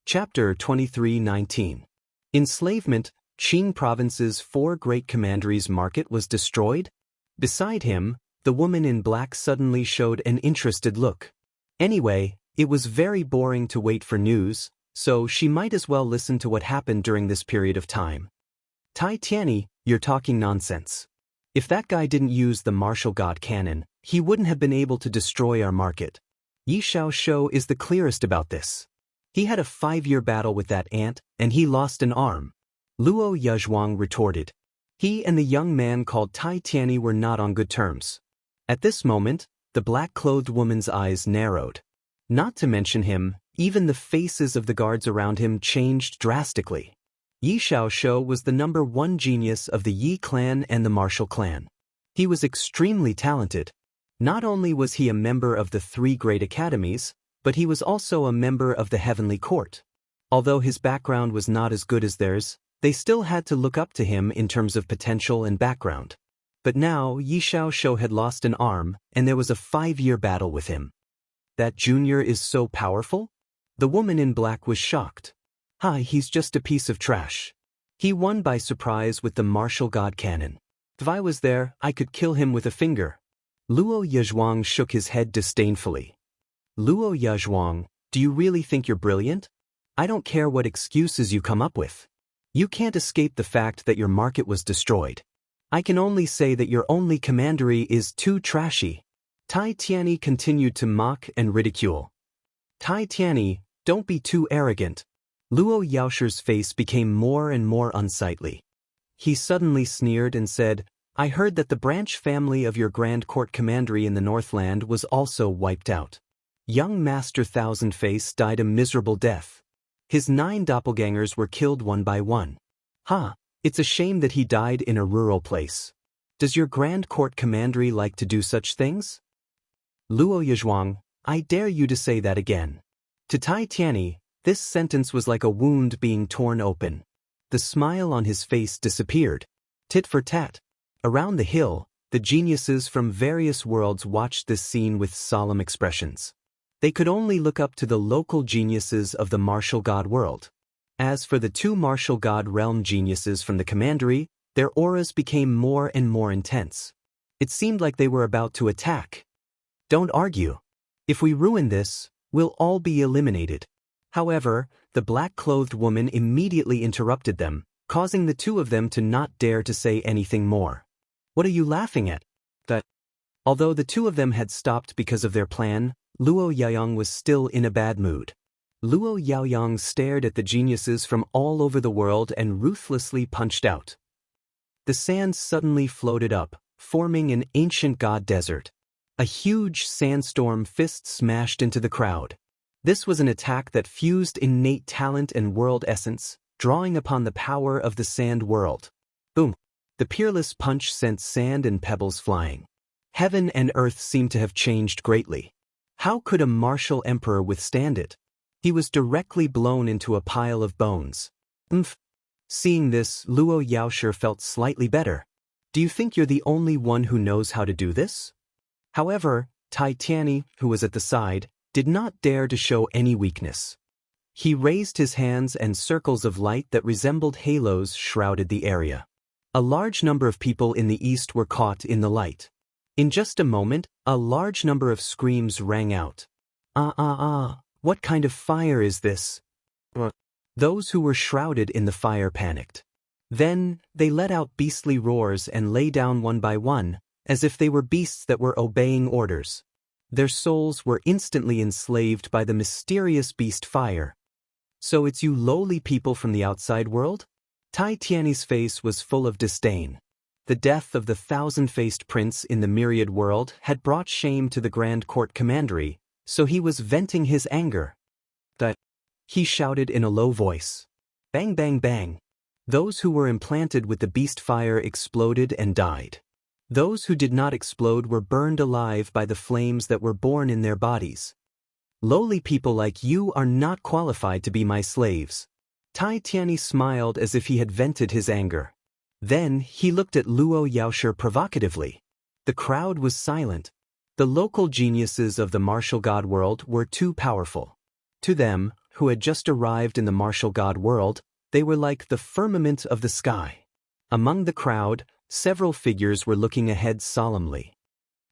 Chapter 23:19. Enslavement. Qing Province's 4 great commanderies market was destroyed? Beside him, the woman in black suddenly showed an interested look. Anyway, it was very boring to wait for news, so she might as well listen to what happened during this period of time. Tai Tianyi, you're talking nonsense. If that guy didn't use the martial god cannon, he wouldn't have been able to destroy our market. Yi Xiaoshou is the clearest about this. He had a 5-year battle with that ant, and he lost an arm. Luo Yezhuang retorted. He and the young man called Tai Tianyi were not on good terms. At this moment, the black-clothed woman's eyes narrowed. Not to mention him, even the faces of the guards around him changed drastically. Yi Xiaoshou was the #1 genius of the Yi clan and the martial clan. He was extremely talented. Not only was he a member of the 3 great academies, but he was also a member of the Heavenly Court. Although his background was not as good as theirs, they still had to look up to him in terms of potential and background. But now Yi Xiaoshou had lost an arm, and there was a 5-year battle with him. That junior is so powerful? The woman in black was shocked. Hi, he's just a piece of trash. He won by surprise with the martial god cannon. If I was there, I could kill him with a finger. Luo Yezhuang shook his head disdainfully. Luo Yezhuang, do you really think you're brilliant? I don't care what excuses you come up with. You can't escape the fact that your market was destroyed. I can only say that your only commandery is too trashy. Tai Tianyi continued to mock and ridicule. Tai Tianyi, don't be too arrogant. Luo Yaoshi's face became more and more unsightly. He suddenly sneered and said, I heard that the branch family of your Grand Court Commandery in the Northland was also wiped out. Young Master Thousand Face died a miserable death. His 9 doppelgangers were killed one by one. It's a shame that he died in a rural place. Does your Grand Court Commandery like to do such things? Luo Yezhuang, I dare you to say that again. To Tai Tianyi, this sentence was like a wound being torn open. The smile on his face disappeared. Tit for tat. Around the hill, the geniuses from various worlds watched this scene with solemn expressions. They could only look up to the local geniuses of the martial god world. As for the 2 martial god realm geniuses from the commandery, their auras became more and more intense. It seemed like they were about to attack. Don't argue. If we ruin this, we'll all be eliminated. However, the black-clothed woman immediately interrupted them, causing the 2 of them to not dare to say anything more. What are you laughing at? Although the 2 of them had stopped because of their plan, Luo Yaoyang was still in a bad mood. Luo Yaoyang stared at the geniuses from all over the world and ruthlessly punched out. The sand suddenly floated up, forming an ancient god desert. A huge sandstorm fist smashed into the crowd. This was an attack that fused innate talent and world essence, drawing upon the power of the sand world. Boom! The peerless punch sent sand and pebbles flying. Heaven and earth seemed to have changed greatly. How could a martial emperor withstand it? He was directly blown into a pile of bones. Seeing this, Luo Yaoshi felt slightly better. Do you think you're the only one who knows how to do this? However, Tai Tianyi, who was at the side, did not dare to show any weakness. He raised his hands and circles of light that resembled halos shrouded the area. A large number of people in the east were caught in the light. In just a moment, a large number of screams rang out. What kind of fire is this? Those who were shrouded in the fire panicked. Then, they let out beastly roars and lay down one by one, as if they were beasts that were obeying orders. Their souls were instantly enslaved by the mysterious beast fire. So it's you lowly people from the outside world? Tai Tianyi's face was full of disdain. The death of the 1,000-faced prince in the myriad world had brought shame to the Grand Court Commandery, so he was venting his anger. He shouted in a low voice. Bang bang bang. Those who were implanted with the beast fire exploded and died. Those who did not explode were burned alive by the flames that were born in their bodies. Lowly people like you are not qualified to be my slaves. Tai Tianyi smiled as if he had vented his anger. Then he looked at Luo Yaoshi provocatively. The crowd was silent. The local geniuses of the martial god world were too powerful. To them, who had just arrived in the martial god world. They were like the firmament of the sky. Among the crowd, several figures were looking ahead solemnly.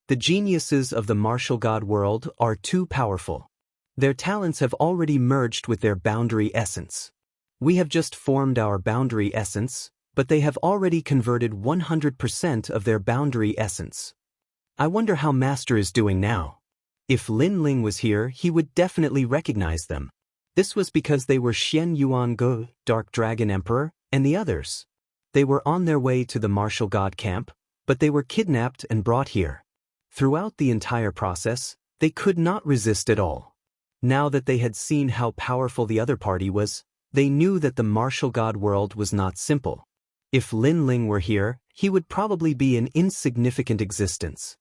The geniuses of the martial god world are too powerful. Their talents have already merged with their boundary essence. We have just formed our boundary essence, but they have already converted 100% of their boundary essence. I wonder how Master is doing now. If Lin Ling was here, he would definitely recognize them. This was because they were Xian Yuan-ge, Dark Dragon Emperor, and the others. They were on their way to the martial god camp, but they were kidnapped and brought here. Throughout the entire process, they could not resist at all. Now that they had seen how powerful the other party was, they knew that the martial god world was not simple. If Lin Ling were here, he would probably be an insignificant existence.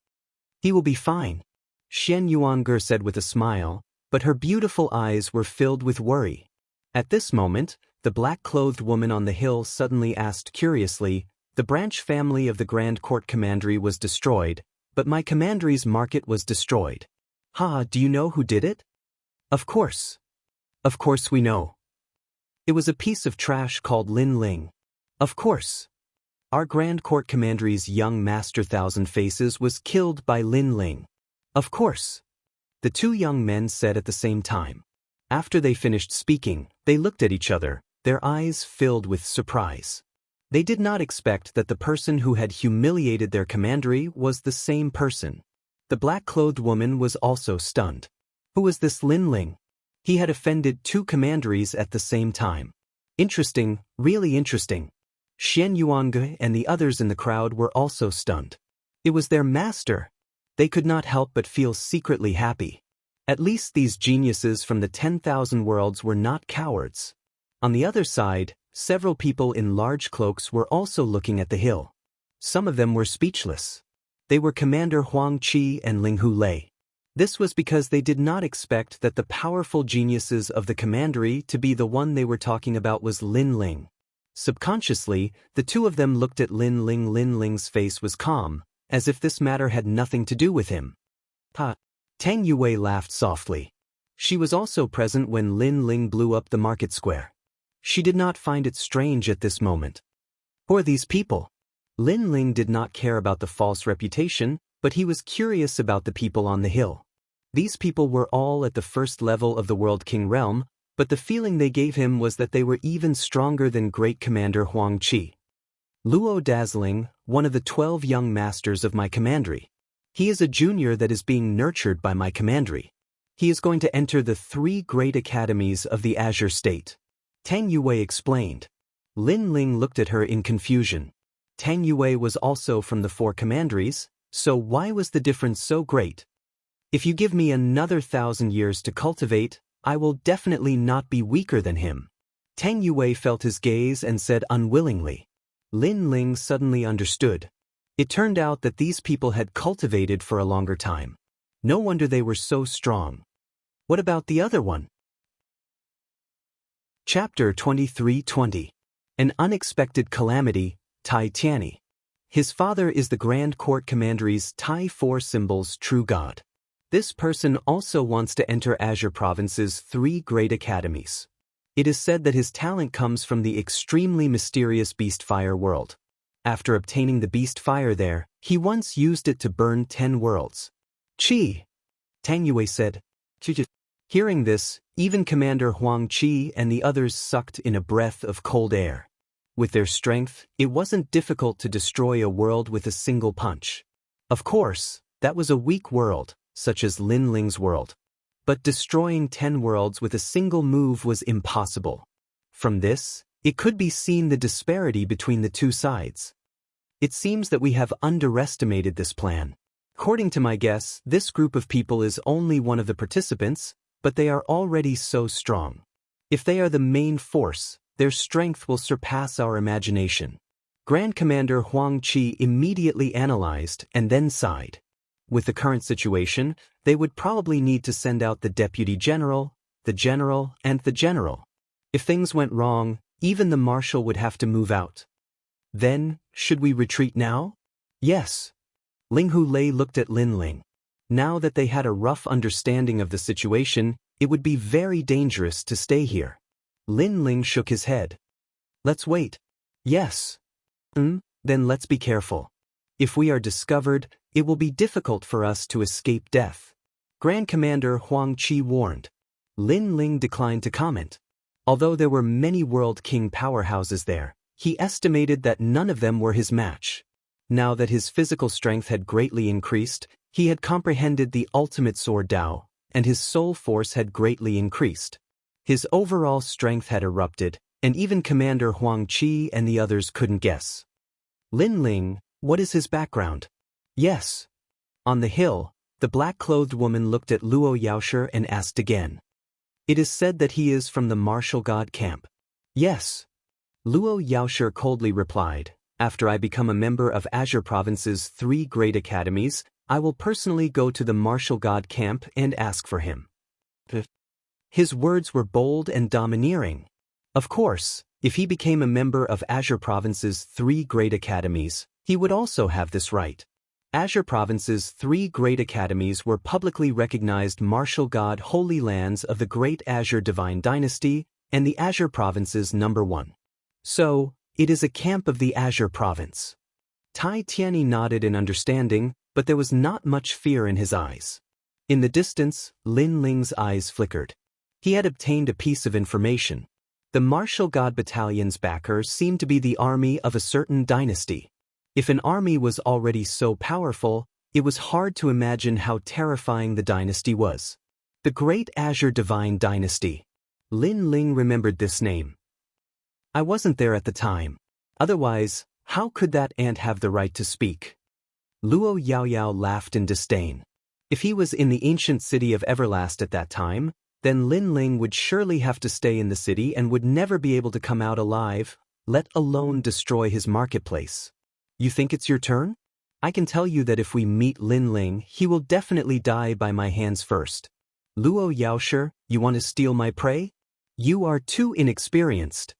He will be fine, Xian Yuange said with a smile, but her beautiful eyes were filled with worry. At this moment, the black-clothed woman on the hill suddenly asked curiously, "The branch family of the Grand Court Commandery was destroyed, but my commandery's market was destroyed. Do you know who did it?" Of course. Of course we know. It was a piece of trash called Lin Ling. Of course. Our Grand Court Commandery's young master Thousand Faces was killed by Lin Ling. Of course. The two young men said at the same time. After they finished speaking, they looked at each other, their eyes filled with surprise. They did not expect that the person who had humiliated their commandery was the same person. The black-clothed woman was also stunned. Who was this Lin Ling? He had offended two commanderies at the same time. Interesting, really interesting. Xian Yuange and the others in the crowd were also stunned. It was their master. They could not help but feel secretly happy. At least these geniuses from the 10,000 worlds were not cowards. On the other side, several people in large cloaks were also looking at the hill. Some of them were speechless. They were Commander Huang Qi and Ling Hu Lei. This was because they did not expect that the powerful geniuses of the commandery to be the one they were talking about was Lin Ling. Subconsciously, the two of them looked at Lin Ling. Lin Ling's face was calm, as if this matter had nothing to do with him. Tang Yue laughed softly. She was also present when Lin Ling blew up the market square. She did not find it strange at this moment. Who are these people? Lin Ling did not care about the false reputation, but he was curious about the people on the hill. These people were all at the first level of the World King realm, but the feeling they gave him was that they were even stronger than Great Commander Huang Qi. Luo Dazzling, one of the 12 young masters of my commandery. He is a junior that is being nurtured by my commandery. He is going to enter the 3 great academies of the Azure State. Tang Yue explained. Lin Ling looked at her in confusion. Tang Yue was also from the 4 commanderies, so why was the difference so great? If you give me another 1,000 years to cultivate, I will definitely not be weaker than him. Tang Yue felt his gaze and said unwillingly. Lin Ling suddenly understood. It turned out that these people had cultivated for a longer time. No wonder they were so strong. What about the other one? Chapter 23:20. An unexpected calamity, Tai Tianyi. His father is the Grand Court Commandery's Tai 4 symbol's true god. This person also wants to enter Azure Province's 3 great academies. It is said that his talent comes from the extremely mysterious Beast Fire world. After obtaining the Beast Fire there, he once used it to burn 10 worlds. Qi, Tang Yue said. Hearing this, even Commander Huang Qi and the others sucked in a breath of cold air. With their strength, it wasn't difficult to destroy a world with a single punch. Of course, that was a weak world, such as Lin Ling's world. But destroying 10 worlds with a single move was impossible. From this, it could be seen the disparity between the two sides. It seems that we have underestimated this plan. According to my guess, this group of people is only one of the participants, but they are already so strong. If they are the main force, their strength will surpass our imagination. Grand Commander Huang Qi immediately analyzed and then sighed. With the current situation, they would probably need to send out the Deputy General, the General, and the General. If things went wrong, even the Marshal would have to move out. Then, should we retreat now? Yes. Ling Hu Lei looked at Lin Ling. Now that they had a rough understanding of the situation, It would be very dangerous to stay here. Lin Ling shook his head. Let's wait. Yes. Then let's be careful. If we are discovered, it will be difficult for us to escape death. Grand Commander Huang Qi warned. Lin Ling declined to comment. Although there were many World King powerhouses there, he estimated that none of them were his match. Now that his physical strength had greatly increased, he had comprehended the ultimate sword Dao, and his soul force had greatly increased. His overall strength had erupted, and even Commander Huang Qi and the others couldn't guess. Lin Ling, what is his background? Yes. On the hill, the black-clothed woman looked at Luo Yaoshi and asked again. It is said that he is from the martial god camp. Yes. Luo Yaoshi coldly replied, after I become a member of Azure Province's 3 great academies, I will personally go to the martial god camp and ask for him. His words were bold and domineering. Of course, if he became a member of Azure Province's 3 great academies, he would also have this right. Azure Province's 3 great academies were publicly recognized martial god holy lands of the Great Azure Divine Dynasty and the Azure Province's #1. So, it is a camp of the Azure Province. Tai Tianyi nodded in understanding, but there was not much fear in his eyes. In the distance, Lin Ling's eyes flickered. He had obtained a piece of information. The martial god battalion's backer seemed to be the army of a certain dynasty. If an army was already so powerful, it was hard to imagine how terrifying the dynasty was. The Great Azure Divine Dynasty. Lin Ling remembered this name. I wasn't there at the time. Otherwise, how could that ant have the right to speak? Luo Yaoyao laughed in disdain. If he was in the ancient city of Everlast at that time, then Lin Ling would surely have to stay in the city and would never be able to come out alive, let alone destroy his marketplace. You think it's your turn? I can tell you that if we meet Lin Ling, he will definitely die by my hands first. Luo Yaoshi, you want to steal my prey? You are too inexperienced.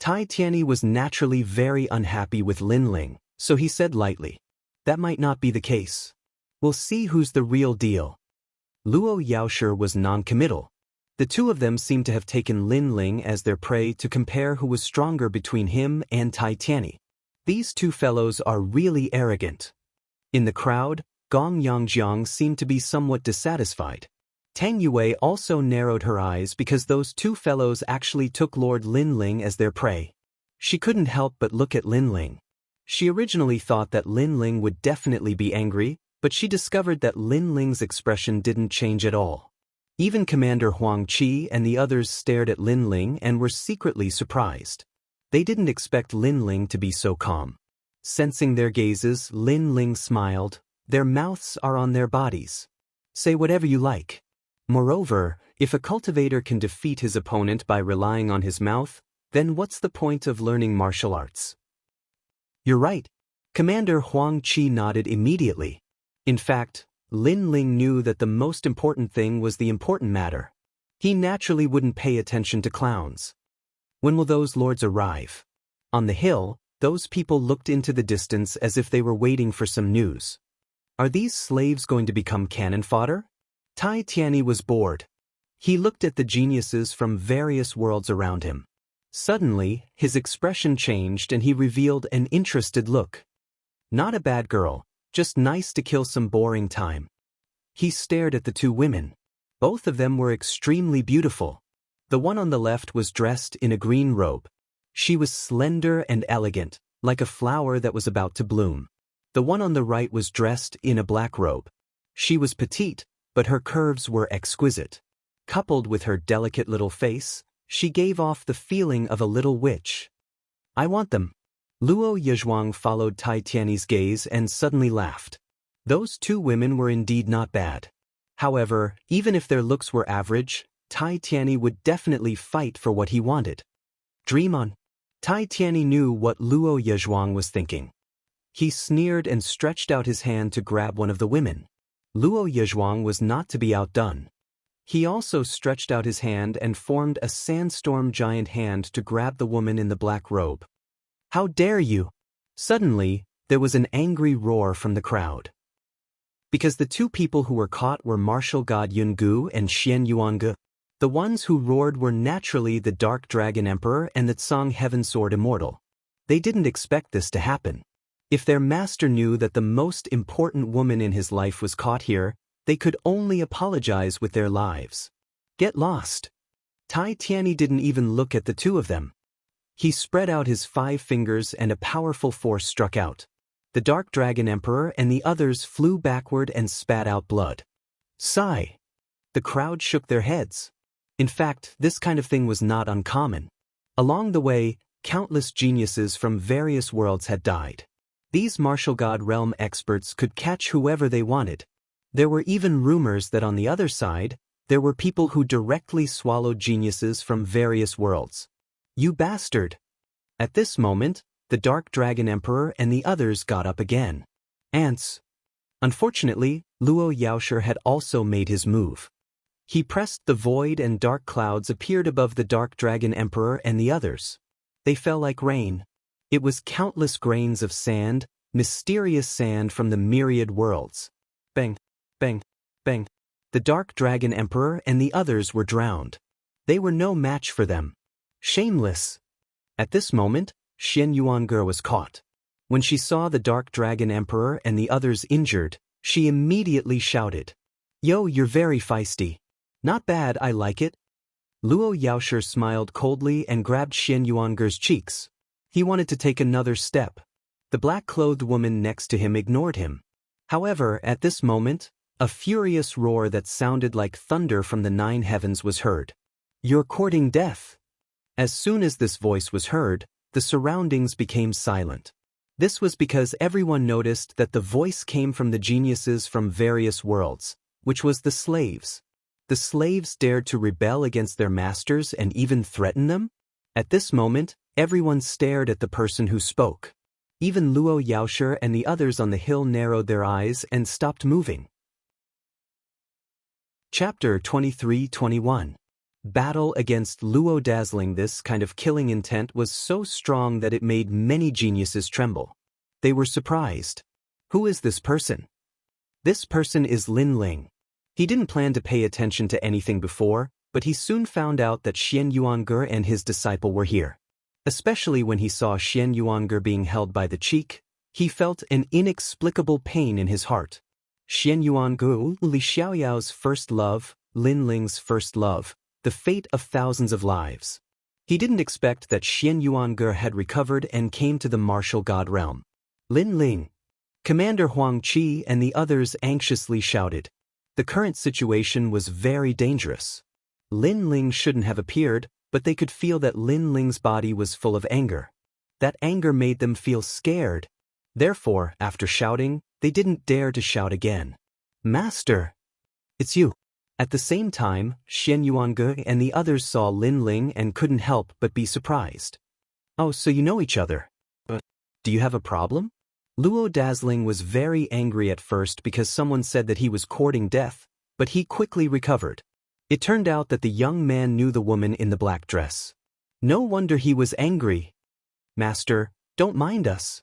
Tai Tianyi was naturally very unhappy with Lin Ling, so he said lightly. That might not be the case. We'll see who's the real deal. Luo Yaoshi was non-committal. The two of them seemed to have taken Lin Ling as their prey to compare who was stronger between him and Tai Tianyi. These two fellows are really arrogant. In the crowd, Gong Yangjiang seemed to be somewhat dissatisfied. Tang Yue also narrowed her eyes because those two fellows actually took Lord Lin Ling as their prey. She couldn't help but look at Lin Ling. She originally thought that Lin Ling would definitely be angry, but she discovered that Lin Ling's expression didn't change at all. Even Commander Huang Qi and the others stared at Lin Ling and were secretly surprised. They didn't expect Lin Ling to be so calm. Sensing their gazes, Lin Ling smiled. Their mouths are on their bodies. Say whatever you like. Moreover, if a cultivator can defeat his opponent by relying on his mouth, then what's the point of learning martial arts? You're right. Commander Huang Qi nodded immediately. In fact, Lin Ling knew that the most important thing was the important matter. He naturally wouldn't pay attention to clowns. When will those lords arrive? On the hill, those people looked into the distance as if they were waiting for some news. Are these slaves going to become cannon fodder? Tai Tianyi was bored. He looked at the geniuses from various worlds around him. Suddenly, his expression changed and he revealed an interested look. Not a bad girl, just nice to kill some boring time. He stared at the two women. Both of them were extremely beautiful. The one on the left was dressed in a green robe. She was slender and elegant, like a flower that was about to bloom. The one on the right was dressed in a black robe. She was petite, but her curves were exquisite. Coupled with her delicate little face, she gave off the feeling of a little witch. I want them. Luo Yezhuang followed Tai Tianyi's gaze and suddenly laughed. Those two women were indeed not bad. However, even if their looks were average, Tai Tianyi would definitely fight for what he wanted. Dream on. Tai Tianyi knew what Luo Yezhuang was thinking. He sneered and stretched out his hand to grab one of the women. Luo Yezhuang was not to be outdone. He also stretched out his hand and formed a sandstorm giant hand to grab the woman in the black robe. How dare you! Suddenly, there was an angry roar from the crowd. Because the two people who were caught were martial god Yungu and Xian Yuange. The ones who roared were naturally the Dark Dragon Emperor and the Tsang Heaven Sword Immortal. They didn't expect this to happen. If their master knew that the most important woman in his life was caught here, they could only apologize with their lives. Get lost. Tai Tianyi didn't even look at the two of them. He spread out his 5 fingers and a powerful force struck out. The Dark Dragon Emperor and the others flew backward and spat out blood. Sigh. The crowd shook their heads. In fact, this kind of thing was not uncommon. Along the way, countless geniuses from various worlds had died. These martial god realm experts could catch whoever they wanted. There were even rumors that on the other side, there were people who directly swallowed geniuses from various worlds. You bastard! At this moment, the Dark Dragon Emperor and the others got up again. Ants. Unfortunately, Luo Yaoshe had also made his move. He pressed the void and dark clouds appeared above the Dark Dragon Emperor and the others. They fell like rain. It was countless grains of sand, mysterious sand from the myriad worlds. Bang, bang, bang. The Dark Dragon Emperor and the others were drowned. They were no match for them. Shameless. At this moment, Xian Yuange was caught. When she saw the Dark Dragon Emperor and the others injured, she immediately shouted, "Yo, you're very feisty. Not bad, I like it." Luo Yaoshe smiled coldly and grabbed Xian Yuange's cheeks. He wanted to take another step. The black-clothed woman next to him ignored him. However, at this moment, a furious roar that sounded like thunder from the 9 heavens was heard. "You're courting death." As soon as this voice was heard, the surroundings became silent. This was because everyone noticed that the voice came from the geniuses from various worlds, which was the slaves. The slaves dared to rebel against their masters and even threaten them? At this moment, everyone stared at the person who spoke. Even Luo Yaoshe and the others on the hill narrowed their eyes and stopped moving. Chapter 23-21. Battle against Luo Dazzling. This kind of killing intent was so strong that it made many geniuses tremble. They were surprised. Who is this person? This person is Lin Ling. He didn't plan to pay attention to anything before, but he soon found out that Xian Yuange and his disciple were here. Especially when he saw Xian Yuange being held by the cheek, he felt an inexplicable pain in his heart. Xian Yuange, Li Xiaoyao's first love, Lin Ling's first love, the fate of thousands of lives. He didn't expect that Xian Yuange had recovered and came to the martial god realm. Lin Ling. Commander Huang Qi and the others anxiously shouted. The current situation was very dangerous. Lin Ling shouldn't have appeared, but they could feel that Lin Ling's body was full of anger. That anger made them feel scared. Therefore, after shouting, they didn't dare to shout again. "Master! It's you!" At the same time, Xian Yuange and the others saw Lin Ling and couldn't help but be surprised. "Oh, so you know each other. Do you have a problem?" Luo Dazzling was very angry at first because someone said that he was courting death, but he quickly recovered. It turned out that the young man knew the woman in the black dress. No wonder he was angry. "Master, don't mind us."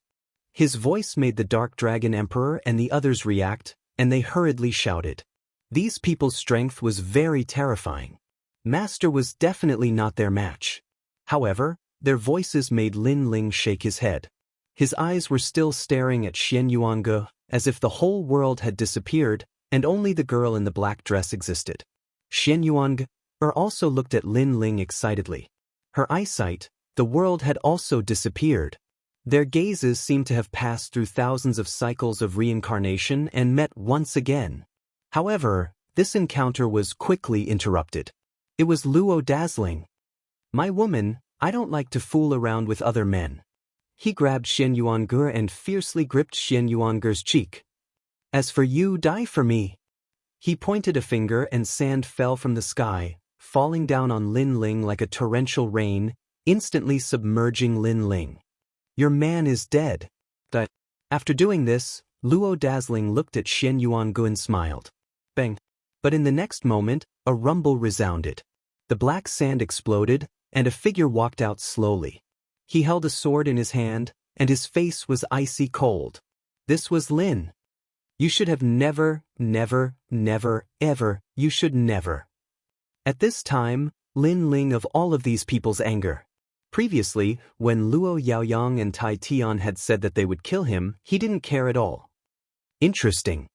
His voice made the Dark Dragon Emperor and the others react, and they hurriedly shouted. These people's strength was very terrifying. Master was definitely not their match. However, their voices made Lin Ling shake his head. His eyes were still staring at Xian Yuange, as if the whole world had disappeared, and only the girl in the black dress existed. Xian Yuange also looked at Lin Ling excitedly. Her eyesight, the world had also disappeared. Their gazes seemed to have passed through thousands of cycles of reincarnation and met once again. However, this encounter was quickly interrupted. It was Luo Dazzling. "My woman, I don't like to fool around with other men." He grabbed Xian Yuange and fiercely gripped Xian Yuange's cheek. "As for you, die for me." He pointed a finger and sand fell from the sky, falling down on Lin Ling like a torrential rain, instantly submerging Lin Ling. "Your man is dead." After doing this, Luo Dazzling looked at Xian Yuange and smiled. Bang! But in the next moment, a rumble resounded. The black sand exploded, and a figure walked out slowly. He held a sword in his hand, and his face was icy cold. This was Lin. "You should have never, ever, you should never." At this time, Lin Ling of all of these people's anger. Previously, when Luo Yaoyang and Tai Tian had said that they would kill him, he didn't care at all. Interesting.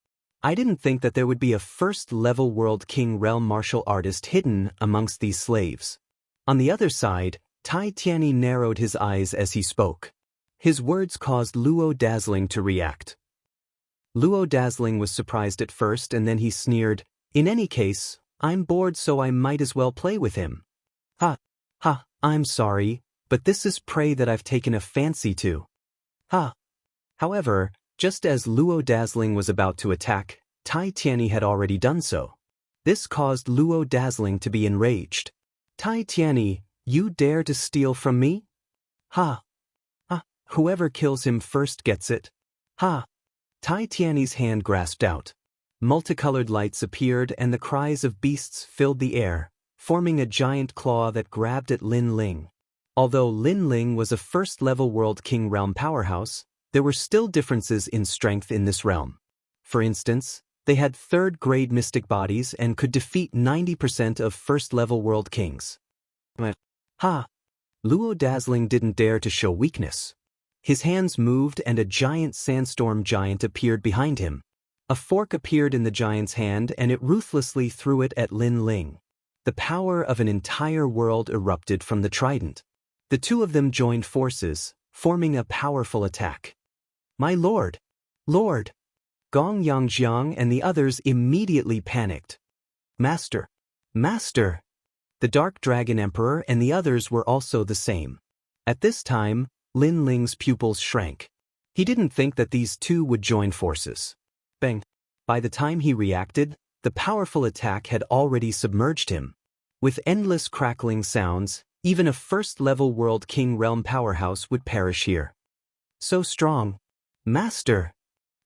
I didn't think that there would be a first-level World King realm martial artist hidden amongst these slaves. On the other side, Tai Tianyi narrowed his eyes as he spoke. His words caused Luo Dazzling to react. Luo Dazzling was surprised at first and then he sneered, "In any case, I'm bored so I might as well play with him." Ha, I'm sorry, but this is prey that I've taken a fancy to. Ha. However, just as Luo Dazzling was about to attack, Tai Tianyi had already done so. This caused Luo Dazzling to be enraged. "Tai Tianyi, you dare to steal from me? Ha. Whoever kills him first gets it. Ha." Tai Tianyi's hand grasped out. Multicolored lights appeared and the cries of beasts filled the air, forming a giant claw that grabbed at Lin Ling. Although Lin Ling was a first-level World King realm powerhouse, there were still differences in strength in this realm. For instance, they had third-grade mystic bodies and could defeat 90% of first-level World Kings. Ha! Luo Dazzling didn't dare to show weakness. His hands moved and a giant sandstorm giant appeared behind him. A fork appeared in the giant's hand and it ruthlessly threw it at Lin Ling. The power of an entire world erupted from the trident. The two of them joined forces, forming a powerful attack. "My lord! Lord!" Gong Yangjiang and the others immediately panicked. "Master! Master!" The Dark Dragon Emperor and the others were also the same. At this time, Lin Ling's pupils shrank. He didn't think that these two would join forces. Bang! By the time he reacted, the powerful attack had already submerged him. With endless crackling sounds, even a first-level World King realm powerhouse would perish here. "So strong! Master!"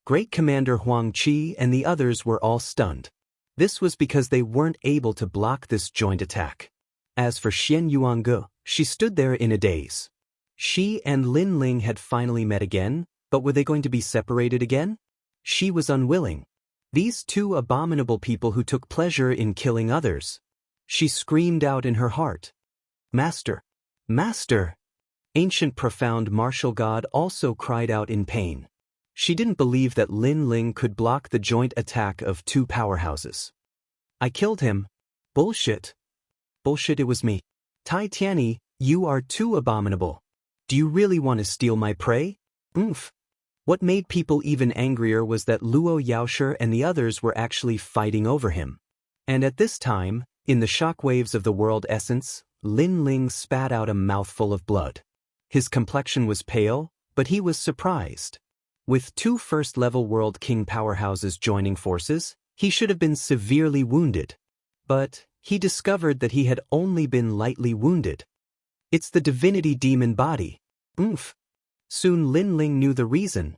Great Commander Huang Qi and the others were all stunned. This was because they weren't able to block this joint attack. As for Xian Yuange, she stood there in a daze. She and Lin Ling had finally met again, but were they going to be separated again? She was unwilling. These two abominable people who took pleasure in killing others. She screamed out in her heart. "Master! Master!" Ancient profound martial god also cried out in pain. She didn't believe that Lin Ling could block the joint attack of two powerhouses. "I killed him." "Bullshit. Bullshit, it was me." "Tai Tianyi, you are too abominable. Do you really want to steal my prey?" Oomph. What made people even angrier was that Luo Yaoshi and the others were actually fighting over him. And at this time, in the shockwaves of the world essence, Lin Ling spat out a mouthful of blood. His complexion was pale, but he was surprised. With two first-level World King powerhouses joining forces, he should have been severely wounded. But he discovered that he had only been lightly wounded. It's the divinity demon body. Oomph. Soon Lin Ling knew the reason.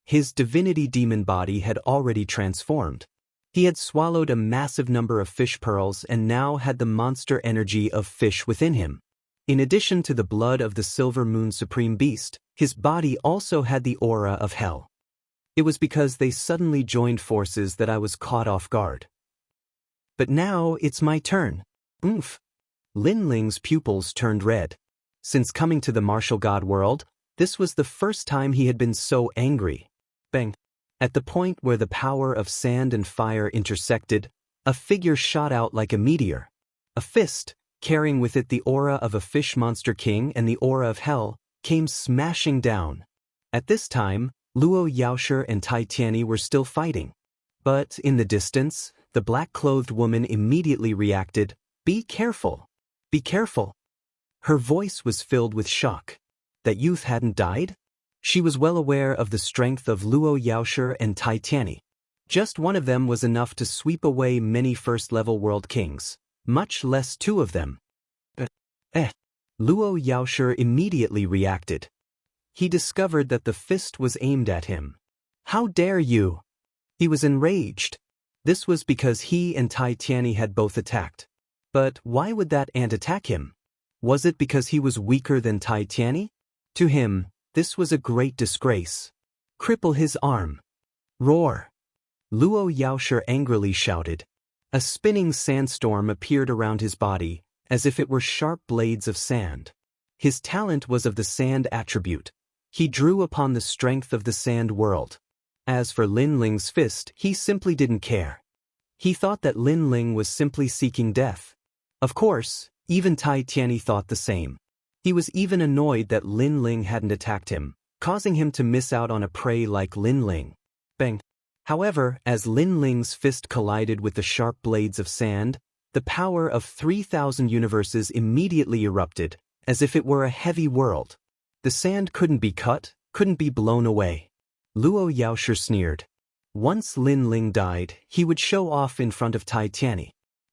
His divinity demon body had already transformed. He had swallowed a massive number of fish pearls and now had the monster energy of fish within him. In addition to the blood of the Silver Moon Supreme Beast, his body also had the aura of hell. It was because they suddenly joined forces that I was caught off guard. But now it's my turn. Oomph. Lin Ling's pupils turned red. Since coming to the martial god world, this was the first time he had been so angry. Bang! At the point where the power of sand and fire intersected, a figure shot out like a meteor. A fist, carrying with it the aura of a fish monster king and the aura of hell, came smashing down. At this time, Luo Yaoshi and Tai Tianyi were still fighting. But in the distance, the black-clothed woman immediately reacted, "Be careful! Be careful!" Her voice was filled with shock. That youth hadn't died? She was well aware of the strength of Luo Yaoshi and Tai Tianyi. Just one of them was enough to sweep away many first-level world kings, much less two of them. Luo Yaoshi immediately reacted. He discovered that the fist was aimed at him. "How dare you!" He was enraged. This was because he and Tai Tianyi had both attacked. But why would that ant attack him? Was it because he was weaker than Tai Tianyi? To him, this was a great disgrace. "Cripple his arm." Roar. Luo Yaoshi angrily shouted. A spinning sandstorm appeared around his body, as if it were sharp blades of sand. His talent was of the sand attribute. He drew upon the strength of the sand world. As for Lin Ling's fist, he simply didn't care. He thought that Lin Ling was simply seeking death. Of course, even Tai Tianyi thought the same. He was even annoyed that Lin Ling hadn't attacked him, causing him to miss out on a prey like Lin Ling. Bang! However, as Lin Ling's fist collided with the sharp blades of sand, the power of 3,000 universes immediately erupted, as if it were a heavy world. The sand couldn't be cut, couldn't be blown away. Luo Yaoshi sneered. Once Lin Ling died, he would show off in front of Tai Tianyi.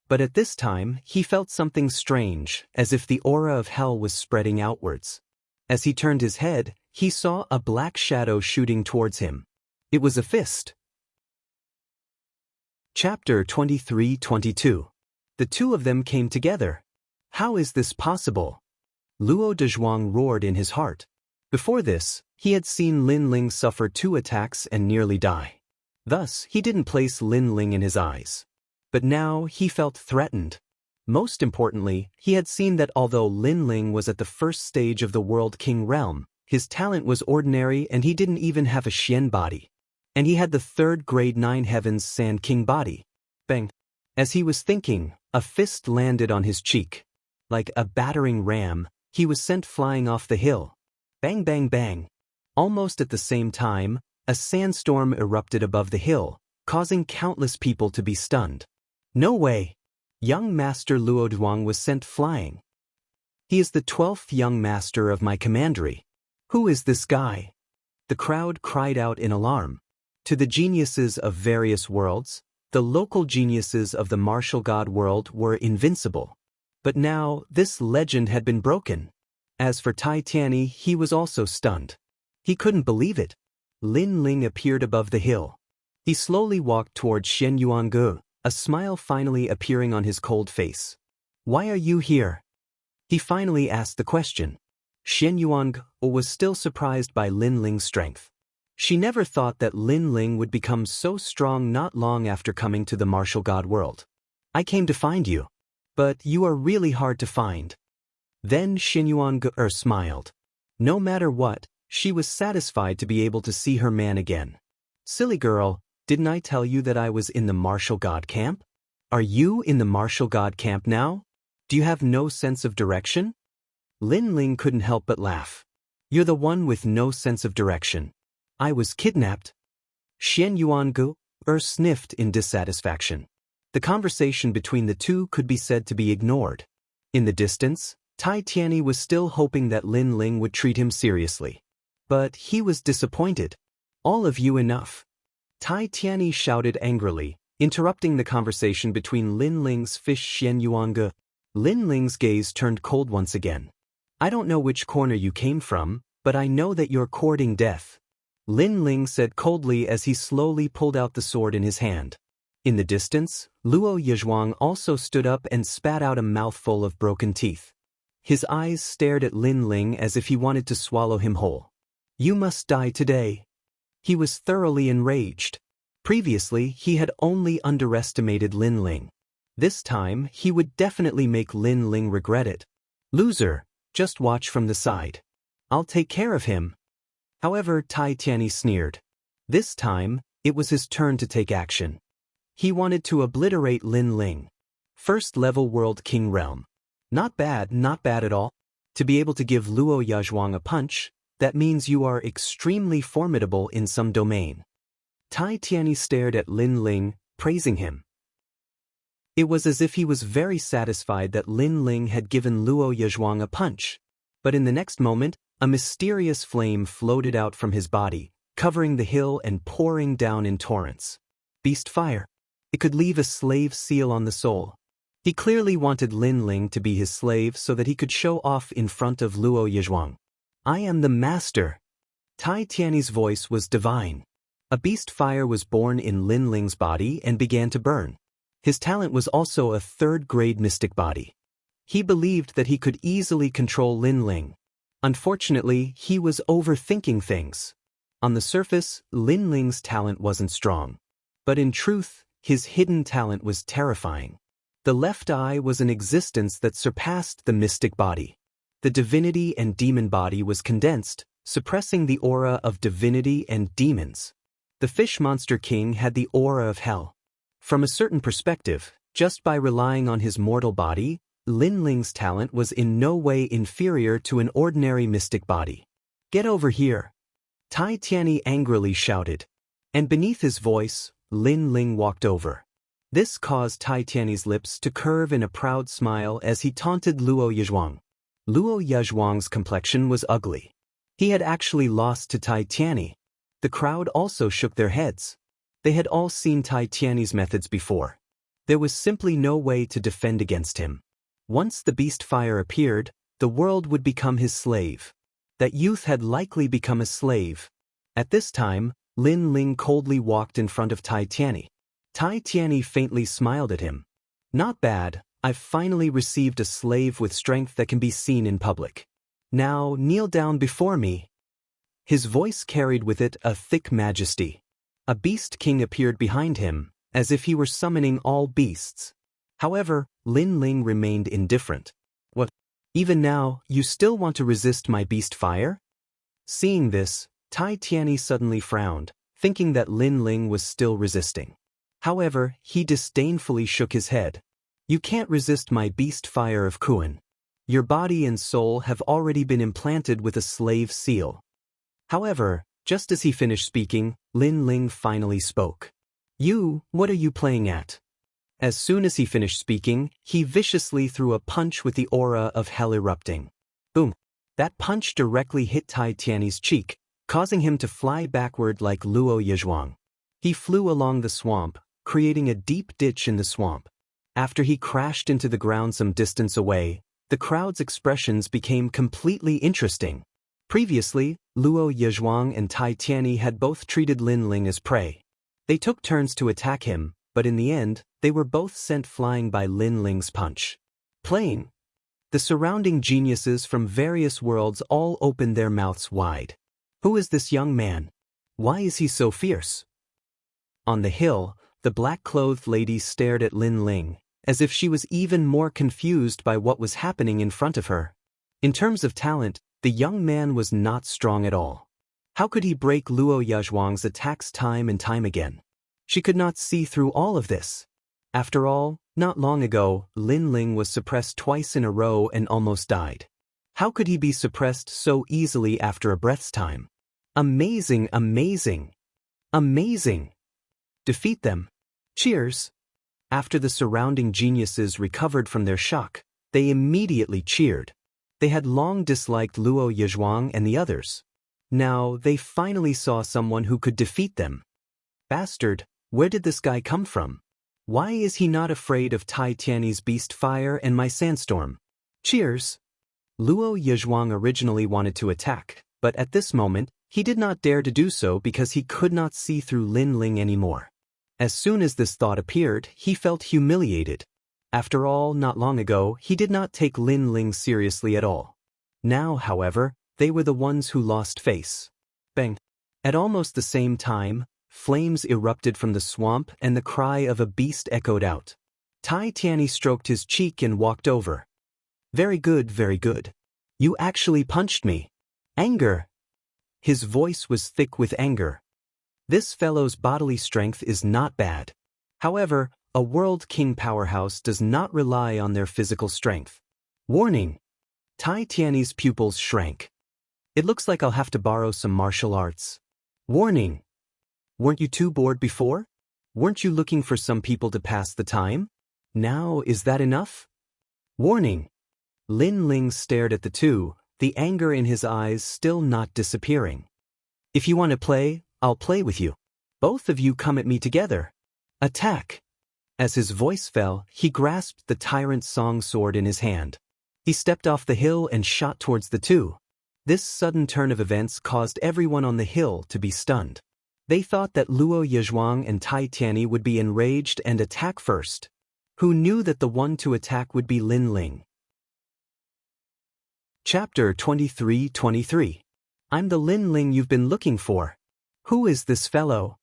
But at this time, he felt something strange, as if the aura of hell was spreading outwards. As he turned his head, he saw a black shadow shooting towards him. It was a fist. Chapter 23-22. The two of them came together. How is this possible? Luo Dezhuang roared in his heart. Before this, he had seen Lin Ling suffer 2 attacks and nearly die. Thus, he didn't place Lin Ling in his eyes. But now, he felt threatened. Most importantly, he had seen that although Lin Ling was at the first stage of the World King realm, his talent was ordinary and he didn't even have a Xian body. And he had the 3rd grade 9 heavens Sand King body. Bang! As he was thinking, a fist landed on his cheek. Like a battering ram, he was sent flying off the hill. Bang bang bang! Almost at the same time, a sandstorm erupted above the hill, causing countless people to be stunned. No way! Young Master Luo Dezhuang was sent flying. He is the 12th young master of my commandery. Who is this guy? The crowd cried out in alarm. To the geniuses of various worlds, the local geniuses of the martial god world were invincible. But now, this legend had been broken. As for Tai Tianyi, he was also stunned. He couldn't believe it. Lin Ling appeared above the hill. He slowly walked toward Shen Yuange, a smile finally appearing on his cold face. Why are you here? He finally asked the question. Shen Yuange was still surprised by Lin Ling's strength. She never thought that Lin Ling would become so strong not long after coming to the martial god world. I came to find you. But you are really hard to find. Then Shen Yuange smiled. No matter what, she was satisfied to be able to see her man again. Silly girl, didn't I tell you that I was in the martial god camp? Are you in the martial god camp now? Do you have no sense of direction? Lin Ling couldn't help but laugh. You're the one with no sense of direction. I was kidnapped. Shen Yuange sniffed in dissatisfaction. The conversation between the two could be said to be ignored. In the distance, Tai Tianyi was still hoping that Lin Ling would treat him seriously. But he was disappointed. All of you enough. Tai Tianyi shouted angrily, interrupting the conversation between Lin Ling's fish Shen Yuange. Lin Ling's gaze turned cold once again. I don't know which corner you came from, but I know that you're courting death. Lin Ling said coldly as he slowly pulled out the sword in his hand. In the distance, Luo Dezhuang also stood up and spat out a mouthful of broken teeth. His eyes stared at Lin Ling as if he wanted to swallow him whole. You must die today. He was thoroughly enraged. Previously, he had only underestimated Lin Ling. This time, he would definitely make Lin Ling regret it. Loser, just watch from the side. I'll take care of him. However, Tai Tianyi sneered. This time, it was his turn to take action. He wanted to obliterate Lin Ling. First level World King realm. Not bad at all. To be able to give Luo Dezhuang a punch, that means you are extremely formidable in some domain. Tai Tianyi stared at Lin Ling, praising him. It was as if he was very satisfied that Lin Ling had given Luo Dezhuang a punch. But in the next moment, a mysterious flame floated out from his body, covering the hill and pouring down in torrents. Beast fire. It could leave a slave seal on the soul. He clearly wanted Lin Ling to be his slave so that he could show off in front of Luo Dezhuang. I am the master. Tai Tianyi's voice was divine. A beast fire was born in Lin Ling's body and began to burn. His talent was also a 3rd grade mystic body. He believed that he could easily control Lin Ling. Unfortunately, he was overthinking things. On the surface, Lin Ling's talent wasn't strong. But in truth, his hidden talent was terrifying. The left eye was an existence that surpassed the mystic body. The divinity and demon body was condensed, suppressing the aura of divinity and demons. The fish monster king had the aura of hell. From a certain perspective, just by relying on his mortal body, Lin Ling's talent was in no way inferior to an ordinary mystic body. "Get over here!" Tai Tianyi angrily shouted. And beneath his voice, Lin Ling walked over. This caused Tai Tianyi's lips to curve in a proud smile as he taunted Luo Yizhuang. Luo Yizhuang's complexion was ugly. He had actually lost to Tai Tianyi. The crowd also shook their heads. They had all seen Tai Tianyi's methods before. There was simply no way to defend against him. Once the beast fire appeared, the world would become his slave. That youth had likely become a slave. At this time, Lin Ling coldly walked in front of Tai Tianyi. Tai Tianyi faintly smiled at him. "Not bad, I've finally received a slave with strength that can be seen in public. Now kneel down before me." His voice carried with it a thick majesty. A beast king appeared behind him, as if he were summoning all beasts. However, Lin Ling remained indifferent. "What? Even now, you still want to resist my beast fire?" Seeing this, Tai Tianyi suddenly frowned, thinking that Lin Ling was still resisting. However, he disdainfully shook his head. "You can't resist my beast fire of Kuan. Your body and soul have already been implanted with a slave seal." However, just as he finished speaking, Lin Ling finally spoke. What are you playing at?" As soon as he finished speaking, he viciously threw a punch with the aura of hell erupting. Boom! That punch directly hit Tai Tianyi's cheek, causing him to fly backward like Luo Yizhuang. He flew along the swamp, creating a deep ditch in the swamp. After he crashed into the ground some distance away, the crowd's expressions became completely interesting. Previously, Luo Yizhuang and Tai Tianyi had both treated Lin Ling as prey. They took turns to attack him, but in the end, they were both sent flying by Lin Ling's punch. Playing. The surrounding geniuses from various worlds all opened their mouths wide. Who is this young man? Why is he so fierce? On the hill, the black-clothed lady stared at Lin Ling, as if she was even more confused by what was happening in front of her. In terms of talent, the young man was not strong at all. How could he break Luo Yizhuang's attacks time and time again? She could not see through all of this. After all, not long ago, Lin Ling was suppressed twice in a row and almost died. How could he be suppressed so easily after a breath's time? Amazing, amazing, amazing. Defeat them. Cheers. After the surrounding geniuses recovered from their shock, they immediately cheered. They had long disliked Luo Yizhuang and the others. Now they finally saw someone who could defeat them. Bastard, where did this guy come from? Why is he not afraid of Tai Tianyi's beast fire and my sandstorm? Cheers. Luo Yizhuang originally wanted to attack, but at this moment, he did not dare to do so because he could not see through Lin Ling anymore. As soon as this thought appeared, he felt humiliated. After all, not long ago, he did not take Lin Ling seriously at all. Now, however, they were the ones who lost face. Bang! At almost the same time, flames erupted from the swamp and the cry of a beast echoed out. Tai Tianyi stroked his cheek and walked over. Very good, very good. You actually punched me. Anger. His voice was thick with anger. This fellow's bodily strength is not bad. However, a world king powerhouse does not rely on their physical strength. Warning! Tai Tianyi's pupils shrank. It looks like I'll have to borrow some martial arts. Warning! Weren't you too bored before? Weren't you looking for some people to pass the time? Now is that enough? Warning! Lin Ling stared at the two, the anger in his eyes still not disappearing. If you want to play, I'll play with you. Both of you come at me together. Attack! As his voice fell, he grasped the tyrant song sword in his hand. He stepped off the hill and shot towards the two. This sudden turn of events caused everyone on the hill to be stunned. They thought that Luo Yizhuang and Tai Tianyi would be enraged and attack first. Who knew that the one to attack would be Lin Ling? Chapter 23:23. I'm the Lin Ling you've been looking for. Who is this fellow?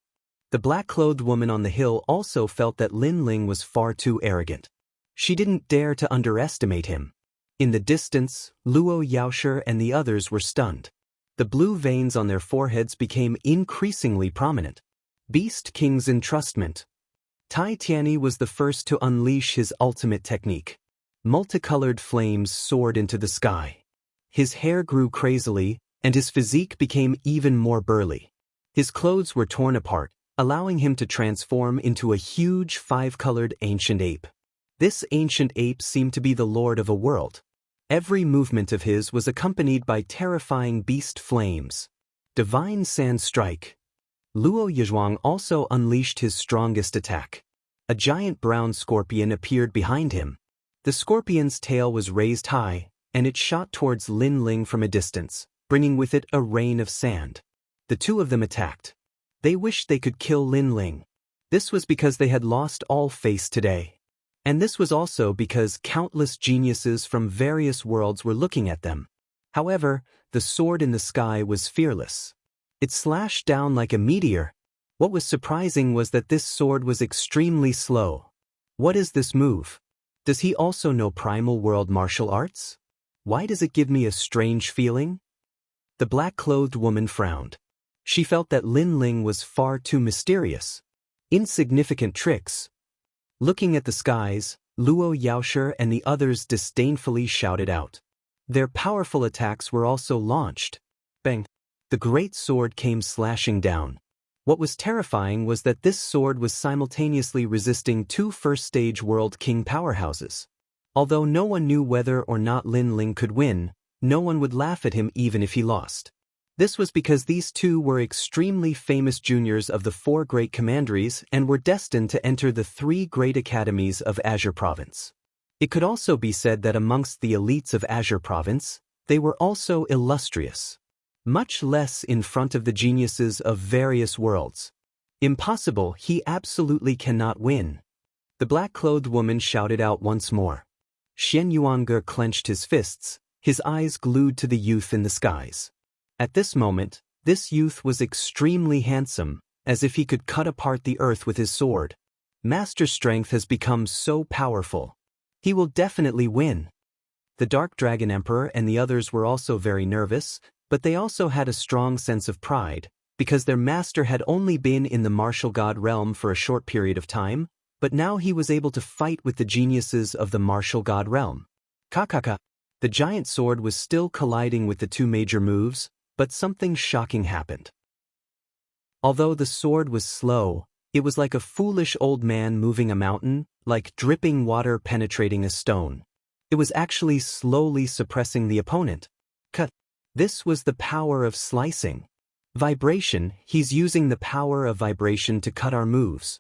The black-clothed woman on the hill also felt that Lin Ling was far too arrogant. She didn't dare to underestimate him. In the distance, Luo Yaoshe and the others were stunned. The blue veins on their foreheads became increasingly prominent. Beast King's entrustment. Tai Tianyi was the first to unleash his ultimate technique. Multicolored flames soared into the sky. His hair grew crazily, and his physique became even more burly. His clothes were torn apart, allowing him to transform into a huge five-colored ancient ape. This ancient ape seemed to be the lord of a world. Every movement of his was accompanied by terrifying beast flames. Divine Sand Strike. Luo Yizhuang also unleashed his strongest attack. A giant brown scorpion appeared behind him. The scorpion's tail was raised high, and it shot towards Lin Ling from a distance, bringing with it a rain of sand. The two of them attacked. They wished they could kill Lin Ling. This was because they had lost all face today. And this was also because countless geniuses from various worlds were looking at them. However, the sword in the sky was fearless. It slashed down like a meteor. What was surprising was that this sword was extremely slow. What is this move? Does he also know primal world martial arts? Why does it give me a strange feeling? The black-clothed woman frowned. She felt that Lin Ling was far too mysterious. Insignificant tricks. Looking at the skies, Luo Yaoshe and the others disdainfully shouted out. Their powerful attacks were also launched. Bang! The great sword came slashing down. What was terrifying was that this sword was simultaneously resisting two first-stage World King powerhouses. Although no one knew whether or not Lin Ling could win, no one would laugh at him even if he lost. This was because these two were extremely famous juniors of the four great commanderies and were destined to enter the three great academies of Azure Province. It could also be said that amongst the elites of Azure Province, they were also illustrious. Much less in front of the geniuses of various worlds. Impossible, he absolutely cannot win. The black-clothed woman shouted out once more. Shen Yuange clenched his fists, his eyes glued to the youth in the skies. At this moment, this youth was extremely handsome, as if he could cut apart the earth with his sword. Master strength has become so powerful. He will definitely win. The Dark Dragon Emperor and the others were also very nervous, but they also had a strong sense of pride, because their master had only been in the martial god realm for a short period of time, but now he was able to fight with the geniuses of the martial god realm. Kakaka. The giant sword was still colliding with the two major moves, but something shocking happened. Although the sword was slow, it was like a foolish old man moving a mountain, like dripping water penetrating a stone. It was actually slowly suppressing the opponent. Cut. This was the power of slicing. Vibration, he's using the power of vibration to cut our moves.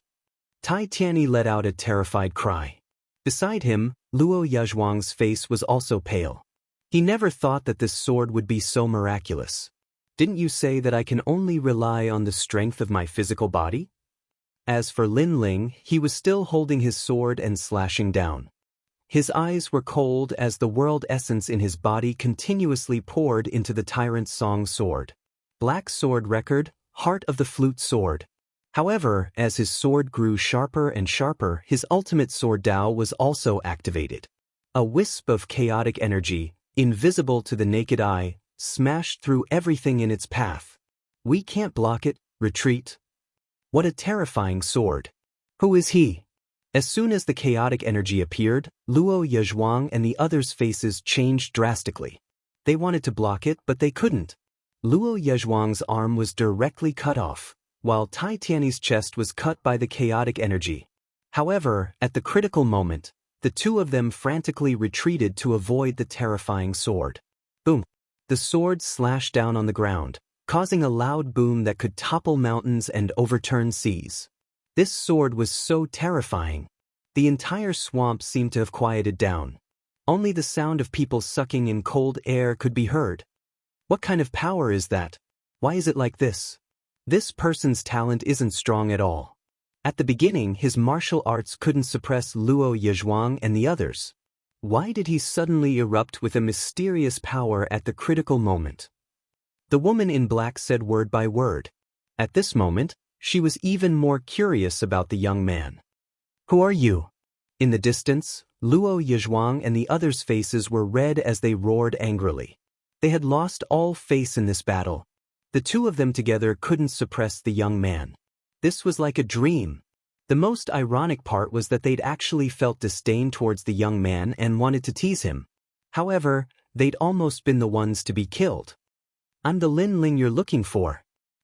Tai Tianyi let out a terrified cry. Beside him, Luo Yizhuang's face was also pale. He never thought that this sword would be so miraculous. Didn't you say that I can only rely on the strength of my physical body? As for Lin Ling, he was still holding his sword and slashing down. His eyes were cold as the world essence in his body continuously poured into the tyrant's song sword. Black sword record, heart of the flute sword. However, as his sword grew sharper and sharper, his ultimate sword Dao was also activated. A wisp of chaotic energy, invisible to the naked eye, smashed through everything in its path. We can't block it, retreat. What a terrifying sword. Who is he? As soon as the chaotic energy appeared, Luo Yizhuang and the others' faces changed drastically. They wanted to block it, but they couldn't. Luo Yizhuang's arm was directly cut off, while Tai Tianyi's chest was cut by the chaotic energy. However, at the critical moment, the two of them frantically retreated to avoid the terrifying sword. Boom! The sword slashed down on the ground, causing a loud boom that could topple mountains and overturn seas. This sword was so terrifying. The entire swamp seemed to have quieted down. Only the sound of people sucking in cold air could be heard. What kind of power is that? Why is it like this? This person's talent isn't strong at all. At the beginning, his martial arts couldn't suppress Luo Yizhuang and the others. Why did he suddenly erupt with a mysterious power at the critical moment? The woman in black said word by word. At this moment, she was even more curious about the young man. Who are you? In the distance, Luo Yizhuang and the others' faces were red as they roared angrily. They had lost all face in this battle. The two of them together couldn't suppress the young man. This was like a dream. The most ironic part was that they'd actually felt disdain towards the young man and wanted to tease him. However, they'd almost been the ones to be killed. I'm the Lin Ling you're looking for.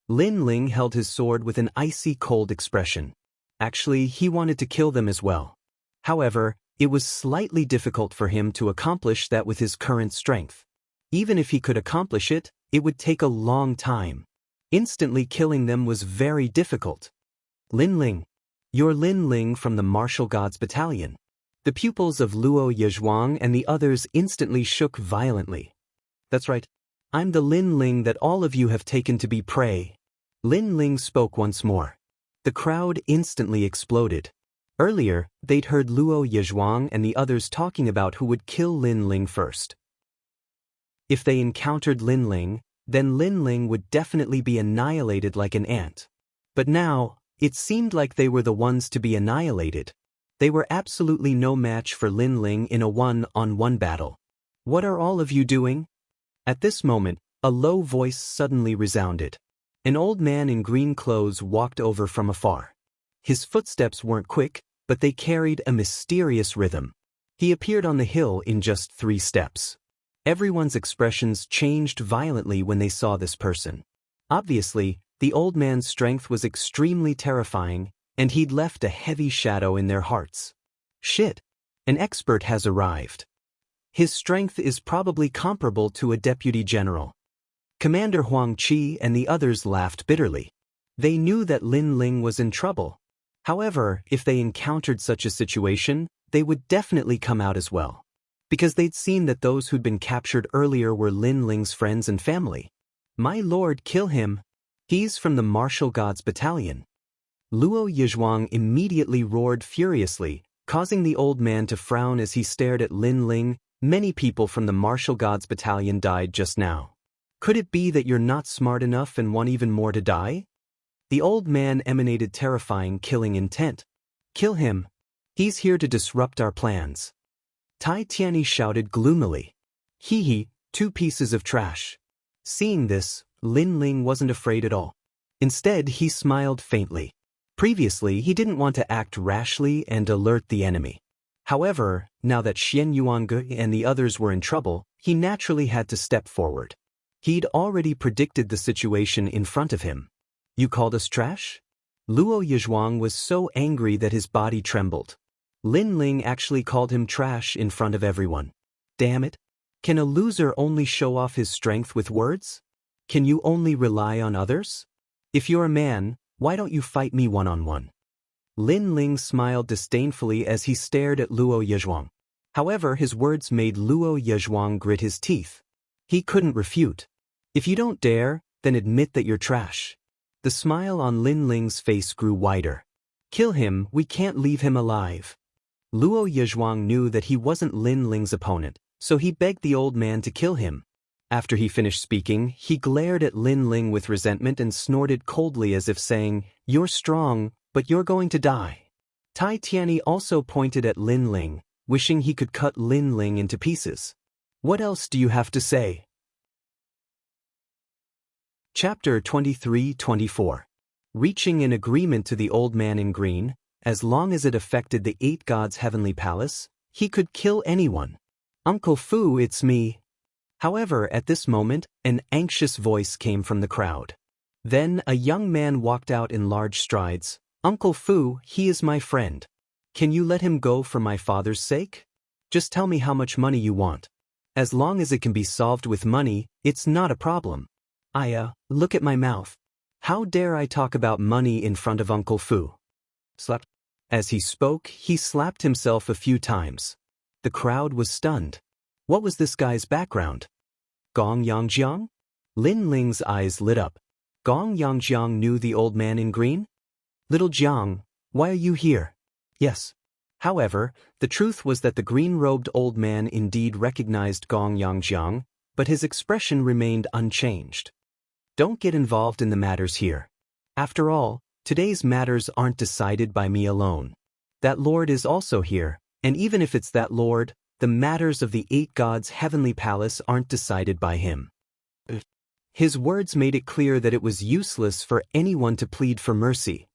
Lin Ling held his sword with an icy cold expression. Actually, he wanted to kill them as well. However, it was slightly difficult for him to accomplish that with his current strength. Even if he could accomplish it, it would take a long time. Instantly killing them was very difficult. Lin Ling. You're Lin Ling from the Martial Gods Battalion. The pupils of Luo Yizhuang and the others instantly shook violently. That's right. I'm the Lin Ling that all of you have taken to be prey. Lin Ling spoke once more. The crowd instantly exploded. Earlier, they'd heard Luo Yizhuang and the others talking about who would kill Lin Ling first. If they encountered Lin Ling, then Lin Ling would definitely be annihilated like an ant. But now, it seemed like they were the ones to be annihilated. They were absolutely no match for Lin Ling in a one-on-one battle. What are all of you doing? At this moment, a low voice suddenly resounded. An old man in green clothes walked over from afar. His footsteps weren't quick, but they carried a mysterious rhythm. He appeared on the hill in just 3 steps. Everyone's expressions changed violently when they saw this person. Obviously, the old man's strength was extremely terrifying, and he'd left a heavy shadow in their hearts. Shit! An expert has arrived. His strength is probably comparable to a deputy general. Commander Huang Qi and the others laughed bitterly. They knew that Lin Ling was in trouble. However, if they encountered such a situation, they would definitely come out as well. Because they'd seen that those who'd been captured earlier were Lin Ling's friends and family. My lord, kill him. He's from the Martial Gods Battalion. Luo Yizhuang immediately roared furiously, causing the old man to frown as he stared at Lin Ling. Many people from the Martial Gods Battalion died just now. Could it be that you're not smart enough and want even more to die? The old man emanated terrifying killing intent. Kill him. He's here to disrupt our plans. Tai Tianyi shouted gloomily. Hee hee, 2 pieces of trash. Seeing this, Lin Ling wasn't afraid at all. Instead, he smiled faintly. Previously, he didn't want to act rashly and alert the enemy. However, now that Xian Yuange and the others were in trouble, he naturally had to step forward. He'd already predicted the situation in front of him. You called us trash? Luo Yizhuang was so angry that his body trembled. Lin Ling actually called him trash in front of everyone. Damn it! Can a loser only show off his strength with words? Can you only rely on others? If you're a man, why don't you fight me one-on-one? Lin Ling smiled disdainfully as he stared at Luo Yizhuang. However, his words made Luo Yizhuang grit his teeth. He couldn't refute. If you don't dare, then admit that you're trash. The smile on Lin Ling's face grew wider. Kill him, we can't leave him alive. Luo Yizhuang knew that he wasn't Lin Ling's opponent, so he begged the old man to kill him. After he finished speaking, he glared at Lin Ling with resentment and snorted coldly as if saying, You're strong, but you're going to die. Tai Tianyi also pointed at Lin Ling, wishing he could cut Lin Ling into pieces. What else do you have to say? Chapter 23-24. Reaching an agreement to the old man in green, as long as it affected the 8 gods' heavenly palace, he could kill anyone. Uncle Fu, it's me. However, at this moment, an anxious voice came from the crowd. Then a young man walked out in large strides. Uncle Fu, he is my friend. Can you let him go for my father's sake? Just tell me how much money you want. As long as it can be solved with money, it's not a problem. Look at my mouth. How dare I talk about money in front of Uncle Fu? Slap. As he spoke, he slapped himself a few times. The crowd was stunned. What was this guy's background? Gong Yangjiang? Lin Ling's eyes lit up. Gong Yangjiang knew the old man in green? Little Jiang, why are you here? Yes. However, the truth was that the green-robed old man indeed recognized Gong Yangjiang, but his expression remained unchanged. Don't get involved in the matters here. After all, Today's matters aren't decided by me alone. That Lord is also here, and even if it's that Lord, the matters of the 8 gods' heavenly palace aren't decided by him. His words made it clear that it was useless for anyone to plead for mercy.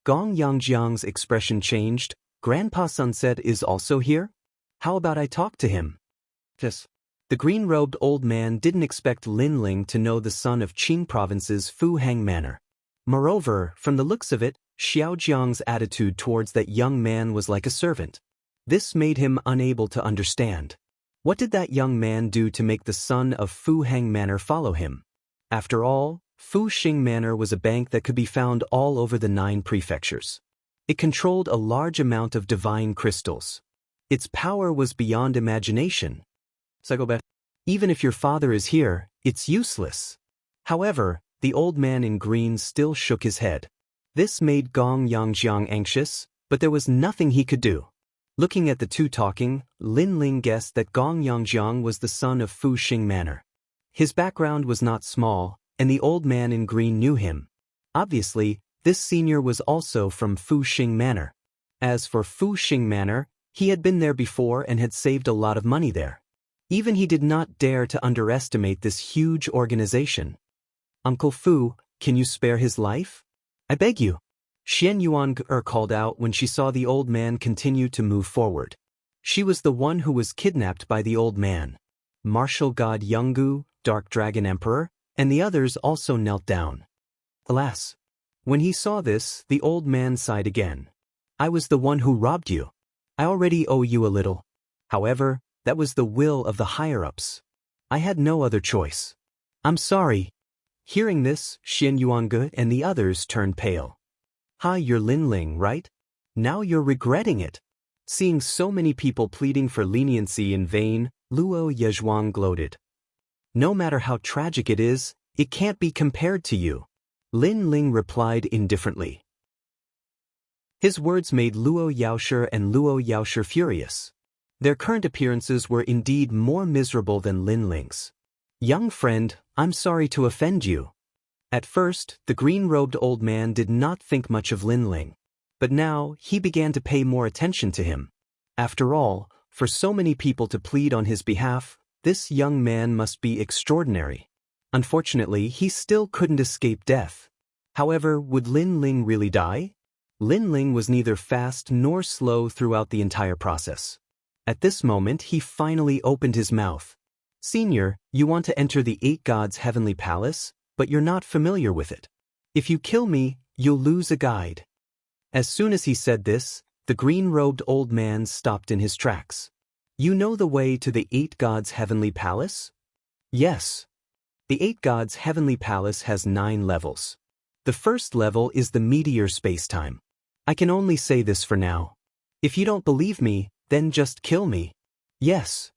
Gong Yangjiang's expression changed. Grandpa Sunset is also here? How about I talk to him? Yes. The green-robed old man didn't expect Lin Ling to know the son of Qing Province's Fu Hang Manor. Moreover, from the looks of it, Xiao Jiang's attitude towards that young man was like a servant. This made him unable to understand. What did that young man do to make the son of Fu Hang Manor follow him? After all, Fu Xing Manor was a bank that could be found all over the 9 prefectures. It controlled a large amount of divine crystals. Its power was beyond imagination. Even if your father is here, it's useless. However, the old man in green still shook his head. This made Gong Yangjiang anxious, but there was nothing he could do. Looking at the two talking, Lin Ling guessed that Gong Yangjiang was the son of Fu Xing Manor. His background was not small, and the old man in green knew him. Obviously, this senior was also from Fu Xing Manor. As for Fu Xing Manor, he had been there before and had saved a lot of money there. Even he did not dare to underestimate this huge organization. Uncle Fu, can you spare his life? I beg you. Xian Yuan-Ge called out when she saw the old man continue to move forward. She was the one who was kidnapped by the old man. Martial God Yonggu, Dark Dragon Emperor, and the others also knelt down. Alas! When he saw this, the old man sighed again. I was the one who robbed you. I already owe you a little. However, that was the will of the higher-ups. I had no other choice. I'm sorry. Hearing this, Xian Yuan-Ge and the others turned pale. Hi, you're Lin Ling, right? Now you're regretting it. Seeing so many people pleading for leniency in vain, Luo Yezhuang gloated. No matter how tragic it is, it can't be compared to you. Lin Ling replied indifferently. His words made Luo Yaoshe and Luo Yaoshe furious. Their current appearances were indeed more miserable than Lin Ling's. Young friend, I'm sorry to offend you. At first, the green-robed old man did not think much of Lin Ling. But now, he began to pay more attention to him. After all, for so many people to plead on his behalf, this young man must be extraordinary. Unfortunately, he still couldn't escape death. However, would Lin Ling really die? Lin Ling was neither fast nor slow throughout the entire process. At this moment, he finally opened his mouth. Senior, you want to enter the 8 gods' heavenly palace, but you're not familiar with it. If you kill me, you'll lose a guide. As soon as he said this, the green-robed old man stopped in his tracks. You know the way to the 8 gods' heavenly palace? Yes. The 8 gods' heavenly palace has 9 levels. The first level is the meteor space-time. I can only say this for now. If you don't believe me, then just kill me. Yes.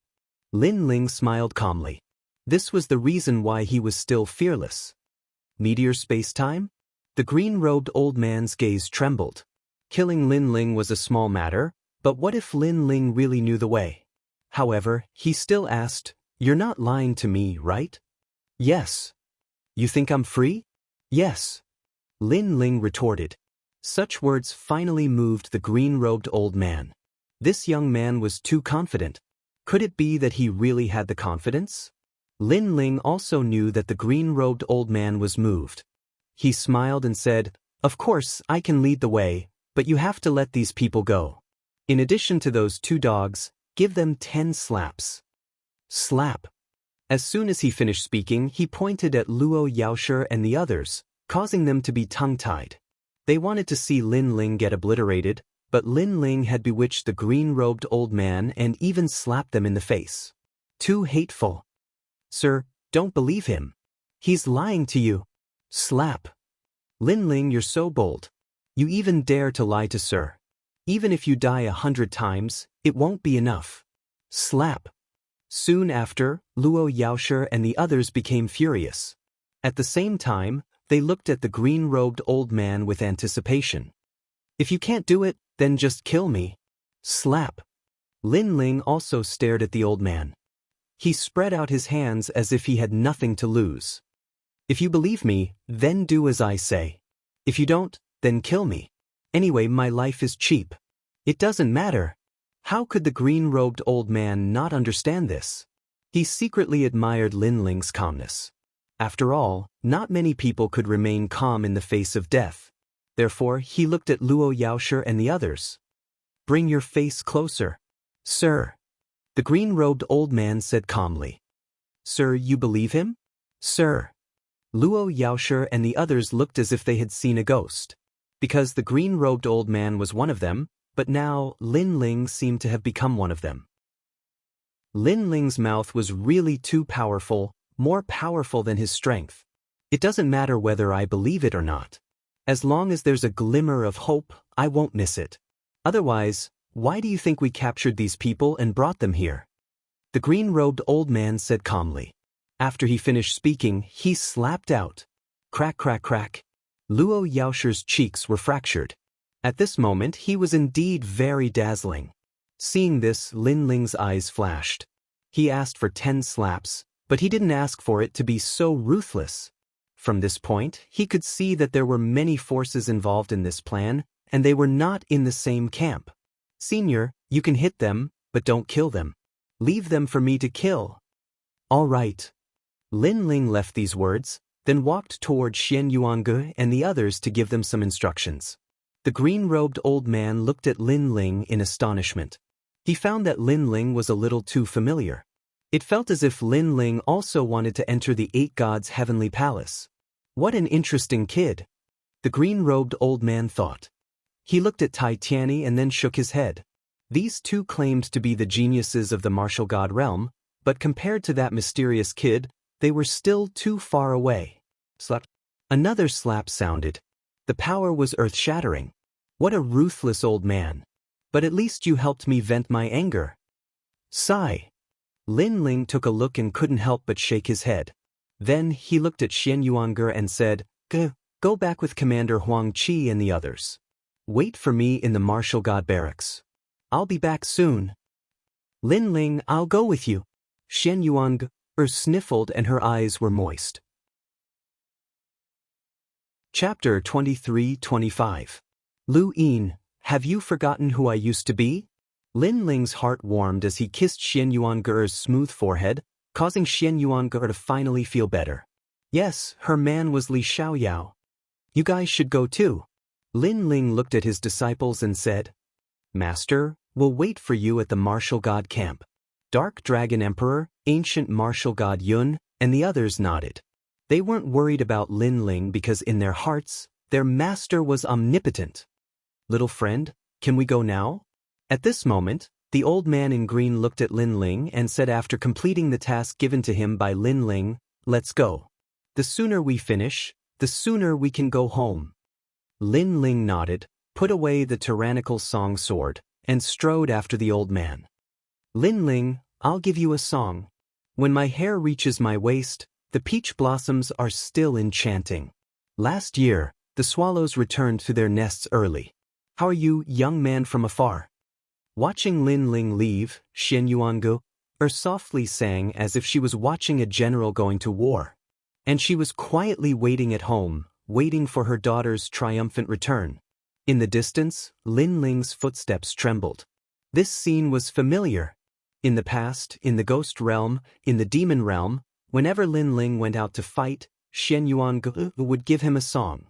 Lin Ling smiled calmly. This was the reason why he was still fearless. Meteor space-time? The green-robed old man's gaze trembled. Killing Lin Ling was a small matter, but what if Lin Ling really knew the way? However, he still asked, You're not lying to me, right? Yes. You think I'm free? Yes. Lin Ling retorted. Such words finally moved the green-robed old man. This young man was too confident. Could it be that he really had the confidence? Lin Ling also knew that the green-robed old man was moved. He smiled and said, Of course, I can lead the way, but you have to let these people go. In addition to those 2 dogs, give them 10 slaps. Slap. As soon as he finished speaking, he pointed at Luo Yaoshe and the others, causing them to be tongue-tied. They wanted to see Lin Ling get obliterated, but Lin Ling had bewitched the green-robed old man and even slapped them in the face. Too hateful. Sir, don't believe him. He's lying to you. Slap. Lin Ling, you're so bold. You even dare to lie to Sir. Even if you die 100 times, it won't be enough. Slap. Soon after, Luo Yaoshe and the others became furious. At the same time, they looked at the green-robed old man with anticipation. If you can't do it, then just kill me. Slap. Lin Ling also stared at the old man. He spread out his hands as if he had nothing to lose. If you believe me, then do as I say. If you don't, then kill me. Anyway, my life is cheap. It doesn't matter. How could the green-robed old man not understand this? He secretly admired Lin Ling's calmness. After all, not many people could remain calm in the face of death. Therefore, he looked at Luo Yaoshe and the others. Bring your face closer. Sir. The green-robed old man said calmly. Sir, you believe him? Sir. Luo Yaoshe and the others looked as if they had seen a ghost. Because the green-robed old man was one of them, but now Lin Ling seemed to have become one of them. Lin Ling's mouth was really too powerful, more powerful than his strength. It doesn't matter whether I believe it or not. As long as there's a glimmer of hope, I won't miss it. Otherwise, why do you think we captured these people and brought them here? The green-robed old man said calmly. After he finished speaking, he slapped out. Crack, crack, crack. Luo Yaoshe's cheeks were fractured. At this moment, he was indeed very dazzling. Seeing this, Lin Ling's eyes flashed. He asked for 10 slaps, but he didn't ask for it to be so ruthless. From this point, he could see that there were many forces involved in this plan, and they were not in the same camp. Senior, you can hit them, but don't kill them. Leave them for me to kill. All right. Lin Ling left these words, then walked toward Xian Yuange and the others to give them some instructions. The green-robed old man looked at Lin Ling in astonishment. He found that Lin Ling was a little too familiar. It felt as if Lin Ling also wanted to enter the 8 gods' heavenly palace. What an interesting kid, the green-robed old man thought. He looked at Tai Tianyi and then shook his head. These two claimed to be the geniuses of the martial god realm, but compared to that mysterious kid, they were still too far away. Slap. Another slap sounded. The power was earth-shattering. What a ruthless old man. But at least you helped me vent my anger. Sigh. Lin Ling took a look and couldn't help but shake his head. Then he looked at Xian Yuange and said, Go back with Commander Huang Qi and the others. Wait for me in the martial god barracks. I'll be back soon. Lin Ling, I'll go with you. Xian Yuange sniffled and her eyes were moist. Chapter 23-25. Lu Yin, have you forgotten who I used to be? Lin Ling's heart warmed as he kissed Xian Yuange's smooth forehead, causing Xian Yuange to finally feel better. Yes, her man was Li Xiaoyao. You guys should go too. Lin Ling looked at his disciples and said, Master, we'll wait for you at the martial god camp. Dark Dragon Emperor, Ancient Martial God Yun, and the others nodded. They weren't worried about Lin Ling because in their hearts, their master was omnipotent. Little friend, can we go now? At this moment, the old man in green looked at Lin Ling and said after completing the task given to him by Lin Ling, Let's go. The sooner we finish, the sooner we can go home. Lin Ling nodded, put away the tyrannical song sword, and strode after the old man. Lin Ling, I'll give you a song. When my hair reaches my waist, the peach blossoms are still enchanting. Last year, the swallows returned to their nests early. How are you, young man from afar? Watching Lin Ling leave, Xian Yuange softly sang as if she was watching a general going to war. And she was quietly waiting at home, waiting for her daughter's triumphant return. In the distance, Lin Ling's footsteps trembled. This scene was familiar. In the past, in the ghost realm, in the demon realm, whenever Lin Ling went out to fight, Xian Yuange would give him a song.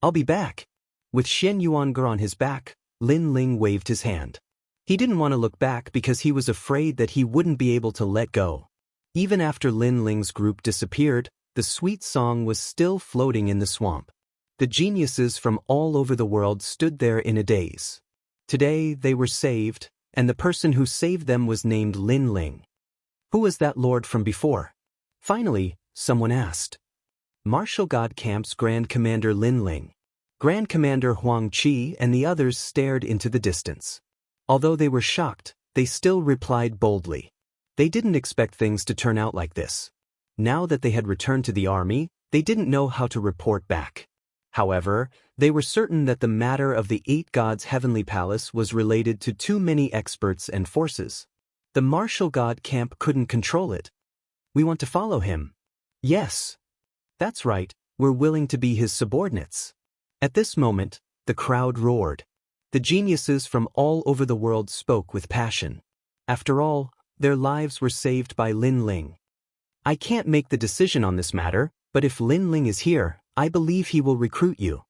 I'll be back. With Xian Yuange on his back, Lin Ling waved his hand. He didn't want to look back because he was afraid that he wouldn't be able to let go. Even after Lin Ling's group disappeared, the sweet song was still floating in the swamp. The geniuses from all over the world stood there in a daze. Today they were saved, and the person who saved them was named Lin Ling. Who was that lord from before? Finally, someone asked. Martial God Camp's Grand Commander Lin Ling. Grand Commander Huang Qi and the others stared into the distance. Although they were shocked, they still replied boldly. They didn't expect things to turn out like this. Now that they had returned to the army, they didn't know how to report back. However, they were certain that the matter of the 8 gods' heavenly palace was related to too many experts and forces. The martial god camp couldn't control it. We want to follow him. Yes. That's right, we're willing to be his subordinates. At this moment, the crowd roared. The geniuses from all over the world spoke with passion. After all, their lives were saved by Lin Ling. I can't make the decision on this matter, but if Lin Ling is here, I believe he will recruit you.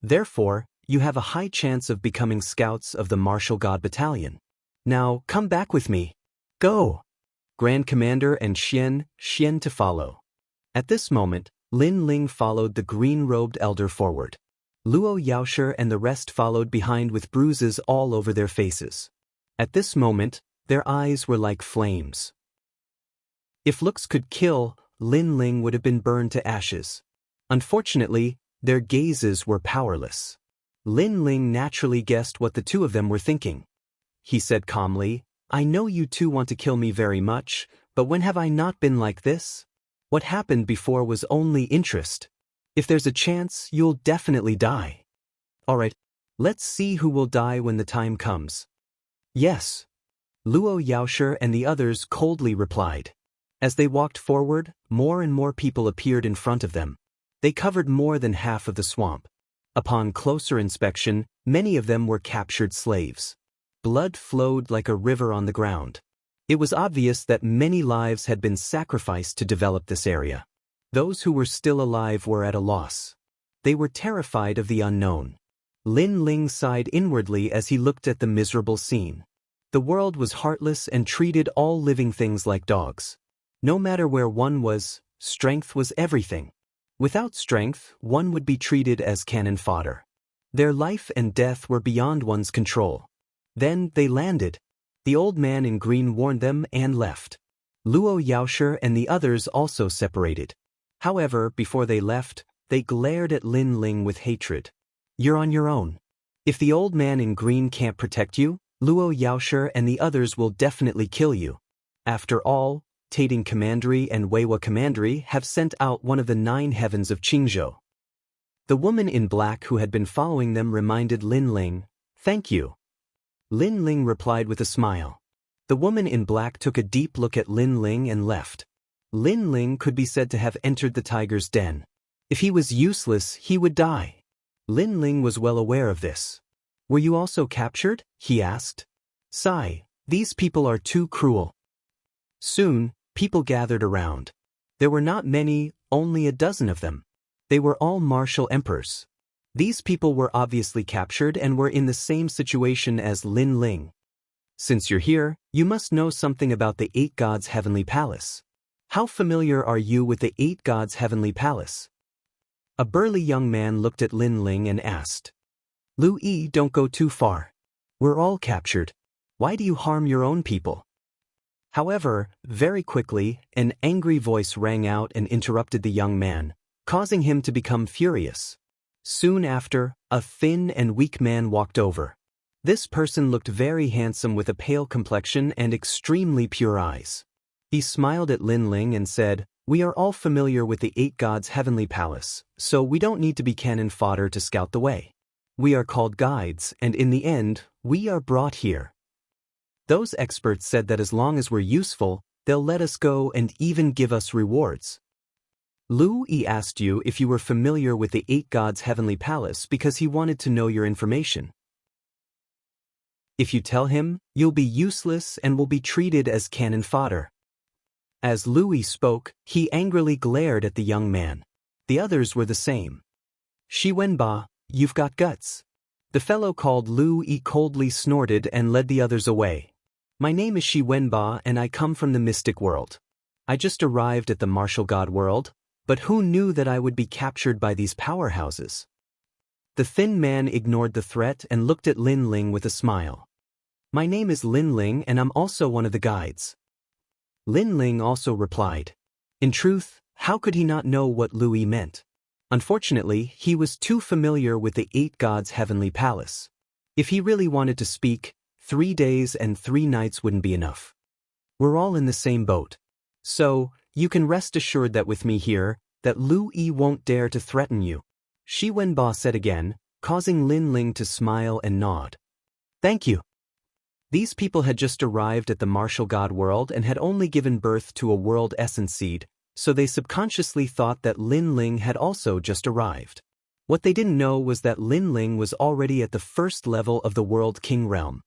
Therefore, you have a high chance of becoming scouts of the Martial God Battalion. Now, come back with me. Go! Grand Commander and Xian to follow. At this moment, Lin Ling followed the green-robed elder forward. Luo Yaoshe and the rest followed behind with bruises all over their faces. At this moment, their eyes were like flames. If looks could kill, Lin Ling would have been burned to ashes. Unfortunately, their gazes were powerless. Lin Ling naturally guessed what the two of them were thinking. He said calmly, I know you two want to kill me very much, but when have I not been like this? What happened before was only interest. If there's a chance, you'll definitely die. Alright, let's see who will die when the time comes. Yes. Luo Yaoshe and the others coldly replied. As they walked forward, more and more people appeared in front of them. They covered more than half of the swamp. Upon closer inspection, many of them were captured slaves. Blood flowed like a river on the ground. It was obvious that many lives had been sacrificed to develop this area. Those who were still alive were at a loss. They were terrified of the unknown. Lin Ling sighed inwardly as he looked at the miserable scene. The world was heartless and treated all living things like dogs. No matter where one was, strength was everything. Without strength, one would be treated as cannon fodder. Their life and death were beyond one's control. Then they landed. The old man in green warned them and left. Luo Yaoshe and the others also separated. However, before they left, they glared at Lin Ling with hatred. You're on your own. If the old man in green can't protect you, Luo Yaoshe and the others will definitely kill you. After all, Tating Commandery and Weiwa Commandery have sent out one of the 9 heavens of Qingzhou. The woman in black who had been following them reminded Lin Ling, Thank you. Lin Ling replied with a smile. The woman in black took a deep look at Lin Ling and left. Lin Ling could be said to have entered the tiger's den. If he was useless, he would die. Lin Ling was well aware of this. Were you also captured? He asked. Sigh, these people are too cruel. Soon, people gathered around. There were not many, only a dozen of them. They were all martial emperors. These people were obviously captured and were in the same situation as Lin Ling. Since you're here, you must know something about the 8 Gods' Heavenly Palace. How familiar are you with the 8 Gods' Heavenly Palace? A burly young man looked at Lin Ling and asked. Lu Yi, don't go too far. We're all captured. Why do you harm your own people? However, very quickly, an angry voice rang out and interrupted the young man, causing him to become furious. Soon after, a thin and weak man walked over. This person looked very handsome with a pale complexion and extremely pure eyes. He smiled at Lin Ling and said, We are all familiar with the 8 Gods' Heavenly Palace, so we don't need to be cannon fodder to scout the way. We are called guides, and in the end, we are brought here. Those experts said that as long as we're useful, they'll let us go and even give us rewards. Lu Yi asked you if you were familiar with the 8 Gods' Heavenly Palace because he wanted to know your information. If you tell him, you'll be useless and will be treated as cannon fodder. As Lu Yi spoke, he angrily glared at the young man. The others were the same. Shi Wenba, you've got guts. The fellow called Lu Yi coldly snorted and led the others away. My name is Shi Wenba and I come from the mystic world. I just arrived at the martial god world, but who knew that I would be captured by these powerhouses? The thin man ignored the threat and looked at Lin Ling with a smile. My name is Lin Ling and I'm also one of the guides. Lin Ling also replied. In truth, how could he not know what Lu Yi meant? Unfortunately, he was too familiar with the 8 Gods' Heavenly Palace. If he really wanted to speak, 3 days and 3 nights wouldn't be enough. We're all in the same boat. So, you can rest assured that with me here, that Lu Yi won't dare to threaten you. Shi Wenba said again, causing Lin Ling to smile and nod. Thank you. These people had just arrived at the martial god world and had only given birth to a world essence seed, so they subconsciously thought that Lin Ling had also just arrived. What they didn't know was that Lin Ling was already at the first level of the World King realm.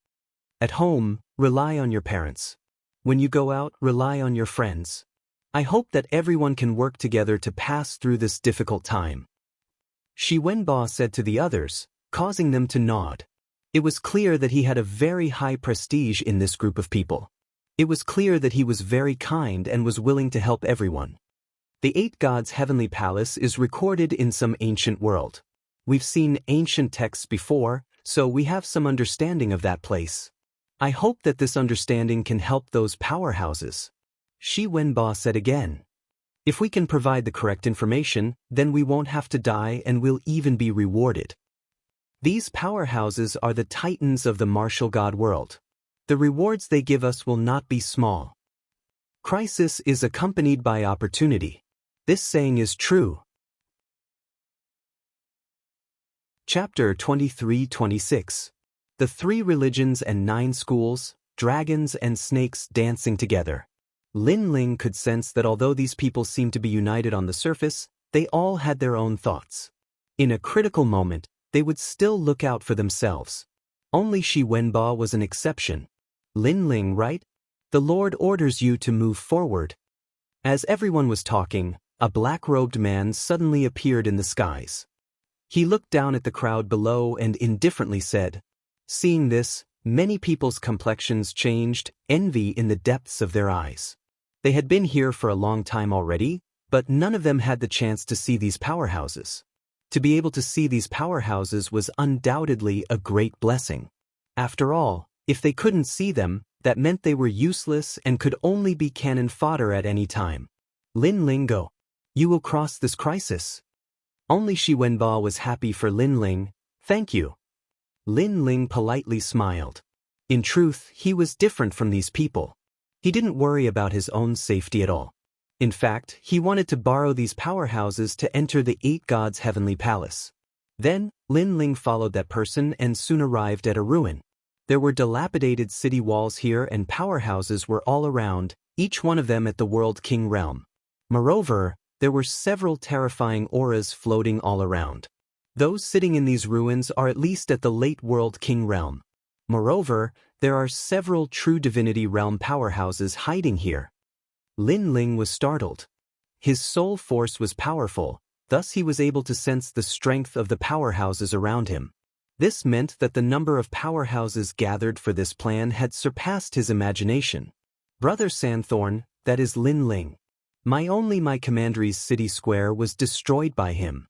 At home, rely on your parents. When you go out, rely on your friends. I hope that everyone can work together to pass through this difficult time. Shi Wenbo said to the others, causing them to nod. It was clear that he had a very high prestige in this group of people. It was clear that he was very kind and was willing to help everyone. The Eight Gods' heavenly palace is recorded in some ancient world. We've seen ancient texts before, so we have some understanding of that place. I hope that this understanding can help those powerhouses. Shi Wenbo said again. If we can provide the correct information, then we won't have to die and we'll even be rewarded. These powerhouses are the titans of the martial god world. The rewards they give us will not be small. Crisis is accompanied by opportunity. This saying is true. Chapter 23-26. The Three Religions and Nine Schools, Dragons and Snakes Dancing Together. Lin Ling could sense that although these people seemed to be united on the surface, they all had their own thoughts. In a critical moment, they would still look out for themselves. Only Shi Wenbo was an exception. Lin Ling, right? The Lord orders you to move forward. As everyone was talking, a black-robed man suddenly appeared in the skies. He looked down at the crowd below and indifferently said, seeing this, many people's complexions changed, envy in the depths of their eyes. They had been here for a long time already, but none of them had the chance to see these powerhouses. To be able to see these powerhouses was undoubtedly a great blessing. After all, if they couldn't see them, that meant they were useless and could only be cannon fodder at any time. Lin Ling, go. You will cross this crisis. Only Shi Wenbo was happy for Lin Ling. Thank you. Lin Ling politely smiled. In truth, he was different from these people. He didn't worry about his own safety at all. In fact, he wanted to borrow these powerhouses to enter the Eight Gods' heavenly palace. Then, Lin Ling followed that person and soon arrived at a ruin. There were dilapidated city walls here and powerhouses were all around, each one of them at the World King realm. Moreover, there were several terrifying auras floating all around. Those sitting in these ruins are at least at the late World King realm. Moreover, there are several true divinity realm powerhouses hiding here. Lin Ling was startled. His soul force was powerful, thus he was able to sense the strength of the powerhouses around him. This meant that the number of powerhouses gathered for this plan had surpassed his imagination. Brother Sandthorn, that is Lin Ling. My commandery's city square was destroyed by him.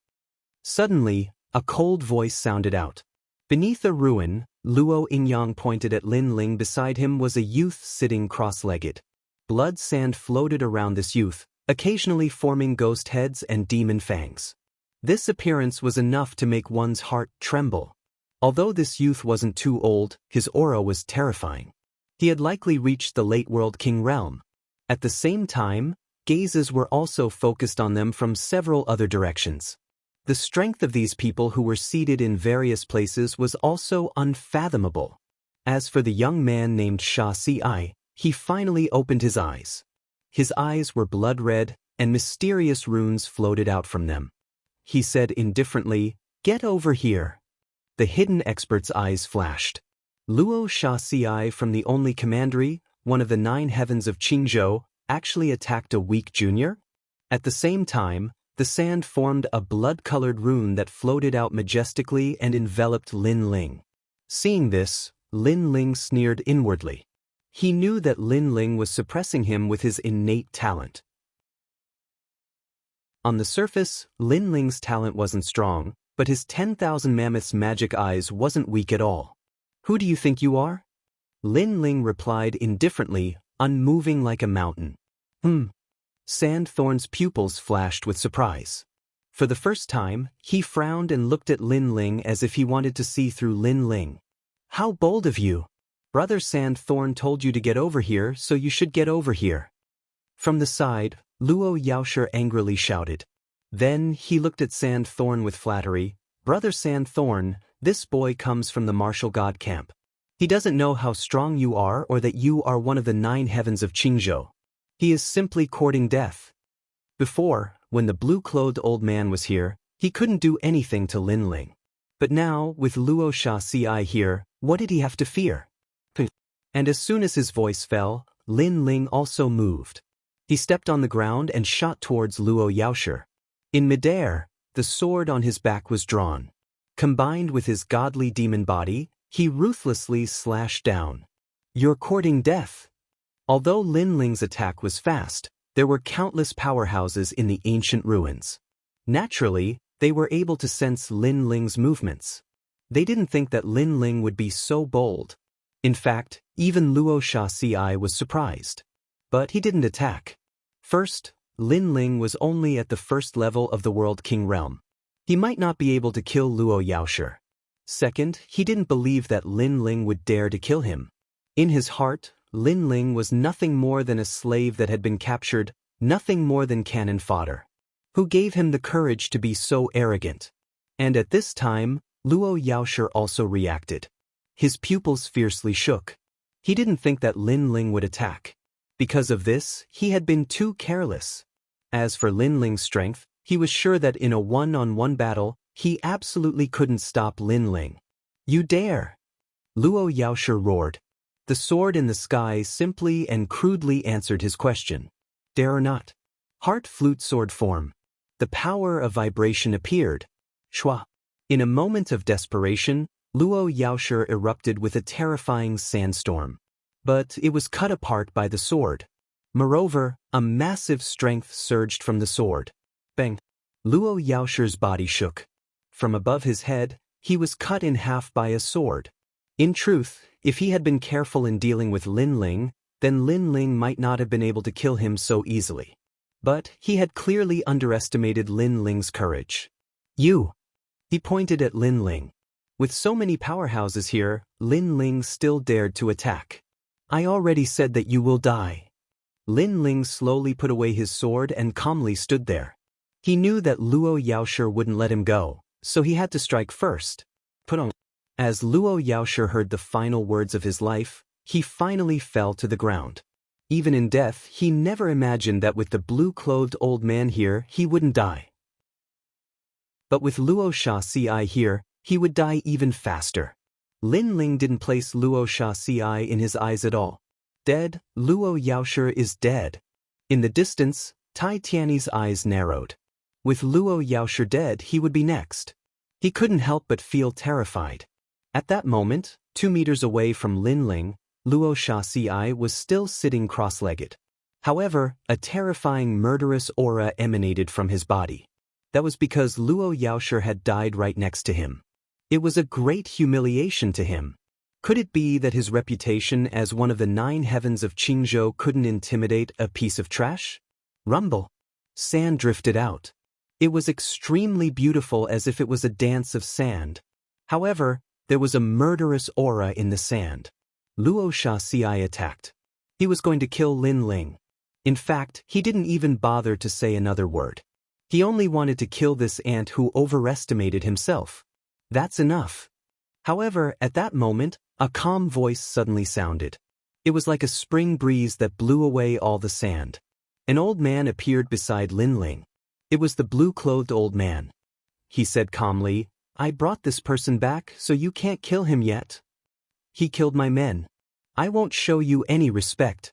Suddenly, a cold voice sounded out. Beneath a ruin, Luo Yingyang pointed at Lin Ling. Beside him was a youth sitting cross-legged. Blood sand floated around this youth, occasionally forming ghost heads and demon fangs. This appearance was enough to make one's heart tremble. Although this youth wasn't too old, his aura was terrifying. He had likely reached the late World King realm. At the same time, gazes were also focused on them from several other directions. The strength of these people who were seated in various places was also unfathomable. As for the young man named Sha Si, he finally opened his eyes. His eyes were blood red, and mysterious runes floated out from them. He said indifferently, "Get over here." The hidden expert's eyes flashed. Luo Sha Si from the only commandery, one of the 9 heavens of Qingzhou, actually attacked a weak junior? At the same time, the sand formed a blood-colored rune that floated out majestically and enveloped Lin Ling. Seeing this, Lin Ling sneered inwardly. He knew that Lin Ling was suppressing him with his innate talent. On the surface, Lin Ling's talent wasn't strong, but his 10,000 mammoths' magic eyes wasn't weak at all. Who do you think you are? Lin Ling replied indifferently, unmoving like a mountain. Sandthorn's pupils flashed with surprise. For the first time, he frowned and looked at Lin Ling as if he wanted to see through Lin Ling. How bold of you! Brother Sandthorn told you to get over here, so you should get over here. From the side, Luo Yaosher angrily shouted. Then he looked at Sandthorn with flattery. Brother Sandthorn, this boy comes from the martial god camp. He doesn't know how strong you are or that you are one of the 9 heavens of Qingzhou. He is simply courting death. Before, when the blue-clothed old man was here, He couldn't do anything to Lin Ling. But now, with Luo Shaci here, what did he have to fear? And as soon as his voice fell, Lin Ling also moved. He stepped on the ground and shot towards Luo Yaoshi. In midair, the sword on his back was drawn. Combined with his godly demon body, he ruthlessly slashed down. You're courting death. Although Lin Ling's attack was fast, there were countless powerhouses in the ancient ruins. Naturally, they were able to sense Lin Ling's movements. They didn't think that Lin Ling would be so bold. In fact, even Luo Shaci was surprised. But he didn't attack. First, Lin Ling was only at the first level of the World King realm. He might not be able to kill Luo Yaoshi. Second, he didn't believe that Lin Ling would dare to kill him. In his heart, Lin Ling was nothing more than a slave that had been captured, nothing more than cannon fodder. Who gave him the courage to be so arrogant? And at this time, Luo Yaoshi also reacted. His pupils fiercely shook. He didn't think that Lin Ling would attack. Because of this, he had been too careless. As for Lin Ling's strength, he was sure that in a one-on-one battle, he absolutely couldn't stop Lin Ling. You dare! Luo Yaoshi roared. The sword in the sky simply and crudely answered his question. Dare or not? Heart flute sword form. The power of vibration appeared. Shwa. In a moment of desperation, Luo Yaoshi erupted with a terrifying sandstorm. But it was cut apart by the sword. Moreover, a massive strength surged from the sword. Bang! Luo Yaoshi's body shook. From above his head, he was cut in half by a sword. In truth, if he had been careful in dealing with Lin Ling, then Lin Ling might not have been able to kill him so easily. But he had clearly underestimated Lin Ling's courage. You! He pointed at Lin Ling. With so many powerhouses here, Lin Ling still dared to attack. I already said that you will die. Lin Ling slowly put away his sword and calmly stood there. He knew that Luo Yaoshi wouldn't let him go, so he had to strike first. Put on. As Luo Yaoshi heard the final words of his life, he finally fell to the ground. Even in death, he never imagined that with the blue-clothed old man here, he wouldn't die. But with Luo Shaci here, he would die even faster. Lin Ling didn't place Luo Shaci in his eyes at all. Dead, Luo Yaoshi is dead. In the distance, Tai Tianyi's eyes narrowed. With Luo Yaoshi dead, he would be next. He couldn't help but feel terrified. At that moment, 2 meters away from Lin Ling, Luo Shaci was still sitting cross-legged. However, a terrifying murderous aura emanated from his body. That was because Luo Yaoshi had died right next to him. It was a great humiliation to him. Could it be that his reputation as one of the 9 heavens of Qingzhou couldn't intimidate a piece of trash? Rumble. Sand drifted out. It was extremely beautiful, as if it was a dance of sand. However, there was a murderous aura in the sand. Luo Shaci attacked. He was going to kill Lin Ling. In fact, he didn't even bother to say another word. He only wanted to kill this ant who overestimated himself. That's enough. However, at that moment, a calm voice suddenly sounded. It was like a spring breeze that blew away all the sand. An old man appeared beside Lin Ling. It was the blue-clothed old man. He said calmly, I brought this person back, so you can't kill him yet. He killed my men. I won't show you any respect.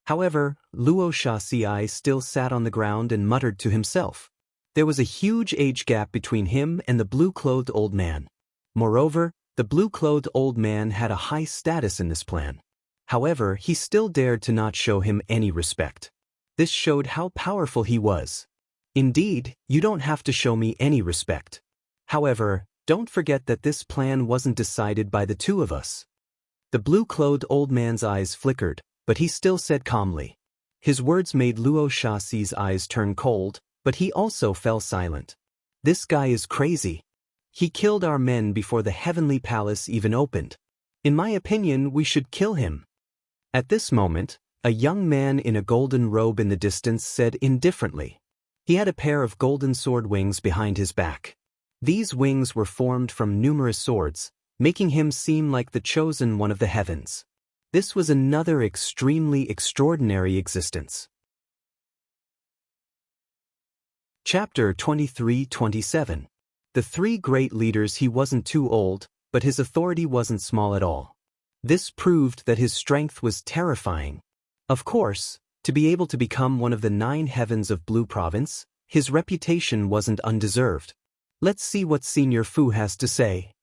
However, Luo Shaci still sat on the ground and muttered to himself. There was a huge age gap between him and the blue-clothed old man. Moreover, the blue-clothed old man had a high status in this plan. However, he still dared to not show him any respect. This showed how powerful he was. Indeed, you don't have to show me any respect. However, don't forget that this plan wasn't decided by the two of us. The blue-clothed old man's eyes flickered, but he still said calmly. His words made Luo Shaci's eyes turn cold, but he also fell silent. This guy is crazy. He killed our men before the heavenly palace even opened. In my opinion, we should kill him. At this moment, a young man in a golden robe in the distance said indifferently. He had a pair of golden sword wings behind his back. These wings were formed from numerous swords, making him seem like the chosen one of the heavens. This was another extremely extraordinary existence. Chapter 23-27. The three great leaders. He wasn't too old, but his authority wasn't small at all. This proved that his strength was terrifying. Of course, to be able to become one of the 9 heavens of Blue Province, his reputation wasn't undeserved. Let's see what Senior Fu has to say.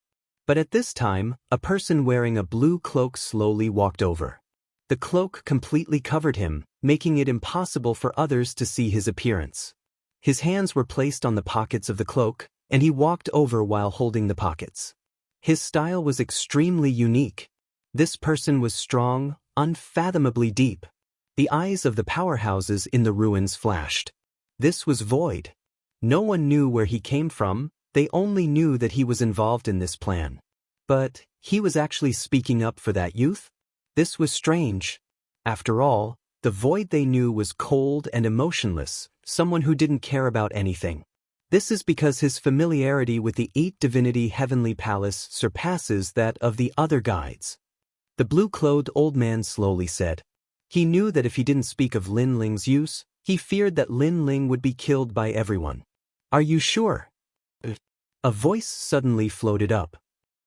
But at this time, a person wearing a blue cloak slowly walked over. The cloak completely covered him, making it impossible for others to see his appearance. His hands were placed on the pockets of the cloak, and he walked over while holding the pockets. His style was extremely unique. This person was strong, unfathomably deep. The eyes of the powerhouses in the ruins flashed. This was Void. No one knew where he came from, they only knew that he was involved in this plan. But he was actually speaking up for that youth? This was strange. After all, the Void they knew was cold and emotionless, someone who didn't care about anything. This is because his familiarity with the 8 Divinity Heavenly Palace surpasses that of the other guides. The blue-clothed old man slowly said. He knew that if he didn't speak of Lin Ling's use, he feared that Lin Ling would be killed by everyone. Are you sure? A voice suddenly floated up.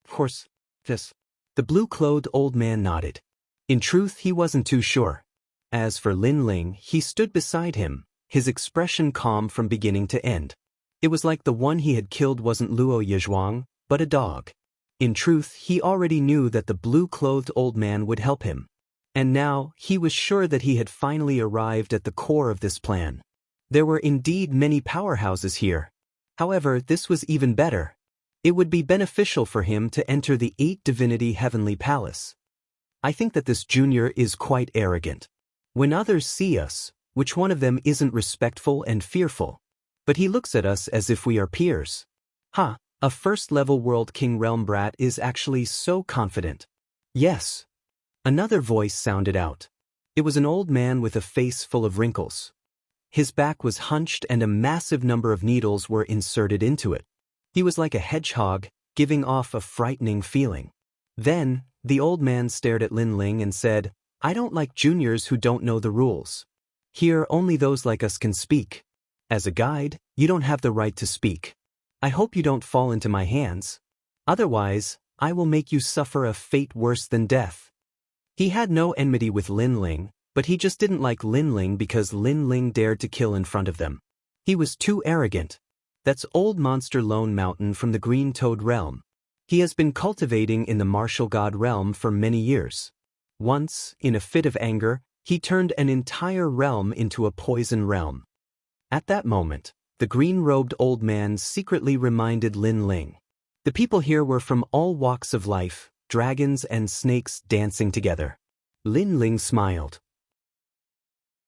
Of course, yes. The blue-clothed old man nodded. In truth, he wasn't too sure. As for Lin Ling, he stood beside him, his expression calm from beginning to end. It was like the one he had killed wasn't Luo Yizhuang, but a dog. In truth, he already knew that the blue-clothed old man would help him. And now, he was sure that he had finally arrived at the core of this plan. There were indeed many powerhouses here. However, this was even better. It would be beneficial for him to enter the 8 Divinity Heavenly Palace. I think that this junior is quite arrogant. When others see us, which one of them isn't respectful and fearful? But he looks at us as if we are peers. A first-level World King Realm brat is actually so confident. Yes. Another voice sounded out. It was an old man with a face full of wrinkles. His back was hunched and a massive number of needles were inserted into it. He was like a hedgehog, giving off a frightening feeling. Then, the old man stared at Lin Ling and said, I don't like juniors who don't know the rules. Here only those like us can speak. As a guide, you don't have the right to speak. I hope you don't fall into my hands. Otherwise, I will make you suffer a fate worse than death. He had no enmity with Lin Ling, but he just didn't like Lin Ling because Lin Ling dared to kill in front of them. He was too arrogant. That's Old Monster Lone Mountain from the Green Toad Realm. He has been cultivating in the Martial God Realm for many years. Once, in a fit of anger, he turned an entire realm into a poison realm. At that moment, the green-robed old man secretly reminded Lin Ling. The people here were from all walks of life, dragons and snakes dancing together. Lin Ling smiled.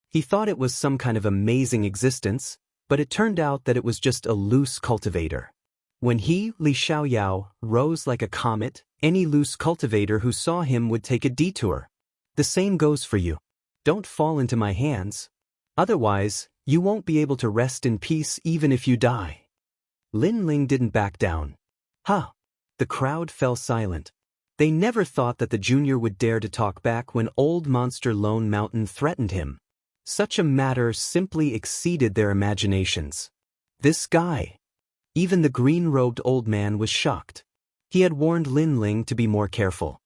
He thought it was some kind of amazing existence, but it turned out that it was just a loose cultivator. When he, Li Xiaoyao, rose like a comet, any loose cultivator who saw him would take a detour. The same goes for you. Don't fall into my hands. Otherwise, you won't be able to rest in peace even if you die. Lin Ling didn't back down. The crowd fell silent. They never thought that the junior would dare to talk back when Old Monster Lone Mountain threatened him. Such a matter simply exceeded their imaginations. This guy. Even the green-robed old man was shocked. He had warned Lin Ling to be more careful.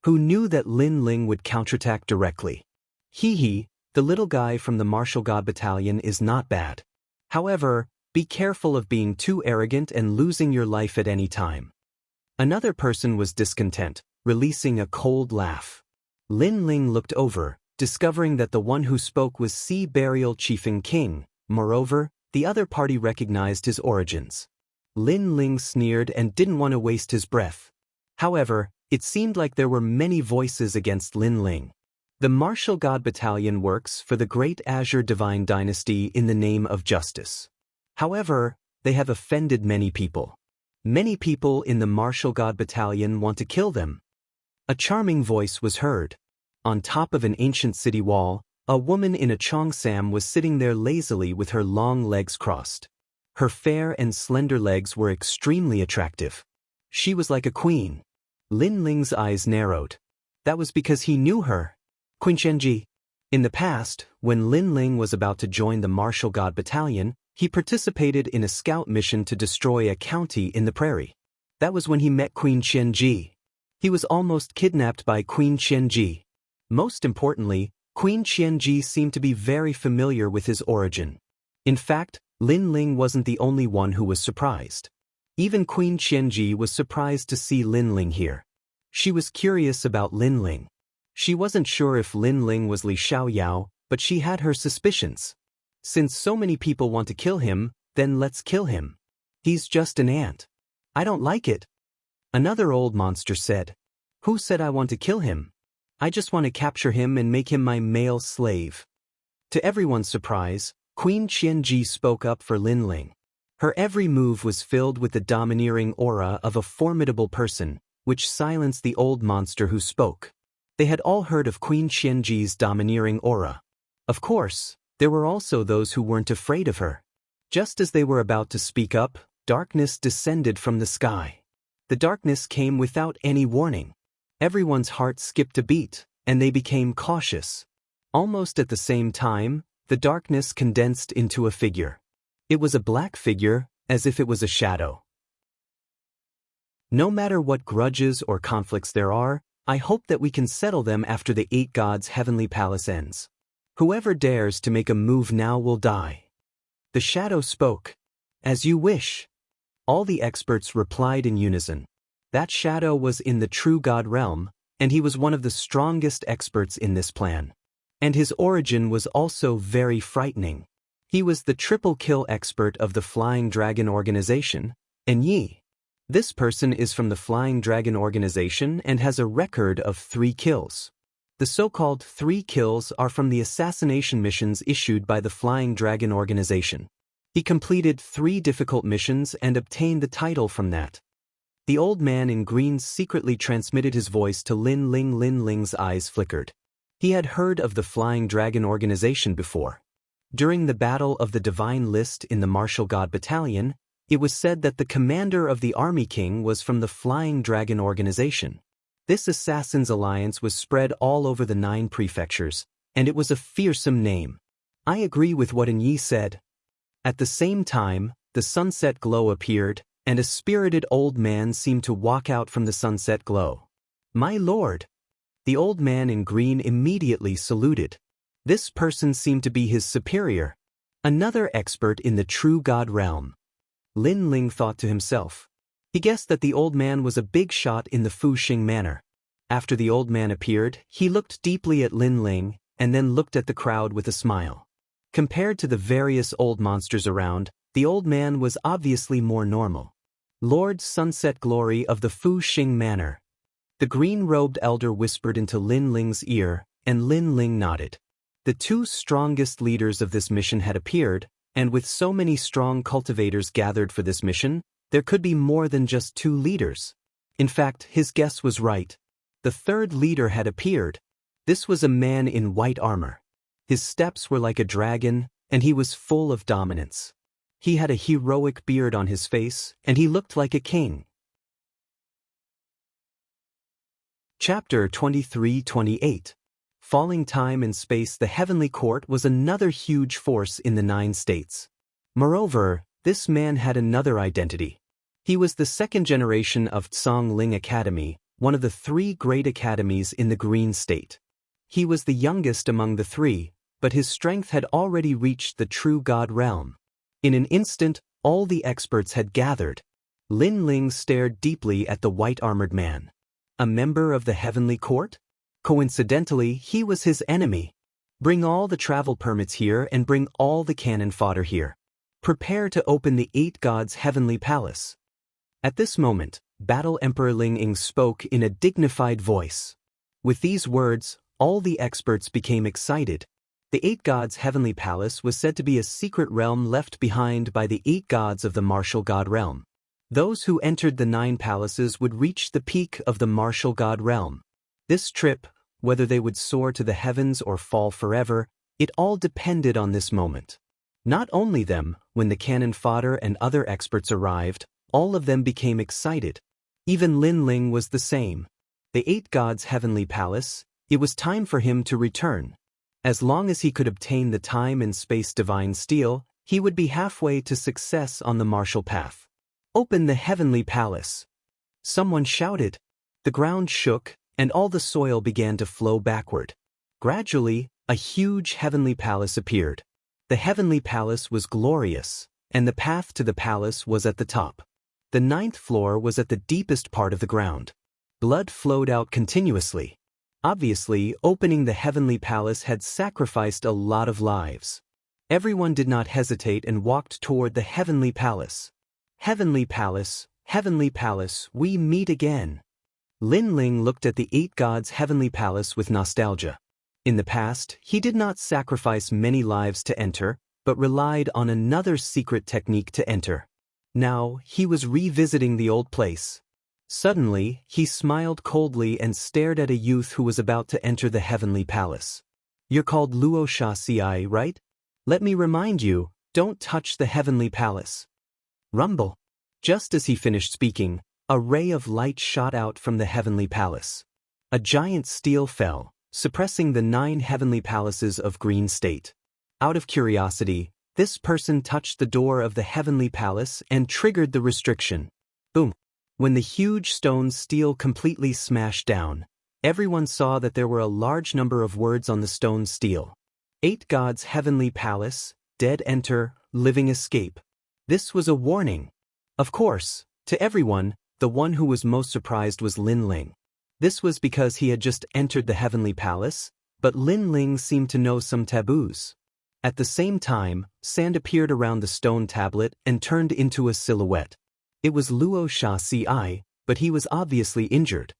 Who knew that Lin Ling would counterattack directly? The little guy from the Martial God Battalion is not bad. However, be careful of being too arrogant and losing your life at any time. Another person was discontent, releasing a cold laugh. Lin Ling looked over, discovering that the one who spoke was Sea Burial Chiefing King. Moreover, the other party recognized his origins. Lin Ling sneered and didn't want to waste his breath. However, it seemed like there were many voices against Lin Ling. The Martial God Battalion works for the Great Azure Divine Dynasty in the name of justice. However, they have offended many people. Many people in the Martial God Battalion want to kill them. A charming voice was heard. On top of an ancient city wall, a woman in a cheongsam was sitting there lazily with her long legs crossed. Her fair and slender legs were extremely attractive. She was like a queen. Lin Ling's eyes narrowed. That was because he knew her. Queen Shenji. In the past, when Lin Ling was about to join the Martial God Battalion, He participated in a scout mission to destroy a county in the prairie. That was when he met Queen Qianji. He was almost kidnapped by Queen Qianji. Most importantly, Queen Qianji seemed to be very familiar with his origin. In fact, Lin Ling wasn't the only one who was surprised. Even Queen Qianji was surprised to see Lin Ling here. She was curious about Lin Ling. She wasn't sure if Lin Ling was Li Xiaoyao, but she had her suspicions. Since so many people want to kill him, then let's kill him. He's just an ant. I don't like it. Another old monster said. Who said I want to kill him? I just want to capture him and make him my male slave. To everyone's surprise, Queen Qianji spoke up for Lin Ling. Her every move was filled with the domineering aura of a formidable person, which silenced the old monster who spoke. They had all heard of Queen Qianji's domineering aura. Of course, there were also those who weren't afraid of her. Just as they were about to speak up, darkness descended from the sky. The darkness came without any warning. Everyone's heart skipped a beat, and they became cautious. Almost at the same time, the darkness condensed into a figure. It was a black figure, as if it was a shadow. No matter what grudges or conflicts there are, I hope that we can settle them after the 8 gods' heavenly palace ends. Whoever dares to make a move now will die. The shadow spoke. As you wish. All the experts replied in unison. That shadow was in the true god realm, and he was one of the strongest experts in this plan. And his origin was also very frightening. He was the triple kill expert of the Flying Dragon Organization, and Yi. This person is from the Flying Dragon Organization and has a record of 3 kills. The so-called 3 kills are from the assassination missions issued by the Flying Dragon Organization. He completed 3 difficult missions and obtained the title from that. The old man in green secretly transmitted his voice to Lin Ling. Lin Ling's eyes flickered. He had heard of the Flying Dragon Organization before. During the Battle of the Divine List in the Martial God Battalion, it was said that the commander of the Army King was from the Flying Dragon Organization. This Assassin's Alliance was spread all over the 9 prefectures, and it was a fearsome name. I agree with what Yi said. At the same time, the sunset glow appeared, and a spirited old man seemed to walk out from the sunset glow. My lord! The old man in green immediately saluted. This person seemed to be his superior, another expert in the true god realm. Lin Ling thought to himself. He guessed that the old man was a big shot in the Fuxing manner. After the old man appeared, he looked deeply at Lin Ling, and then looked at the crowd with a smile. Compared to the various old monsters around, the old man was obviously more normal. Lord Sunset Glory of the Fuxing Manor. The green-robed elder whispered into Lin Ling's ear, and Lin Ling nodded. The 2 strongest leaders of this mission had appeared, and with so many strong cultivators gathered for this mission, there could be more than just 2 leaders. In fact, his guess was right. The 3rd leader had appeared. This was a man in white armor. His steps were like a dragon, and he was full of dominance. He had a heroic beard on his face, and he looked like a king. Chapter 23-28. Falling time and space. The Heavenly Court was another huge force in the 9 states. Moreover, this man had another identity. He was the 2nd generation of Tsong Ling Academy, one of the 3 great academies in the Green State. He was the youngest among the 3, but his strength had already reached the true god realm. In an instant, all the experts had gathered. Lin Ling stared deeply at the white-armored man. A member of the Heavenly Court? Coincidentally, he was his enemy. Bring all the travel permits here and bring all the cannon fodder here. Prepare to open the 8 gods' heavenly palace. At this moment, Battle Emperor Ling Ying spoke in a dignified voice. With these words, all the experts became excited. The 8 gods' heavenly palace was said to be a secret realm left behind by the 8 gods of the martial god realm. Those who entered the 9 palaces would reach the peak of the martial god realm. This trip, whether they would soar to the heavens or fall forever, it all depended on this moment. Not only them, when the cannon fodder and other experts arrived, all of them became excited. Even Lin Ling was the same. The 8 gods' heavenly palace, it was time for him to return. As long as he could obtain the time and space divine steel, He would be halfway to success on the martial path. Open the heavenly palace. Someone shouted. The ground shook, and all the soil began to flow backward. Gradually, a huge heavenly palace appeared. The heavenly palace was glorious, and the path to the palace was at the top. The 9th floor was at the deepest part of the ground. Blood flowed out continuously. Obviously, opening the heavenly palace had sacrificed a lot of lives. Everyone did not hesitate and walked toward the heavenly palace. Heavenly palace, we meet again. Lin Ling looked at the 8 gods' heavenly palace with nostalgia. In the past, he did not sacrifice many lives to enter, but relied on another secret technique to enter. Now, he was revisiting the old place. Suddenly, he smiled coldly and stared at a youth who was about to enter the heavenly palace. You're called Luo Sha, right? Let me remind you, don't touch the heavenly palace. Rumble. Just as he finished speaking, a ray of light shot out from the heavenly palace. A giant steel fell, suppressing the 9 heavenly palaces of Green State. Out of curiosity, this person touched the door of the heavenly palace and triggered the restriction. Boom. When the huge stone steel completely smashed down, everyone saw that there were a large number of words on the stone steel. 8 gods' heavenly palace, dead enter, living escape. This was a warning. Of course, to everyone, the one who was most surprised was Lin Ling. This was because he had just entered the heavenly palace, but Lin Ling seemed to know some taboos. At the same time, sand appeared around the stone tablet and turned into a silhouette. It was Luo Sha, but he was obviously injured.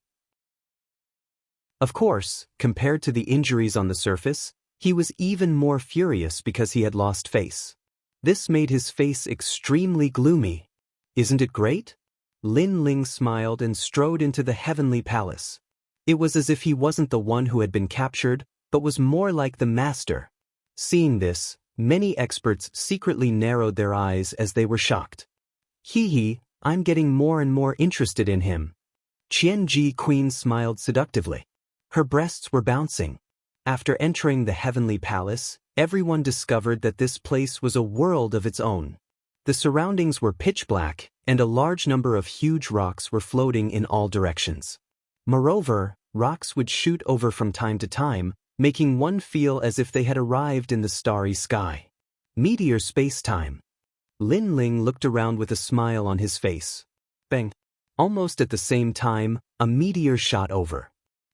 Of course, compared to the injuries on the surface, he was even more furious because he had lost face. This made his face extremely gloomy. Isn't it great? Lin Ling smiled and strode into the heavenly palace. It was as if he wasn't the one who had been captured, but was more like the master. Seeing this, many experts secretly narrowed their eyes as they were shocked. Hee, I'm getting more and more interested in him. Qianji Queen smiled seductively. Her breasts were bouncing. After entering the heavenly palace, everyone discovered that this place was a world of its own. The surroundings were pitch black, and a large number of huge rocks were floating in all directions. Moreover, rocks would shoot over from time to time, making one feel as if they had arrived in the starry sky. Meteor space-time. Lin Ling looked around with a smile on his face. Bang! Almost at the same time, a meteor shot over.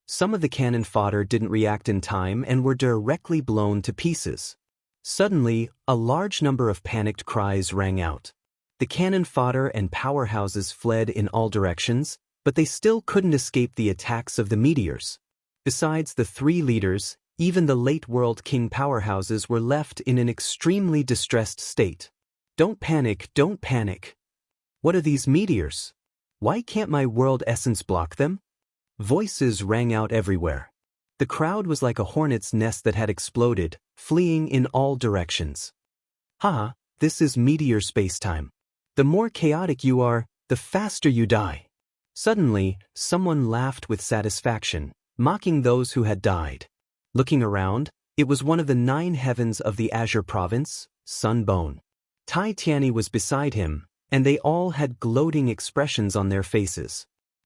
Some of the cannon fodder didn't react in time and were directly blown to pieces. Suddenly, a large number of panicked cries rang out. The cannon fodder and powerhouses fled in all directions, but they still couldn't escape the attacks of the meteors. Besides the 3 leaders, even the late World King powerhouses were left in an extremely distressed state. Don't panic, don't panic. What are these meteors? Why can't my world essence block them? Voices rang out everywhere. The crowd was like a hornet's nest that had exploded, fleeing in all directions. Haha, this is meteor spacetime. The more chaotic you are, the faster you die. Suddenly, someone laughed with satisfaction, mocking those who had died. Looking around, it was one of the 9 heavens of the Azure province, Sun Bone. Tai Tianyi was beside him, and they all had gloating expressions on their faces.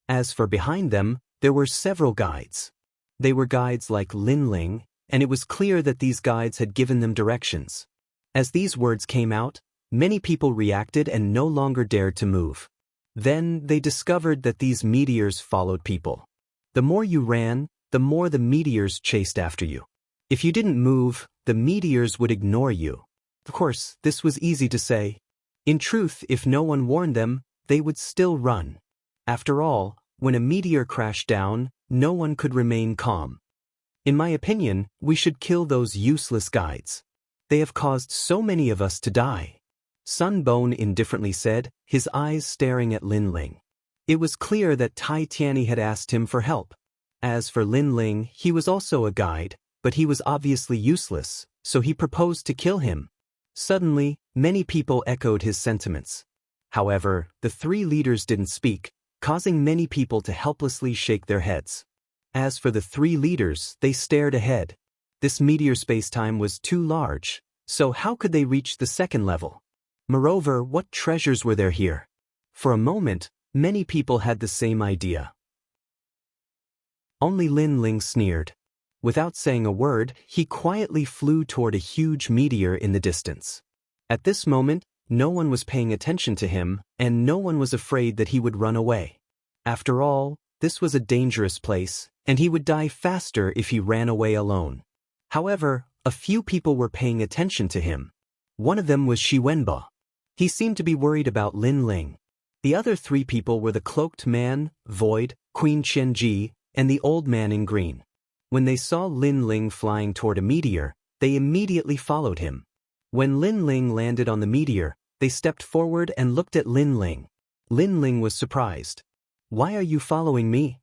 As for behind them, there were several guides. They were guides like Lin Ling, and it was clear that these guides had given them directions. As these words came out, many people reacted and no longer dared to move. Then they discovered that these meteors followed people. The more you ran, the more the meteors chased after you. If you didn't move, the meteors would ignore you. Of course, this was easy to say. In truth, if no one warned them, they would still run. After all, when a meteor crashed down, no one could remain calm. In my opinion, we should kill those useless guides. They have caused so many of us to die. Sun Bone indifferently said, his eyes staring at Lin Ling. It was clear that Tai Tianyi had asked him for help. As for Lin Ling, he was also a guide, but he was obviously useless, so he proposed to kill him. Suddenly, many people echoed his sentiments. However, the 3 leaders didn't speak, causing many people to helplessly shake their heads. As for the 3 leaders, they stared ahead. This meteor spacetime was too large. So how could they reach the second level? Moreover, what treasures were there here? For a moment, many people had the same idea. Only Lin Ling sneered. Without saying a word, he quietly flew toward a huge meteor in the distance. At this moment, no one was paying attention to him, and no one was afraid that he would run away. After all, this was a dangerous place, and he would die faster if he ran away alone. However, a few people were paying attention to him. One of them was Shi Wenbo. He seemed to be worried about Lin Ling. The other three people were the cloaked man, Void, Queen Qianji, and the old man in green. When they saw Lin Ling flying toward a meteor, they immediately followed him. When Lin Ling landed on the meteor, they stepped forward and looked at Lin Ling. Lin Ling was surprised. "Why are you following me?"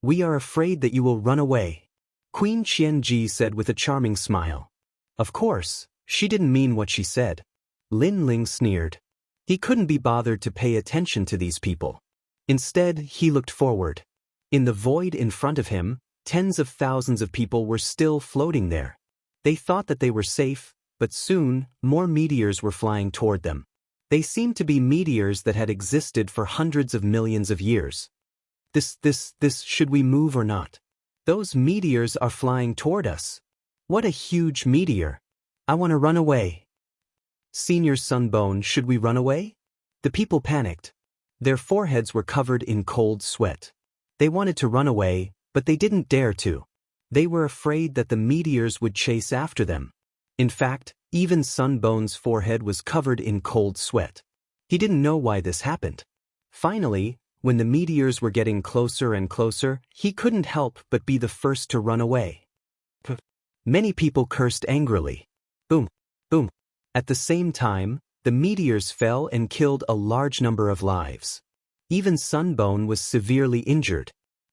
"We are afraid that you will run away," Queen Qianji said with a charming smile. Of course, she didn't mean what she said. Lin Ling sneered. He couldn't be bothered to pay attention to these people. Instead, he looked forward. In the void in front of him, tens of thousands of people were still floating there. They thought that they were safe, but soon, more meteors were flying toward them. They seemed to be meteors that had existed for hundreds of millions of years. Should we move or not? Those meteors are flying toward us. What a huge meteor. I want to run away. Senior Sunbone, should we run away? The people panicked. Their foreheads were covered in cold sweat. They wanted to run away, but they didn't dare to. They were afraid that the meteors would chase after them. In fact, even Sunbone's forehead was covered in cold sweat. He didn't know why this happened. Finally, when the meteors were getting closer and closer, he couldn't help but be the first to run away. Many people cursed angrily. Boom, boom. At the same time, the meteors fell and killed a large number of lives. Even Sunbone was severely injured.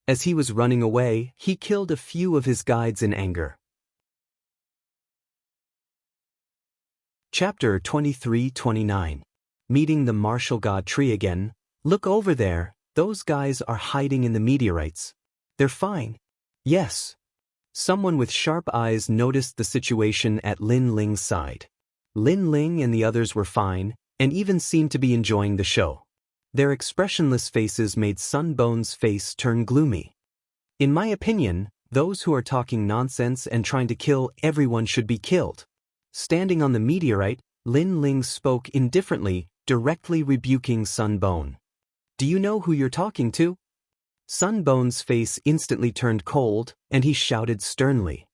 As he was running away, he killed a few of his guides in anger. Chapter 23-29. Meeting the martial god tree again. Look over there, those guys are hiding in the meteorites. They're fine. Yes. Someone with sharp eyes noticed the situation at Lin Ling's side. Lin Ling and the others were fine, and even seemed to be enjoying the show. Their expressionless faces made Sunbone's face turn gloomy. In my opinion, those who are talking nonsense and trying to kill everyone should be killed. Standing on the meteorite, Lin Ling spoke indifferently, directly rebuking Sunbone. Do you know who you're talking to? Sunbone's face instantly turned cold, and he shouted sternly.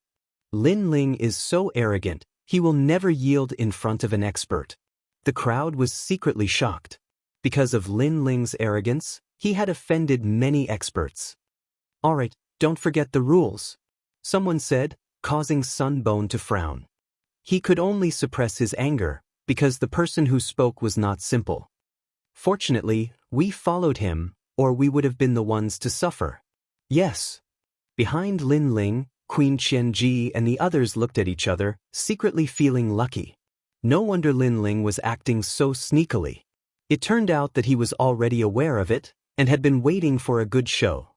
Lin Ling is so arrogant, he will never yield in front of an expert. The crowd was secretly shocked. Because of Lin Ling's arrogance, he had offended many experts. Alright, don't forget the rules, someone said, causing Sunbone to frown. He could only suppress his anger, because the person who spoke was not simple. Fortunately, we followed him, or we would have been the ones to suffer. Yes. Behind Lin Ling, Queen Qianji and the others looked at each other, secretly feeling lucky. No wonder Lin Ling was acting so sneakily. It turned out that he was already aware of it, and had been waiting for a good show.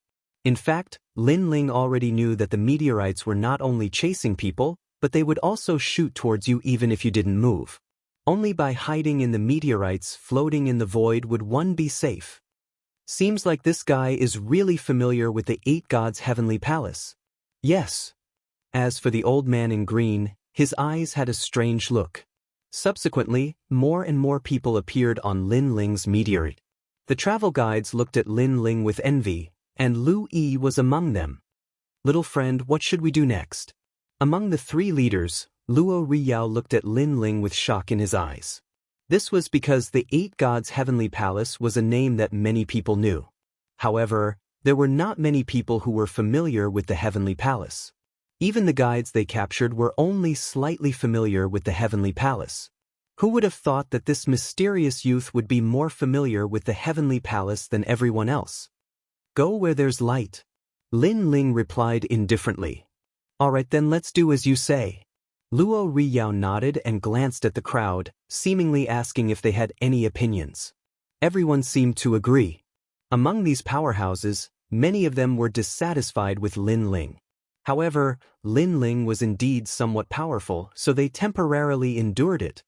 In fact, Lin Ling already knew that the meteorites were not only chasing people, but they would also shoot towards you even if you didn't move. Only by hiding in the meteorites floating in the void would one be safe. Seems like this guy is really familiar with the 8 gods' heavenly palace. Yes. As for the old man in green, his eyes had a strange look. Subsequently, more and more people appeared on Lin Ling's meteorite. The travel guides looked at Lin Ling with envy, and Lu Yi was among them. Little friend, what should we do next? Among the 3 leaders, Luo Riyao looked at Lin Ling with shock in his eyes. This was because the 8 gods' heavenly palace was a name that many people knew. However, there were not many people who were familiar with the heavenly palace. Even the guides they captured were only slightly familiar with the heavenly palace. Who would have thought that this mysterious youth would be more familiar with the heavenly palace than everyone else? Go where there's light. Lin Ling replied indifferently. Alright then, let's do as you say. Luo Riyao nodded and glanced at the crowd, seemingly asking if they had any opinions. Everyone seemed to agree. Among these powerhouses, many of them were dissatisfied with Lin Ling. However, Lin Ling was indeed somewhat powerful, so they temporarily endured it.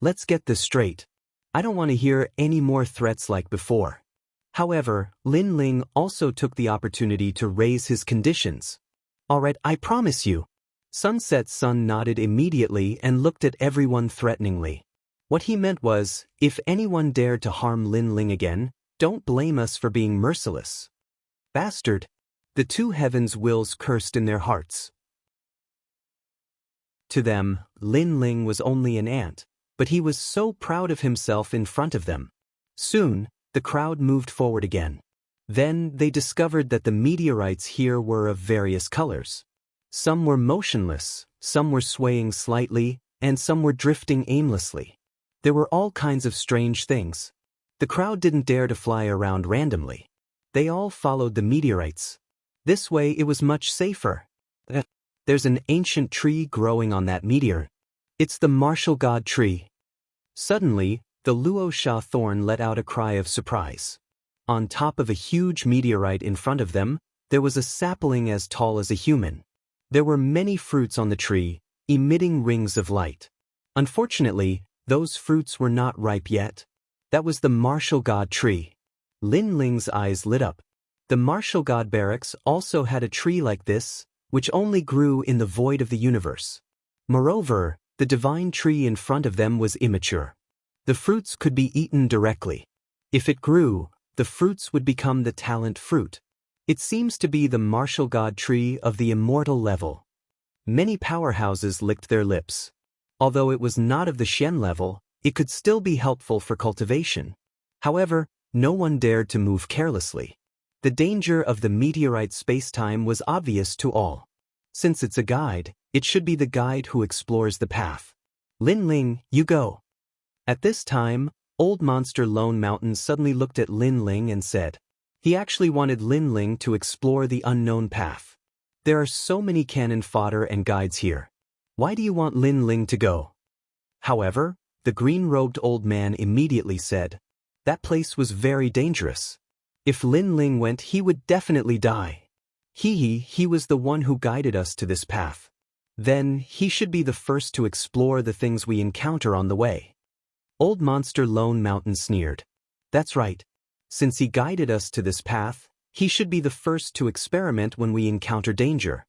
Let's get this straight. I don't want to hear any more threats like before. However, Lin Ling also took the opportunity to raise his conditions. Alright, I promise you. Sunset Sun nodded immediately and looked at everyone threateningly. What he meant was, if anyone dared to harm Lin Ling again, don't blame us for being merciless. Bastard! The two heavens' wills cursed in their hearts. To them, Lin Ling was only an ant, but he was so proud of himself in front of them. Soon, the crowd moved forward again. Then they discovered that the meteorites here were of various colors. Some were motionless, some were swaying slightly, and some were drifting aimlessly. There were all kinds of strange things. The crowd didn't dare to fly around randomly. They all followed the meteorites. This way it was much safer. There's an ancient tree growing on that meteor. It's the martial god tree. Suddenly, the Luo Sha thorn let out a cry of surprise. On top of a huge meteorite in front of them, there was a sapling as tall as a human. There were many fruits on the tree, emitting rings of light. Unfortunately, those fruits were not ripe yet. That was the martial god tree. Lin Ling's eyes lit up. The martial god barracks also had a tree like this, which only grew in the void of the universe. Moreover, the divine tree in front of them was immature. The fruits could be eaten directly. If it grew, the fruits would become the talent fruit. It seems to be the martial god tree of the immortal level. Many powerhouses licked their lips. Although it was not of the Shen level, it could still be helpful for cultivation. However, no one dared to move carelessly. The danger of the meteorite spacetime was obvious to all. Since it's a guide, it should be the guide who explores the path. Lin Ling, you go. At this time, Old Monster Lone Mountain suddenly looked at Lin Ling and said, he actually wanted Lin Ling to explore the unknown path. There are so many cannon fodder and guides here. Why do you want Lin Ling to go? However, the green-robed old man immediately said, that place was very dangerous. If Lin Ling went, he would definitely die. He was the one who guided us to this path. Then, he should be the first to explore the things we encounter on the way. Old Monster Lone Mountain sneered. That's right. Since he guided us to this path, he should be the first to experiment when we encounter danger.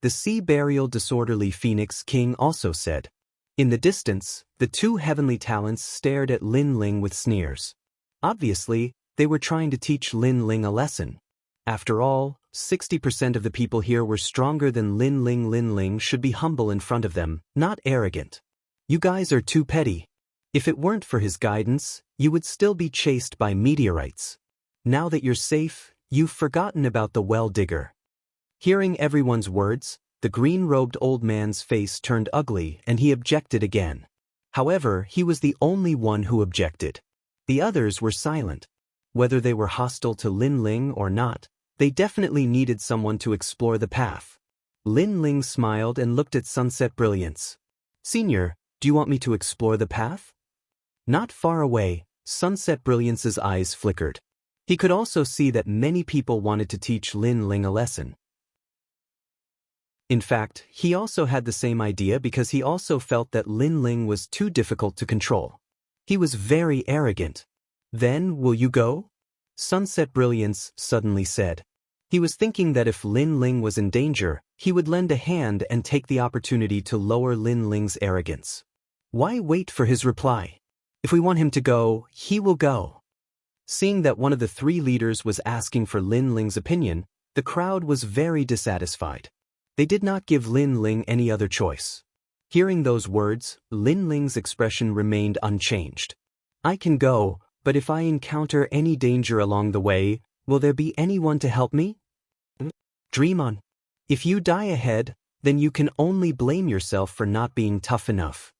The Sea Burial Disorderly Phoenix King also said. In the distance, the two heavenly talents stared at Lin Ling with sneers. Obviously, they were trying to teach Lin Ling a lesson. After all, 60% of the people here were stronger than Lin Ling. Lin Ling should be humble in front of them, not arrogant. You guys are too petty. If it weren't for his guidance, you would still be chased by meteorites. Now that you're safe, you've forgotten about the well digger. Hearing everyone's words, the green-robed old man's face turned ugly and he objected again. However, he was the only one who objected. The others were silent. Whether they were hostile to Lin Ling or not, they definitely needed someone to explore the path. Lin Ling smiled and looked at Sunset Brilliance. Senior, do you want me to explore the path? Not far away, Sunset Brilliance's eyes flickered. He could also see that many people wanted to teach Lin Ling a lesson. In fact, he also had the same idea because he also felt that Lin Ling was too difficult to control. He was very arrogant. Then, will you go? Sunset Brilliance suddenly said. He was thinking that if Lin Ling was in danger, he would lend a hand and take the opportunity to lower Lin Ling's arrogance. Why wait for his reply? If we want him to go, he will go. Seeing that one of the three leaders was asking for Lin Ling's opinion, the crowd was very dissatisfied. They did not give Lin Ling any other choice. Hearing those words, Lin Ling's expression remained unchanged. I can go, but if I encounter any danger along the way, will there be anyone to help me? Dream on. If you die ahead, then you can only blame yourself for not being tough enough.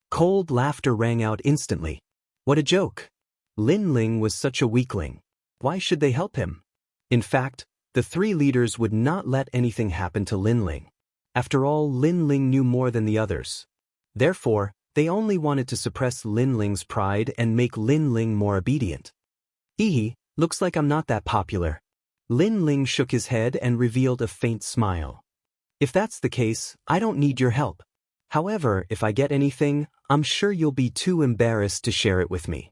Cold laughter rang out instantly. What a joke. Lin Ling was such a weakling. Why should they help him? In fact, the three leaders would not let anything happen to Lin Ling. After all, Lin Ling knew more than the others. Therefore, they only wanted to suppress Lin Ling's pride and make Lin Ling more obedient. Looks like I'm not that popular. Lin Ling shook his head and revealed a faint smile. If that's the case, I don't need your help. However, if I get anything, I'm sure you'll be too embarrassed to share it with me.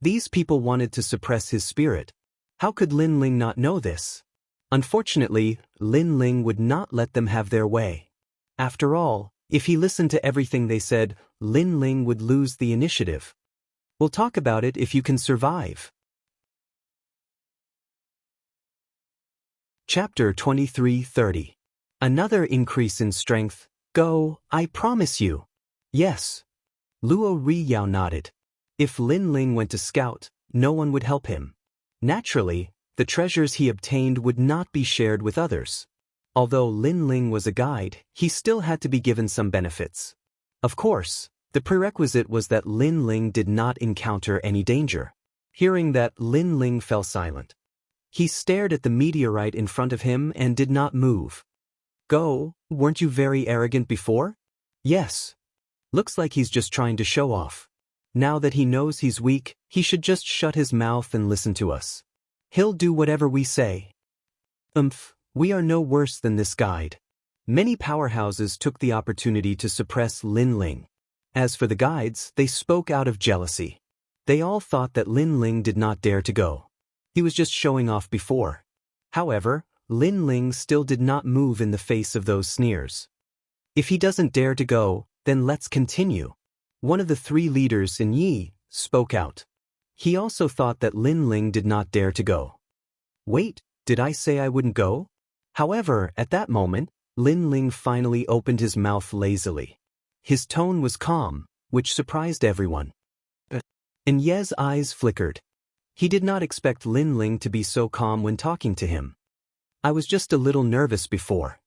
These people wanted to suppress his spirit. How could Lin Ling not know this? Unfortunately, Lin Ling would not let them have their way. After all, if he listened to everything they said, Lin Ling would lose the initiative. We'll talk about it if you can survive. Chapter 23:30. Another increase in strength. Go, I promise you. Yes. Luo Riyao nodded. If Lin Ling went to scout, no one would help him. Naturally, the treasures he obtained would not be shared with others. Although Lin Ling was a guide, he still had to be given some benefits. Of course, the prerequisite was that Lin Ling did not encounter any danger. Hearing that, Lin Ling fell silent. He stared at the meteorite in front of him and did not move. Go, weren't you very arrogant before? Yes. Looks like he's just trying to show off. Now that he knows he's weak, he should just shut his mouth and listen to us. He'll do whatever we say. We are no worse than this guide. Many powerhouses took the opportunity to suppress Lin Ling. As for the guides, they spoke out of jealousy. They all thought that Lin Ling did not dare to go. He was just showing off before. However, Lin Ling still did not move in the face of those sneers. If he doesn't dare to go, then let's continue. One of the three leaders in Yi spoke out. He also thought that Lin Ling did not dare to go. Wait, did I say I wouldn't go? However, at that moment, Lin Ling finally opened his mouth lazily. His tone was calm, which surprised everyone. And Ye's eyes flickered. He did not expect Lin Ling to be so calm when talking to him. I was just a little nervous before.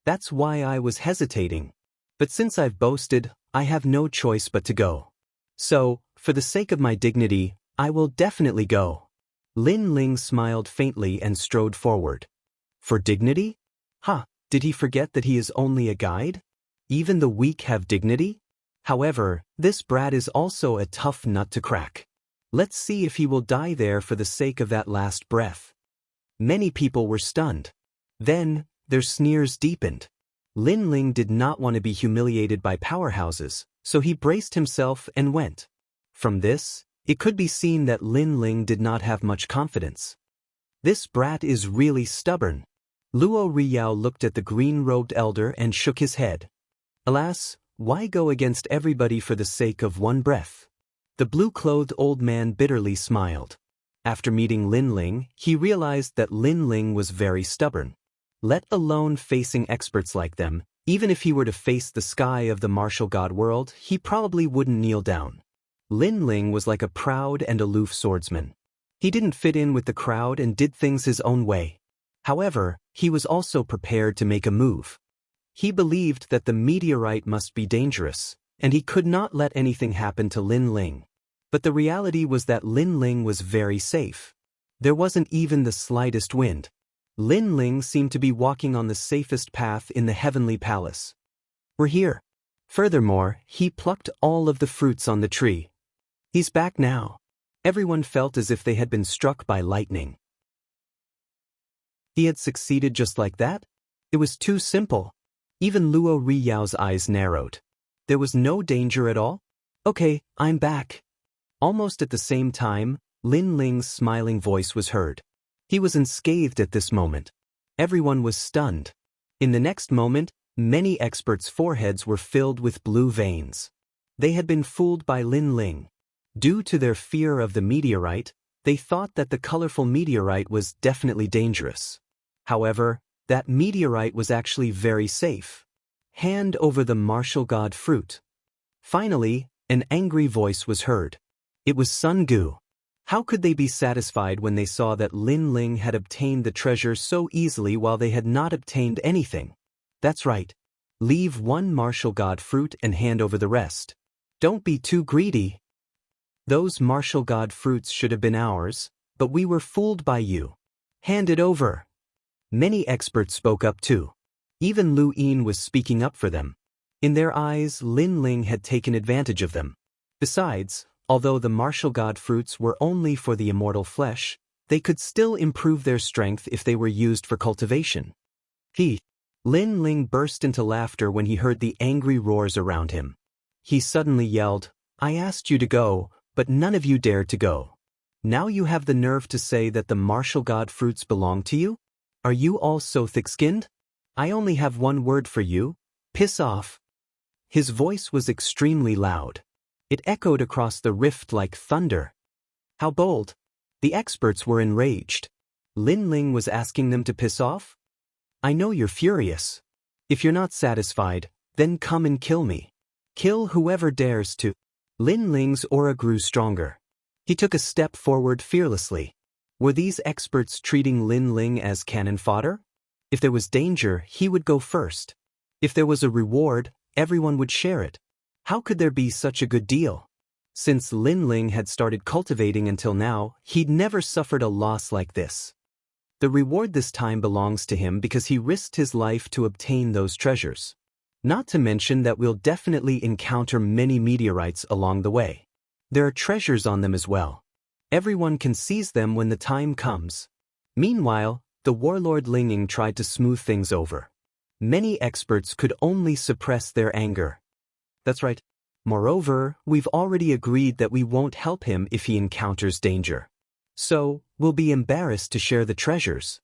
That's why I was hesitating. But since I've boasted, I have no choice but to go. So, for the sake of my dignity, I will definitely go. Lin Ling smiled faintly and strode forward. For dignity? Did he forget that he is only a guide? Even the weak have dignity? However, this brat is also a tough nut to crack. Let's see if he will die there for the sake of that last breath. Many people were stunned. Then, their sneers deepened. Lin Ling did not want to be humiliated by powerhouses, so he braced himself and went. From this, it could be seen that Lin Ling did not have much confidence. This brat is really stubborn. Luo Riyao looked at the green-robed elder and shook his head. Alas, why go against everybody for the sake of one breath? The blue-clothed old man bitterly smiled. After meeting Lin Ling, he realized that Lin Ling was very stubborn. Let alone facing experts like them, even if he were to face the sky of the martial god world, he probably wouldn't kneel down. Lin Ling was like a proud and aloof swordsman. He didn't fit in with the crowd and did things his own way. However, he was also prepared to make a move. He believed that the meteorite must be dangerous, and he could not let anything happen to Lin Ling. But the reality was that Lin Ling was very safe. There wasn't even the slightest wind. Lin Ling seemed to be walking on the safest path in the heavenly palace. We're here. Furthermore, he plucked all of the fruits on the tree. He's back now. Everyone felt as if they had been struck by lightning. He had succeeded just like that? It was too simple. Even Luo Riyao's eyes narrowed. There was no danger at all? Okay, I'm back. Almost at the same time, Lin Ling's smiling voice was heard. He was unscathed at this moment. Everyone was stunned. In the next moment, many experts' foreheads were filled with blue veins. They had been fooled by Lin Ling. Due to their fear of the meteorite, they thought that the colorful meteorite was definitely dangerous. However, that meteorite was actually very safe. Hand over the martial god fruit. Finally, an angry voice was heard. It was Sun Gu. How could they be satisfied when they saw that Lin Ling had obtained the treasure so easily while they had not obtained anything? That's right. Leave one martial god fruit and hand over the rest. Don't be too greedy. Those martial god fruits should have been ours, but we were fooled by you. Hand it over. Many experts spoke up too. Even Lu Yin was speaking up for them. In their eyes, Lin Ling had taken advantage of them. Besides, although the martial god fruits were only for the immortal flesh, they could still improve their strength if they were used for cultivation. Lin Ling burst into laughter when he heard the angry roars around him. He suddenly yelled, "I asked you to go, but none of you dared to go. Now you have the nerve to say that the martial god fruits belong to you? Are you all so thick-skinned? I only have one word for you: piss off." His voice was extremely loud. It echoed across the rift like thunder. How bold! The experts were enraged. Lin Ling was asking them to piss off? I know you're furious. If you're not satisfied, then come and kill me. Kill whoever dares to. Lin Ling's aura grew stronger. He took a step forward fearlessly. Were these experts treating Lin Ling as cannon fodder? If there was danger, he would go first. If there was a reward, everyone would share it. How could there be such a good deal? Since Lin Ling had started cultivating until now, he'd never suffered a loss like this. The reward this time belongs to him because he risked his life to obtain those treasures. Not to mention that we'll definitely encounter many meteorites along the way. There are treasures on them as well. Everyone can seize them when the time comes. Meanwhile, the warlord Ling Ying tried to smooth things over. Many experts could only suppress their anger. That's right. Moreover, we've already agreed that we won't help him if he encounters danger. So, we'll be embarrassed to share the treasures.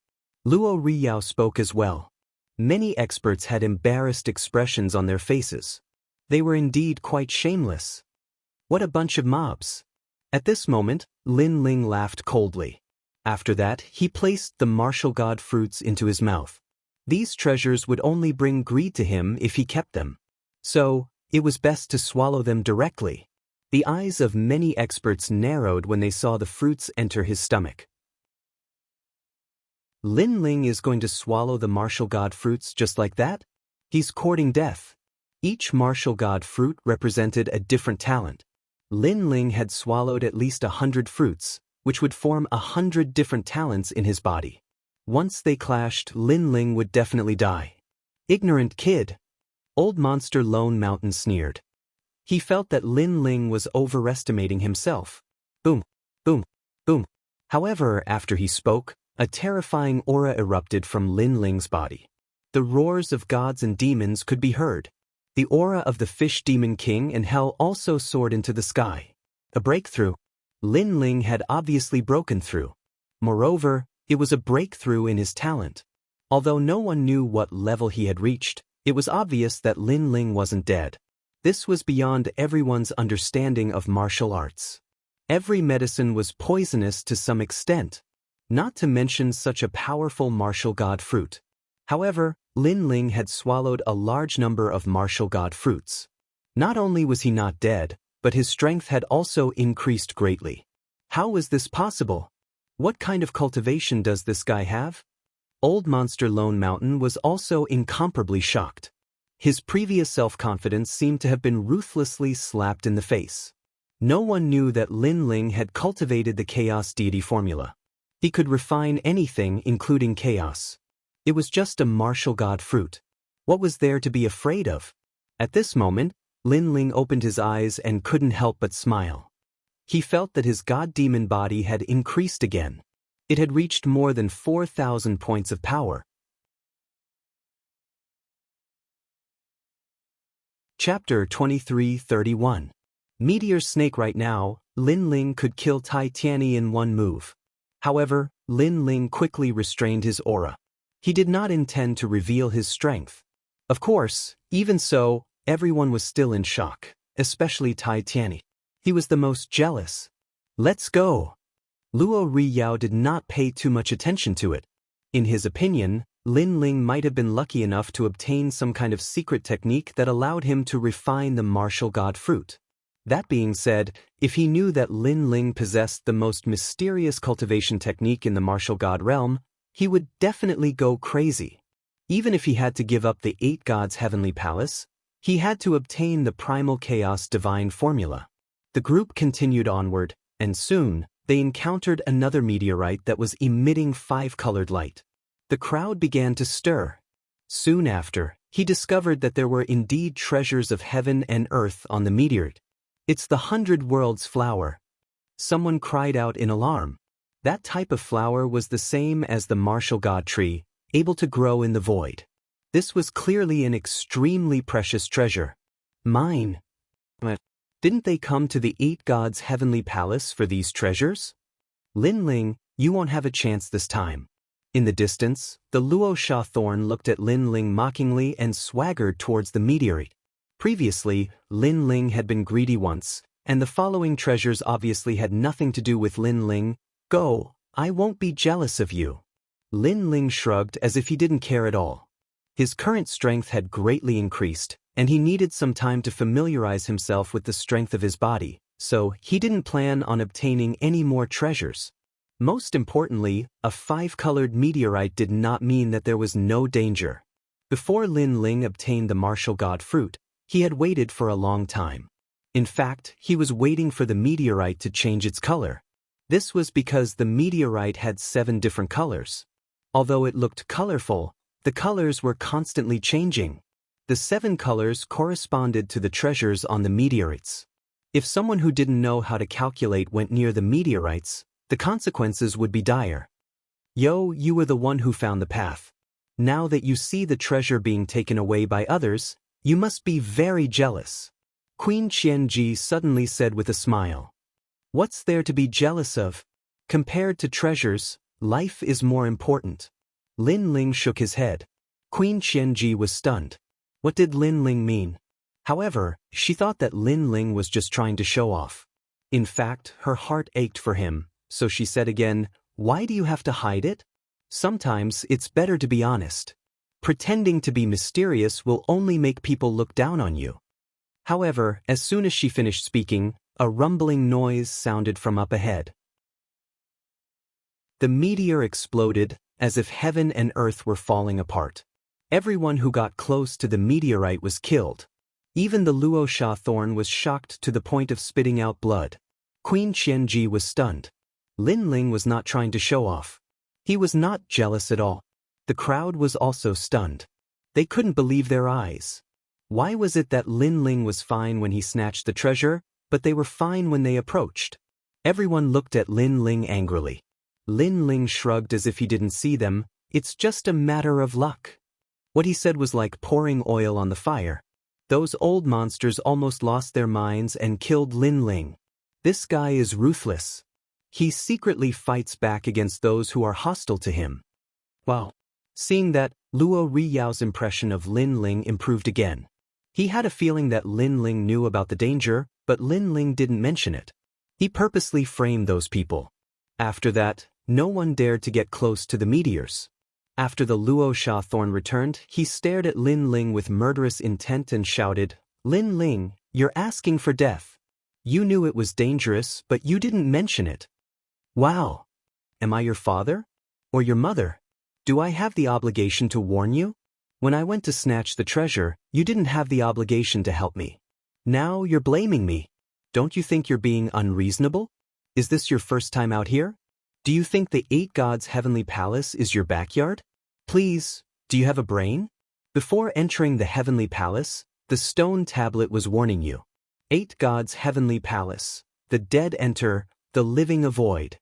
Luo Riyao spoke as well. Many experts had embarrassed expressions on their faces. They were indeed quite shameless. What a bunch of mobs. At this moment, Lin Ling laughed coldly. After that, he placed the martial god fruits into his mouth. These treasures would only bring greed to him if he kept them. So, it was best to swallow them directly. The eyes of many experts narrowed when they saw the fruits enter his stomach. Lin Ling is going to swallow the martial god fruits just like that? He's courting death. Each martial god fruit represented a different talent. Lin Ling had swallowed at least 100 fruits, which would form 100 different talents in his body. Once they clashed, Lin Ling would definitely die. Ignorant kid! Old Monster Lone Mountain sneered. He felt that Lin Ling was overestimating himself. Boom, boom, boom. However, after he spoke, a terrifying aura erupted from Lin Ling's body. The roars of gods and demons could be heard. The aura of the Fish Demon King and Hell also soared into the sky. A breakthrough. Lin Ling had obviously broken through. Moreover, it was a breakthrough in his talent. Although no one knew what level he had reached, it was obvious that Lin Ling wasn't dead. This was beyond everyone's understanding of martial arts. Every medicine was poisonous to some extent, not to mention such a powerful martial god fruit. However, Lin Ling had swallowed a large number of martial god fruits. Not only was he not dead, but his strength had also increased greatly. How was this possible? What kind of cultivation does this guy have? Old Monster Lone Mountain was also incomparably shocked. His previous self-confidence seemed to have been ruthlessly slapped in the face. No one knew that Lin Ling had cultivated the Chaos Deity formula. He could refine anything, including chaos. It was just a martial god fruit. What was there to be afraid of? At this moment, Lin Ling opened his eyes and couldn't help but smile. He felt that his god-demon body had increased again. It had reached more than 4,000 points of power. Chapter 23:31. Meteor Snake. Right now, Lin Ling could kill Tai Tianyi in one move. However, Lin Ling quickly restrained his aura. He did not intend to reveal his strength. Of course, even so, everyone was still in shock, especially Tai Tianyi. He was the most jealous. Let's go! Luo Riyao did not pay too much attention to it. In his opinion, Lin Ling might have been lucky enough to obtain some kind of secret technique that allowed him to refine the martial god fruit. That being said, if he knew that Lin Ling possessed the most mysterious cultivation technique in the martial god realm, he would definitely go crazy. Even if he had to give up the 8 gods' heavenly palace, he had to obtain the primal chaos divine formula. The group continued onward, and soon, they encountered another meteorite that was emitting 5-colored light. The crowd began to stir. Soon after, he discovered that there were indeed treasures of heaven and earth on the meteorite. It's the 100 Worlds flower. Someone cried out in alarm. That type of flower was the same as the martial god tree, able to grow in the void. This was clearly an extremely precious treasure. Mine. But didn't they come to the 8 gods' heavenly palace for these treasures? Lin Ling, you won't have a chance this time. In the distance, the Luo Sha thorn looked at Lin Ling mockingly and swaggered towards the meteorite. Previously, Lin Ling had been greedy once, and the following treasures obviously had nothing to do with Lin Ling. Go, I won't be jealous of you. Lin Ling shrugged as if he didn't care at all. His current strength had greatly increased, and he needed some time to familiarize himself with the strength of his body, so he didn't plan on obtaining any more treasures. Most importantly, a 5-colored meteorite did not mean that there was no danger. Before Lin Ling obtained the martial god fruit, he had waited for a long time. In fact, he was waiting for the meteorite to change its color. This was because the meteorite had 7 different colors. Although it looked colorful, the colors were constantly changing. The 7 colors corresponded to the treasures on the meteorites. If someone who didn't know how to calculate went near the meteorites, the consequences would be dire. Yo, you were the one who found the path. Now that you see the treasure being taken away by others, you must be very jealous. Queen Qianji suddenly said with a smile. What's there to be jealous of? Compared to treasures, life is more important. Lin Ling shook his head. Queen Qianji was stunned. What did Lin Ling mean? However, she thought that Lin Ling was just trying to show off. In fact, her heart ached for him, so she said again, why do you have to hide it? Sometimes it's better to be honest. Pretending to be mysterious will only make people look down on you. However, as soon as she finished speaking, a rumbling noise sounded from up ahead. The meteor exploded, as if heaven and earth were falling apart. Everyone who got close to the meteorite was killed. Even the Luo Sha thorn was shocked to the point of spitting out blood. Queen Qianji was stunned. Lin Ling was not trying to show off. He was not jealous at all. The crowd was also stunned. They couldn't believe their eyes. Why was it that Lin Ling was fine when he snatched the treasure, but they were fine when they approached? Everyone looked at Lin Ling angrily. Lin Ling shrugged as if he didn't see them. It's just a matter of luck. What he said was like pouring oil on the fire. Those old monsters almost lost their minds and killed Lin Ling. This guy is ruthless. He secretly fights back against those who are hostile to him. Wow. Seeing that, Luo Riyao's impression of Lin Ling improved again. He had a feeling that Lin Ling knew about the danger, but Lin Ling didn't mention it. He purposely framed those people. After that, no one dared to get close to the meteors. After the Luo Sha thorn returned, he stared at Lin Ling with murderous intent and shouted, Lin Ling, you're asking for death. You knew it was dangerous, but you didn't mention it. Wow. Am I your father? Or your mother? Do I have the obligation to warn you? When I went to snatch the treasure, you didn't have the obligation to help me. Now you're blaming me. Don't you think you're being unreasonable? Is this your first time out here? Do you think the 8 gods' heavenly palace is your backyard? Please, do you have a brain? Before entering the heavenly palace, the stone tablet was warning you. 8 gods' heavenly palace. The dead enter, the living avoid.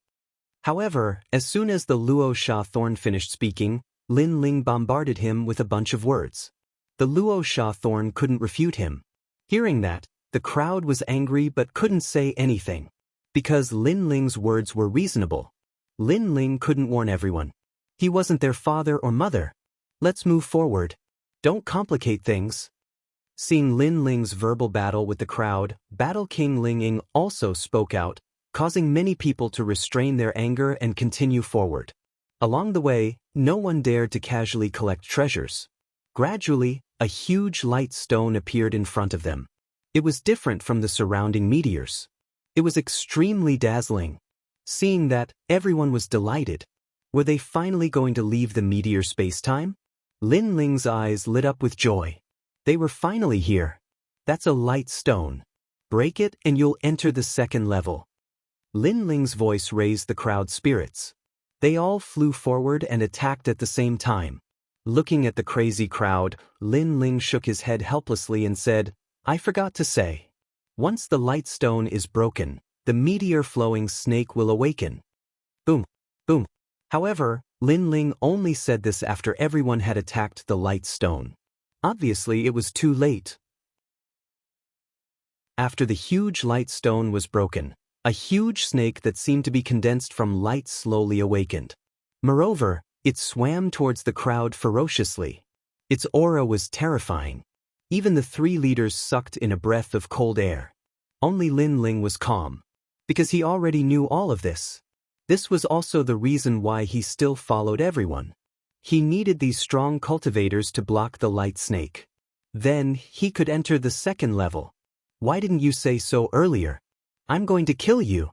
However, as soon as the Luo Sha thorn finished speaking, Lin Ling bombarded him with a bunch of words. The Luo Sha thorn couldn't refute him. Hearing that, the crowd was angry but couldn't say anything. Because Lin Ling's words were reasonable. Lin Ling couldn't warn everyone. He wasn't their father or mother. Let's move forward. Don't complicate things. Seeing Lin Ling's verbal battle with the crowd, Battle King Ling Ying also spoke out, causing many people to restrain their anger and continue forward. Along the way, no one dared to casually collect treasures. Gradually, a huge light stone appeared in front of them. It was different from the surrounding meteors. It was extremely dazzling. Seeing that, everyone was delighted. Were they finally going to leave the meteor space-time? Lin Ling's eyes lit up with joy. They were finally here. That's a light stone. Break it and you'll enter the 2nd level. Lin Ling's voice raised the crowd's spirits. They all flew forward and attacked at the same time. Looking at the crazy crowd, Lin Ling shook his head helplessly and said, I forgot to say. Once the light stone is broken, the meteor-flowing snake will awaken. Boom, boom. However, Lin Ling only said this after everyone had attacked the light stone. Obviously, it was too late. After the huge light stone was broken, a huge snake that seemed to be condensed from light slowly awakened. Moreover, it swam towards the crowd ferociously. Its aura was terrifying. Even the three leaders sucked in a breath of cold air. Only Lin Ling was calm, because he already knew all of this. This was also the reason why he still followed everyone. He needed these strong cultivators to block the light snake. Then he could enter the second level. Why didn't you say so earlier? I'm going to kill you.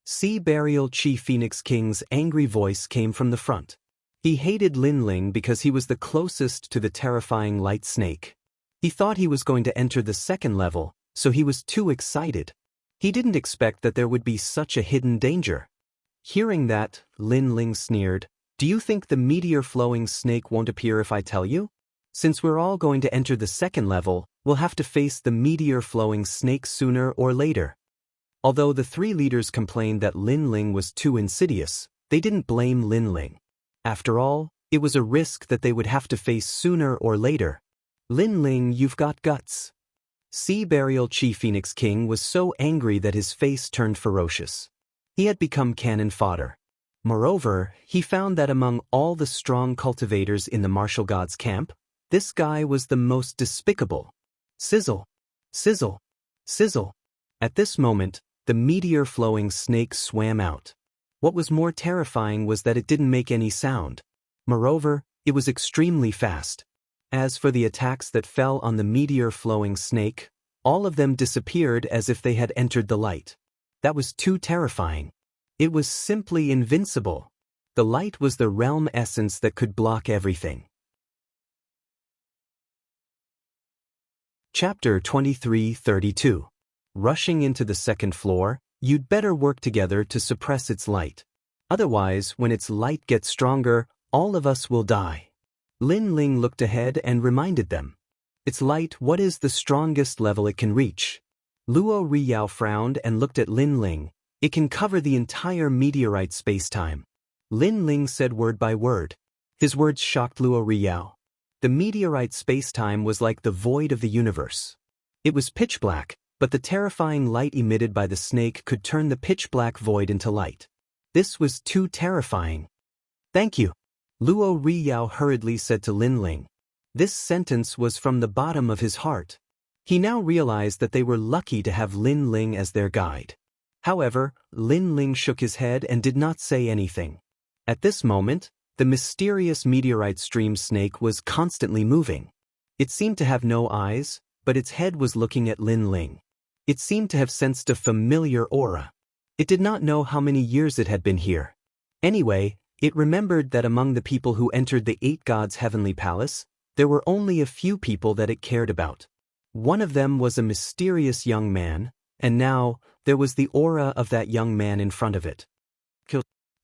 Sea Burial Chi Phoenix King's angry voice came from the front. He hated Lin Ling because he was the closest to the terrifying light snake. He thought he was going to enter the second level, so he was too excited. He didn't expect that there would be such a hidden danger. Hearing that, Lin Ling sneered, "Do you think the meteor-flowing snake won't appear if I tell you? Since we're all going to enter the second level, we'll have to face the meteor-flowing snake sooner or later." Although the three leaders complained that Lin Ling was too insidious, they didn't blame Lin Ling. After all, it was a risk that they would have to face sooner or later. "Lin Ling, you've got guts." Sea Burial Chi Phoenix King was so angry that his face turned ferocious. He had become cannon fodder. Moreover, he found that among all the strong cultivators in the martial gods' camp, this guy was the most despicable. Sizzle! Sizzle! Sizzle! At this moment, the meteor-flowing snake swam out. What was more terrifying was that it didn't make any sound. Moreover, it was extremely fast. As for the attacks that fell on the meteor-flowing snake, all of them disappeared as if they had entered the light. That was too terrifying. It was simply invincible. The light was the realm essence that could block everything. Chapter 23:32. Rushing into the second floor, you'd better work together to suppress its light. Otherwise, when its light gets stronger, all of us will die. Lin Ling looked ahead and reminded them. Its light, what is the strongest level it can reach? Luo Riyao frowned and looked at Lin Ling. It can cover the entire meteorite space-time. Lin Ling said word by word. His words shocked Luo Riyao. The meteorite space-time was like the void of the universe. It was pitch black, but the terrifying light emitted by the snake could turn the pitch-black void into light. This was too terrifying. "Thank you," Luo Riyao hurriedly said to Lin Ling. This sentence was from the bottom of his heart. He now realized that they were lucky to have Lin Ling as their guide. However, Lin Ling shook his head and did not say anything. At this moment, the mysterious meteorite stream snake was constantly moving. It seemed to have no eyes, but its head was looking at Lin Ling. It seemed to have sensed a familiar aura. It did not know how many years it had been here. Anyway, it remembered that among the people who entered the Eight Gods' heavenly palace, there were only a few people that it cared about. One of them was a mysterious young man, and now, there was the aura of that young man in front of it.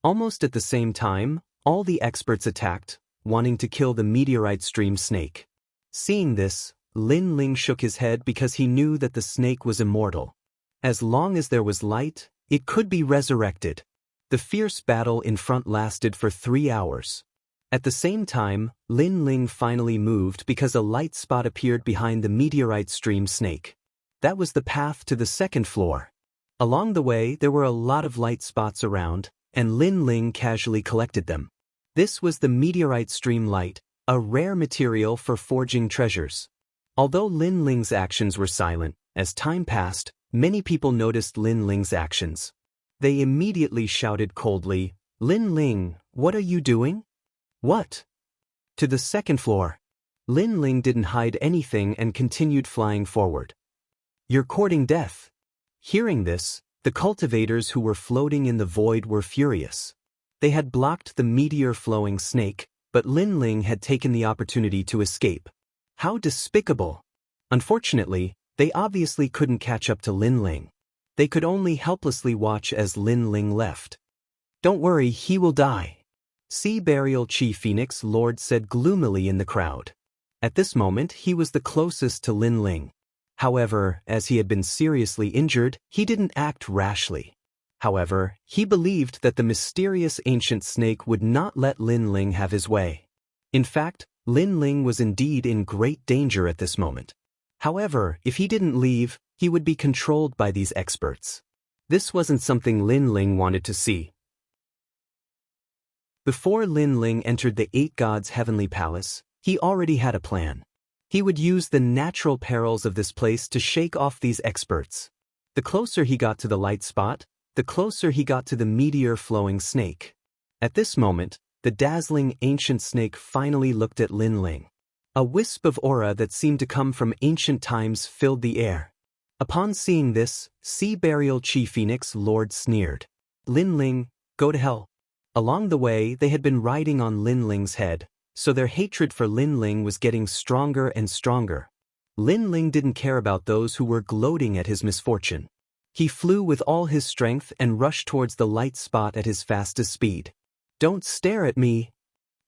Almost at the same time, all the experts attacked, wanting to kill the meteorite stream snake. Seeing this, Lin Ling shook his head because he knew that the snake was immortal. As long as there was light, it could be resurrected. The fierce battle in front lasted for 3 hours. At the same time, Lin Ling finally moved because a light spot appeared behind the meteorite stream snake. That was the path to the second floor. Along the way, there were a lot of light spots around, and Lin Ling casually collected them. This was the meteorite stream light, a rare material for forging treasures. Although Lin Ling's actions were silent, as time passed, many people noticed Lin Ling's actions. They immediately shouted coldly, "Lin Ling, what are you doing?" "What?" "To the second floor." Lin Ling didn't hide anything and continued flying forward. "You're courting death." Hearing this, the cultivators who were floating in the void were furious. They had blocked the meteor-flowing snake, but Lin Ling had taken the opportunity to escape. How despicable! Unfortunately, they obviously couldn't catch up to Lin Ling. They could only helplessly watch as Lin Ling left. "Don't worry, he will die," Sea Burial Chi Phoenix Lord said gloomily in the crowd. At this moment, he was the closest to Lin Ling. However, as he had been seriously injured, he didn't act rashly. However, he believed that the mysterious ancient snake would not let Lin Ling have his way. In fact, Lin Ling was indeed in great danger at this moment. However, if he didn't leave, he would be controlled by these experts. This wasn't something Lin Ling wanted to see. Before Lin Ling entered the Eight Gods' heavenly palace, he already had a plan. He would use the natural perils of this place to shake off these experts. The closer he got to the light spot, the closer he got to the meteor-flowing snake. At this moment, the dazzling ancient snake finally looked at Lin Ling. A wisp of aura that seemed to come from ancient times filled the air. Upon seeing this, Sea Burial Chi Phoenix Lord sneered. Lin Ling, go to hell. Along the way, they had been riding on Lin Ling's head, so their hatred for Lin Ling was getting stronger and stronger. Lin Ling didn't care about those who were gloating at his misfortune. He flew with all his strength and rushed towards the light spot at his fastest speed. Don't stare at me,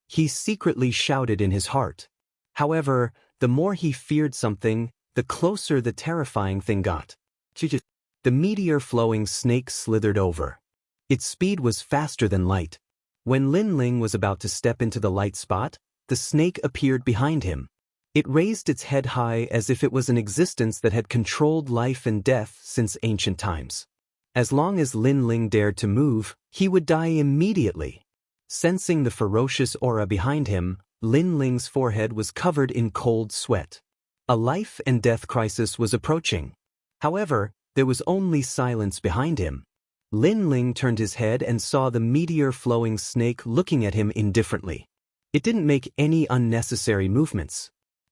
he secretly shouted in his heart. However, the more he feared something, the closer the terrifying thing got. The meteor-flowing snake slithered over. Its speed was faster than light. When Lin Ling was about to step into the light spot, the snake appeared behind him. It raised its head high as if it was an existence that had controlled life and death since ancient times. As long as Lin Ling dared to move, he would die immediately. Sensing the ferocious aura behind him, Lin Ling's forehead was covered in cold sweat. A life and death crisis was approaching. However, there was only silence behind him. Lin Ling turned his head and saw the meteor-flowing snake looking at him indifferently. It didn't make any unnecessary movements.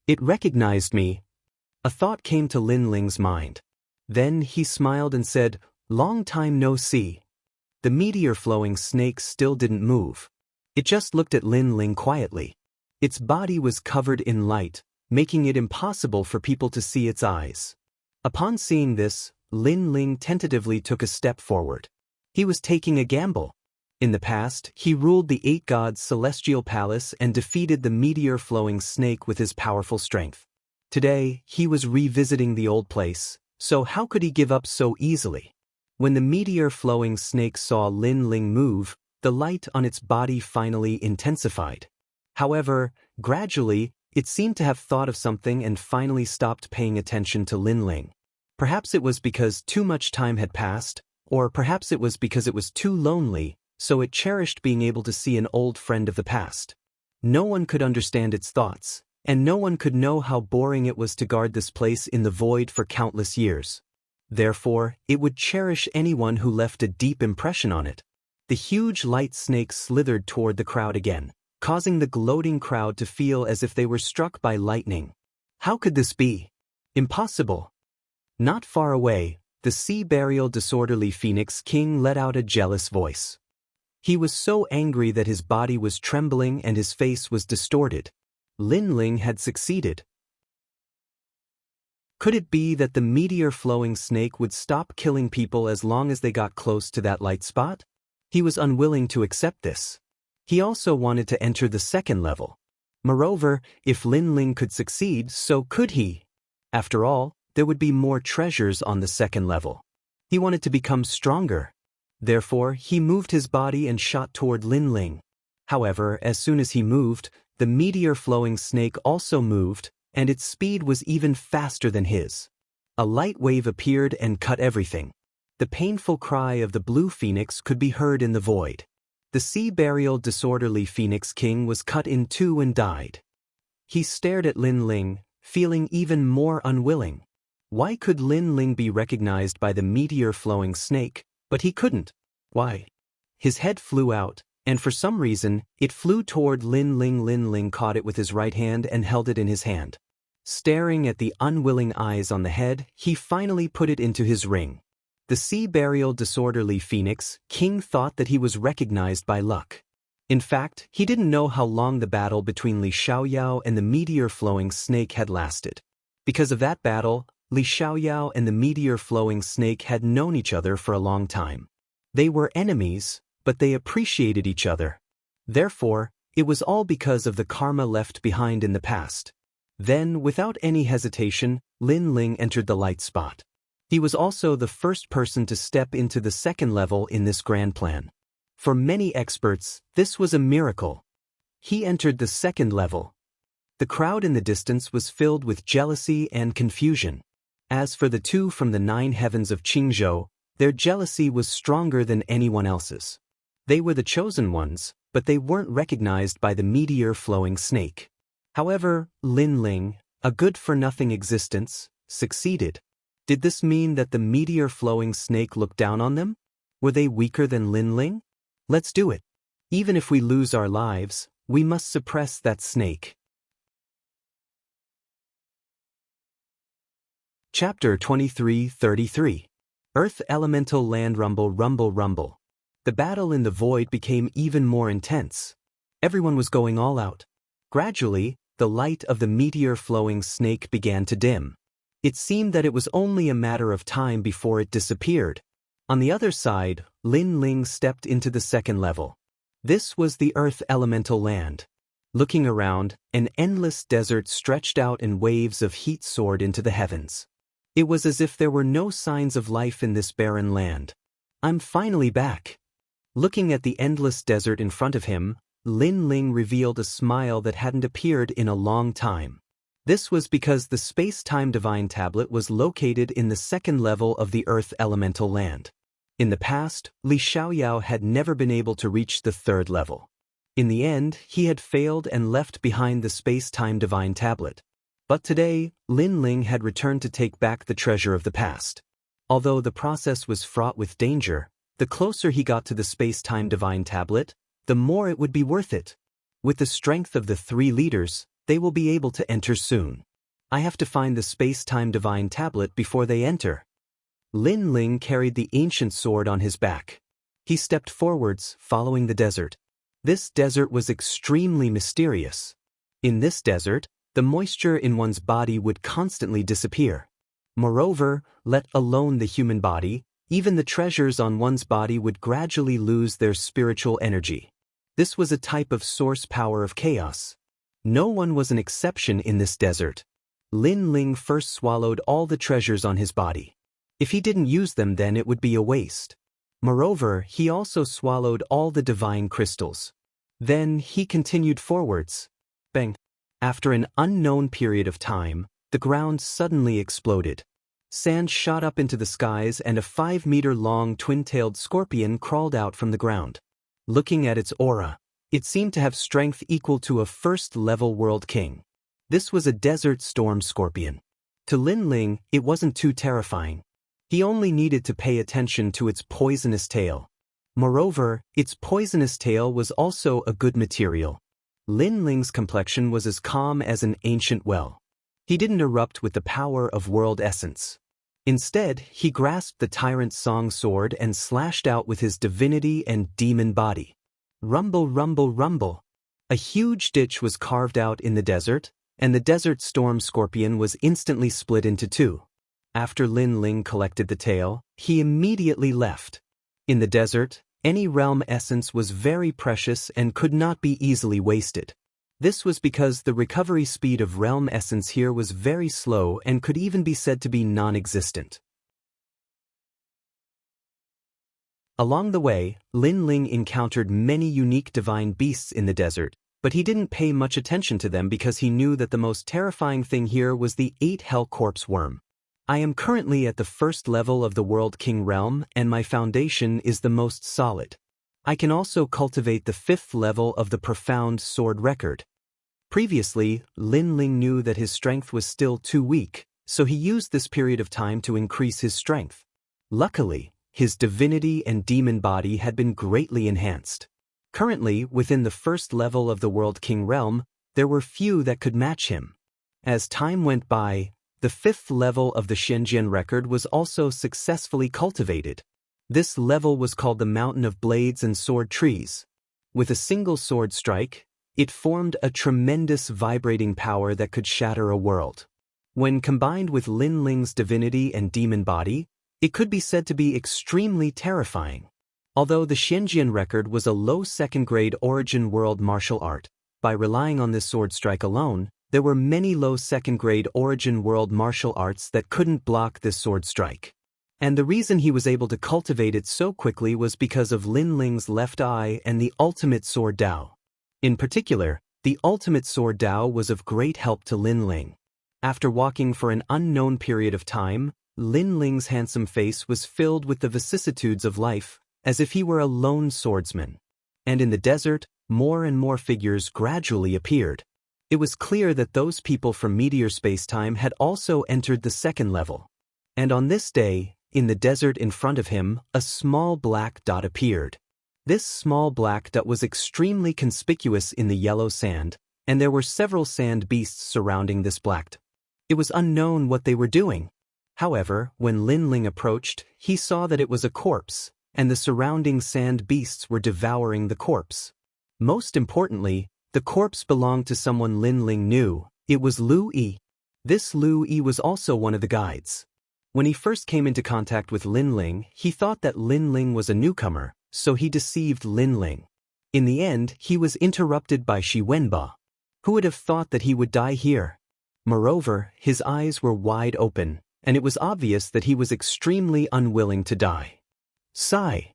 It recognized me. A thought came to Lin Ling's mind. Then he smiled and said, "Long time no see." The meteor-flowing snake still didn't move. It just looked at Lin Ling quietly. Its body was covered in light, making it impossible for people to see its eyes. Upon seeing this, Lin Ling tentatively took a step forward. He was taking a gamble. In the past, he ruled the Eight Gods' celestial palace and defeated the meteor-flowing snake with his powerful strength. Today, he was revisiting the old place, so how could he give up so easily? When the meteor-flowing snake saw Lin Ling move, the light on its body finally intensified. However, gradually, it seemed to have thought of something and finally stopped paying attention to Lin Ling. Perhaps it was because too much time had passed, or perhaps it was because it was too lonely, so it cherished being able to see an old friend of the past. No one could understand its thoughts, and no one could know how boring it was to guard this place in the void for countless years. Therefore, it would cherish anyone who left a deep impression on it. The huge light snake slithered toward the crowd again, causing the gloating crowd to feel as if they were struck by lightning. How could this be? Impossible. Not far away, the Sea Burial Disorderly Phoenix King let out a jealous voice. He was so angry that his body was trembling and his face was distorted. Lin Ling had succeeded. Could it be that the meteor-flowing snake would stop killing people as long as they got close to that light spot? He was unwilling to accept this. He also wanted to enter the second level. Moreover, if Lin Ling could succeed, so could he. After all, there would be more treasures on the second level. He wanted to become stronger. Therefore, he moved his body and shot toward Lin Ling. However, as soon as he moved, the meteor-flowing snake also moved, and its speed was even faster than his. A light wave appeared and cut everything. The painful cry of the blue phoenix could be heard in the void. The Sea Burial Disorderly Phoenix King was cut in two and died. He stared at Lin Ling, feeling even more unwilling. Why could Lin Ling be recognized by the meteor-flowing snake, but he couldn't? Why? His head flew out, and for some reason, it flew toward Lin Ling. Lin Ling caught it with his right hand and held it in his hand. Staring at the unwilling eyes on the head, he finally put it into his ring. The Sea Burial Disorderly Phoenix King thought that he was recognized by luck. In fact, he didn't know how long the battle between Li Xiaoyao and the meteor-flowing snake had lasted. Because of that battle, Li Xiaoyao and the meteor-flowing snake had known each other for a long time. They were enemies, but they appreciated each other. Therefore, it was all because of the karma left behind in the past. Then, without any hesitation, Lin Ling entered the light spot. He was also the first person to step into the second level in this grand plan. For many experts, this was a miracle. He entered the second level. The crowd in the distance was filled with jealousy and confusion. As for the two from the 9 heavens of Qingzhou, their jealousy was stronger than anyone else's. They were the chosen ones, but they weren't recognized by the meteor-flowing snake. However, Lin Ling, a good-for-nothing existence, succeeded. Did this mean that the meteor-flowing snake looked down on them? Were they weaker than Lin Ling? Let's do it. Even if we lose our lives, we must suppress that snake. Chapter 23:33. Earth Elemental Land Rumble Rumble Rumble. The battle in the void became even more intense. Everyone was going all out. Gradually, the light of the meteor-flowing snake began to dim. It seemed that it was only a matter of time before it disappeared. On the other side, Lin Ling stepped into the second level. This was the Earth Elemental Land. Looking around, an endless desert stretched out and waves of heat soared into the heavens. It was as if there were no signs of life in this barren land. I'm finally back. Looking at the endless desert in front of him, Lin Ling revealed a smile that hadn't appeared in a long time. This was because the space-time divine tablet was located in the second level of the Earth Elemental Land. In the past, Li Xiaoyao had never been able to reach the third level. In the end, he had failed and left behind the space-time divine tablet. But today, Lin Ling had returned to take back the treasure of the past. Although the process was fraught with danger, the closer he got to the space-time divine tablet, the more it would be worth it. With the strength of the 3 leaders, they will be able to enter soon. I have to find the space-time divine tablet before they enter. Lin Ling carried the ancient sword on his back. He stepped forwards, following the desert. This desert was extremely mysterious. In this desert, the moisture in one's body would constantly disappear. Moreover, let alone the human body, even the treasures on one's body would gradually lose their spiritual energy. This was a type of source power of chaos. No one was an exception in this desert. Lin Ling first swallowed all the treasures on his body. If he didn't use them, then it would be a waste. Moreover, he also swallowed all the divine crystals. Then he continued forwards. Bang! After an unknown period of time, the ground suddenly exploded. Sand shot up into the skies and a 5-meter-long twin-tailed scorpion crawled out from the ground. Looking at its aura, it seemed to have strength equal to a first-level world king. This was a desert storm scorpion. To Lin Ling, it wasn't too terrifying. He only needed to pay attention to its poisonous tail. Moreover, its poisonous tail was also a good material. Lin Ling's complexion was as calm as an ancient well. He didn't erupt with the power of world essence. Instead, he grasped the tyrant's song sword and slashed out with his divinity and demon body. Rumble, rumble, rumble. A huge ditch was carved out in the desert, and the desert storm scorpion was instantly split into 2. After Lin Ling collected the tail, he immediately left. In the desert, any realm essence was very precious and could not be easily wasted. This was because the recovery speed of realm essence here was very slow and could even be said to be non-existent. Along the way, Lin Ling encountered many unique divine beasts in the desert, but he didn't pay much attention to them because he knew that the most terrifying thing here was the 8 Hell Corpse worm. I am currently at the first level of the World King realm, and my foundation is the most solid. I can also cultivate the 5th level of the Profound Sword Record. Previously, Lin Ling knew that his strength was still too weak, so he used this period of time to increase his strength. Luckily, his divinity and demon body had been greatly enhanced. Currently, within the 1st level of the World King realm, there were few that could match him. As time went by, the 5th level of the Shenzhen record was also successfully cultivated. This level was called the Mountain of Blades and Sword Trees. With a single sword strike, it formed a tremendous vibrating power that could shatter a world. When combined with Lin Ling's divinity and demon body, it could be said to be extremely terrifying. Although the Shenzhen record was a low second-grade origin world martial art, by relying on this sword strike alone, there were many low second-grade origin world martial arts that couldn't block this sword strike. And the reason he was able to cultivate it so quickly was because of Lin Ling's left eye and the ultimate sword Dao. In particular, the ultimate sword Dao was of great help to Lin Ling. After walking for an unknown period of time, Lin Ling's handsome face was filled with the vicissitudes of life, as if he were a lone swordsman. And in the desert, more and more figures gradually appeared. It was clear that those people from meteor space-time had also entered the second level. And on this day, in the desert in front of him, a small black dot appeared. This small black dot was extremely conspicuous in the yellow sand, and there were several sand beasts surrounding this black dot. It was unknown what they were doing. However, when Lin Ling approached, he saw that it was a corpse, and the surrounding sand beasts were devouring the corpse. Most importantly, the corpse belonged to someone Lin Ling knew. It was Lu Yi. This Lu Yi was also one of the guides. When he first came into contact with Lin Ling, he thought that Lin Ling was a newcomer, so he deceived Lin Ling. In the end, he was interrupted by Shi Wenba. Who would have thought that he would die here? Moreover, his eyes were wide open, and it was obvious that he was extremely unwilling to die. Sigh.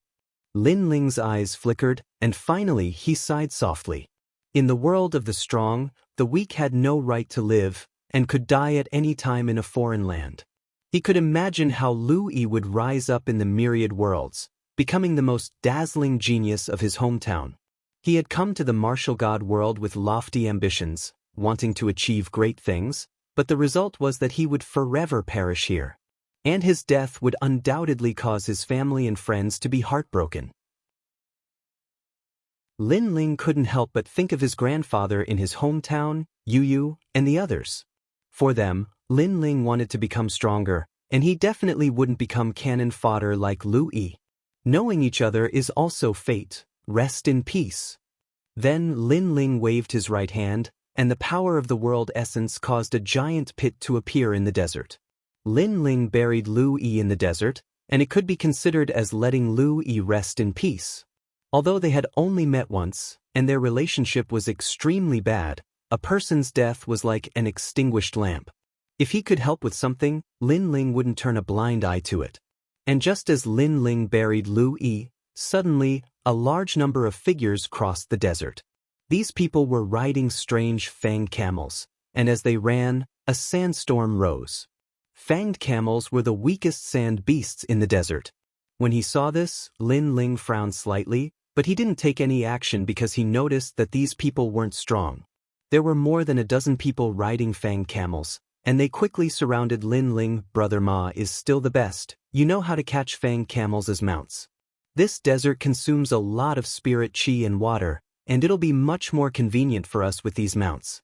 Lin Ling's eyes flickered, and finally he sighed softly. In the world of the strong, the weak had no right to live, and could die at any time in a foreign land. He could imagine how Lu Yi would rise up in the myriad worlds, becoming the most dazzling genius of his hometown. He had come to the martial god world with lofty ambitions, wanting to achieve great things, but the result was that he would forever perish here. And his death would undoubtedly cause his family and friends to be heartbroken. Lin Ling couldn't help but think of his grandfather in his hometown, Yu Yu, and the others. For them, Lin Ling wanted to become stronger, and he definitely wouldn't become cannon fodder like Lu Yi. Knowing each other is also fate. Rest in peace. Then Lin Ling waved his right hand, and the power of the world essence caused a giant pit to appear in the desert. Lin Ling buried Lu Yi in the desert, and it could be considered as letting Lu Yi rest in peace. Although they had only met once, and their relationship was extremely bad, a person's death was like an extinguished lamp. If he could help with something, Lin Ling wouldn't turn a blind eye to it. And just as Lin Ling buried Lu Yi, suddenly, a large number of figures crossed the desert. These people were riding strange fanged camels, and as they ran, a sandstorm rose. Fanged camels were the weakest sand beasts in the desert. When he saw this, Lin Ling frowned slightly, but he didn't take any action because he noticed that these people weren't strong. There were more than a dozen people riding fanged camels, and they quickly surrounded Lin Ling. Brother Ma is still the best. You know how to catch fanged camels as mounts. This desert consumes a lot of spirit chi and water, and it'll be much more convenient for us with these mounts.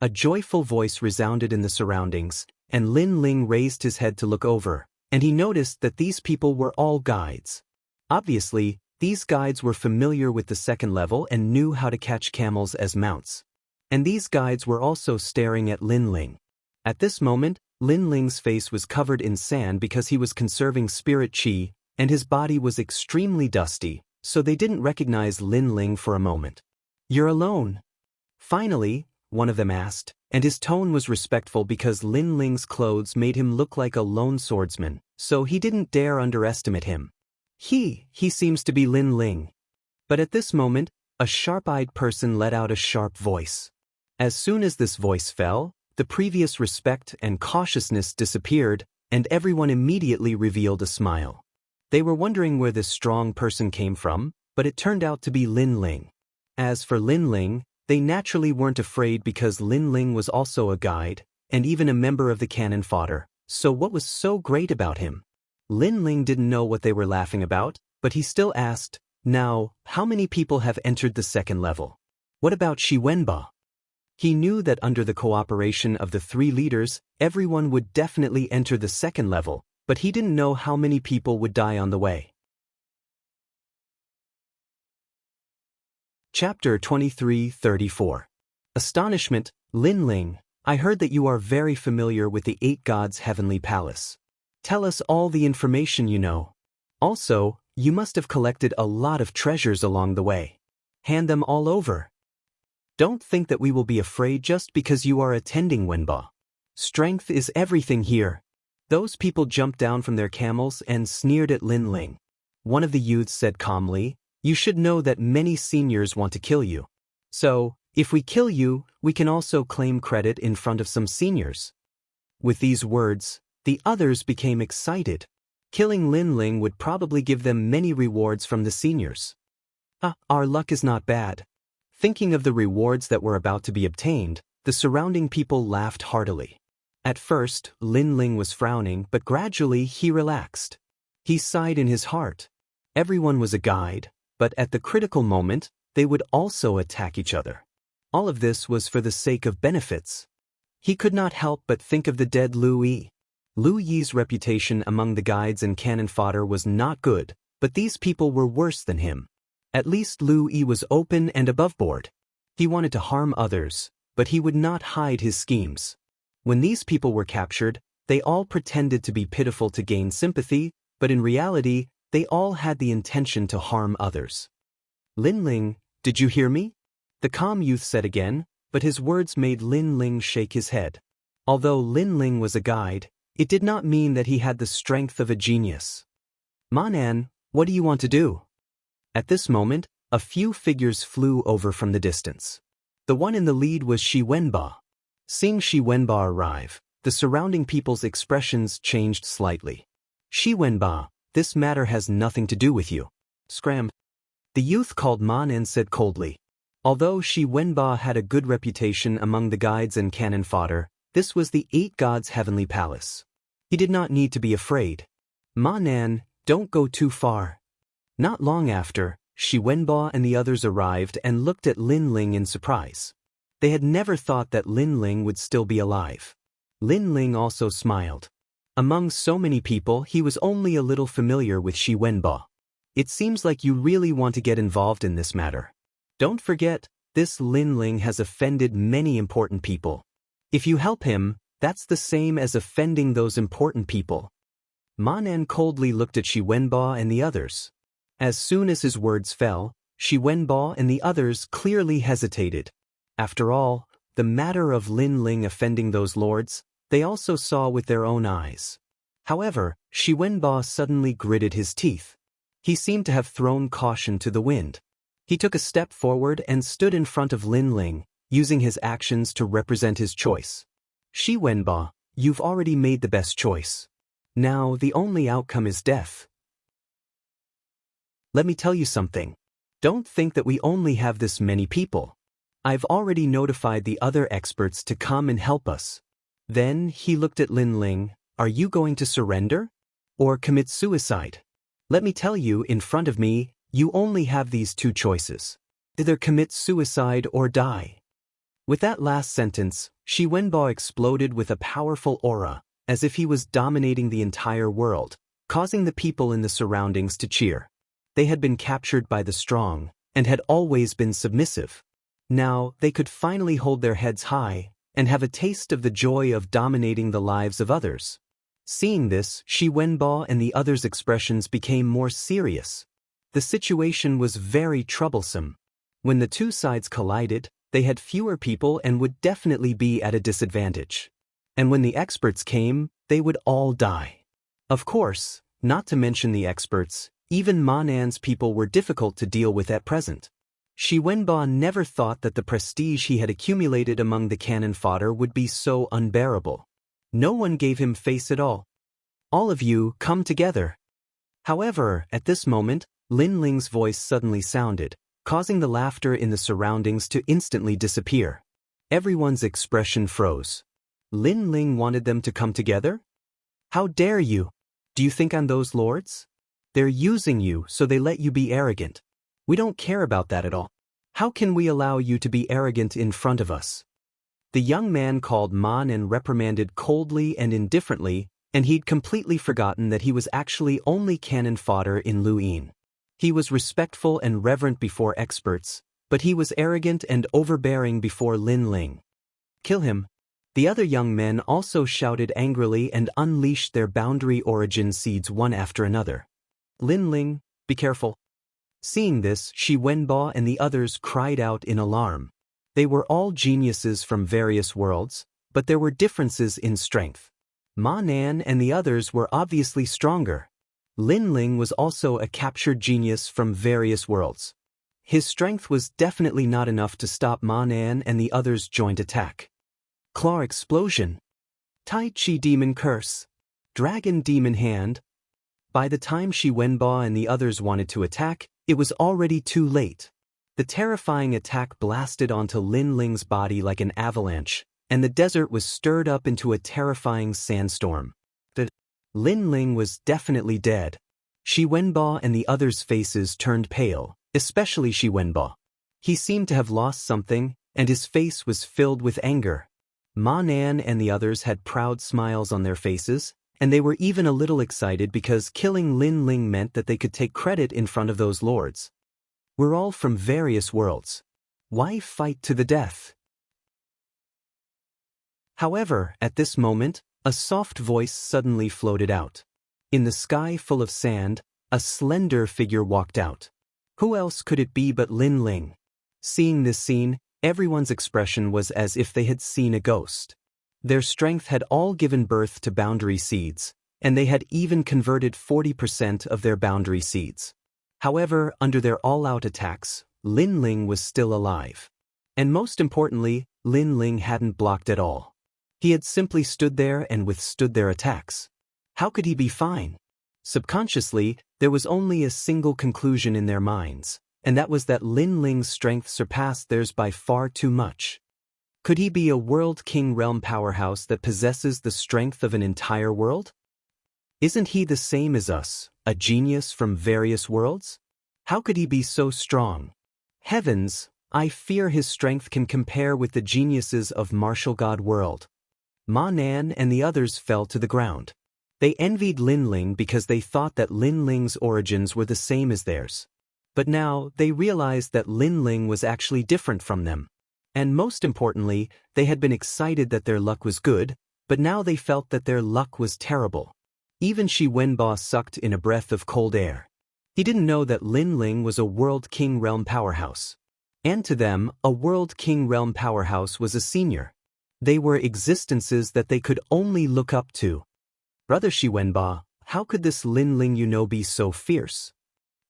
A joyful voice resounded in the surroundings, and Lin Ling raised his head to look over, and he noticed that these people were all guides. Obviously, these guides were familiar with the second level and knew how to catch camels as mounts. And these guides were also staring at Lin Ling. At this moment, Lin Ling's face was covered in sand because he was conserving spirit chi, and his body was extremely dusty, so they didn't recognize Lin Ling for a moment. "You're alone?" Finally, one of them asked, and his tone was respectful because Lin Ling's clothes made him look like a lone swordsman, so he didn't dare underestimate him. He seems to be Lin Ling. But at this moment, a sharp-eyed person let out a sharp voice. As soon as this voice fell, the previous respect and cautiousness disappeared, and everyone immediately revealed a smile. They were wondering where this strong person came from, but it turned out to be Lin Ling. As for Lin Ling, they naturally weren't afraid because Lin Ling was also a guide, and even a member of the cannon fodder, so what was so great about him? Lin Ling didn't know what they were laughing about, but he still asked, "Now, how many people have entered the second level? What about Shi Wenba?" He knew that under the cooperation of the three leaders, everyone would definitely enter the second level, but he didn't know how many people would die on the way. Chapter 23:34. Astonishment. Lin Ling, I heard that you are very familiar with the 8 gods' heavenly palace. Tell us all the information you know. Also, you must have collected a lot of treasures along the way. Hand them all over. Don't think that we will be afraid just because you are attending Wenba. Strength is everything here. Those people jumped down from their camels and sneered at Lin Ling. One of the youths said calmly, "You should know that many seniors want to kill you. So, if we kill you, we can also claim credit in front of some seniors." With these words, the others became excited. Killing Lin Ling would probably give them many rewards from the seniors. Our luck is not bad. Thinking of the rewards that were about to be obtained, the surrounding people laughed heartily. At first, Lin Ling was frowning, but gradually he relaxed. He sighed in his heart. Everyone was a guide, but at the critical moment, they would also attack each other. All of this was for the sake of benefits. He could not help but think of the dead Lu Yi. Lu Yi's reputation among the guides and cannon fodder was not good, but these people were worse than him. At least Lu Yi was open and above board. He wanted to harm others, but he would not hide his schemes. When these people were captured, they all pretended to be pitiful to gain sympathy, but in reality, they all had the intention to harm others. "Lin Ling, did you hear me?" the calm youth said again, but his words made Lin Ling shake his head. Although Lin Ling was a guide, it did not mean that he had the strength of a genius. "Manan, what do you want to do?" At this moment, a few figures flew over from the distance. The one in the lead was Shi Wenba. Seeing Shi Wenba arrive, the surrounding people's expressions changed slightly. "Shi Wenba, this matter has nothing to do with you." Scram. The youth called Manan said coldly. Although Shi Wenba had a good reputation among the guides and cannon fodder, this was the 8 gods' heavenly palace. He did not need to be afraid. "Manan, don't go too far." Not long after, Shi Wenba and the others arrived and looked at Lin Ling in surprise. They had never thought that Lin Ling would still be alive. Lin Ling also smiled. Among so many people, he was only a little familiar with Shi Wenba. "It seems like you really want to get involved in this matter. Don't forget, this Lin Ling has offended many important people. If you help him, that's the same as offending those important people." Manan coldly looked at Shi Wenba and the others. As soon as his words fell, Shi Wenba and the others clearly hesitated. After all, the matter of Lin Ling offending those lords, they also saw with their own eyes. However, Shi Wenba suddenly gritted his teeth. He seemed to have thrown caution to the wind. He took a step forward and stood in front of Lin Ling, using his actions to represent his choice. "Shi Wenba, you've already made the best choice. Now the only outcome is death. Let me tell you something. Don't think that we only have this many people. I've already notified the other experts to come and help us." Then he looked at Lin Ling. "Are you going to surrender? Or commit suicide? Let me tell you, in front of me, you only have these 2 choices. Either commit suicide or die." With that last sentence, Shi Wenba exploded with a powerful aura, as if he was dominating the entire world, causing the people in the surroundings to cheer. They had been captured by the strong, and had always been submissive. Now they could finally hold their heads high, and have a taste of the joy of dominating the lives of others. Seeing this, Shi Wenba and the others' expressions became more serious. The situation was very troublesome. When the 2 sides collided, they had fewer people and would definitely be at a disadvantage. And when the experts came, they would all die. Of course, not to mention the experts, even Manan's people were difficult to deal with at present. Shi Wenba never thought that the prestige he had accumulated among the cannon fodder would be so unbearable. No one gave him face at all. "All of you, come together." However, at this moment, Lin Ling's voice suddenly sounded, causing the laughter in the surroundings to instantly disappear. Everyone's expression froze. Lin Ling wanted them to come together? "How dare you? Do you think I'm those lords? They're using you, so they let you be arrogant. We don't care about that at all. How can we allow you to be arrogant in front of us?" The young man called Man and reprimanded coldly and indifferently, and he'd completely forgotten that he was actually only cannon fodder in Luyin. He was respectful and reverent before experts, but he was arrogant and overbearing before Lin Ling. "Kill him." The other young men also shouted angrily and unleashed their boundary origin seeds one after another. "Lin Ling, be careful." Seeing this, Shi Wenba and the others cried out in alarm. They were all geniuses from various worlds, but there were differences in strength. Ma Nan and the others were obviously stronger. Lin Ling was also a captured genius from various worlds. His strength was definitely not enough to stop Ma Nan and the others' joint attack. Claw explosion. Tai Chi demon curse. Dragon demon hand. By the time Shi Wenba and the others wanted to attack, it was already too late. The terrifying attack blasted onto Lin Ling's body like an avalanche, and the desert was stirred up into a terrifying sandstorm. Lin Ling was definitely dead. Shi Wenba and the others' faces turned pale, especially Shi Wenba. He seemed to have lost something, and his face was filled with anger. Ma Nan and the others had proud smiles on their faces, and they were even a little excited because killing Lin Ling meant that they could take credit in front of those lords. We're all from various worlds. Why fight to the death? However, at this moment, a soft voice suddenly floated out. In the sky full of sand, a slender figure walked out. Who else could it be but Lin Ling? Seeing this scene, everyone's expression was as if they had seen a ghost. Their strength had all given birth to boundary seeds, and they had even converted 40% of their boundary seeds. However, under their all-out attacks, Lin Ling was still alive. And most importantly, Lin Ling hadn't blocked at all. He had simply stood there and withstood their attacks. How could he be fine? Subconsciously, there was only a single conclusion in their minds, and that was that Lin Ling's strength surpassed theirs by far too much. Could he be a World King realm powerhouse that possesses the strength of an entire world? Isn't he the same as us, a genius from various worlds? How could he be so strong? Heavens, I fear his strength can compare with the geniuses of Martial God World. Ma Nan and the others fell to the ground. They envied Lin Ling because they thought that Lin Ling's origins were the same as theirs. But now they realized that Lin Ling was actually different from them. And most importantly, they had been excited that their luck was good, but now they felt that their luck was terrible. Even Shi Wenba sucked in a breath of cold air. He didn't know that Lin Ling was a World King realm powerhouse. And to them, a World King realm powerhouse was a senior. They were existences that they could only look up to. Brother Shi Wenba, how could this Lin Ling be so fierce?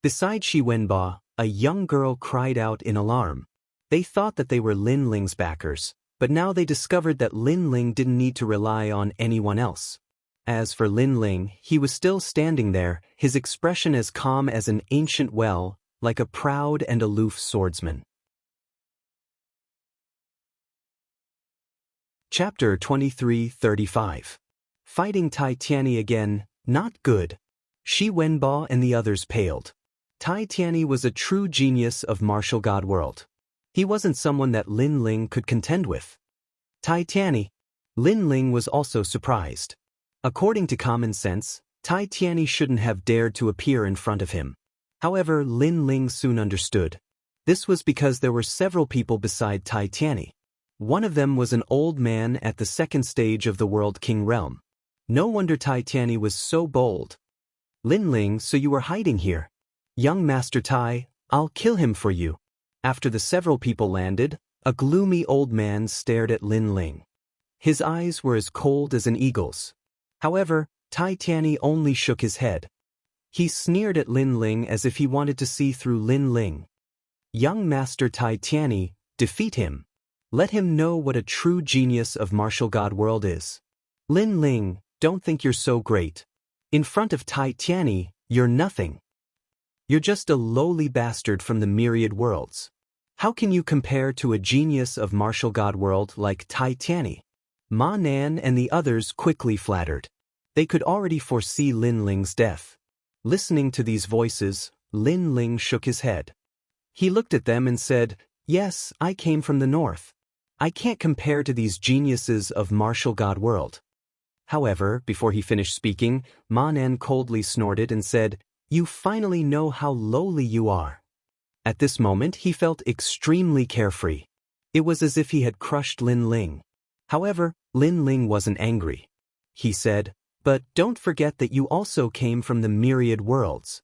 Beside Shi Wenba, a young girl cried out in alarm. They thought that they were Lin Ling's backers, but now they discovered that Lin Ling didn't need to rely on anyone else. As for Lin Ling, he was still standing there, his expression as calm as an ancient well, like a proud and aloof swordsman. Chapter 23:35. Fighting Tai Tianyi again, not good. Shi Wenba and the others paled. Tai Tianyi was a true genius of Martial God World. He wasn't someone that Lin Ling could contend with. Tai Tianyi. Lin Ling was also surprised. According to common sense, Tai Tianyi shouldn't have dared to appear in front of him. However, Lin Ling soon understood. This was because there were several people beside Tai Tianyi. One of them was an old man at the second stage of the World King realm. No wonder Tai Tianyi was so bold. Lin Ling, so you were hiding here. Young Master Tai, I'll kill him for you. After the several people landed, a gloomy old man stared at Lin Ling. His eyes were as cold as an eagle's. However, Tai Tianyi only shook his head. He sneered at Lin Ling as if he wanted to see through Lin Ling. Young Master Tai Tianyi, defeat him. Let him know what a true genius of Martial God World is. Lin Ling, don't think you're so great. In front of Tai Tianyi, you're nothing. You're just a lowly bastard from the myriad worlds. How can you compare to a genius of Martial God World like Tai Tianyi? Ma Nan and the others quickly flattered. They could already foresee Lin Ling's death. Listening to these voices, Lin Ling shook his head. He looked at them and said, "Yes, I came from the north. I can't compare to these geniuses of Martial God World." However, before he finished speaking, Ma Nan coldly snorted and said, "You finally know how lowly you are." At this moment he felt extremely carefree. It was as if he had crushed Lin Ling. However, Lin Ling wasn't angry. He said, "But don't forget that you also came from the myriad worlds."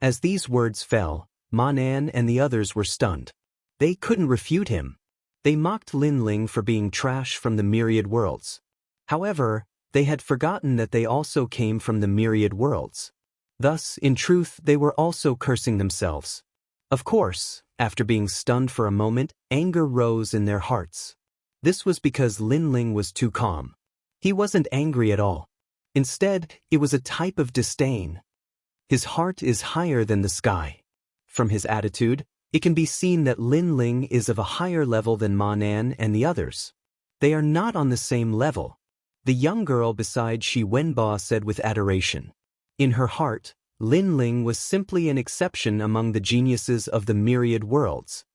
As these words fell, Ma Nan and the others were stunned. They couldn't refute him. They mocked Lin Ling for being trash from the myriad worlds. However, They had forgotten that they also came from the myriad worlds. Thus, in truth, they were also cursing themselves. Of course, after being stunned for a moment, anger rose in their hearts. This was because Lin Ling was too calm. He wasn't angry at all. Instead, it was a type of disdain. His heart is higher than the sky. From his attitude, it can be seen that Lin Ling is of a higher level than Ma Nan and the others. They are not on the same level. The young girl beside Shi Wenba said with adoration. In her heart, Lin Ling was simply an exception among the geniuses of the myriad worlds.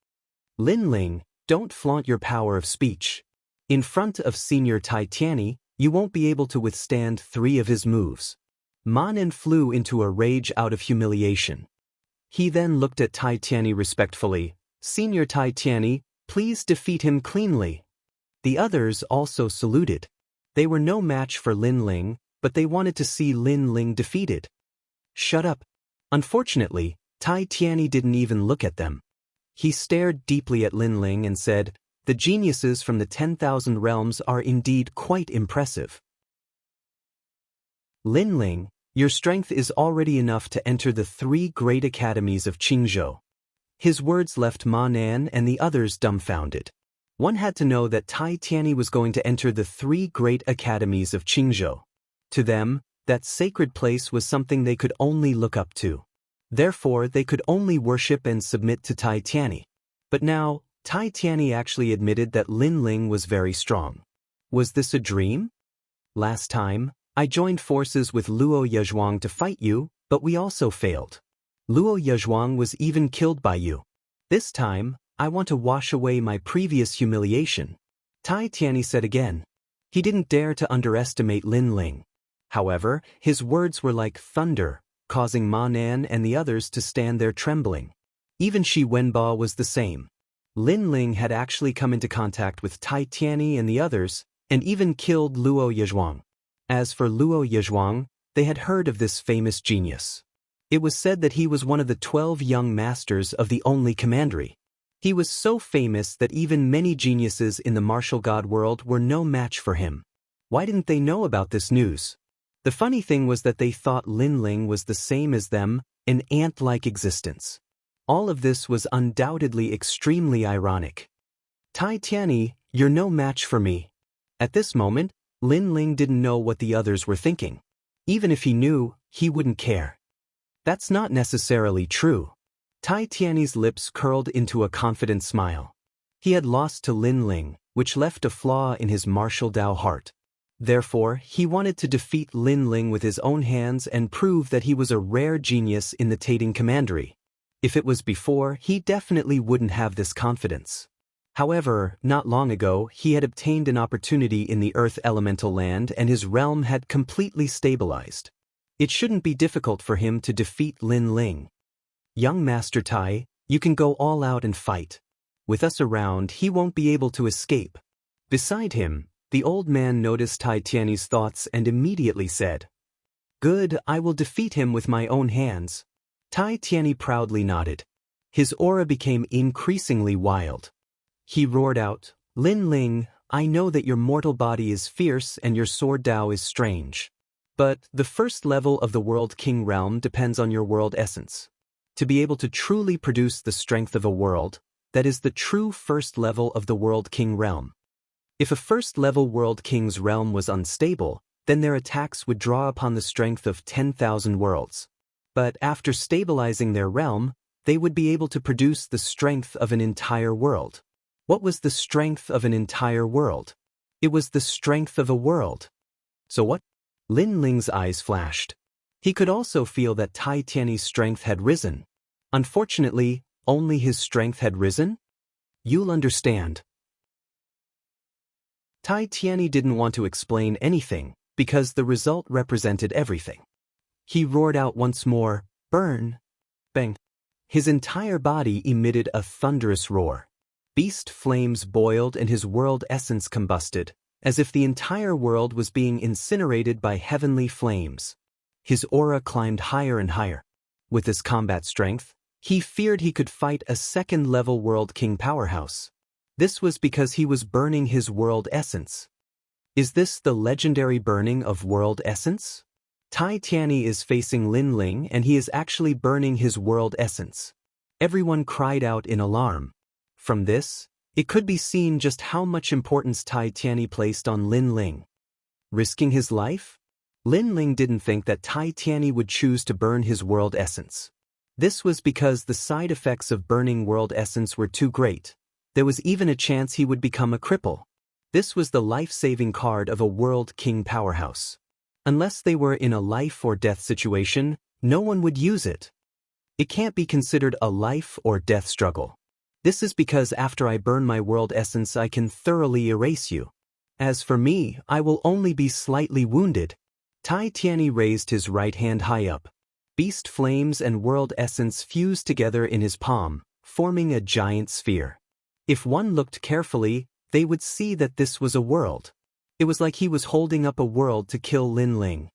Lin Ling, don't flaunt your power of speech. In front of Senior Tai Tianyi, you won't be able to withstand 3 of his moves. Ma Nan flew into a rage out of humiliation. He then looked at Tai Tianyi respectfully. Senior Tai Tianyi, please defeat him cleanly. The others also saluted. They were no match for Lin Ling, but they wanted to see Lin Ling defeated. Shut up. Unfortunately, Tai Tianyi didn't even look at them. He stared deeply at Lin Ling and said, the geniuses from the 10,000 realms are indeed quite impressive. Lin Ling, your strength is already enough to enter the 3 great academies of Qingzhou. His words left Ma Nan and the others dumbfounded. One had to know that Tai Tianyi was going to enter the 3 great academies of Qingzhou. To them, that sacred place was something they could only look up to. Therefore, they could only worship and submit to Tai Tianyi. But now, Tai Tianyi actually admitted that Lin Ling was very strong. Was this a dream? Last time, I joined forces with Luo Yezhuang to fight you, but we also failed. Luo Yezhuang was even killed by you. This time, I want to wash away my previous humiliation. Tai Tianyi said again. He didn't dare to underestimate Lin Ling. However, his words were like thunder, causing Ma Nan and the others to stand there trembling. Even Shi Wenba was the same. Lin Ling had actually come into contact with Tai Tianyi and the others, and even killed Luo Yezhuang. As for Luo Yezhuang, they had heard of this famous genius. It was said that he was one of the 12 young masters of the only commandery. He was so famous that even many geniuses in the martial god world were no match for him. Why didn't they know about this news? The funny thing was that they thought Lin Ling was the same as them, an ant-like existence. All of this was undoubtedly extremely ironic. Tai Tianyi, you're no match for me. At this moment, Lin Ling didn't know what the others were thinking. Even if he knew, he wouldn't care. That's not necessarily true. Tai Tianyi's lips curled into a confident smile. He had lost to Lin Ling, which left a flaw in his martial Dao heart. Therefore, he wanted to defeat Lin Ling with his own hands and prove that he was a rare genius in the Tating Commandery. If it was before, he definitely wouldn't have this confidence. However, not long ago, he had obtained an opportunity in the Earth Elemental Land and his realm had completely stabilized. It shouldn't be difficult for him to defeat Lin Ling. Young Master Tai, you can go all out and fight. With us around, he won't be able to escape. Beside him, the old man noticed Tai Tianyi's thoughts and immediately said, Good, I will defeat him with my own hands. Tai Tianyi proudly nodded. His aura became increasingly wild. He roared out, Lin Ling, I know that your mortal body is fierce and your sword Dao is strange. But the first level of the World King realm depends on your world essence. To be able to truly produce the strength of a world, that is the true first level of the World King realm. If a first-level World King's realm was unstable, then their attacks would draw upon the strength of 10,000 worlds. But after stabilizing their realm, they would be able to produce the strength of an entire world. What was the strength of an entire world? It was the strength of a world. So what? Lin Ling's eyes flashed. He could also feel that Tai Tianyi's strength had risen. Unfortunately, only his strength had risen? You'll understand. Tai Tianyi didn't want to explain anything, because the result represented everything. He roared out once more, Burn! Bang! His entire body emitted a thunderous roar. Beast flames boiled and his world essence combusted, as if the entire world was being incinerated by heavenly flames. His aura climbed higher and higher. With his combat strength, he feared he could fight a second-level World King powerhouse. This was because he was burning his world essence. Is this the legendary burning of world essence? Tai Tianyi is facing Lin Ling and he is actually burning his world essence. Everyone cried out in alarm. From this, it could be seen just how much importance Tai Tianyi placed on Lin Ling. Risking his life? Lin Ling didn't think that Tai Tianyi would choose to burn his world essence. This was because the side effects of burning world essence were too great. There was even a chance he would become a cripple. This was the life-saving card of a world king powerhouse. Unless they were in a life or death situation, no one would use it. It can't be considered a life or death struggle. This is because after I burn my world essence I can thoroughly erase you. As for me, I will only be slightly wounded. Tai Tianyi raised his right hand high up. Beast flames and world essence fused together in his palm, forming a giant sphere. If one looked carefully, they would see that this was a world. It was like he was holding up a world to kill Lin Ling.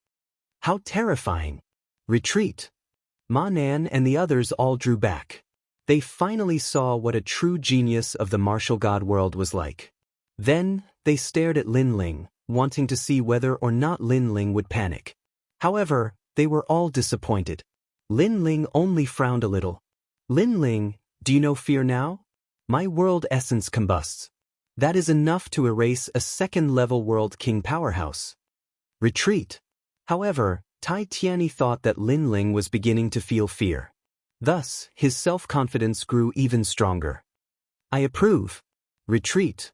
How terrifying! Retreat! Ma Nan and the others all drew back. They finally saw what a true genius of the martial god world was like. Then, they stared at Lin Ling, wanting to see whether or not Lin Ling would panic. However, they were all disappointed. Lin Ling only frowned a little. Lin Ling, do you know fear now? My world essence combusts. That is enough to erase a second-level world king powerhouse. Retreat. However, Tai Tianyi thought that Lin Ling was beginning to feel fear. Thus, his self-confidence grew even stronger. I approve. Retreat.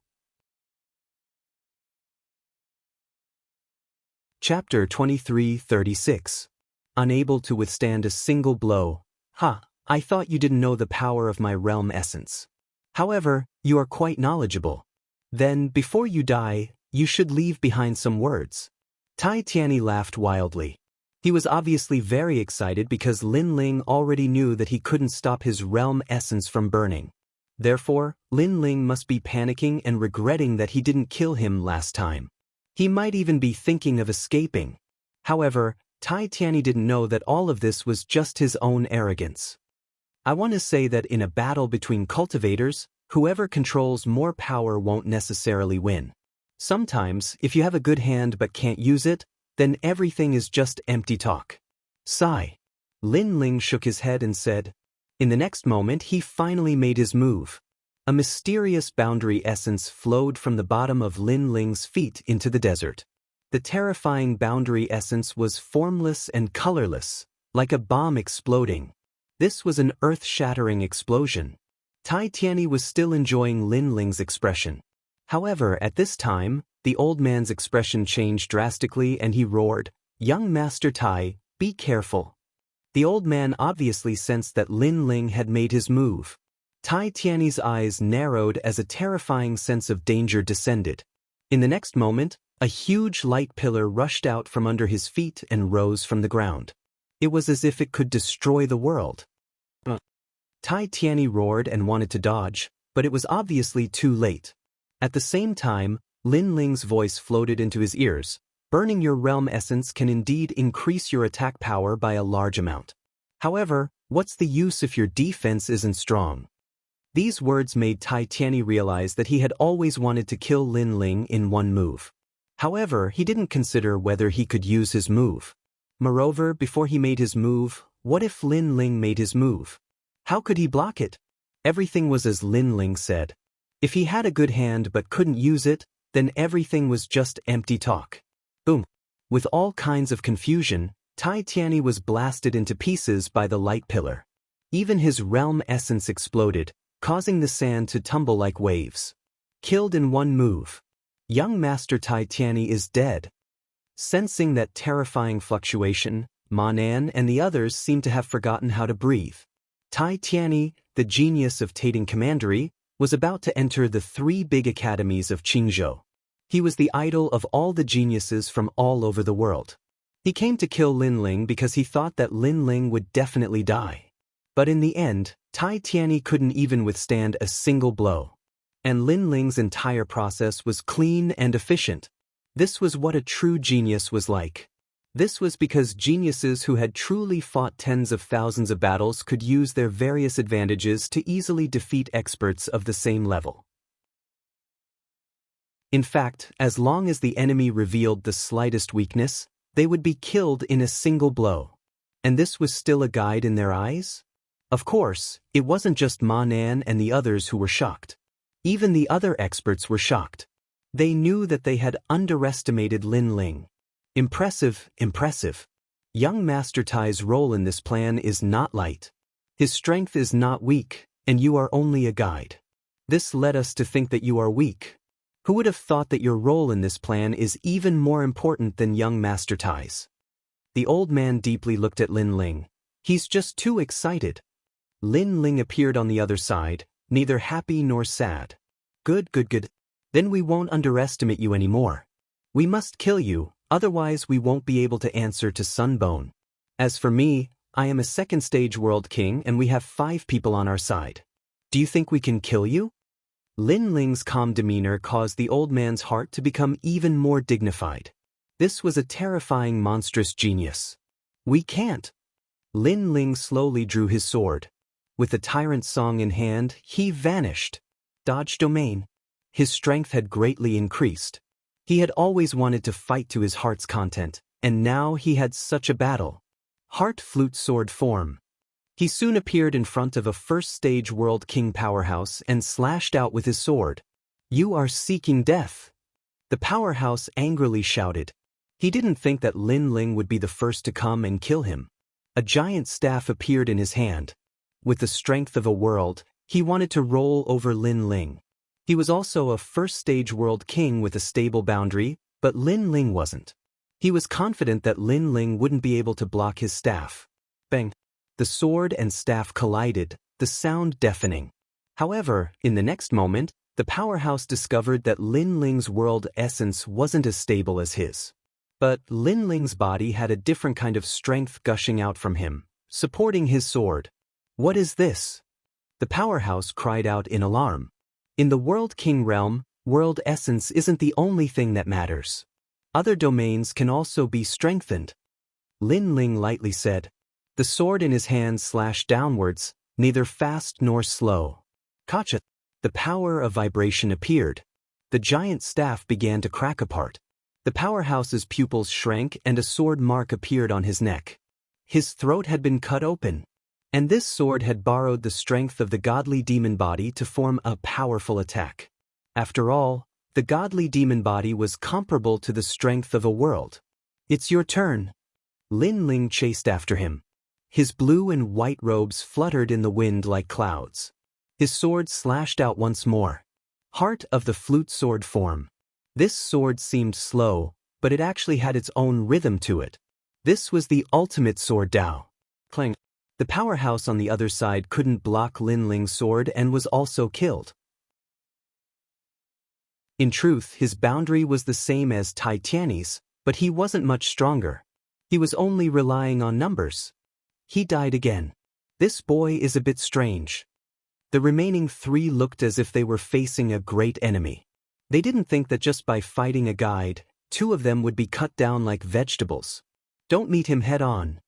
Chapter 23:36. Unable to withstand a single blow. I thought you didn't know the power of my realm essence. However, you are quite knowledgeable. Then, before you die, you should leave behind some words. Tai Tianyi laughed wildly. He was obviously very excited because Lin Ling already knew that he couldn't stop his realm essence from burning. Therefore, Lin Ling must be panicking and regretting that he didn't kill him last time. He might even be thinking of escaping. However, Tai Tianyi didn't know that all of this was just his own arrogance. I want to say that in a battle between cultivators, whoever controls more power won't necessarily win. Sometimes, if you have a good hand but can't use it, then everything is just empty talk. Sigh. Lin Ling shook his head and said. In the next moment he finally made his move. A mysterious boundary essence flowed from the bottom of Lin Ling's feet into the desert. The terrifying boundary essence was formless and colorless, like a bomb exploding. This was an earth-shattering explosion. Tai Tianyi was still enjoying Lin Ling's expression. However, at this time, the old man's expression changed drastically and he roared, "Young Master Tai, be careful." The old man obviously sensed that Lin Ling had made his move. Tai Tianyi's eyes narrowed as a terrifying sense of danger descended. In the next moment, a huge light pillar rushed out from under his feet and rose from the ground. It was as if it could destroy the world. Tai Tianyi roared and wanted to dodge, but it was obviously too late. At the same time, Lin Ling's voice floated into his ears. Burning your realm essence can indeed increase your attack power by a large amount. However, what's the use if your defense isn't strong? These words made Tai Tianyi realize that he had always wanted to kill Lin Ling in one move. However, he didn't consider whether he could use his move. Moreover, before he made his move, what if Lin Ling made his move? How could he block it? Everything was as Lin Ling said. If he had a good hand but couldn't use it, then everything was just empty talk. Boom. With all kinds of confusion, Tai Tianyi was blasted into pieces by the light pillar. Even his realm essence exploded, causing the sand to tumble like waves. Killed in one move. Young Master Tai Tianyi is dead. Sensing that terrifying fluctuation, Ma Nan and the others seemed to have forgotten how to breathe. Tai Tianyi, the genius of Tating Commandery, was about to enter the 3 big academies of Qingzhou. He was the idol of all the geniuses from all over the world. He came to kill Lin Ling because he thought that Lin Ling would definitely die. But in the end, Tai Tianyi couldn't even withstand a single blow. And Lin Ling's entire process was clean and efficient. This was what a true genius was like. This was because geniuses who had truly fought tens of thousands of battles could use their various advantages to easily defeat experts of the same level. In fact, as long as the enemy revealed the slightest weakness, they would be killed in a single blow. And this was still a guide in their eyes? Of course, it wasn't just Ma Nan and the others who were shocked. Even the other experts were shocked. They knew that they had underestimated Lin Ling. Impressive, impressive. Young Master Tai's role in this plan is not light. His strength is not weak, and you are only a guide. This led us to think that you are weak. Who would have thought that your role in this plan is even more important than young Master Tai's? The old man deeply looked at Lin Ling. He's just too excited. Lin Ling appeared on the other side, neither happy nor sad. Good, good, good. Then we won't underestimate you anymore. We must kill you, otherwise we won't be able to answer to Sunbone. As for me, I am a second-stage world king and we have 5 people on our side. Do you think we can kill you? Lin Ling's calm demeanor caused the old man's heart to become even more dignified. This was a terrifying monstrous genius. We can't. Lin Ling slowly drew his sword. With the tyrant song in hand, he vanished. Dodge domain. His strength had greatly increased. He had always wanted to fight to his heart's content, and now he had such a battle. Heart flute sword form. He soon appeared in front of a first-stage world king powerhouse and slashed out with his sword. You are seeking death. The powerhouse angrily shouted. He didn't think that Lin Ling would be the first to come and kill him. A giant staff appeared in his hand. With the strength of a world, he wanted to roll over Lin Ling. He was also a first-stage world king with a stable boundary, but Lin Ling wasn't. He was confident that Lin Ling wouldn't be able to block his staff. Bang! The sword and staff collided, the sound deafening. However, in the next moment, the powerhouse discovered that Lin Ling's world essence wasn't as stable as his. But Lin Ling's body had a different kind of strength gushing out from him, supporting his sword. What is this? The powerhouse cried out in alarm. In the World King realm, world essence isn't the only thing that matters. Other domains can also be strengthened. Lin Ling lightly said. The sword in his hand slashed downwards, neither fast nor slow. Kacha! The power of vibration appeared. The giant staff began to crack apart. The powerhouse's pupils shrank and a sword mark appeared on his neck. His throat had been cut open. And this sword had borrowed the strength of the godly demon body to form a powerful attack. After all, the godly demon body was comparable to the strength of a world. It's your turn. Lin Ling chased after him. His blue and white robes fluttered in the wind like clouds. His sword slashed out once more. Heart of the flute sword form. This sword seemed slow, but it actually had its own rhythm to it. This was the ultimate sword Dao. Clang. The powerhouse on the other side couldn't block Lin Ling's sword and was also killed. In truth, his boundary was the same as Tai Tianyi's, but he wasn't much stronger. He was only relying on numbers. He died again. This boy is a bit strange. The remaining 3 looked as if they were facing a great enemy. They didn't think that just by fighting a guide, 2 of them would be cut down like vegetables. Don't meet him head on.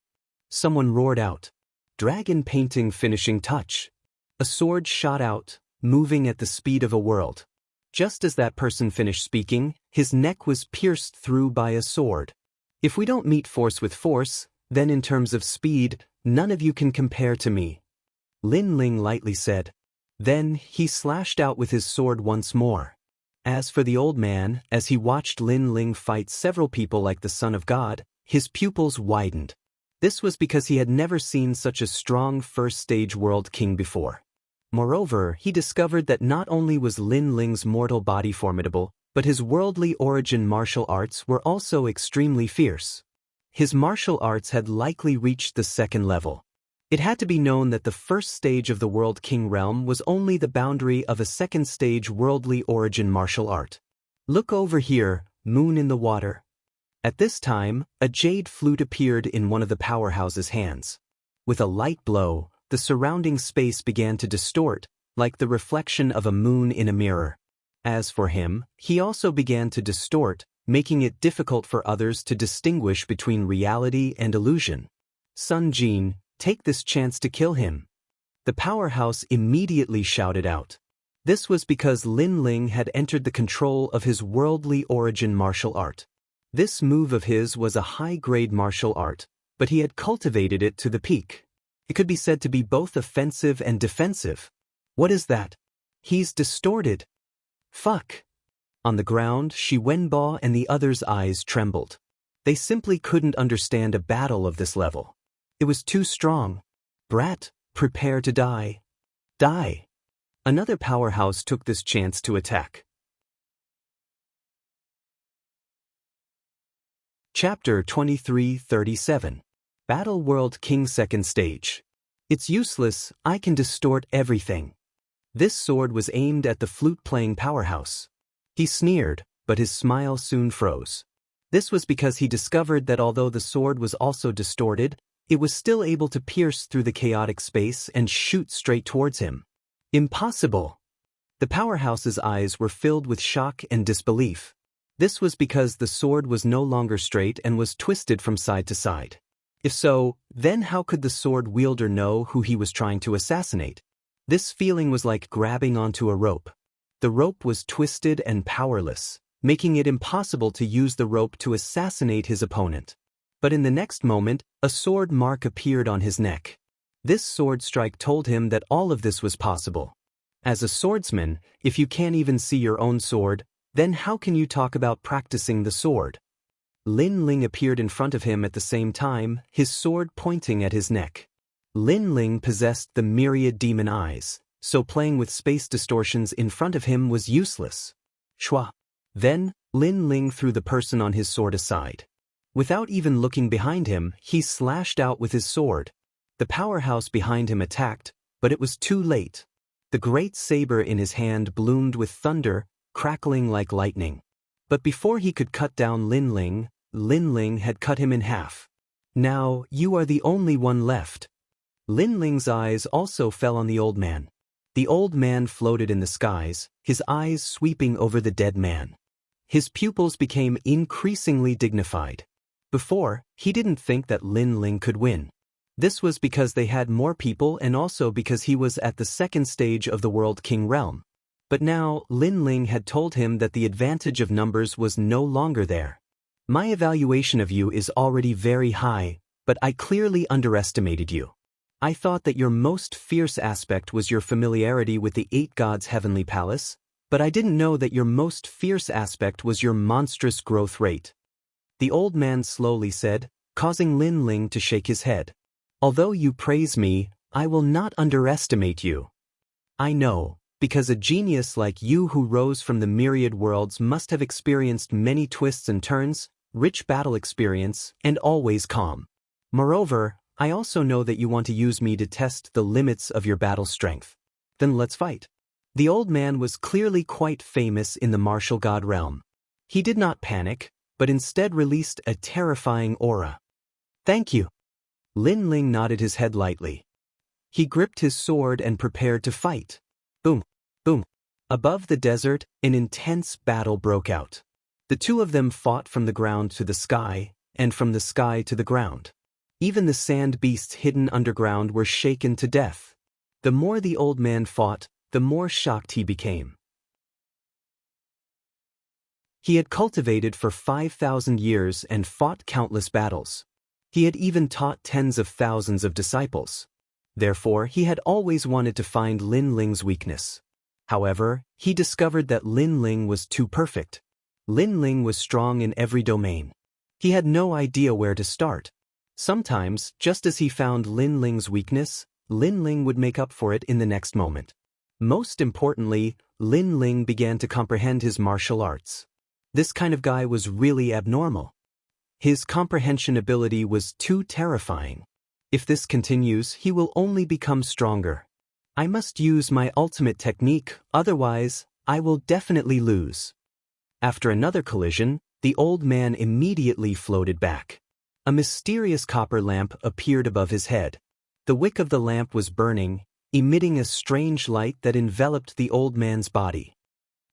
Someone roared out. Dragon painting finishing touch. A sword shot out, moving at the speed of a world. Just as that person finished speaking, his neck was pierced through by a sword. If we don't meet force with force, then in terms of speed, none of you can compare to me. Lin Ling lightly said. Then he slashed out with his sword once more. As for the old man, as he watched Lin Ling fight several people like the Son of God, his pupils widened. This was because he had never seen such a strong first-stage world king before. Moreover, he discovered that not only was Lin Ling's mortal body formidable, but his worldly origin martial arts were also extremely fierce. His martial arts had likely reached the 2nd level. It had to be known that the first stage of the World King realm was only the boundary of a 2nd-stage worldly origin martial art. Look over here, moon in the water. At this time, a jade flute appeared in one of the powerhouse's hands. With a light blow, the surrounding space began to distort, like the reflection of a moon in a mirror. As for him, he also began to distort, making it difficult for others to distinguish between reality and illusion. Sun Jin, take this chance to kill him. The powerhouse immediately shouted out. This was because Lin Ling had entered the control of his worldly origin martial art. This move of his was a high-grade martial art, but he had cultivated it to the peak. It could be said to be both offensive and defensive. What is that? He's distorted. Fuck. On the ground, Shi Wenbo and the others' eyes trembled. They simply couldn't understand a battle of this level. It was too strong. Brat, prepare to die. Die. Another powerhouse took this chance to attack. Chapter 2337. Battle World King Second Stage. It's useless, I can distort everything. This sword was aimed at the flute-playing powerhouse. He sneered, but his smile soon froze. This was because he discovered that although the sword was also distorted, it was still able to pierce through the chaotic space and shoot straight towards him. Impossible! The powerhouse's eyes were filled with shock and disbelief. This was because the sword was no longer straight and was twisted from side to side. If so, then how could the sword wielder know who he was trying to assassinate? This feeling was like grabbing onto a rope. The rope was twisted and powerless, making it impossible to use the rope to assassinate his opponent. But in the next moment, a sword mark appeared on his neck. This sword strike told him that all of this was possible. As a swordsman, if you can't even see your own sword, then how can you talk about practicing the sword? Lin Ling appeared in front of him at the same time, his sword pointing at his neck. Lin Ling possessed the myriad demon eyes, so playing with space distortions in front of him was useless. Shwa. Then, Lin Ling threw the person on his sword aside. Without even looking behind him, he slashed out with his sword. The powerhouse behind him attacked, but it was too late. The great saber in his hand bloomed with thunder, crackling like lightning. But before he could cut down Lin Ling had cut him in half. Now, you are the only one left. Lin Ling's eyes also fell on the old man. The old man floated in the skies, his eyes sweeping over the dead man. His pupils became increasingly dignified. Before, he didn't think that Lin Ling could win. This was because they had more people and also because he was at the second stage of the World King realm. But now, Lin Ling had told him that the advantage of numbers was no longer there. My evaluation of you is already very high, but I clearly underestimated you. I thought that your most fierce aspect was your familiarity with the 8 gods' heavenly palace, but I didn't know that your most fierce aspect was your monstrous growth rate. The old man slowly said, causing Lin Ling to shake his head. Although you praise me, I will not underestimate you. I know, because a genius like you who rose from the myriad worlds must have experienced many twists and turns, rich battle experience, and always calm. Moreover, I also know that you want to use me to test the limits of your battle strength. Then let's fight. The old man was clearly quite famous in the martial god realm. He did not panic, but instead released a terrifying aura. Thank you. Lin Ling nodded his head lightly. He gripped his sword and prepared to fight. Boom, boom. Above the desert, an intense battle broke out. The two of them fought from the ground to the sky, and from the sky to the ground. Even the sand beasts hidden underground were shaken to death. The more the old man fought, the more shocked he became. He had cultivated for 5,000 years and fought countless battles. He had even taught tens of thousands of disciples. Therefore, he had always wanted to find Lin Ling's weakness. However, he discovered that Lin Ling was too perfect. Lin Ling was strong in every domain. He had no idea where to start. Sometimes, just as he found Lin Ling's weakness, Lin Ling would make up for it in the next moment. Most importantly, Lin Ling began to comprehend his martial arts. This kind of guy was really abnormal. His comprehension ability was too terrifying. If this continues, he will only become stronger. I must use my ultimate technique, otherwise, I will definitely lose. After another collision, the old man immediately floated back. A mysterious copper lamp appeared above his head. The wick of the lamp was burning, emitting a strange light that enveloped the old man's body.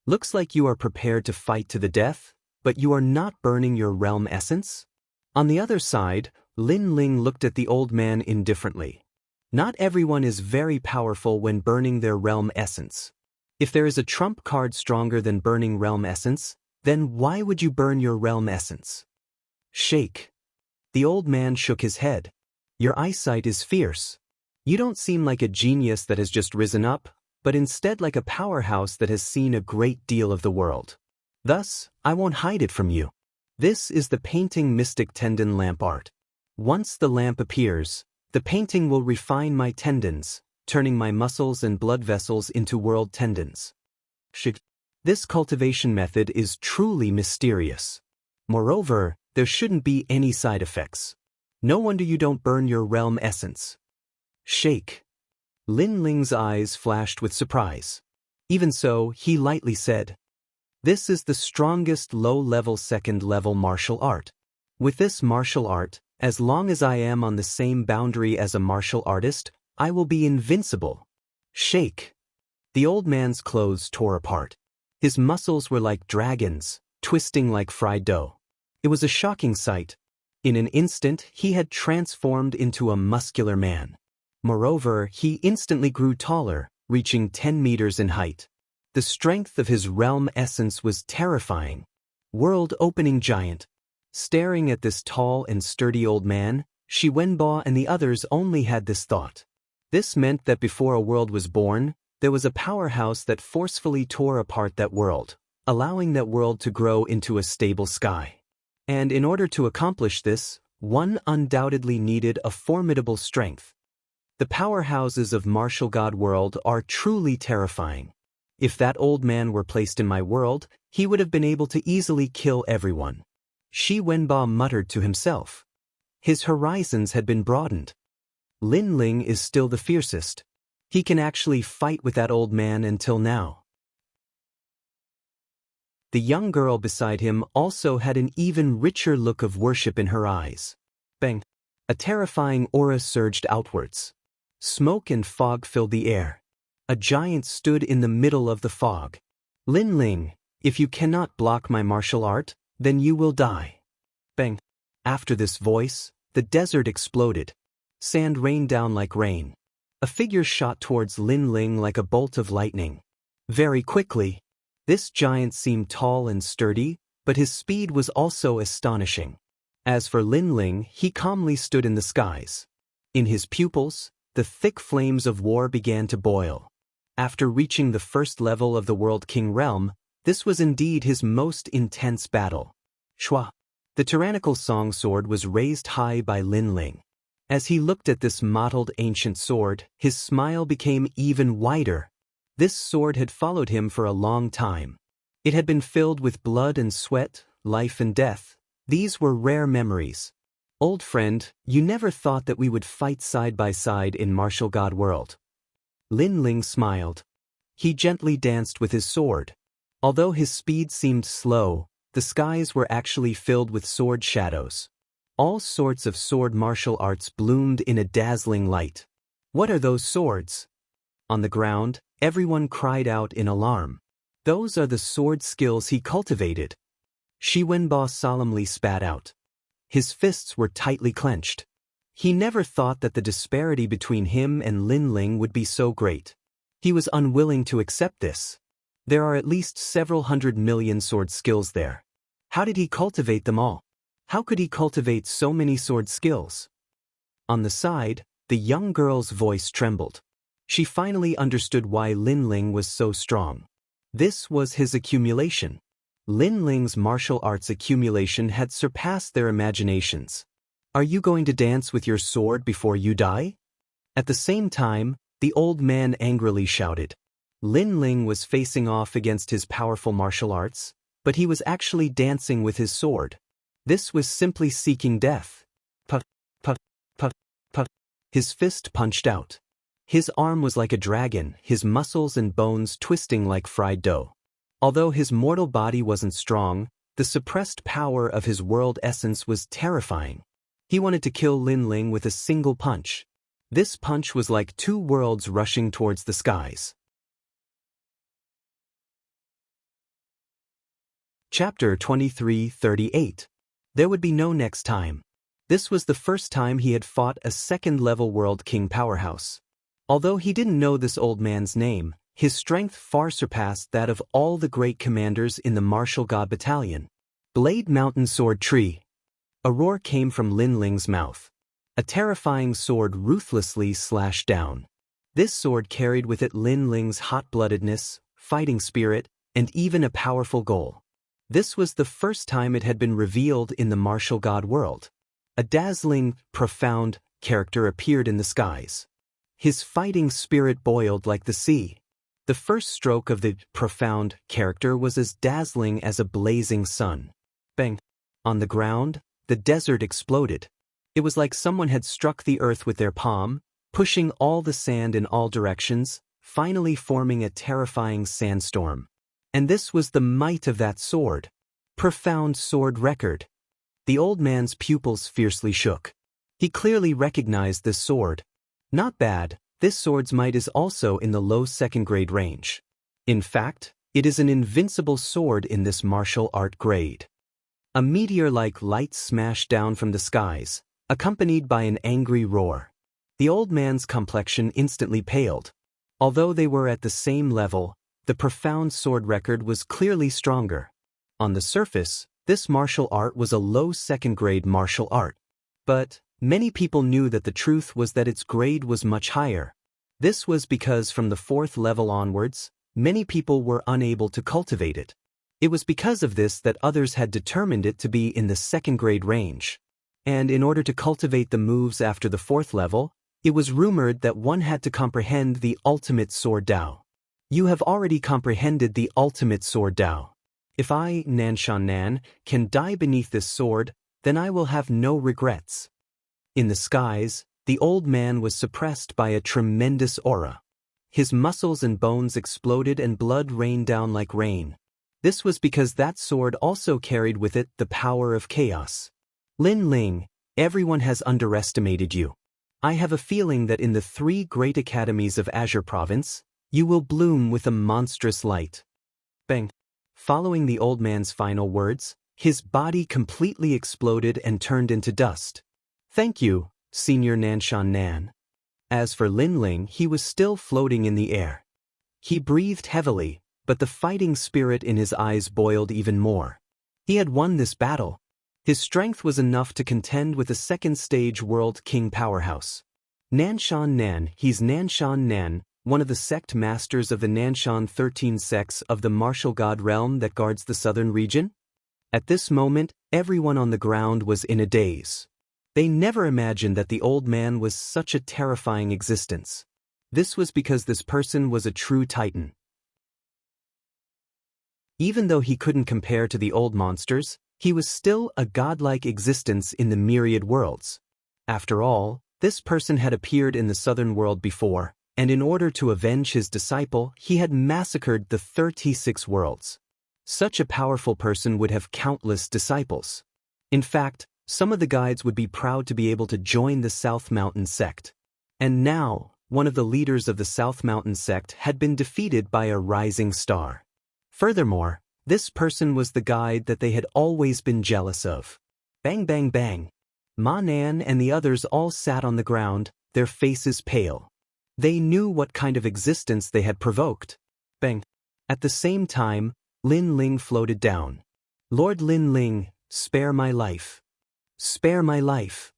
Looks like you are prepared to fight to the death, but you are not burning your realm essence? On the other side, Lin Ling looked at the old man indifferently. Not everyone is very powerful when burning their realm essence. If there is a trump card stronger than burning realm essence, then why would you burn your realm essence? Shake. The old man shook his head. Your eyesight is fierce. You don't seem like a genius that has just risen up, but instead like a powerhouse that has seen a great deal of the world. Thus, I won't hide it from you. This is the painting mystic tendon lamp art. Once the lamp appears, the painting will refine my tendons, turning my muscles and blood vessels into world tendons. This cultivation method is truly mysterious. Moreover, there shouldn't be any side effects. No wonder you don't burn your realm essence. Shake. Lin Ling's eyes flashed with surprise. Even so, he lightly said, "This is the strongest low-level second-level martial art. With this martial art, as long as I am on the same boundary as a martial artist, I will be invincible." Shake. The old man's clothes tore apart. His muscles were like dragons, twisting like fried dough. It was a shocking sight. In an instant, he had transformed into a muscular man. Moreover, he instantly grew taller, reaching 10 meters in height. The strength of his realm essence was terrifying. World-opening giant. Staring at this tall and sturdy old man, Shi Wenbo and the others only had this thought. This meant that before a world was born, there was a powerhouse that forcefully tore apart that world, allowing that world to grow into a stable sky. And in order to accomplish this, one undoubtedly needed a formidable strength. The powerhouses of Martial God World are truly terrifying. If that old man were placed in my world, he would have been able to easily kill everyone. Shi Wenbo muttered to himself. His horizons had been broadened. Lin Ling is still the fiercest. He can actually fight with that old man until now. The young girl beside him also had an even richer look of worship in her eyes. Bang! A terrifying aura surged outwards. Smoke and fog filled the air. A giant stood in the middle of the fog. Lin Ling, if you cannot block my martial art, then you will die. Bang! After this voice, the desert exploded. Sand rained down like rain. A figure shot towards Lin Ling like a bolt of lightning. Very quickly. This giant seemed tall and sturdy, but his speed was also astonishing. As for Lin Ling, he calmly stood in the skies. In his pupils, the thick flames of war began to boil. After reaching the first level of the World King realm, this was indeed his most intense battle. Shua! The tyrannical song sword was raised high by Lin Ling. As he looked at this mottled ancient sword, his smile became even wider. This sword had followed him for a long time. It had been filled with blood and sweat, life and death. These were rare memories. Old friend, you never thought that we would fight side by side in Martial God World. Lin Ling smiled. He gently danced with his sword. Although his speed seemed slow, the skies were actually filled with sword shadows. All sorts of sword martial arts bloomed in a dazzling light. What are those swords? On the ground, everyone cried out in alarm. Those are the sword skills he cultivated. Shi Wenbo solemnly spat out. His fists were tightly clenched. He never thought that the disparity between him and Lin Ling would be so great. He was unwilling to accept this. There are at least several 100 million sword skills there. How did he cultivate them all? How could he cultivate so many sword skills? On the side, the young girl's voice trembled. She finally understood why Lin Ling was so strong. This was his accumulation. Lin Ling's martial arts accumulation had surpassed their imaginations. Are you going to dance with your sword before you die? At the same time, the old man angrily shouted. Lin Ling was facing off against his powerful martial arts, but he was actually dancing with his sword. This was simply seeking death. Puff, puff, puff, puff. His fist punched out. His arm was like a dragon, his muscles and bones twisting like fried dough. Although his mortal body wasn't strong, the suppressed power of his world essence was terrifying. He wanted to kill Lin Ling with a single punch. This punch was like two worlds rushing towards the skies. Chapter 23:38. There would be no next time. This was the first time he had fought a second-level World King powerhouse. Although he didn't know this old man's name, His strength far surpassed that of all the great commanders in the martial god battalion. Blade Mountain Sword Tree. A roar came from Lin Ling's mouth. A terrifying sword ruthlessly slashed down. This sword carried with it Lin Ling's hot-bloodedness, fighting spirit, and even a powerful goal. This was the first time it had been revealed in the martial god world. A dazzling, profound character appeared in the skies. His fighting spirit boiled like the sea. The first stroke of the profound character was as dazzling as a blazing sun. Bang! On the ground, the desert exploded. It was like someone had struck the earth with their palm, pushing all the sand in all directions, finally forming a terrifying sandstorm. And this was the might of that sword. Profound sword record. The old man's pupils fiercely shook. He clearly recognized this sword. Not bad, this sword's might is also in the low second grade range. In fact, it is an invincible sword in this martial art grade. A meteor-like light smashed down from the skies, accompanied by an angry roar. The old man's complexion instantly paled. Although they were at the same level, the profound sword record was clearly stronger. On the surface, this martial art was a low second-grade martial art. But many people knew that the truth was that its grade was much higher. This was because from the 4th level onwards, many people were unable to cultivate it. It was because of this that others had determined it to be in the 2nd grade range. And in order to cultivate the moves after the 4th level, it was rumored that one had to comprehend the ultimate sword Dao. You have already comprehended the ultimate sword Dao. If I, Nanshan Nan, can die beneath this sword, then I will have no regrets. In the skies, the old man was suppressed by a tremendous aura. His muscles and bones exploded and blood rained down like rain. This was because that sword also carried with it the power of chaos. Lin Ling, everyone has underestimated you. I have a feeling that in the 3 great academies of Azure Province, you will bloom with a monstrous light. Bang! Following the old man's final words, his body completely exploded and turned into dust. Thank you, Senior Nanshan Nan. As for Lin Ling, he was still floating in the air. He breathed heavily, but the fighting spirit in his eyes boiled even more. He had won this battle. His strength was enough to contend with a 2nd stage world king powerhouse. Nanshan Nan, he's Nanshan Nan, one of the sect masters of the Nanshan 13 sects of the martial god realm that guards the southern region. At this moment, everyone on the ground was in a daze. They never imagined that the old man was such a terrifying existence. This was because this person was a true titan. Even though he couldn't compare to the old monsters, he was still a godlike existence in the myriad worlds. After all, this person had appeared in the southern world before, and in order to avenge his disciple, he had massacred the 36 worlds. Such a powerful person would have countless disciples. In fact, some of the guides would be proud to be able to join the South Mountain sect. And now, one of the leaders of the South Mountain sect had been defeated by a rising star. Furthermore, this person was the guide that they had always been jealous of. Bang bang bang. Ma Nan and the others all sat on the ground, their faces pale. They knew what kind of existence they had provoked. Bang. At the same time, Lin Ling floated down. Lord Lin Ling, spare my life. Spare my life.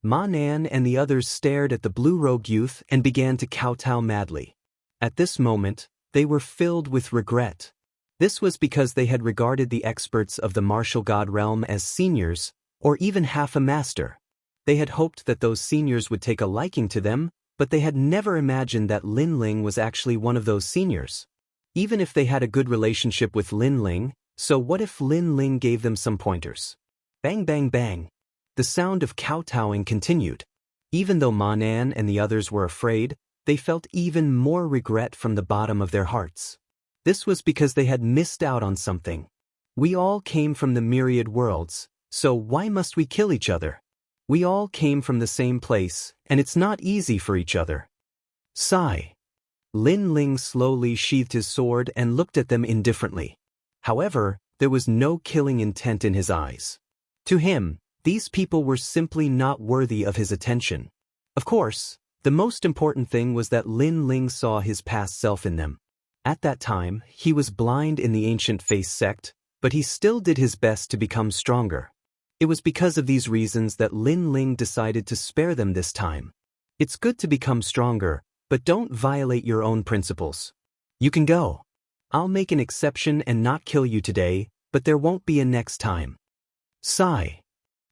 Ma Nan and the others stared at the blue-robed youth and began to kowtow madly. At this moment, they were filled with regret. This was because they had regarded the experts of the martial god realm as seniors, or even half a master. They had hoped that those seniors would take a liking to them, but they had never imagined that Lin Ling was actually one of those seniors. Even if they had a good relationship with Lin Ling, so what if Lin Ling gave them some pointers? Bang bang bang. The sound of kowtowing continued. Even though Ma Nan and the others were afraid, they felt even more regret from the bottom of their hearts. This was because they had missed out on something. We all came from the myriad worlds, so why must we kill each other? We all came from the same place, and it's not easy for each other. Sigh. Lin Ling slowly sheathed his sword and looked at them indifferently. However, there was no killing intent in his eyes. To him, these people were simply not worthy of his attention. Of course, the most important thing was that Lin Ling saw his past self in them. At that time, he was blind in the ancient faith sect, but he still did his best to become stronger. It was because of these reasons that Lin Ling decided to spare them this time. It's good to become stronger, but don't violate your own principles. You can go. I'll make an exception and not kill you today, but there won't be a next time. Sigh.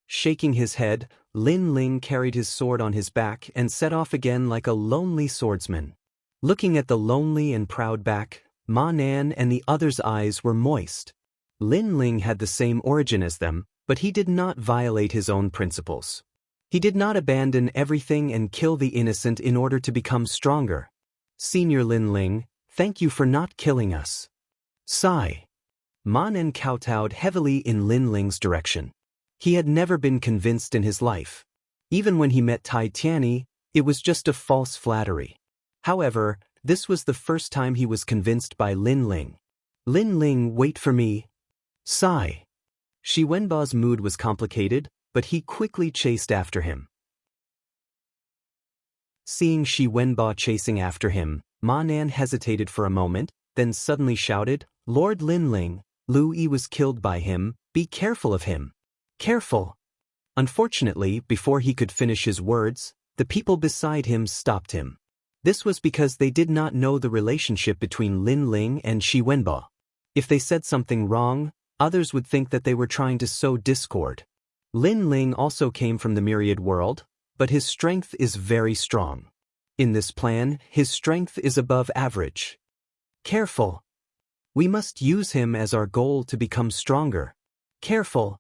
Shaking his head, Lin Ling carried his sword on his back and set off again like a lonely swordsman. Looking at the lonely and proud back, Ma Nan and the others' eyes were moist. Lin Ling had the same origin as them, but he did not violate his own principles. He did not abandon everything and kill the innocent in order to become stronger. Senior Lin Ling, thank you for not killing us. Sigh. Ma Nan kowtowed heavily in Lin Ling's direction. He had never been convinced in his life. Even when he met Tai Tianyi, it was just a false flattery. However, this was the first time he was convinced by Lin Ling. Lin Ling, wait for me. Sigh. Shi Wenba's mood was complicated, but he quickly chased after him. Seeing Shi Wenba chasing after him, Ma Nan hesitated for a moment, then suddenly shouted, Lord Lin Ling, Lu Yi was killed by him, be careful of him. Careful. Unfortunately, before he could finish his words, the people beside him stopped him. This was because they did not know the relationship between Lin Ling and Shi Wenba. If they said something wrong, others would think that they were trying to sow discord. Lin Ling also came from the myriad world, but his strength is very strong. In this plan, his strength is above average. Careful. We must use him as our goal to become stronger. Careful.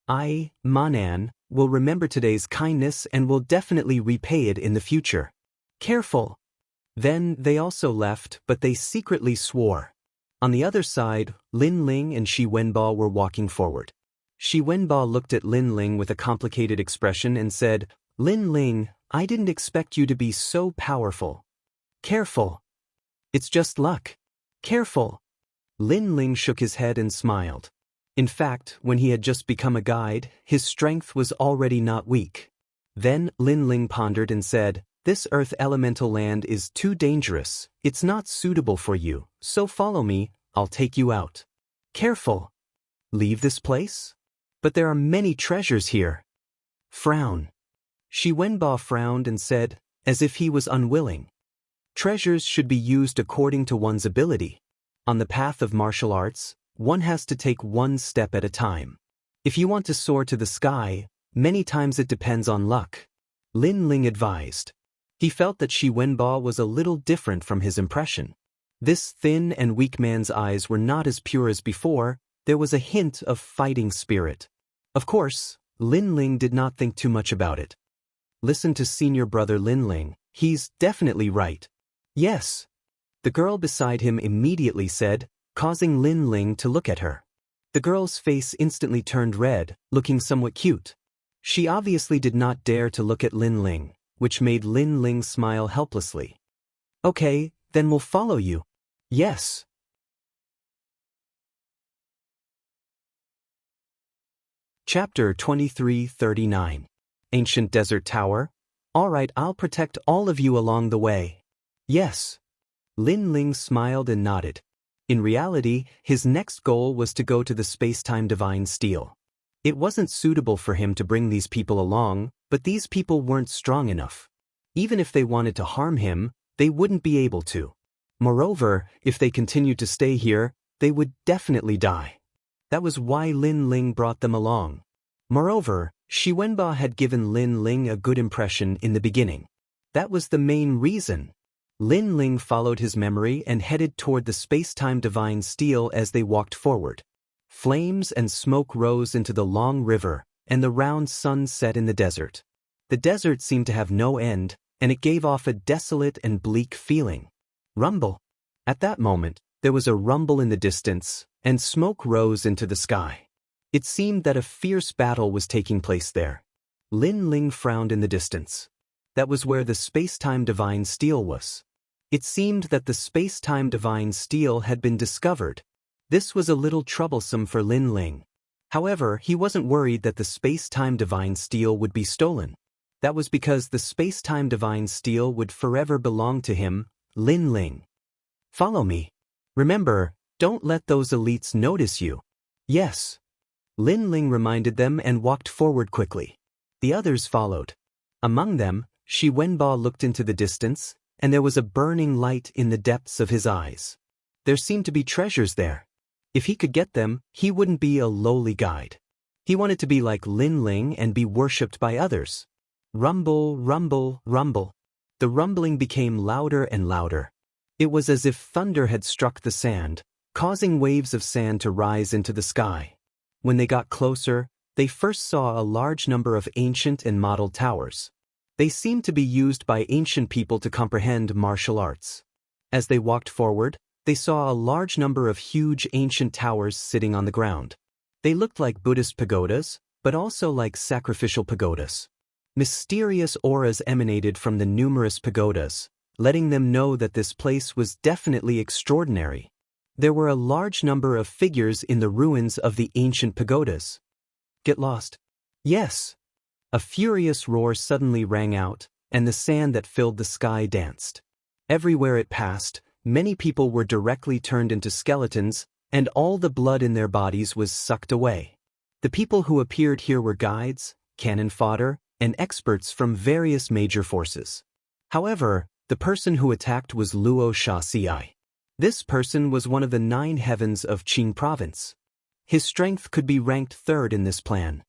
I, Ma Nan, will remember today's kindness and will definitely repay it in the future. Careful. Then they also left, but they secretly swore. On the other side, Lin Ling and Shi Wenba were walking forward. Shi Wenba looked at Lin Ling with a complicated expression and said, Lin Ling, I didn't expect you to be so powerful. Careful. It's just luck. Careful. Lin Ling shook his head and smiled. In fact, when he had just become a guide, his strength was already not weak. Then Lin Ling pondered and said, This earth elemental land is too dangerous, it's not suitable for you, so follow me, I'll take you out. Careful. Leave this place? But there are many treasures here. Frown. Shi Wenba frowned and said, as if he was unwilling. Treasures should be used according to one's ability. On the path of martial arts, one has to take one step at a time. If you want to soar to the sky, many times it depends on luck. Lin Ling advised. He felt that Shi Wenba was a little different from his impression. This thin and weak man's eyes were not as pure as before, there was a hint of fighting spirit. Of course, Lin Ling did not think too much about it. Listen to senior brother Lin Ling, he's definitely right. Yes. The girl beside him immediately said, causing Lin Ling to look at her. The girl's face instantly turned red, looking somewhat cute. She obviously did not dare to look at Lin Ling, which made Lin Ling smile helplessly. Okay, then we'll follow you. Yes. Chapter 2339. Ancient Desert Tower? Alright, I'll protect all of you along the way. Yes. Lin Ling smiled and nodded. In reality, his next goal was to go to the space-time divine steel. It wasn't suitable for him to bring these people along, but these people weren't strong enough. Even if they wanted to harm him, they wouldn't be able to. Moreover, if they continued to stay here, they would definitely die. That was why Lin Ling brought them along. Moreover, Shi Wenba had given Lin Ling a good impression in the beginning. That was the main reason. Lin Ling followed his memory and headed toward the space-time divine steel as they walked forward. Flames and smoke rose into the long river, and the round sun set in the desert. The desert seemed to have no end, and it gave off a desolate and bleak feeling. Rumble. At that moment, there was a rumble in the distance, and smoke rose into the sky. It seemed that a fierce battle was taking place there. Lin Ling frowned in the distance. That was where the space-time divine steel was. It seemed that the space-time divine steel had been discovered. This was a little troublesome for Lin Ling. However, he wasn't worried that the space-time divine steel would be stolen. That was because the space-time divine steel would forever belong to him, Lin Ling. Follow me. Remember, don't let those elites notice you. Yes. Lin Ling reminded them and walked forward quickly. The others followed. Among them, Shi Wenbo looked into the distance, and there was a burning light in the depths of his eyes. There seemed to be treasures there. If he could get them, he wouldn't be a lowly guide. He wanted to be like Lin Ling and be worshipped by others. Rumble, rumble, rumble. The rumbling became louder and louder. It was as if thunder had struck the sand, causing waves of sand to rise into the sky. When they got closer, they first saw a large number of ancient and modeled towers. They seemed to be used by ancient people to comprehend martial arts. As they walked forward, they saw a large number of huge ancient towers sitting on the ground. They looked like Buddhist pagodas, but also like sacrificial pagodas. Mysterious auras emanated from the numerous pagodas, letting them know that this place was definitely extraordinary. There were a large number of figures in the ruins of the ancient pagodas. Get lost? Yes. A furious roar suddenly rang out, and the sand that filled the sky danced. Everywhere it passed, many people were directly turned into skeletons, and all the blood in their bodies was sucked away. The people who appeared here were guides, cannon fodder, and experts from various major forces. However, the person who attacked was Luo Shaci. This person was one of the 9 heavens of Qing province. His strength could be ranked 3rd in this plan.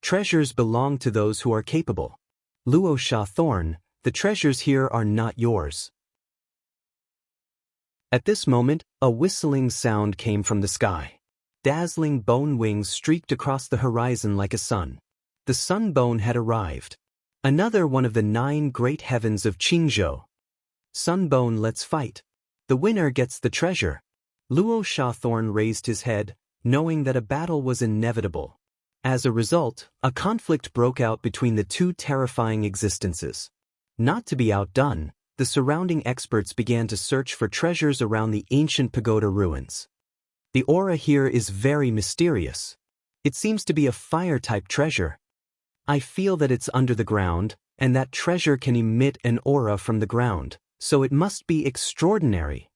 Treasures belong to those who are capable. Luo Sha Thorn, the treasures here are not yours. At this moment, a whistling sound came from the sky. Dazzling bone wings streaked across the horizon like a sun. The sun bone had arrived. Another one of the 9 great heavens of Qingzhou. Sun bone, let's fight. The winner gets the treasure. Luo Shathorn raised his head, knowing that a battle was inevitable. As a result, a conflict broke out between the 2 terrifying existences. Not to be outdone, the surrounding experts began to search for treasures around the ancient pagoda ruins. The aura here is very mysterious. It seems to be a fire-type treasure. I feel that it's under the ground, and that treasure can emit an aura from the ground, so it must be extraordinary.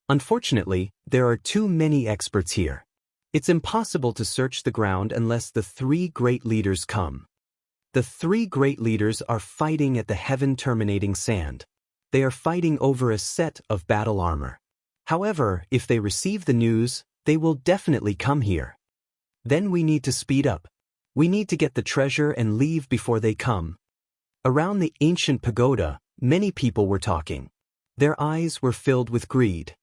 Unfortunately, there are too many experts here. It's impossible to search the ground unless the 3 great leaders come. The 3 great leaders are fighting at the heaven-terminating sand. They are fighting over a set of battle armor. However, if they receive the news, they will definitely come here. Then we need to speed up. We need to get the treasure and leave before they come. Around the ancient pagoda, many people were talking. Their eyes were filled with greed.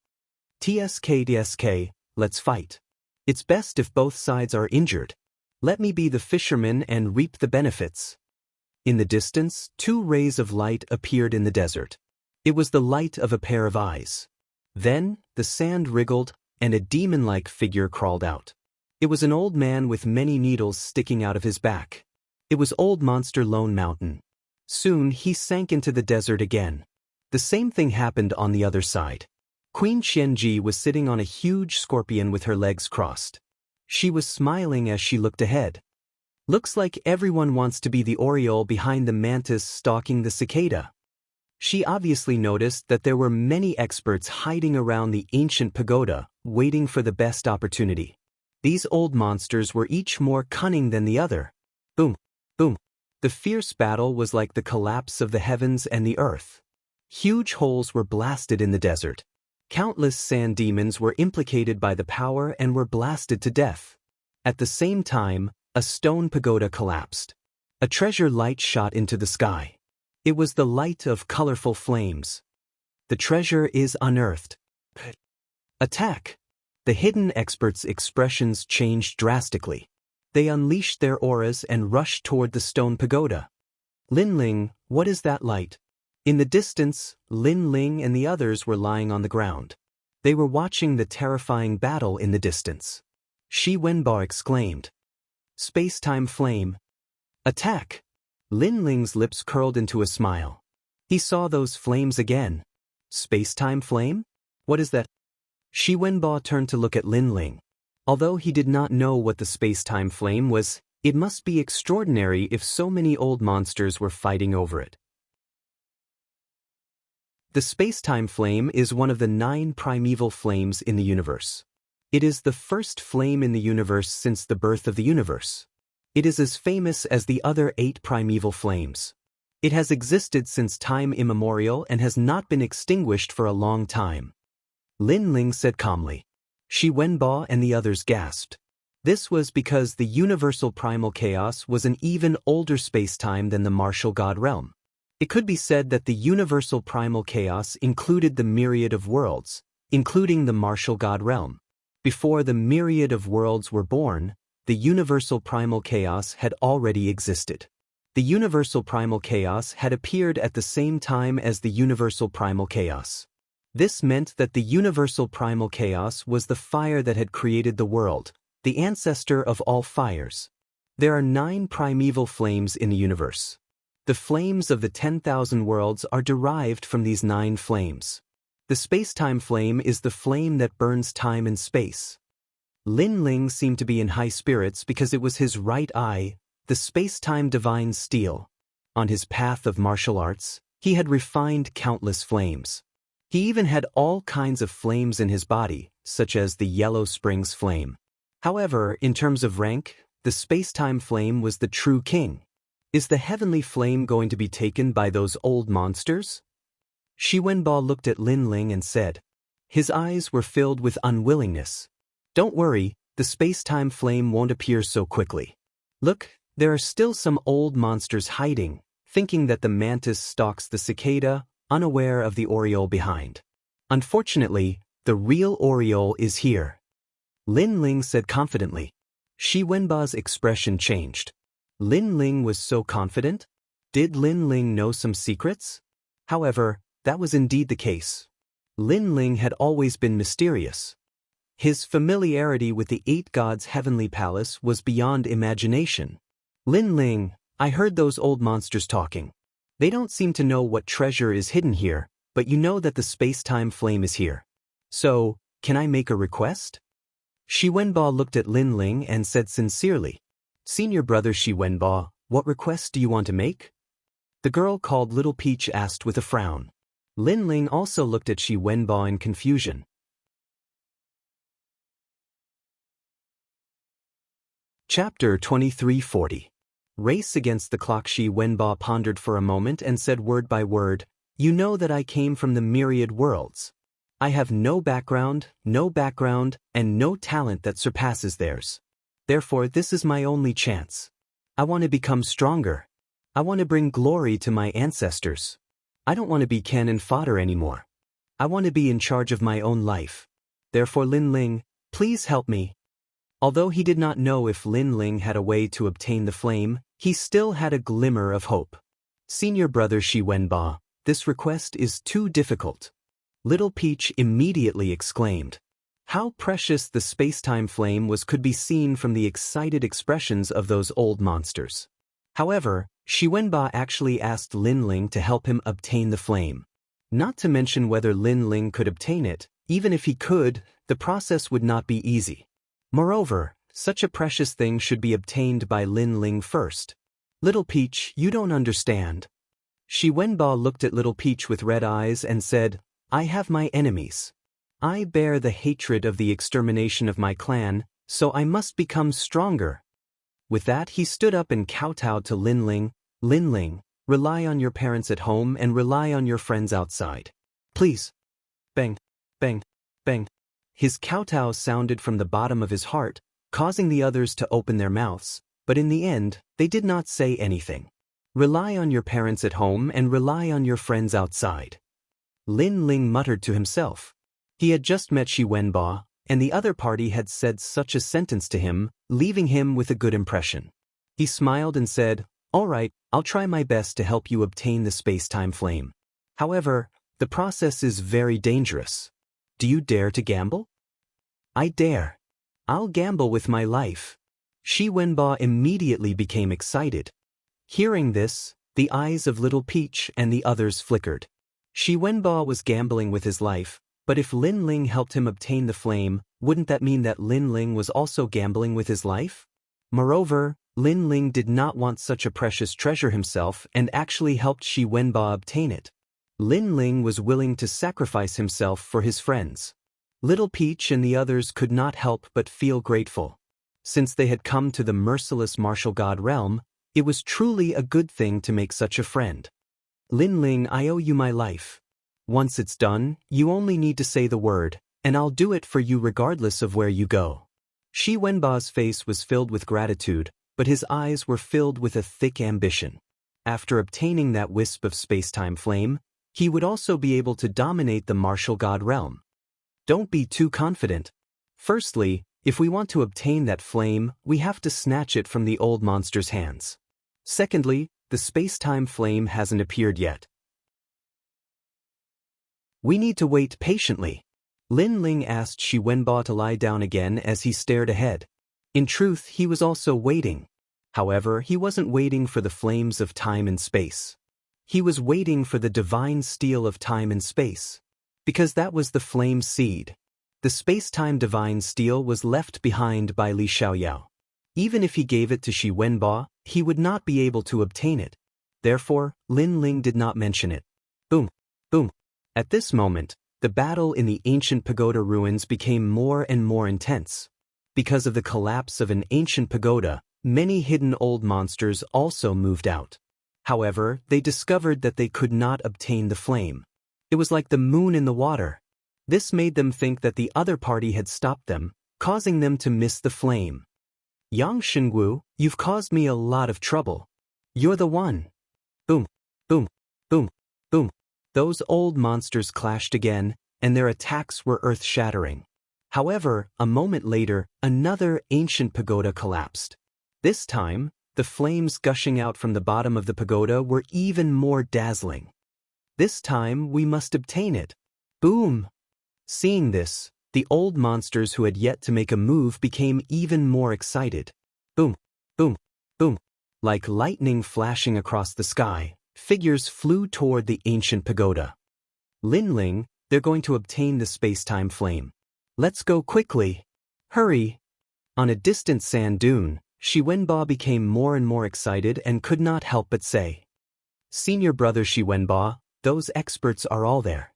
TSK, let's fight. It's best if both sides are injured. Let me be the fisherman and reap the benefits. In the distance, 2 rays of light appeared in the desert. It was the light of a pair of eyes. Then, the sand wriggled, and a demon-like figure crawled out. It was an old man with many needles sticking out of his back. It was Old Monster Lone Mountain. Soon he sank into the desert again. The same thing happened on the other side. Queen Qianji was sitting on a huge scorpion with her legs crossed. She was smiling as she looked ahead. Looks like everyone wants to be the oriole behind the mantis stalking the cicada. She obviously noticed that there were many experts hiding around the ancient pagoda, waiting for the best opportunity. These old monsters were each more cunning than the other. Boom, boom. The fierce battle was like the collapse of the heavens and the earth. Huge holes were blasted in the desert. Countless sand demons were implicated by the power and were blasted to death. At the same time, a stone pagoda collapsed. A treasure light shot into the sky. It was the light of colorful flames. The treasure is unearthed. Attack! The hidden experts' expressions changed drastically. They unleashed their auras and rushed toward the stone pagoda. Lin Ling, what is that light? In the distance, Lin Ling and the others were lying on the ground. They were watching the terrifying battle in the distance. Shi Wenbo exclaimed. Space-time flame. Attack! Lin Ling's lips curled into a smile. He saw those flames again. Space-time flame? What is that? Shi Wenbo turned to look at Lin Ling. Although he did not know what the space-time flame was, it must be extraordinary if so many old monsters were fighting over it. The space-time flame is one of the 9 primeval flames in the universe. It is the first flame in the universe since the birth of the universe. It is as famous as the other 8 primeval flames. It has existed since time immemorial and has not been extinguished for a long time. Lin Ling said calmly. Shi Wenbo and the others gasped. This was because the universal primal chaos was an even older space-time than the martial god realm. It could be said that the universal primal chaos included the myriad of worlds, including the martial god realm. Before the myriad of worlds were born, the universal primal chaos had already existed. The universal primal chaos had appeared at the same time as the universal primal chaos. This meant that the universal primal chaos was the fire that had created the world, the ancestor of all fires. There are 9 primeval flames in the universe. The flames of the 10,000 worlds are derived from these 9 flames. The space-time flame is the flame that burns time and space. Lin Ling seemed to be in high spirits because it was his right eye, the space-time divine steel. On his path of martial arts, he had refined countless flames. He even had all kinds of flames in his body, such as the Yellow Springs flame. However, in terms of rank, the space-time flame was the true king. Is the heavenly flame going to be taken by those old monsters? Shi Wenbo looked at Lin Ling and said. His eyes were filled with unwillingness. Don't worry, the space-time flame won't appear so quickly. Look, there are still some old monsters hiding, thinking that the mantis stalks the cicada, unaware of the oriole behind. Unfortunately, the real oriole is here. Lin Ling said confidently. Shi Wenbo's expression changed. Lin Ling was so confident? Did Lin Ling know some secrets? However, that was indeed the case. Lin Ling had always been mysterious. His familiarity with the 8 gods' heavenly palace was beyond imagination. Lin Ling, I heard those old monsters talking. They don't seem to know what treasure is hidden here, but you know that the space-time flame is here. So, can I make a request? Shi Wenbo looked at Lin Ling and said sincerely, Senior brother Shi Wenbo, what request do you want to make? The girl called Little Peach asked with a frown. Lin Ling also looked at Shi Wenbo in confusion. Chapter 2340. Race against the clock. Shi Wenbo pondered for a moment and said word by word, You know that I came from the myriad worlds. I have no background, and no talent that surpasses theirs. Therefore, this is my only chance. I want to become stronger. I want to bring glory to my ancestors. I don't want to be cannon fodder anymore. I want to be in charge of my own life. Therefore, Lin Ling, please help me. Although he did not know if Lin Ling had a way to obtain the flame, he still had a glimmer of hope. Senior brother Shi Wenbo, this request is too difficult. Little Peach immediately exclaimed. How precious the space-time flame was could be seen from the excited expressions of those old monsters. However, Shi Wenbo actually asked Lin Ling to help him obtain the flame. Not to mention whether Lin Ling could obtain it, even if he could, the process would not be easy. Moreover, such a precious thing should be obtained by Lin Ling first. Little Peach, you don't understand. Shi Wenbo looked at Little Peach with red eyes and said, I have my enemies. I bear the hatred of the extermination of my clan, so I must become stronger. With that, he stood up and kowtowed to Lin Ling. Lin Ling, rely on your parents at home and rely on your friends outside. Please. Bang, bang, bang. His kowtow sounded from the bottom of his heart, causing the others to open their mouths, but in the end, they did not say anything. Rely on your parents at home and rely on your friends outside. Lin Ling muttered to himself. He had just met Shi Wenbo, and the other party had said such a sentence to him, leaving him with a good impression. He smiled and said, All right, I'll try my best to help you obtain the space-time flame. However, the process is very dangerous. Do you dare to gamble? I dare. I'll gamble with my life. Shi Wenbo immediately became excited. Hearing this, the eyes of Little Peach and the others flickered. Shi Wenbo was gambling with his life, but if Lin Ling helped him obtain the flame, wouldn't that mean that Lin Ling was also gambling with his life? Moreover, Lin Ling did not want such a precious treasure himself and actually helped Shi Wenbo obtain it. Lin Ling was willing to sacrifice himself for his friends. Little Peach and the others could not help but feel grateful. Since they had come to the merciless martial god realm, it was truly a good thing to make such a friend. Lin Ling, I owe you my life. Once it's done, you only need to say the word, and I'll do it for you regardless of where you go. Shi Wenba's face was filled with gratitude, but his eyes were filled with a thick ambition. After obtaining that wisp of space-time flame, he would also be able to dominate the martial god realm. Don't be too confident. Firstly, if we want to obtain that flame, we have to snatch it from the old monster's hands. Secondly, the space-time flame hasn't appeared yet. We need to wait patiently. Lin Ling asked Shi Wenba to lie down again as he stared ahead. In truth, he was also waiting. However, he wasn't waiting for the flames of time and space. He was waiting for the divine steel of time and space. Because that was the flame seed. The space-time divine steel was left behind by Li Xiaoyao. Even if he gave it to Shi Wenba, he would not be able to obtain it. Therefore, Lin Ling did not mention it. Boom, boom. At this moment, the battle in the ancient pagoda ruins became more and more intense. Because of the collapse of an ancient pagoda, many hidden old monsters also moved out. However, they discovered that they could not obtain the flame. It was like the moon in the water. This made them think that the other party had stopped them, causing them to miss the flame. Yang Xingwu, you've caused me a lot of trouble. You're the one. Boom, boom, boom, boom. Those old monsters clashed again, and their attacks were earth-shattering. However, a moment later, another ancient pagoda collapsed. This time, the flames gushing out from the bottom of the pagoda were even more dazzling. This time, we must obtain it. Boom! Seeing this, the old monsters who had yet to make a move became even more excited. Boom, boom, boom. Like lightning flashing across the sky, figures flew toward the ancient pagoda. Lin Ling, they're going to obtain the space-time flame. Let's go quickly. Hurry! On a distant sand dune, Shi Wenba became more and more excited and could not help but say, Senior brother Shi Wenba, those experts are all there.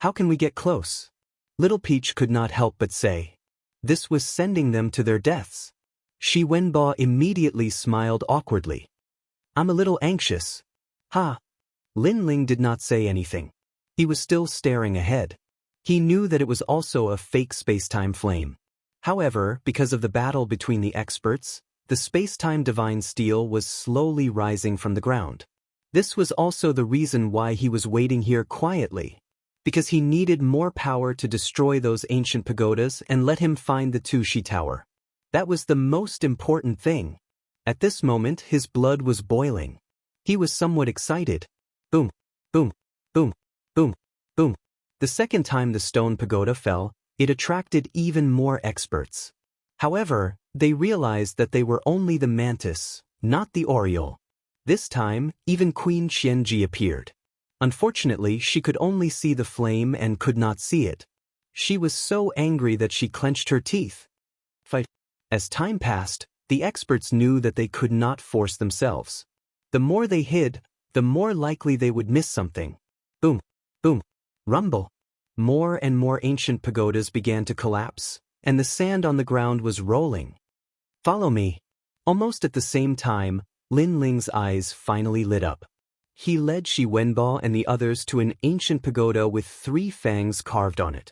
How can we get close? Little Peach could not help but say. This was sending them to their deaths. Shi Wenba immediately smiled awkwardly. I'm a little anxious. Ha! Lin Ling did not say anything. He was still staring ahead. He knew that it was also a fake space-time flame. However, because of the battle between the experts, the space-time divine steel was slowly rising from the ground. This was also the reason why he was waiting here quietly. Because he needed more power to destroy those ancient pagodas and let him find the Tushi Tower. That was the most important thing. At this moment, his blood was boiling. He was somewhat excited. Boom, boom, boom, boom, boom. The second time the stone pagoda fell, it attracted even more experts. However, they realized that they were only the mantis, not the oriole. This time, even Queen Qianji appeared. Unfortunately, she could only see the flame and could not see it. She was so angry that she clenched her teeth. As time passed, the experts knew that they could not force themselves. The more they hid, the more likely they would miss something. Boom, boom, rumble. More and more ancient pagodas began to collapse, and the sand on the ground was rolling. Follow me. Almost at the same time, Lin Ling's eyes finally lit up. He led Shi Wenba and the others to an ancient pagoda with 3 fangs carved on it.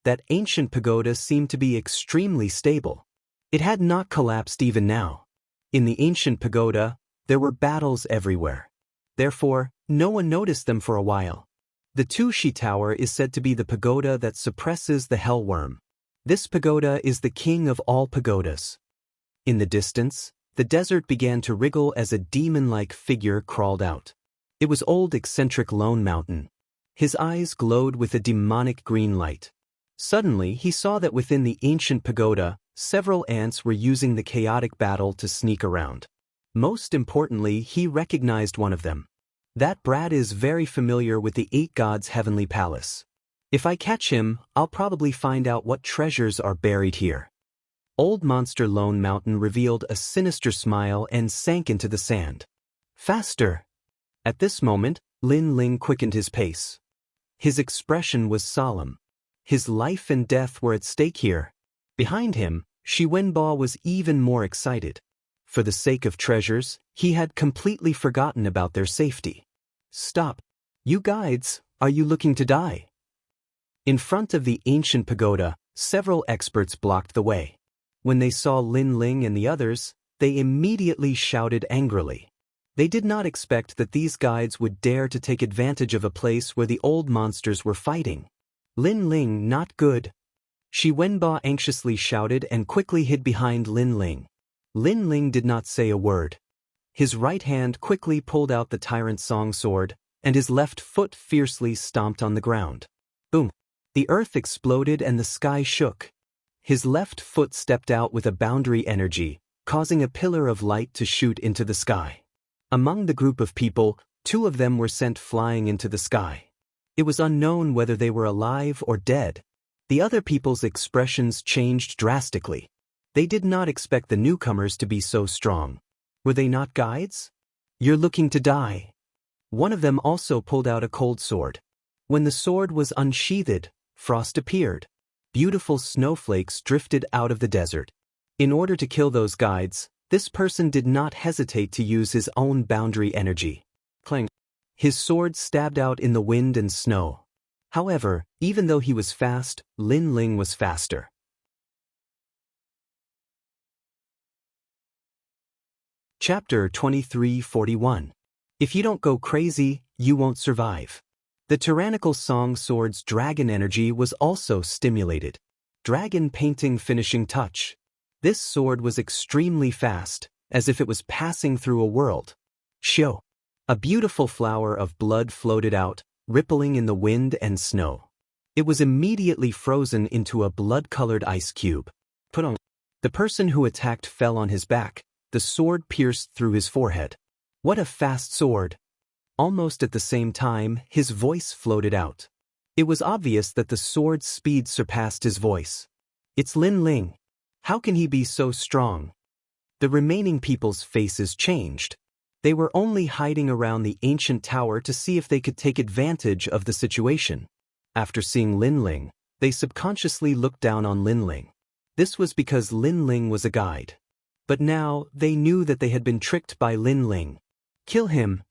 That ancient pagoda seemed to be extremely stable. It had not collapsed even now. In the ancient pagoda, there were battles everywhere. Therefore, no one noticed them for a while. The Tushi Tower is said to be the pagoda that suppresses the hellworm. This pagoda is the king of all pagodas. In the distance, the desert began to wriggle as a demon-like figure crawled out. It was old eccentric Lone Mountain. His eyes glowed with a demonic green light. Suddenly, he saw that within the ancient pagoda, several ants were using the chaotic battle to sneak around. Most importantly, he recognized one of them. That brat is very familiar with the 8 gods' heavenly palace. If I catch him, I'll probably find out what treasures are buried here. Old Monster Lone Mountain revealed a sinister smile and sank into the sand. Faster! At this moment, Lin Ling quickened his pace. His expression was solemn. His life and death were at stake here. Behind him, Shi Wenbo was even more excited. For the sake of treasures, he had completely forgotten about their safety. Stop. You guides, are you looking to die? In front of the ancient pagoda, several experts blocked the way. When they saw Lin Ling and the others, they immediately shouted angrily. They did not expect that these guides would dare to take advantage of a place where the old monsters were fighting. Lin Ling, not good. Shi Wenbo anxiously shouted and quickly hid behind Lin Ling. Lin Ling did not say a word. His right hand quickly pulled out the tyrant song sword, and his left foot fiercely stomped on the ground. Boom! The earth exploded and the sky shook. His left foot stepped out with a boundary energy, causing a pillar of light to shoot into the sky. Among the group of people, 2 of them were sent flying into the sky. It was unknown whether they were alive or dead. The other people's expressions changed drastically. They did not expect the newcomers to be so strong. Were they not guides? You're looking to die. One of them also pulled out a cold sword. When the sword was unsheathed, frost appeared. Beautiful snowflakes drifted out of the desert. In order to kill those guides, this person did not hesitate to use his own boundary energy. Clang. His sword stabbed out in the wind and snow. However, even though he was fast, Lin Ling was faster. Chapter 2341. If you don't go crazy, you won't survive. The tyrannical song sword's dragon energy was also stimulated. Dragon painting finishing touch. This sword was extremely fast, as if it was passing through a world. Shio. A beautiful flower of blood floated out, rippling in the wind and snow. It was immediately frozen into a blood-colored ice cube. Put on. The person who attacked fell on his back. The sword pierced through his forehead. What a fast sword! Almost at the same time, his voice floated out. It was obvious that the sword's speed surpassed his voice. It's Lin Ling. How can he be so strong? The remaining people's faces changed. They were only hiding around the ancient tower to see if they could take advantage of the situation. After seeing Lin Ling, they subconsciously looked down on Lin Ling. This was because Lin Ling was a guide. But now, they knew that they had been tricked by Lin Ling. Kill him!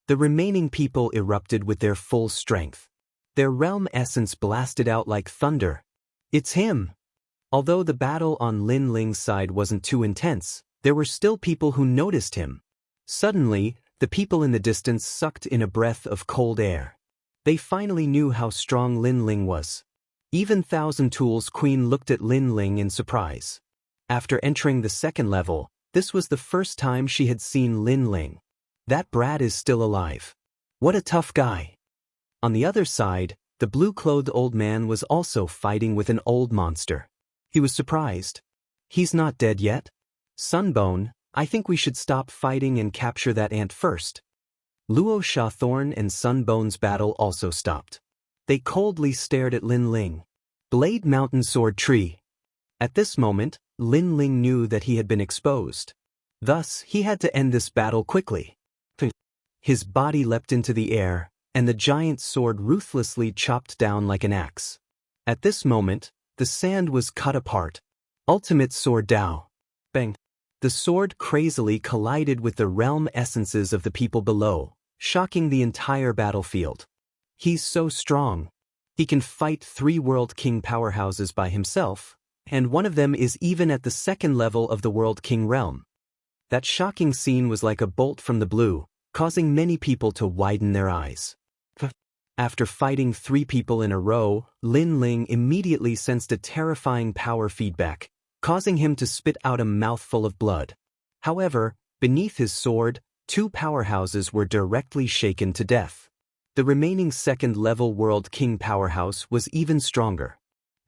The remaining people erupted with their full strength. Their realm essence blasted out like thunder. It's him! Although the battle on Lin Ling's side wasn't too intense, there were still people who noticed him. Suddenly, the people in the distance sucked in a breath of cold air. They finally knew how strong Lin Ling was. Even Thousand Tools Queen looked at Lin Ling in surprise. After entering the second level, this was the first time she had seen Lin Ling. That brat is still alive. What a tough guy. On the other side, the blue-clothed old man was also fighting with an old monster. He was surprised. He's not dead yet? Sunbone, I think we should stop fighting and capture that ant first. Luo Shawthorn and Sunbone's battle also stopped. They coldly stared at Lin Ling. Blade Mountain Sword Tree. At this moment, Lin Ling knew that he had been exposed. Thus, he had to end this battle quickly. His body leapt into the air, and the giant sword ruthlessly chopped down like an axe. At this moment, the sand was cut apart. Ultimate Sword Dao. Bang! The sword crazily collided with the realm essences of the people below, shocking the entire battlefield. He's so strong. He can fight 3 World King powerhouses by himself, and one of them is even at the second level of the World King realm. That shocking scene was like a bolt from the blue, causing many people to widen their eyes. After fighting 3 people in a row, Lin Ling immediately sensed a terrifying power feedback, causing him to spit out a mouthful of blood. However, beneath his sword, 2 powerhouses were directly shaken to death. The remaining second-level World King powerhouse was even stronger.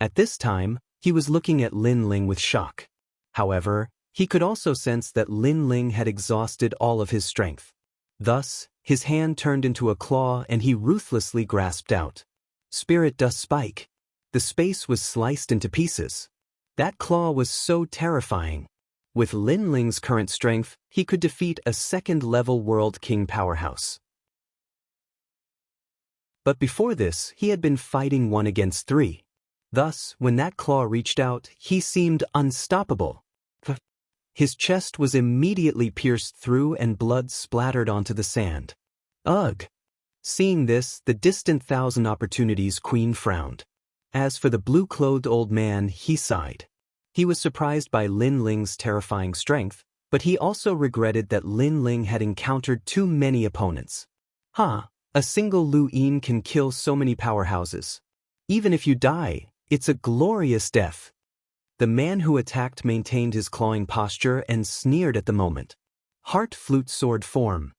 At this time, he was looking at Lin Ling with shock. However, he could also sense that Lin Ling had exhausted all of his strength. Thus, his hand turned into a claw and he ruthlessly grasped out. Spirit Dust Spike. The space was sliced into pieces. That claw was so terrifying. With Lin Ling's current strength, he could defeat a second-level World King powerhouse. But before this, he had been fighting 1 against 3. Thus, when that claw reached out, he seemed unstoppable. His chest was immediately pierced through and blood splattered onto the sand. Ugh! Seeing this, the distant Thousand Opportunities Queen frowned. As for the blue-clothed old man, he sighed. He was surprised by Lin Ling's terrifying strength, but he also regretted that Lin Ling had encountered too many opponents. A single Lu Yin can kill so many powerhouses. Even if you die, it's a glorious death. The man who attacked maintained his clawing posture and sneered at the moment. Heart flute sword form.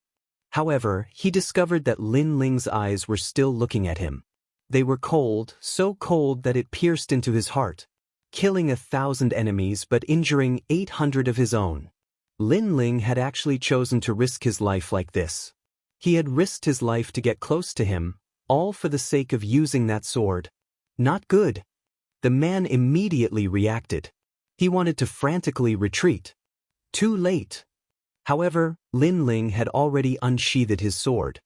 However, he discovered that Lin Ling's eyes were still looking at him. They were cold, so cold that it pierced into his heart, killing 1,000 enemies but injuring 800 of his own. Lin Ling had actually chosen to risk his life like this. He had risked his life to get close to him, all for the sake of using that sword. Not good. The man immediately reacted. He wanted to frantically retreat. Too late. However, Lin Ling had already unsheathed his sword.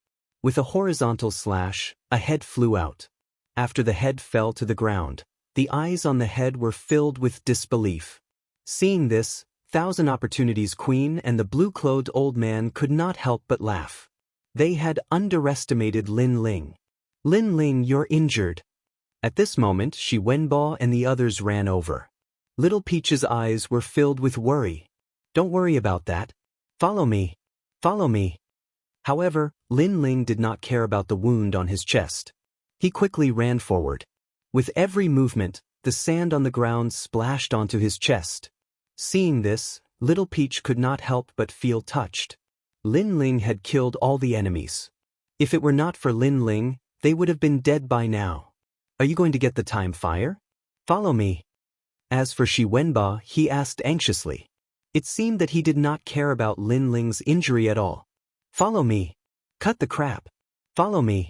With a horizontal slash, a head flew out. After the head fell to the ground, the eyes on the head were filled with disbelief. Seeing this, Thousand Opportunities Queen and the blue-clothed old man could not help but laugh. They had underestimated Lin Ling. Lin Ling, you're injured. At this moment, Shi Wenbo and the others ran over. Little Peach's eyes were filled with worry. Don't worry about that. Follow me. Follow me. However, Lin Ling did not care about the wound on his chest. He quickly ran forward. With every movement, the sand on the ground splashed onto his chest. Seeing this, Little Peach could not help but feel touched. Lin Ling had killed all the enemies. If it were not for Lin Ling, they would have been dead by now. Are you going to get the time fire? Follow me. As for Shi Wenbo, he asked anxiously. It seemed that he did not care about Lin Ling's injury at all. Follow me. Cut the crap. Follow me.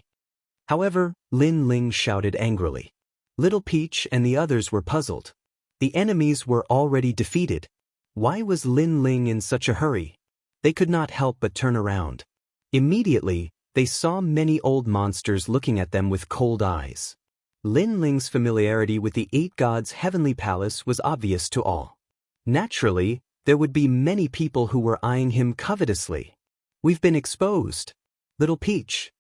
However, Lin Ling shouted angrily. Little Peach and the others were puzzled. The enemies were already defeated. Why was Lin Ling in such a hurry? They could not help but turn around. Immediately, they saw many old monsters looking at them with cold eyes. Lin Ling's familiarity with the 8 gods' heavenly palace was obvious to all. Naturally, there would be many people who were eyeing him covetously. We've been exposed. Little Peach.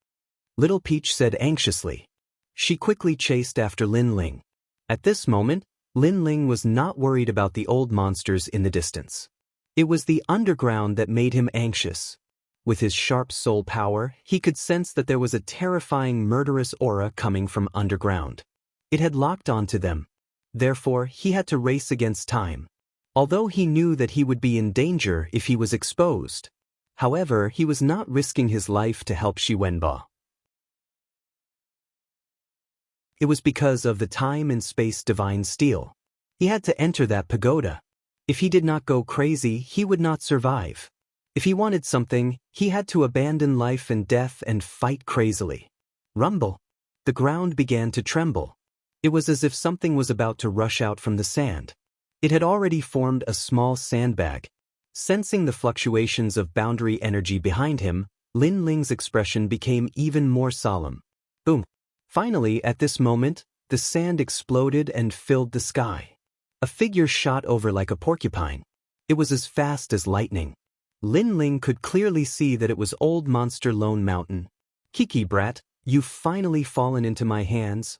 Little Peach said anxiously. She quickly chased after Lin Ling. At this moment, Lin Ling was not worried about the old monsters in the distance. It was the underground that made him anxious. With his sharp soul power, he could sense that there was a terrifying murderous aura coming from underground. It had locked onto them. Therefore, he had to race against time. Although he knew that he would be in danger if he was exposed. However, he was not risking his life to help Shi Wenbo. It was because of the time and space divine steel. He had to enter that pagoda. If he did not go crazy, he would not survive. If he wanted something, he had to abandon life and death and fight crazily. Rumble. The ground began to tremble. It was as if something was about to rush out from the sand. It had already formed a small sandbag. Sensing the fluctuations of boundary energy behind him, Lin Ling's expression became even more solemn. Boom. Finally, at this moment, the sand exploded and filled the sky. A figure shot over like a porcupine. It was as fast as lightning. Lin Ling could clearly see that it was old monster Lone Mountain. Kiki brat, you've finally fallen into my hands.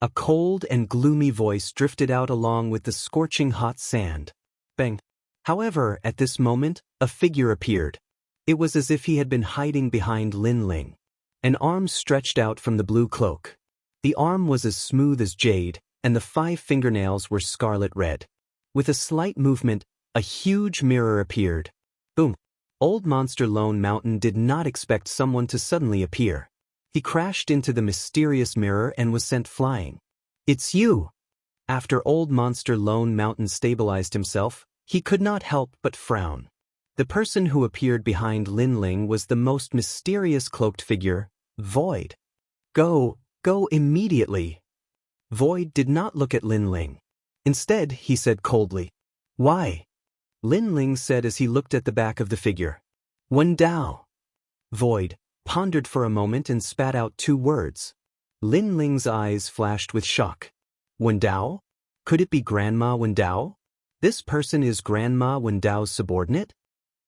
A cold and gloomy voice drifted out along with the scorching hot sand. Bang. However, at this moment, a figure appeared. It was as if he had been hiding behind Lin Ling. An arm stretched out from the blue cloak. The arm was as smooth as jade, and the 5 fingernails were scarlet red. With a slight movement, a huge mirror appeared. Boom. Old monster Lone Mountain did not expect someone to suddenly appear. He crashed into the mysterious mirror and was sent flying. It's you! After old monster Lone Mountain stabilized himself, he could not help but frown. The person who appeared behind Lin Ling was the most mysterious cloaked figure, Void. Go immediately. Void did not look at Lin Ling. Instead, he said coldly, Why? Lin Ling said as he looked at the back of the figure. Wen Dao. Void pondered for a moment and spat out 2 words. Lin Ling's eyes flashed with shock. Wendao? Could it be Grandma Wendao? This person is Grandma Wendao's subordinate?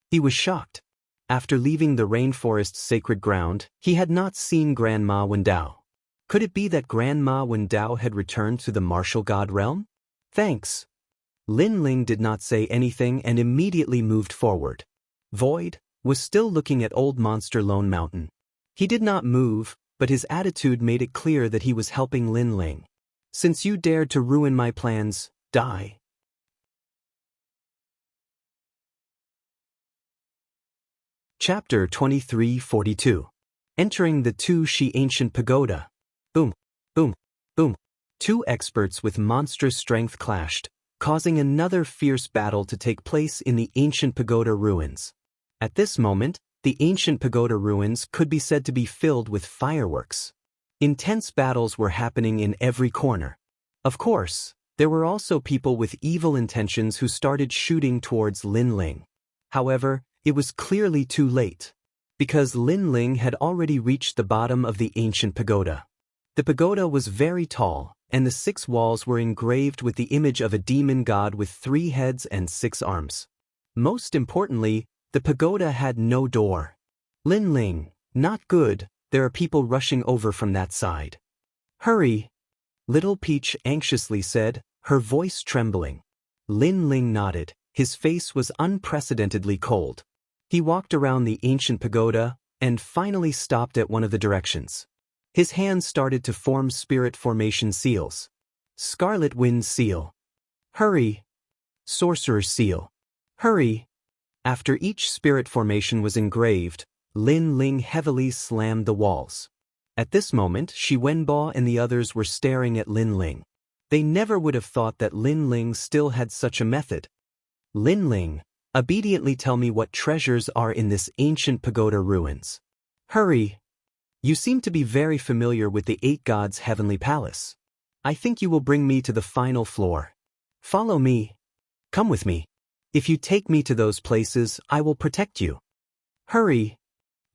He was shocked. After leaving the rainforest's sacred ground, he had not seen Grandma Wendao. Could it be that Grandma Wendao had returned to the martial god realm? Thanks. Lin Ling did not say anything and immediately moved forward. Void was still looking at Old Monster Lone Mountain. He did not move, but his attitude made it clear that he was helping Lin Ling. Since you dared to ruin my plans, die. Chapter 2342. Entering the Tu-Shi Ancient Pagoda. Boom, boom, boom. Two experts with monstrous strength clashed, causing another fierce battle to take place in the ancient pagoda ruins. At this moment, the ancient pagoda ruins could be said to be filled with fireworks. Intense battles were happening in every corner. Of course, there were also people with evil intentions who started shooting towards Lin Ling. However, it was clearly too late, because Lin Ling had already reached the bottom of the ancient pagoda. The pagoda was very tall, and the 6 walls were engraved with the image of a demon god with 3 heads and 6 arms. Most importantly, the pagoda had no door. Lin Ling, not good, there are people rushing over from that side. Hurry! Little Peach anxiously said, her voice trembling. Lin Ling nodded, his face was unprecedentedly cold. He walked around the ancient pagoda, and finally stopped at one of the directions. His hands started to form spirit formation seals. Scarlet Wind Seal. Hurry! Sorcerer's Seal. Hurry! After each spirit formation was engraved, Lin Ling heavily slammed the walls. At this moment, Shi Wenbo and the others were staring at Lin Ling. They never would have thought that Lin Ling still had such a method. Lin Ling, obediently tell me what treasures are in this ancient pagoda ruins. Hurry! You seem to be very familiar with the 8 gods' heavenly palace. I think you will bring me to the final floor. Follow me. Come with me. If you take me to those places, I will protect you. Hurry!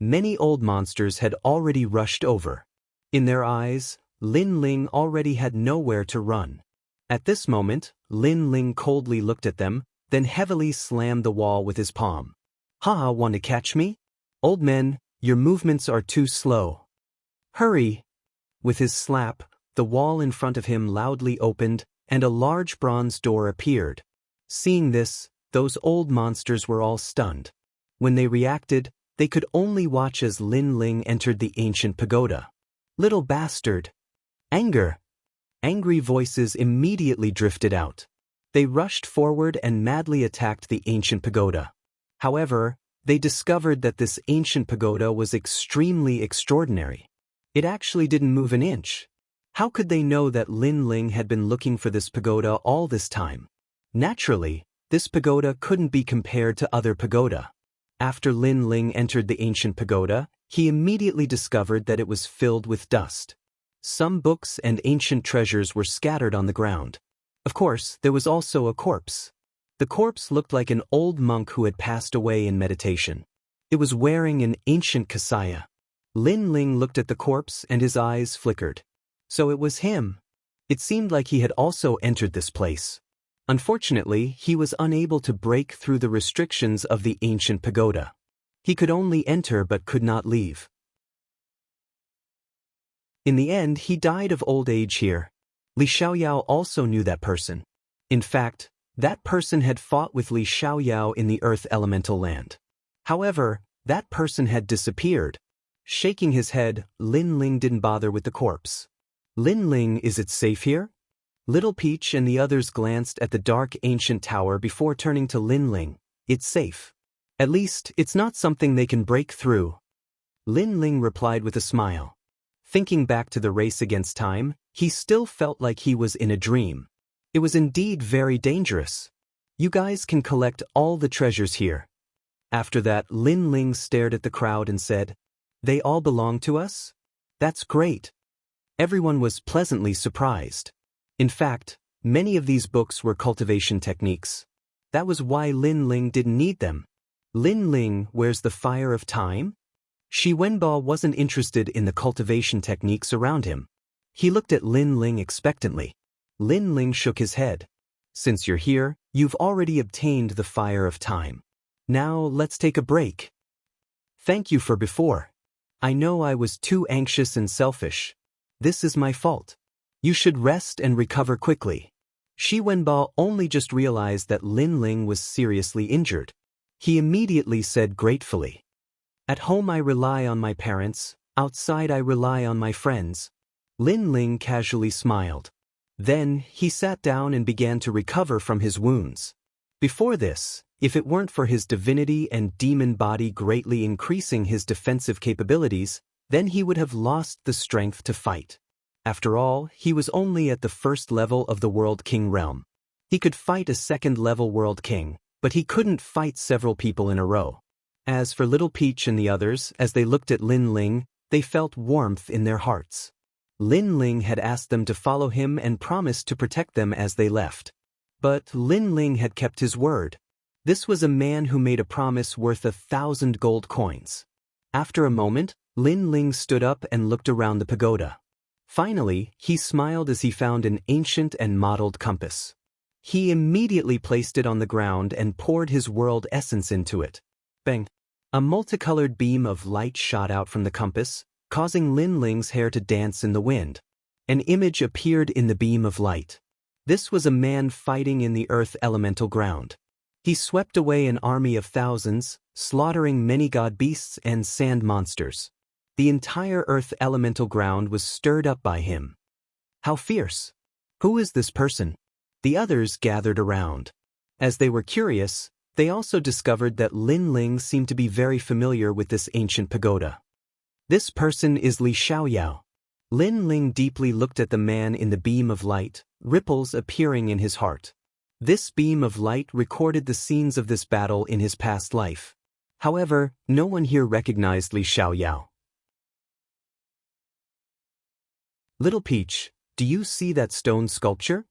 Many old monsters had already rushed over. In their eyes, Lin Ling already had nowhere to run. At this moment, Lin Ling coldly looked at them, then heavily slammed the wall with his palm. Ha, want to catch me? Old men, your movements are too slow. Hurry! With his slap, the wall in front of him loudly opened, and a large bronze door appeared. Seeing this, those old monsters were all stunned. When they reacted, they could only watch as Lin Ling entered the ancient pagoda. Little bastard! Anger! Angry voices immediately drifted out. They rushed forward and madly attacked the ancient pagoda. However, they discovered that this ancient pagoda was extremely extraordinary. It actually didn't move an inch. How could they know that Lin Ling had been looking for this pagoda all this time? Naturally, this pagoda couldn't be compared to other pagoda. After Lin Ling entered the ancient pagoda, he immediately discovered that it was filled with dust. Some books and ancient treasures were scattered on the ground. Of course, there was also a corpse. The corpse looked like an old monk who had passed away in meditation. It was wearing an ancient kasaya. Lin Ling looked at the corpse and his eyes flickered. So it was him. It seemed like he had also entered this place. Unfortunately, he was unable to break through the restrictions of the ancient pagoda. He could only enter but could not leave. In the end, he died of old age here. Li Xiaoyao also knew that person. In fact, that person had fought with Li Xiaoyao in the Earth Elemental Land. However, that person had disappeared. Shaking his head, Lin Ling didn't bother with the corpse. Lin Ling, is it safe here? Little Peach and the others glanced at the dark ancient tower before turning to Lin Ling. It's safe. At least, it's not something they can break through. Lin Ling replied with a smile. Thinking back to the race against time, he still felt like he was in a dream. It was indeed very dangerous. You guys can collect all the treasures here. After that, Lin Ling stared at the crowd and said, They all belong to us? That's great. Everyone was pleasantly surprised. In fact, many of these books were cultivation techniques. That was why Lin Ling didn't need them. Lin Ling, where's the fire of time? Shi Wenbo wasn't interested in the cultivation techniques around him. He looked at Lin Ling expectantly. Lin Ling shook his head. Since you're here, you've already obtained the fire of time. Now let's take a break. Thank you for before. I know I was too anxious and selfish. This is my fault. You should rest and recover quickly. Shi Wenba only just realized that Lin Ling was seriously injured. He immediately said gratefully, "At home I rely on my parents, outside I rely on my friends." Lin Ling casually smiled. Then he sat down and began to recover from his wounds. Before this, if it weren't for his divinity and demon body greatly increasing his defensive capabilities, then he would have lost the strength to fight. After all, he was only at the first level of the World King realm. He could fight a second-level World King, but he couldn't fight several people in a row. As for Little Peach and the others, as they looked at Lin Ling, they felt warmth in their hearts. Lin Ling had asked them to follow him and promised to protect them as they left. But Lin Ling had kept his word. This was a man who made a promise worth 1,000 gold coins. After a moment, Lin Ling stood up and looked around the pagoda. Finally, he smiled as he found an ancient and mottled compass. He immediately placed it on the ground and poured his world essence into it. Bang! A multicolored beam of light shot out from the compass, causing Lin Ling's hair to dance in the wind. An image appeared in the beam of light. This was a man fighting in the earth elemental ground. He swept away an army of thousands, slaughtering many god beasts and sand monsters. The entire earth elemental ground was stirred up by him. How fierce! Who is this person? The others gathered around. As they were curious, they also discovered that Lin Ling seemed to be very familiar with this ancient pagoda. This person is Li Xiaoyao. Lin Ling deeply looked at the man in the beam of light, ripples appearing in his heart. This beam of light recorded the scenes of this battle in his past life. However, no one here recognized Li Xiaoyao. Little Peach, do you see that stone sculpture?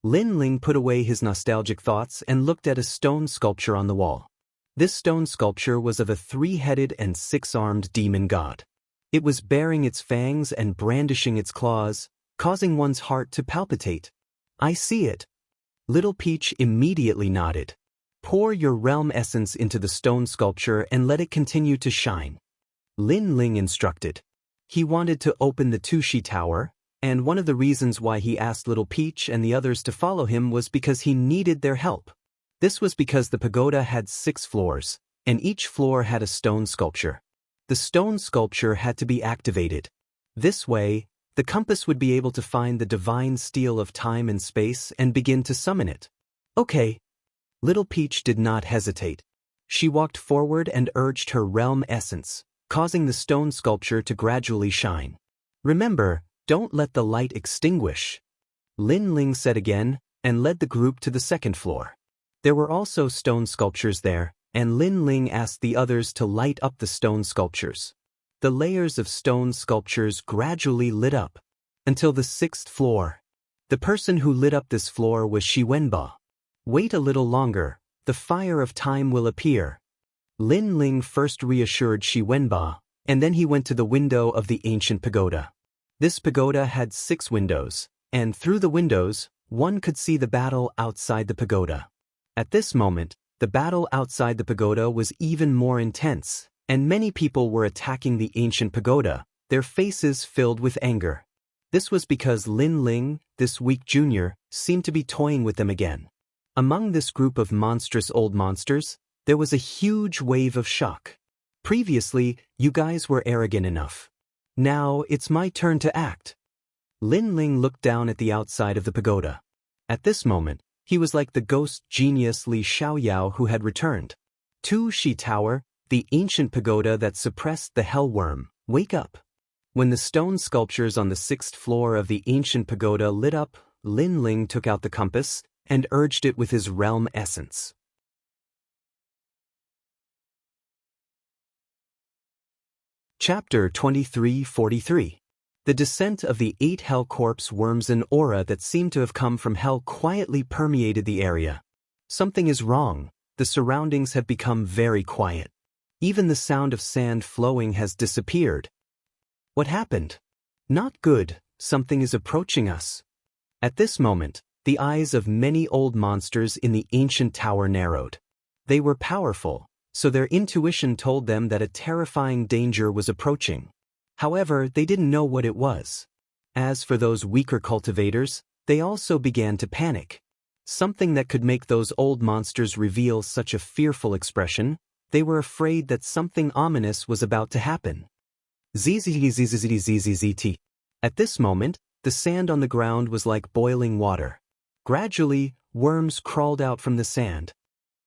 Lin Ling put away his nostalgic thoughts and looked at a stone sculpture on the wall. This stone sculpture was of a 3-headed and 6-armed demon god. It was baring its fangs and brandishing its claws, causing one's heart to palpitate. I see it. Little Peach immediately nodded. Pour your realm essence into the stone sculpture and let it continue to shine. Lin Ling instructed. He wanted to open the Tushi Tower, and one of the reasons why he asked Little Peach and the others to follow him was because he needed their help. This was because the pagoda had 6 floors, and each floor had a stone sculpture. The stone sculpture had to be activated. This way, the compass would be able to find the divine steel of time and space and begin to summon it. Okay. Little Peach did not hesitate. She walked forward and urged her realm essence, causing the stone sculpture to gradually shine. Remember, don't let the light extinguish. Lin Ling said again, and led the group to the 2nd floor. There were also stone sculptures there, and Lin Ling asked the others to light up the stone sculptures. The layers of stone sculptures gradually lit up, until the 6th floor. The person who lit up this floor was Shi Wenba. Wait a little longer, the fire of time will appear. Lin Ling first reassured Shi Wenba, and then he went to the window of the ancient pagoda. This pagoda had 6 windows, and through the windows, one could see the battle outside the pagoda. At this moment, the battle outside the pagoda was even more intense, and many people were attacking the ancient pagoda, their faces filled with anger. This was because Lin Ling, this weak junior, seemed to be toying with them again. Among this group of monstrous old monsters, there was a huge wave of shock. Previously, you guys were arrogant enough. Now, it's my turn to act. Lin Ling looked down at the outside of the pagoda. At this moment, he was like the ghost genius Li Xiaoyao who had returned. Tushi Tower, the ancient pagoda that suppressed the hellworm, wake up. When the stone sculptures on the 6th floor of the ancient pagoda lit up, Lin Ling took out the compass and urged it with his realm essence. Chapter 2343. The descent of the 8 hell corpse worms. An aura that seemed to have come from hell quietly permeated the area. Something is wrong. The surroundings have become very quiet. Even the sound of sand flowing has disappeared. What happened? Not good, something is approaching us. At this moment, the eyes of many old monsters in the ancient tower narrowed. They were powerful, so their intuition told them that a terrifying danger was approaching. However, they didn't know what it was. As for those weaker cultivators, they also began to panic. Something that could make those old monsters reveal such a fearful expression, they were afraid that something ominous was about to happen. Zzzzzzzzzzzzzt. At this moment, the sand on the ground was like boiling water. Gradually, worms crawled out from the sand.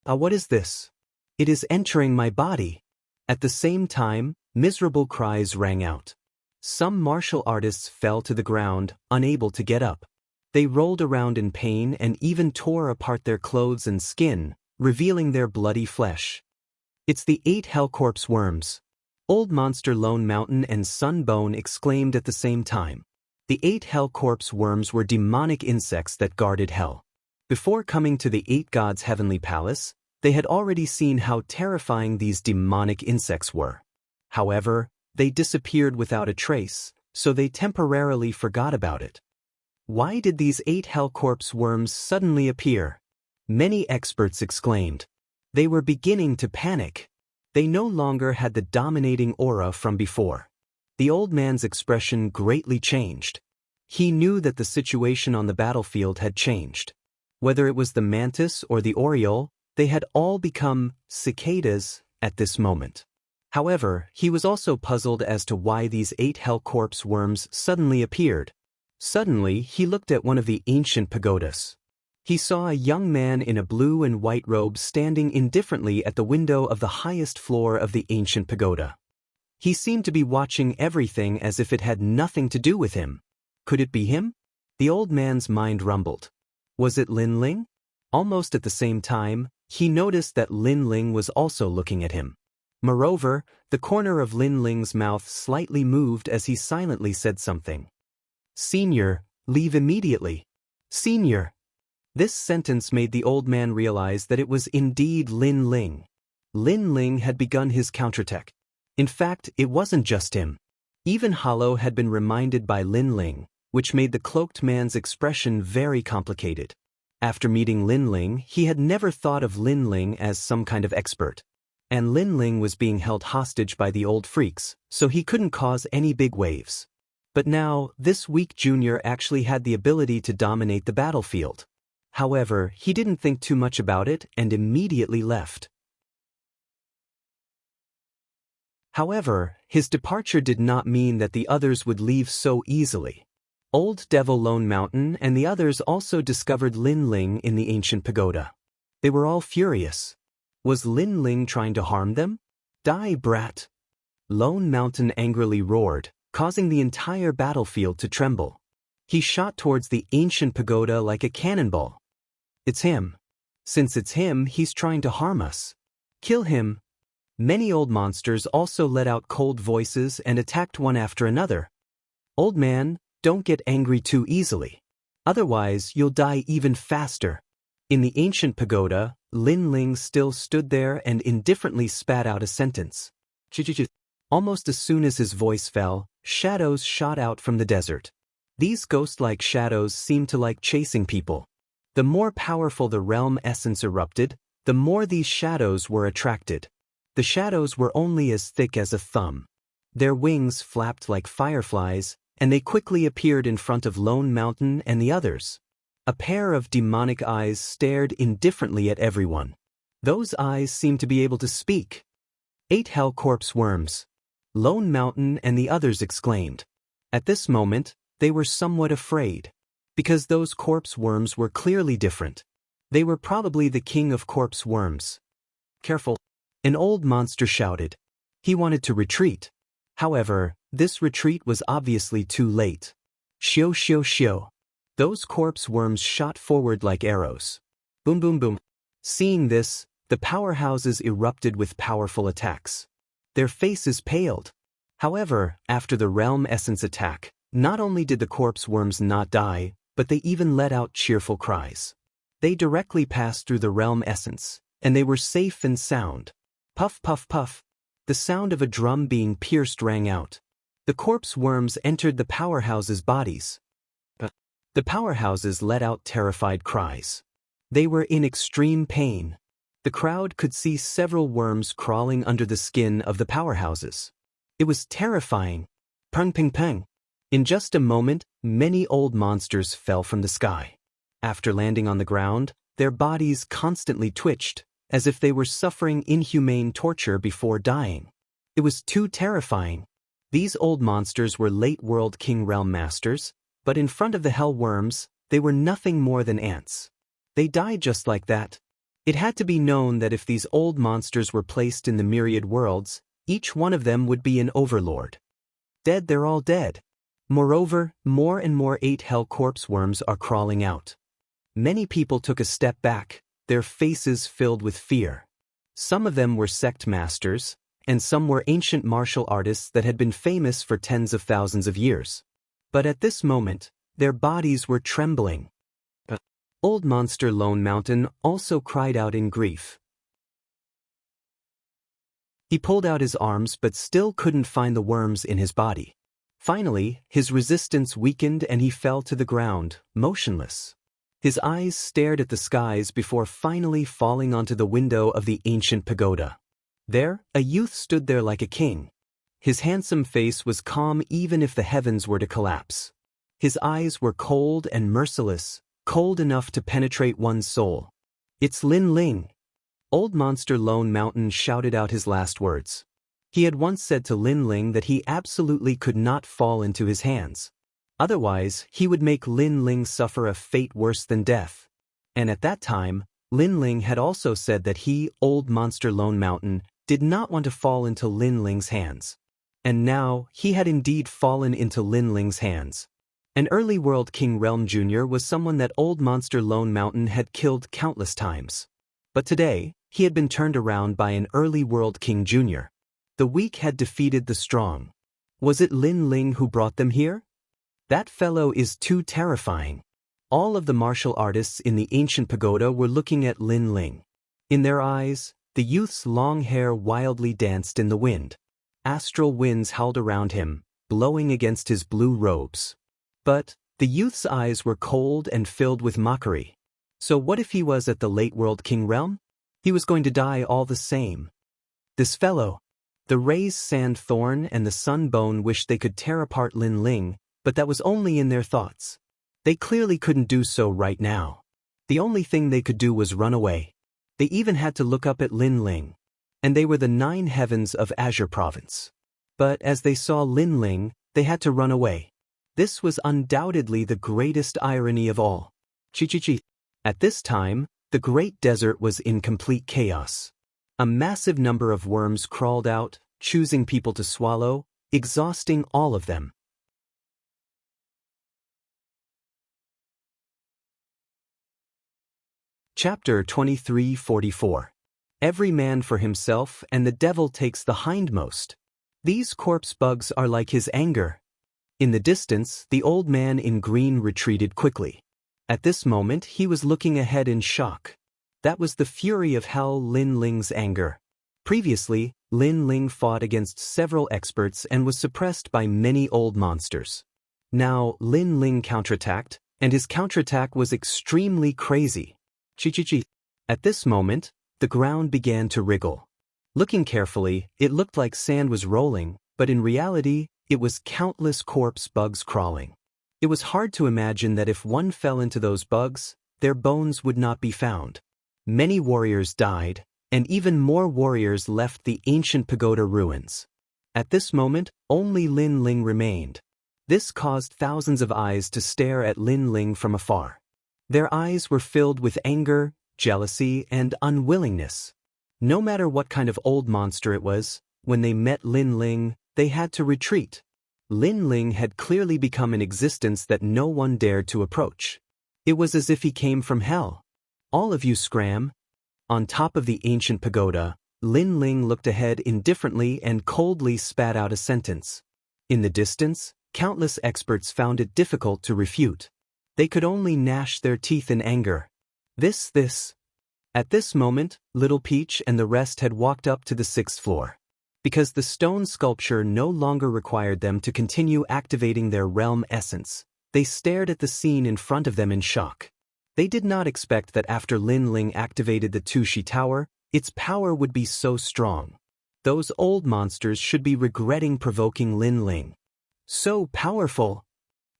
What is this? It is entering my body. At the same time, miserable cries rang out. Some martial artists fell to the ground, unable to get up. They rolled around in pain and even tore apart their clothes and skin, revealing their bloody flesh. It's the 8 Hellcorpse worms. Old Monster Lone Mountain and Sunbone exclaimed at the same time. The 8 Hellcorpse worms were demonic insects that guarded hell. Before coming to the 8 gods' heavenly palace, they had already seen how terrifying these demonic insects were. However, they disappeared without a trace, so they temporarily forgot about it. Why did these 8 Hellcorpse worms suddenly appear? Many experts exclaimed. They were beginning to panic. They no longer had the dominating aura from before. The old man's expression greatly changed. He knew that the situation on the battlefield had changed. Whether it was the mantis or the oriole, they had all become cicadas at this moment. However, he was also puzzled as to why these 8 Hellcorpse worms suddenly appeared. Suddenly, he looked at one of the ancient pagodas. He saw a young man in a blue and white robe standing indifferently at the window of the highest floor of the ancient pagoda. He seemed to be watching everything as if it had nothing to do with him. Could it be him? The old man's mind rumbled. Was it Lin Ling? Almost at the same time, he noticed that Lin Ling was also looking at him. Moreover, the corner of Lin Ling's mouth slightly moved as he silently said something. "Senior, leave immediately. Senior." This sentence made the old man realize that it was indeed Lin Ling. Lin Ling had begun his counterattack. In fact, it wasn't just him. Even Hollow had been reminded by Lin Ling, which made the cloaked man's expression very complicated. After meeting Lin Ling, he had never thought of Lin Ling as some kind of expert. And Lin Ling was being held hostage by the old freaks, so he couldn't cause any big waves. But now, this weak junior actually had the ability to dominate the battlefield. However, he didn't think too much about it and immediately left. However, his departure did not mean that the others would leave so easily. Old Devil Lone Mountain and the others also discovered Lin Ling in the ancient pagoda. They were all furious. Was Lin Ling trying to harm them? Die, brat! Lone Mountain angrily roared, causing the entire battlefield to tremble. He shot towards the ancient pagoda like a cannonball. It's him. Since it's him, he's trying to harm us. Kill him. Many old monsters also let out cold voices and attacked one after another. Old man, don't get angry too easily. Otherwise, you'll die even faster. In the ancient pagoda, Lin Ling still stood there and indifferently spat out a sentence. Almost as soon as his voice fell, shadows shot out from the desert. These ghost-like shadows seemed to like chasing people. The more powerful the realm essence erupted, the more these shadows were attracted. The shadows were only as thick as a thumb. Their wings flapped like fireflies, and they quickly appeared in front of Lone Mountain and the others. A pair of demonic eyes stared indifferently at everyone. Those eyes seemed to be able to speak. 8 Hellcorpse worms. Lone Mountain and the others exclaimed. At this moment, they were somewhat afraid, because those corpse worms were clearly different. They were probably the king of corpse worms. Careful! An old monster shouted. He wanted to retreat. However, this retreat was obviously too late. Shio shio shio. Those corpse worms shot forward like arrows. Boom boom boom. Seeing this, the powerhouses erupted with powerful attacks. Their faces paled. However, after the realm essence attack, not only did the corpse worms not die, but they even let out cheerful cries. They directly passed through the realm essence, and they were safe and sound. Puff puff puff. The sound of a drum being pierced rang out. The corpse worms entered the powerhouses' bodies. The powerhouses let out terrified cries. They were in extreme pain. The crowd could see several worms crawling under the skin of the powerhouses. It was terrifying. Pung ping pung. In just a moment, many old monsters fell from the sky. After landing on the ground, their bodies constantly twitched, as if they were suffering inhumane torture before dying. It was too terrifying. These old monsters were late World King Realm masters, but in front of the hell worms, they were nothing more than ants. They died just like that. It had to be known that if these old monsters were placed in the myriad worlds, each one of them would be an overlord. Dead, they're all dead. Moreover, more and more 8 hell corpse worms are crawling out. Many people took a step back, their faces filled with fear. Some of them were sect masters, and some were ancient martial artists that had been famous for tens of thousands of years. But at this moment, their bodies were trembling. Old Monster Lone Mountain also cried out in grief. He pulled out his arms but still couldn't find the worms in his body. Finally, his resistance weakened and he fell to the ground, motionless. His eyes stared at the skies before finally falling onto the window of the ancient pagoda. There, a youth stood there like a king. His handsome face was calm even if the heavens were to collapse. His eyes were cold and merciless, cold enough to penetrate one's soul. "It's Lin Ling." Old Monster Lone Mountain shouted out his last words. He had once said to Lin Ling that he absolutely could not fall into his hands. Otherwise, he would make Lin Ling suffer a fate worse than death. And at that time, Lin Ling had also said that he, Old Monster Lone Mountain, did not want to fall into Lin Ling's hands. And now, he had indeed fallen into Lin Ling's hands. An early World King Realm Jr. was someone that Old Monster Lone Mountain had killed countless times. But today, he had been turned around by an early World King Jr. The weak had defeated the strong. Was it Lin Ling who brought them here? That fellow is too terrifying. All of the martial artists in the ancient pagoda were looking at Lin Ling. In their eyes, the youth's long hair wildly danced in the wind. Astral winds howled around him, blowing against his blue robes. But the youth's eyes were cold and filled with mockery. So what if he was at the late World King realm? He was going to die all the same. This fellow. The Ray's Sand Thorn and the Sun Bone wished they could tear apart Lin Ling, but that was only in their thoughts. They clearly couldn't do so right now. The only thing they could do was run away. They even had to look up at Lin Ling. And they were the 9 heavens of Azure Province. But as they saw Lin Ling, they had to run away. This was undoubtedly the greatest irony of all. Chi-chi-chi. At this time, the great desert was in complete chaos. A massive number of worms crawled out, choosing people to swallow, exhausting all of them. Chapter 23:44. Every man for himself and the devil takes the hindmost. These corpse bugs are like his anger. In the distance, the old man in green retreated quickly. At this moment, he was looking ahead in shock. That was the fury of hell, Lin Ling's anger. Previously, Lin Ling fought against several experts and was suppressed by many old monsters. Now, Lin Ling counterattacked, and his counterattack was extremely crazy. Chi-chi-chi. At this moment, the ground began to wriggle. Looking carefully, it looked like sand was rolling, but in reality, it was countless corpse bugs crawling. It was hard to imagine that if one fell into those bugs, their bones would not be found. Many warriors died, and even more warriors left the ancient pagoda ruins. At this moment, only Lin Ling remained. This caused thousands of eyes to stare at Lin Ling from afar. Their eyes were filled with anger, jealousy, and unwillingness. No matter what kind of old monster it was, when they met Lin Ling, they had to retreat. Lin Ling had clearly become an existence that no one dared to approach. It was as if he came from hell. All of you scram. On top of the ancient pagoda, Lin Ling looked ahead indifferently and coldly spat out a sentence. In the distance, countless experts found it difficult to refute. They could only gnash their teeth in anger. This. At this moment, Little Peach and the rest had walked up to the 6th floor. because the stone sculpture no longer required them to continue activating their realm essence. They stared at the scene in front of them in shock. They did not expect that after Lin Ling activated the Tushi Tower, its power would be so strong. Those old monsters should be regretting provoking Lin Ling. So powerful!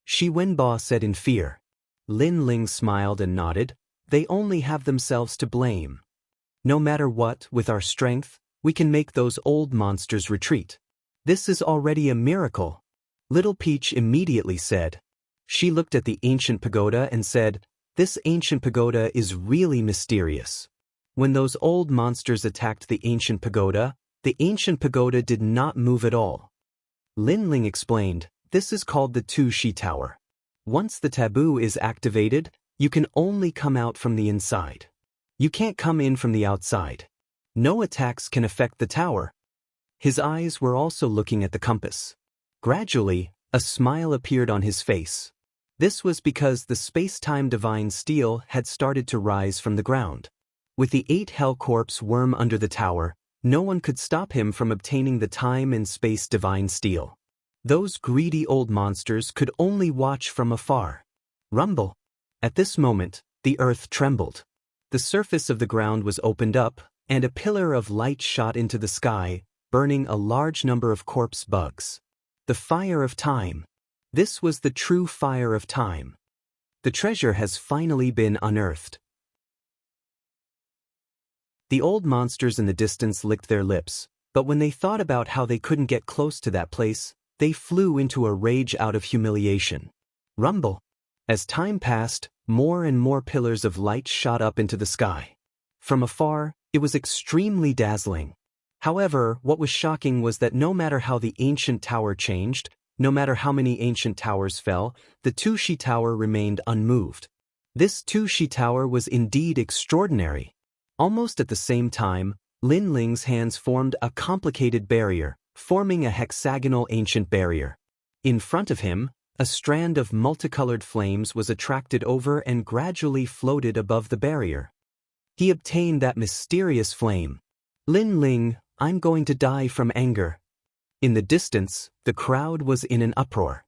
Shi Wenbo said in fear. Lin Ling smiled and nodded. They only have themselves to blame. No matter what, with our strength, we can make those old monsters retreat. This is already a miracle. Little Peach immediately said. She looked at the ancient pagoda and said, "This ancient pagoda is really mysterious." When those old monsters attacked the ancient pagoda did not move at all. Lin Ling explained, "This is called the Tushi Tower. Once the taboo is activated, you can only come out from the inside. You can't come in from the outside. No attacks can affect the tower." His eyes were also looking at the compass. Gradually, a smile appeared on his face. This was because the space-time divine steel had started to rise from the ground. With the 8 Hell Corpse worm under the tower, no one could stop him from obtaining the time and space divine steel. Those greedy old monsters could only watch from afar. Rumble. At this moment, the earth trembled. The surface of the ground was opened up, and a pillar of light shot into the sky, burning a large number of corpse bugs. The fire of time. This was the true fire of time. The treasure has finally been unearthed. The old monsters in the distance licked their lips, but when they thought about how they couldn't get close to that place, they flew into a rage out of humiliation. Rumble. As time passed, more and more pillars of light shot up into the sky. From afar, it was extremely dazzling. However, what was shocking was that no matter how the ancient tower changed, no matter how many ancient towers fell, the Tushi Tower remained unmoved. This Tushi Tower was indeed extraordinary. Almost at the same time, Lin Ling's hands formed a complicated barrier, forming a hexagonal ancient barrier. In front of him, a strand of multicolored flames was attracted over and gradually floated above the barrier. He obtained that mysterious flame. "Lin Ling, I'm going to die from anger." In the distance, the crowd was in an uproar.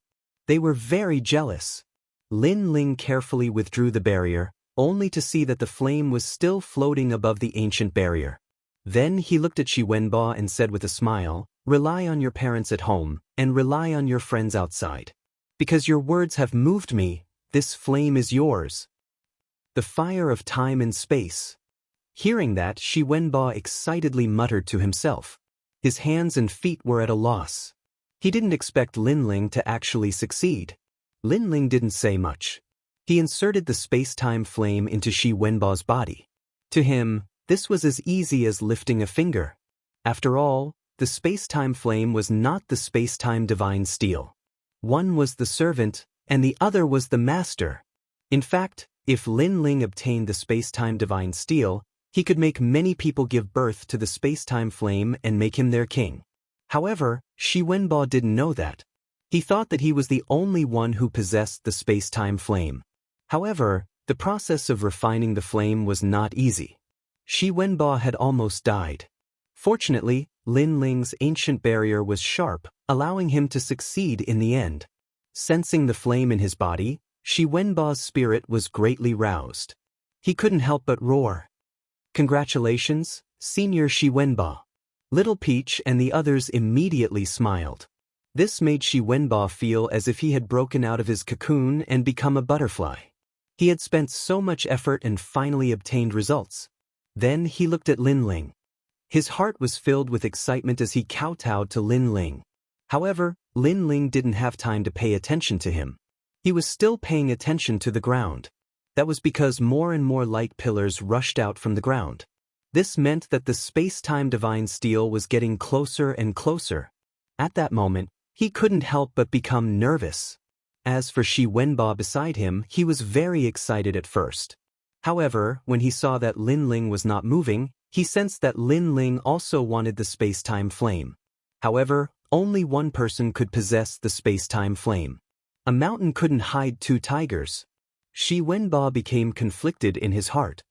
They were very jealous. Lin Ling carefully withdrew the barrier, only to see that the flame was still floating above the ancient barrier. Then he looked at Shi Wenbo and said with a smile, "Rely on your parents at home, and rely on your friends outside. Because your words have moved me, this flame is yours." The fire of time and space. Hearing that, Shi Wenbo excitedly muttered to himself. His hands and feet were at a loss. He didn't expect Lin Ling to actually succeed. Lin Ling didn't say much. He inserted the space-time flame into Shi Wenbo's body. To him, this was as easy as lifting a finger. After all, the space-time flame was not the space-time divine steel. One was the servant, and the other was the master. In fact, if Lin Ling obtained the space-time divine steel, he could make many people give birth to the space-time flame and make him their king. However, Shi Wenbo didn't know that. He thought that he was the only one who possessed the space-time flame. However, the process of refining the flame was not easy. Shi Wenbo had almost died. Fortunately, Lin Ling's ancient barrier was sharp, allowing him to succeed in the end. Sensing the flame in his body, Shi Wenbo's spirit was greatly roused. He couldn't help but roar. "Congratulations, Senior Shi Wenbo." Little Peach and the others immediately smiled. This made Shi Wenbo feel as if he had broken out of his cocoon and become a butterfly. He had spent so much effort and finally obtained results. Then he looked at Lin Ling. His heart was filled with excitement as he kowtowed to Lin Ling. However, Lin Ling didn't have time to pay attention to him. He was still paying attention to the ground. That was because more and more light pillars rushed out from the ground. This meant that the space-time divine steel was getting closer and closer. At that moment, he couldn't help but become nervous. As for Shi Wenbo beside him, he was very excited at first. However, when he saw that Lin Ling was not moving, he sensed that Lin Ling also wanted the space-time flame. However, only one person could possess the space-time flame. A mountain couldn't hide 2 tigers. Shi Wenbo became conflicted in his heart.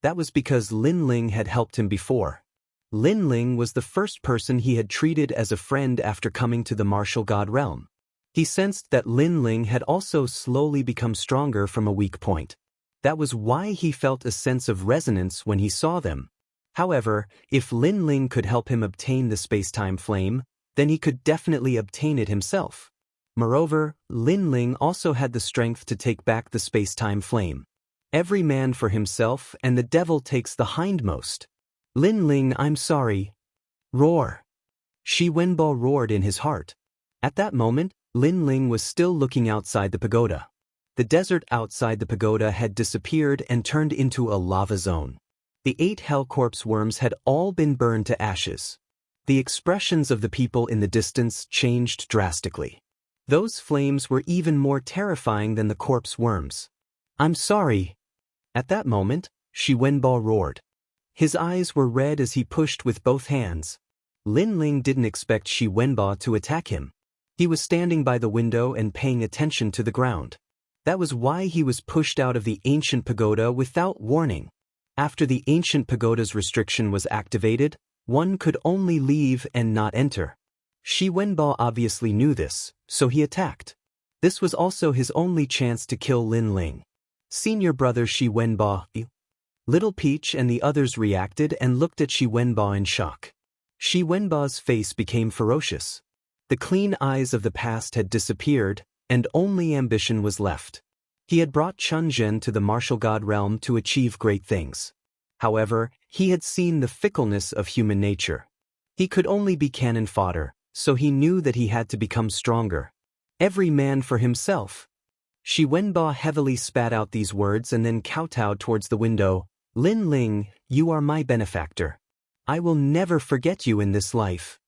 That was because Lin Ling had helped him before. Lin Ling was the first person he had treated as a friend after coming to the martial god realm. He sensed that Lin Ling had also slowly become stronger from a weak point. That was why he felt a sense of resonance when he saw them. However, if Lin Ling could help him obtain the space-time flame, then he could definitely obtain it himself. Moreover, Lin Ling also had the strength to take back the space-time flame. Every man for himself, and the devil takes the hindmost. Lin Ling, I'm sorry. Roar. Shi Wenbo roared in his heart. At that moment, Lin Ling was still looking outside the pagoda. The desert outside the pagoda had disappeared and turned into a lava zone. The 8 hell corpse worms had all been burned to ashes. The expressions of the people in the distance changed drastically. Those flames were even more terrifying than the corpse worms. I'm sorry. At that moment, Shi Wenbo roared. His eyes were red as he pushed with both hands. Lin Ling didn't expect Shi Wenbo to attack him. He was standing by the window and paying attention to the ground. That was why he was pushed out of the ancient pagoda without warning. After the ancient pagoda's restriction was activated, one could only leave and not enter. Shi Wenbo obviously knew this, so he attacked. This was also his only chance to kill Lin Ling. Senior brother Shi Wenbo. Little Peach and the others reacted and looked at Shi Wenbo in shock. Shi Wenbo's face became ferocious. The clean eyes of the past had disappeared, and only ambition was left. He had brought Chun Zhen to the martial god realm to achieve great things. However, he had seen the fickleness of human nature. He could only be cannon fodder, so he knew that he had to become stronger. Every man for himself. Shi Wenbo heavily spat out these words and then kowtowed towards the window. Lin Ling, you are my benefactor. I will never forget you in this life.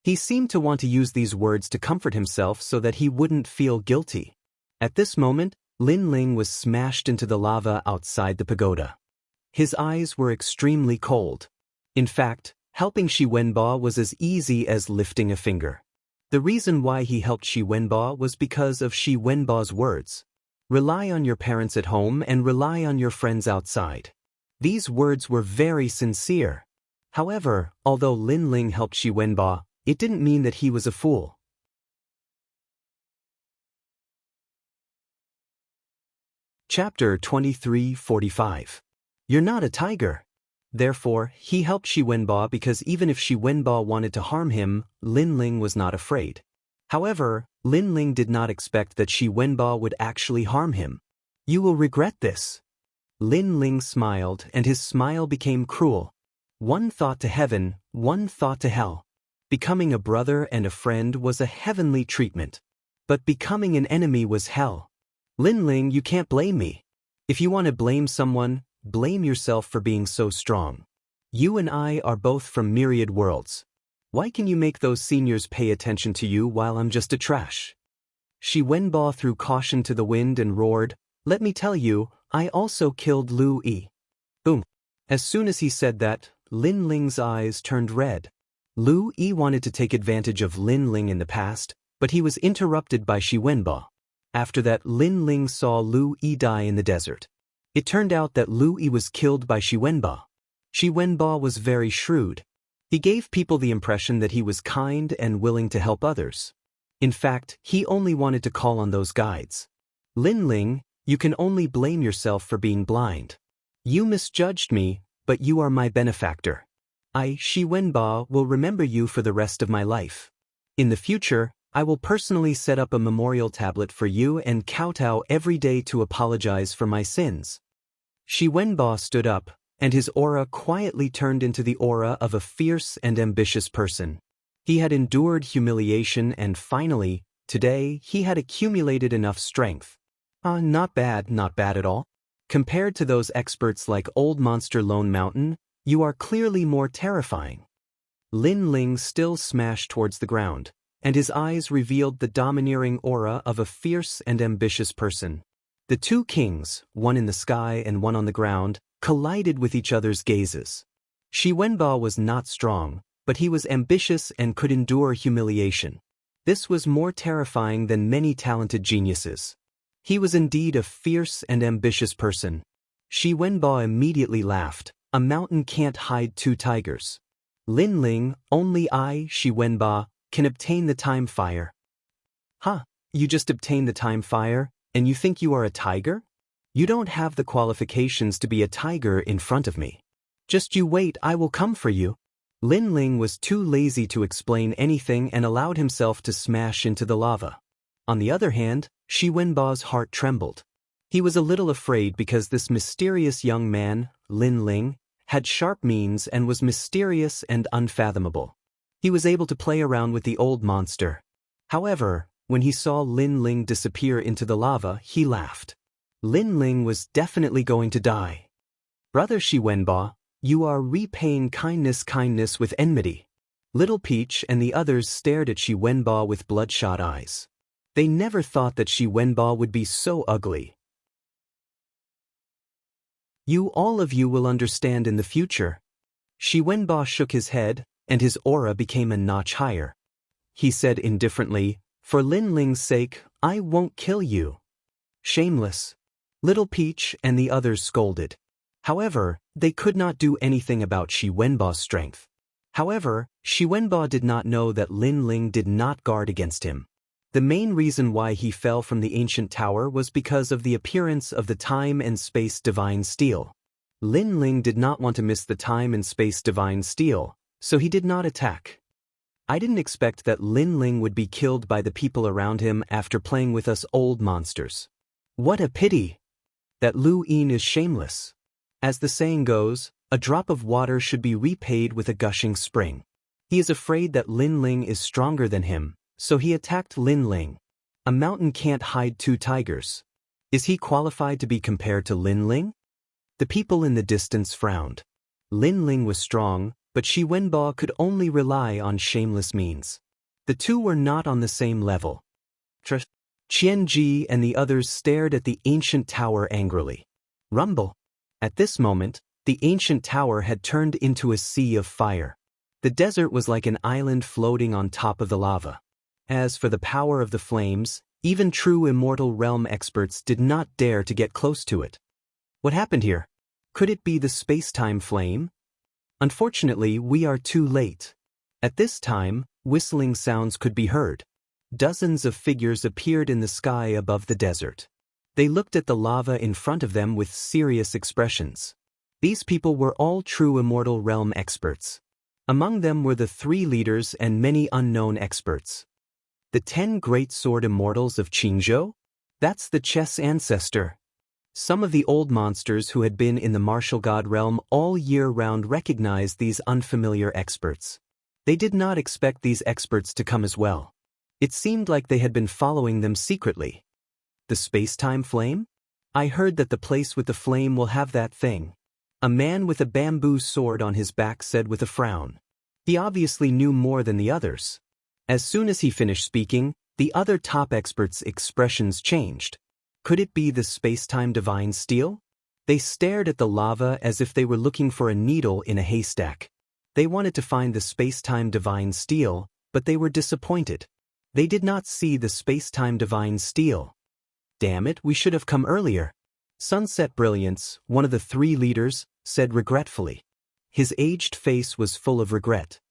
He seemed to want to use these words to comfort himself so that he wouldn't feel guilty. At this moment, Lin Ling was smashed into the lava outside the pagoda. His eyes were extremely cold. In fact, helping Shi Wenbo was as easy as lifting a finger. The reason why he helped Shi Wenbo was because of Shi Wenbo's words. Rely on your parents at home and rely on your friends outside. These words were very sincere. However, although Lin Ling helped Shi Wenbo, it didn't mean that he was a fool. Chapter 23:45. You're not a tiger. Therefore, he helped Shi Wenbo because even if Shi Wenbo wanted to harm him, Lin Ling was not afraid. However, Lin Ling did not expect that Shi Wenbo would actually harm him. You will regret this. Lin Ling smiled, and his smile became cruel. One thought to heaven, one thought to hell. Becoming a brother and a friend was a heavenly treatment. But becoming an enemy was hell. Lin Ling, you can't blame me. If you want to blame someone, blame yourself for being so strong. You and I are both from myriad worlds. Why can you make those seniors pay attention to you while I'm just a trash? Shi Wenbo threw caution to the wind and roared, let me tell you, I also killed Lu Yi. Boom. As soon as he said that, Lin Ling's eyes turned red. Lu Yi wanted to take advantage of Lin Ling in the past, but he was interrupted by Shi Wenbo. After that, Lin Ling saw Lu Yi die in the desert. It turned out that Lu Yi was killed by Shi Wenbo. Shi Wenbo was very shrewd. He gave people the impression that he was kind and willing to help others. In fact, he only wanted to call on those guides. Lin Ling, you can only blame yourself for being blind. You misjudged me, but you are my benefactor. I, Shi Wenbo, will remember you for the rest of my life. In the future, I will personally set up a memorial tablet for you and kowtow every day to apologize for my sins. Shi Wenbo stood up, and his aura quietly turned into the aura of a fierce and ambitious person. He had endured humiliation and finally, today, he had accumulated enough strength. Not bad at all. Compared to those experts like Old Monster Lone Mountain, you are clearly more terrifying. Lin Ling still smashed towards the ground, and his eyes revealed the domineering aura of a fierce and ambitious person. The two kings, one in the sky and one on the ground, collided with each other's gazes. Shi Wenbo was not strong, but he was ambitious and could endure humiliation. This was more terrifying than many talented geniuses. He was indeed a fierce and ambitious person. Shi Wenbo immediately laughed. A mountain can't hide two tigers. Lin Ling, only I, Shi Wenbo, can obtain the time fire. Huh, you just obtained the time fire, and you think you are a tiger? You don't have the qualifications to be a tiger in front of me. Just you wait, I will come for you. Lin Ling was too lazy to explain anything and allowed himself to smash into the lava. On the other hand, Shi Wenbo's heart trembled. He was a little afraid because this mysterious young man, Lin Ling, had sharp means and was mysterious and unfathomable. He was able to play around with the old monster. However, when he saw Lin Ling disappear into the lava, he laughed. Lin Ling was definitely going to die. Brother Shi Wenbo, you are repaying kindness with enmity. Little Peach and the others stared at Shi Wenbo with bloodshot eyes. They never thought that Shi Wenbo would be so ugly. All of you will understand in the future. Shi Wenbo shook his head, and his aura became a notch higher. He said indifferently, for Lin Ling's sake, I won't kill you. Shameless. Little Peach and the others scolded. However, they could not do anything about Shi Wenbo's strength. However, Shi Wenbo did not know that Lin Ling did not guard against him. The main reason why he fell from the ancient tower was because of the appearance of the time and space divine steel. Lin Ling did not want to miss the time and space divine steel, so he did not attack. I didn't expect that Lin Ling would be killed by the people around him after playing with us old monsters. What a pity! That Lu Yin is shameless. As the saying goes, a drop of water should be repaid with a gushing spring. He is afraid that Lin Ling is stronger than him, so he attacked Lin Ling. A mountain can't hide two tigers. Is he qualified to be compared to Lin Ling? The people in the distance frowned. Lin Ling was strong, but Shi Wenbo could only rely on shameless means. The two were not on the same level. Qian Ji and the others stared at the ancient tower angrily. Rumble. At this moment, the ancient tower had turned into a sea of fire. The desert was like an island floating on top of the lava. As for the power of the flames, even true immortal realm experts did not dare to get close to it. What happened here? Could it be the space-time flame? Unfortunately, we are too late. At this time, whistling sounds could be heard. Dozens of figures appeared in the sky above the desert. They looked at the lava in front of them with serious expressions. These people were all true immortal realm experts. Among them were the 3 leaders and many unknown experts. The 10 great sword immortals of Qingzhou? That's the chess ancestor. Some of the old monsters who had been in the martial god realm all year round recognized these unfamiliar experts. They did not expect these experts to come as well. It seemed like they had been following them secretly. The space-time flame? I heard that the place with the flame will have that thing. A man with a bamboo sword on his back said with a frown. He obviously knew more than the others. As soon as he finished speaking, the other top experts' expressions changed. Could it be the space-time divine steel? They stared at the lava as if they were looking for a needle in a haystack. They wanted to find the space-time divine steel, but they were disappointed. They did not see the space-time divine steel. Damn it, we should have come earlier. Sunset Brilliance, one of the 3 leaders, said regretfully. His aged face was full of regret.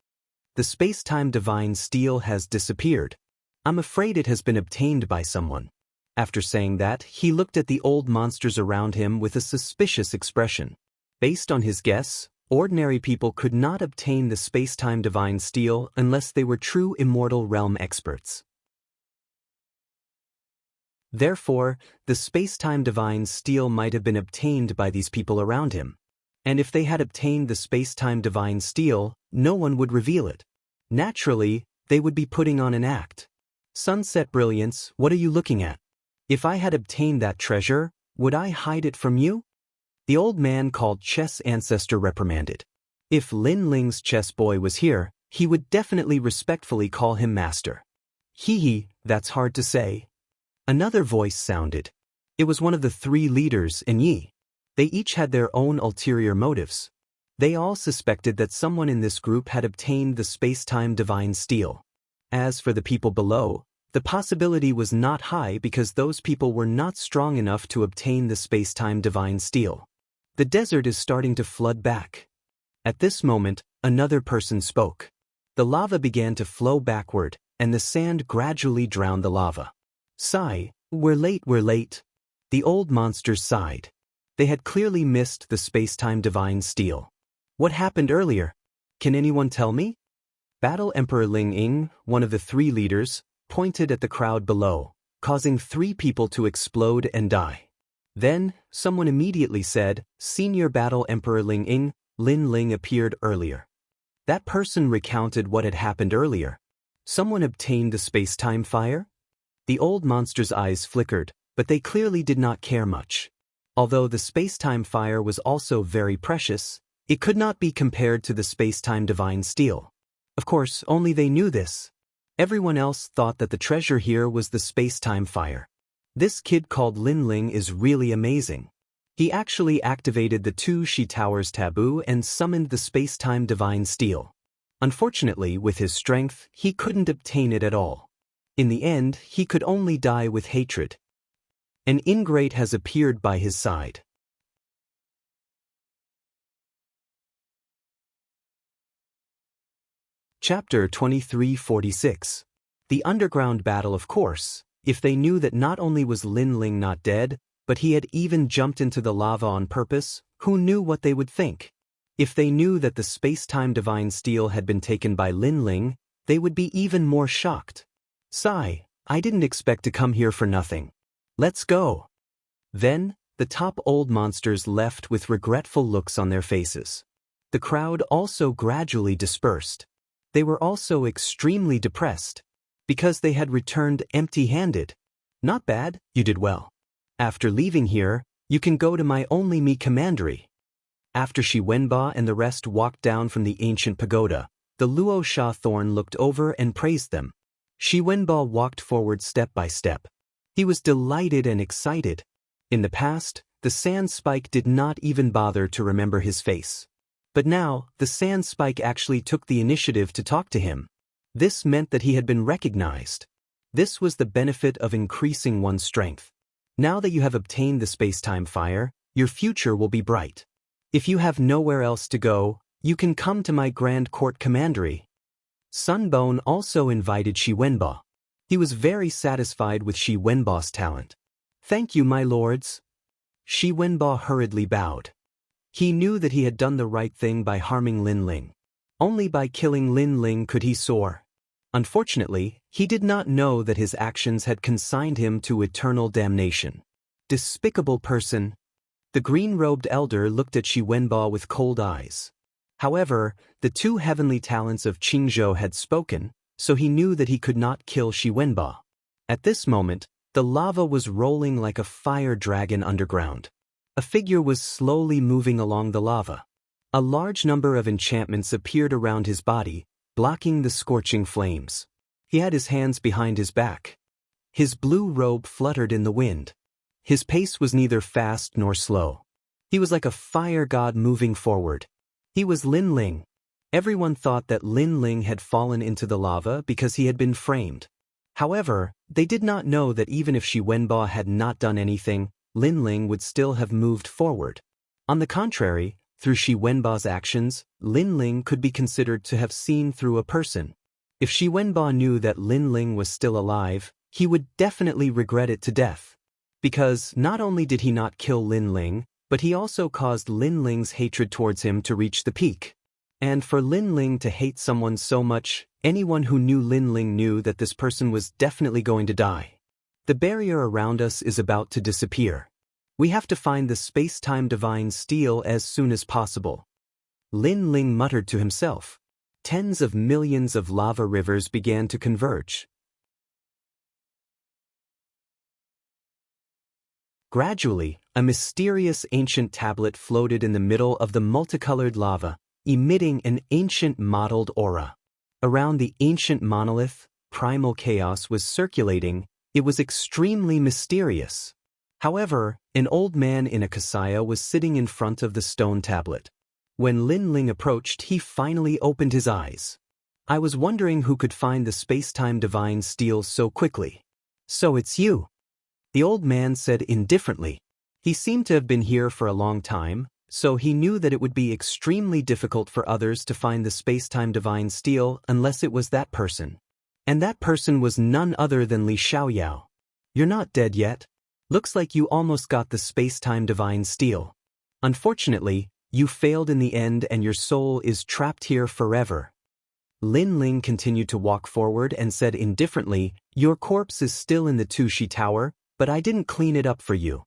The space-time divine steel has disappeared. I'm afraid it has been obtained by someone. After saying that, he looked at the old monsters around him with a suspicious expression. Based on his guess, ordinary people could not obtain the space-time divine steel unless they were true immortal realm experts. Therefore, the space-time divine steel might have been obtained by these people around him. And if they had obtained the space-time divine steel, no one would reveal it. Naturally, they would be putting on an act. Sunset Brilliance, what are you looking at? If I had obtained that treasure, would I hide it from you? The old man called Chess Ancestor reprimanded. If Lin Ling's chess boy was here, he would definitely respectfully call him master. Hee, that's hard to say. Another voice sounded. It was one of the 3 leaders in Yi. They each had their own ulterior motives. They all suspected that someone in this group had obtained the space-time divine steel. As for the people below, the possibility was not high because those people were not strong enough to obtain the space-time divine steel. The desert is starting to flood back. At this moment, another person spoke. The lava began to flow backward, and the sand gradually drowned the lava. Sigh, we're late. The old monsters sighed. They had clearly missed the space-time divine steel. What happened earlier? Can anyone tell me? Battle Emperor Ling Ying, one of the three leaders, pointed at the crowd below, causing 3 people to explode and die. Then, someone immediately said, Senior Battle Emperor Ling Ying, Lin Ling appeared earlier. That person recounted what had happened earlier. Someone obtained the space-time fire? The old monster's eyes flickered, but they clearly did not care much. Although the space-time fire was also very precious, it could not be compared to the space-time divine steel. Of course, only they knew this. Everyone else thought that the treasure here was the space-time fire. This kid called Lin Ling is really amazing. He actually activated the 2 She Towers taboo and summoned the space-time divine steel. Unfortunately, with his strength, he couldn't obtain it at all. In the end, he could only die with hatred. An ingrate has appeared by his side. Chapter 2346. The underground battle. Of course, if they knew that not only was Lin Ling not dead, but he had even jumped into the lava on purpose, who knew what they would think? If they knew that the space-time divine steel had been taken by Lin Ling, they would be even more shocked. Sigh, I didn't expect to come here for nothing. Let's go. Then, the top old monsters left with regretful looks on their faces. The crowd also gradually dispersed. They were also extremely depressed, because they had returned empty-handed. Not bad, you did well. After leaving here, you can go to my only me commandery. After Shi Wenba and the rest walked down from the ancient pagoda, the Luo Sha Thorn looked over and praised them. Shi Wenba walked forward step by step. He was delighted and excited. In the past, the sand spike did not even bother to remember his face. But now, the sand spike actually took the initiative to talk to him. This meant that he had been recognized. This was the benefit of increasing one's strength. Now that you have obtained the space-time fire, your future will be bright. If you have nowhere else to go, you can come to my Grand Court Commandery. Sunbone also invited Shi Wenba. He was very satisfied with Shi Wenba's talent. Thank you, my lords. Shi Wenba hurriedly bowed. He knew that he had done the right thing by harming Lin Ling. Only by killing Lin Ling could he soar. Unfortunately, he did not know that his actions had consigned him to eternal damnation. Despicable person. The green-robed elder looked at Shi Wenba with cold eyes. However, the 2 heavenly talents of Qingzhou had spoken, so he knew that he could not kill Shi Wenba. At this moment, the lava was rolling like a fire dragon underground. A figure was slowly moving along the lava. A large number of enchantments appeared around his body, blocking the scorching flames. He had his hands behind his back. His blue robe fluttered in the wind. His pace was neither fast nor slow. He was like a fire god moving forward. He was Lin Ling. Everyone thought that Lin Ling had fallen into the lava because he had been framed. However, they did not know that even if Shi Wenba had not done anything, Lin Ling would still have moved forward. On the contrary, through Shi Wenba's actions, Lin Ling could be considered to have seen through a person. If Shi Wenba knew that Lin Ling was still alive, he would definitely regret it to death. Because not only did he not kill Lin Ling, but he also caused Lin Ling's hatred towards him to reach the peak. And for Lin Ling to hate someone so much, anyone who knew Lin Ling knew that this person was definitely going to die. The barrier around us is about to disappear. We have to find the space-time divine steel as soon as possible. Lin Ling muttered to himself. Tens of millions of lava rivers began to converge. Gradually, a mysterious ancient tablet floated in the middle of the multicolored lava, emitting an ancient mottled aura. Around the ancient monolith, primal chaos was circulating. It was extremely mysterious. However, an old man in a kasaya was sitting in front of the stone tablet. When Lin Ling approached, he finally opened his eyes. I was wondering who could find the space-time divine steel so quickly. So it's you. The old man said indifferently. He seemed to have been here for a long time, So he knew that it would be extremely difficult for others to find the space-time divine steel unless it was that person. And that person was none other than Li Xiaoyao. You're not dead yet. Looks like you almost got the space-time divine steel. Unfortunately, you failed in the end and your soul is trapped here forever. Lin Ling continued to walk forward and said indifferently, your corpse is still in the Tushi Tower, but I didn't clean it up for you.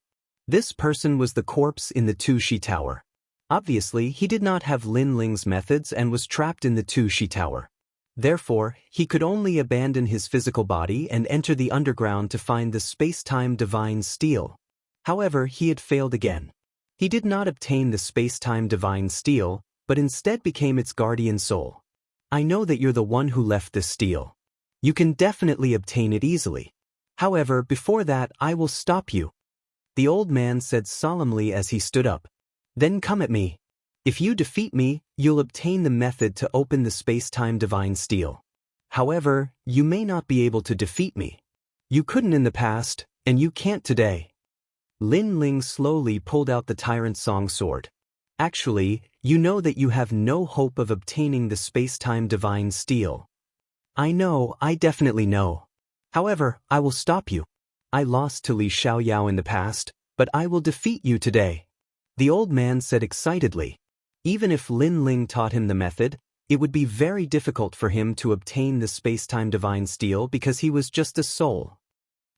This person was the corpse in the Tushi Tower. Obviously, he did not have Lin Ling's methods and was trapped in the Tushi Tower. Therefore, he could only abandon his physical body and enter the underground to find the space-time divine steel. However, he had failed again. He did not obtain the space-time divine steel, but instead became its guardian soul. I know that you're the one who left this steel. You can definitely obtain it easily. However, before that, I will stop you. The old man said solemnly as he stood up. Then come at me. If you defeat me, you'll obtain the method to open the space-time divine steel. However, you may not be able to defeat me. You couldn't in the past, and you can't today. Lin Ling slowly pulled out the Tyrant Song sword. Actually, you know that you have no hope of obtaining the space-time divine steel. I know, I definitely know. However, I will stop you. I lost to Li Xiaoyao in the past, but I will defeat you today. The old man said excitedly. Even if Lin Ling taught him the method, it would be very difficult for him to obtain the space-time divine steel because he was just a soul.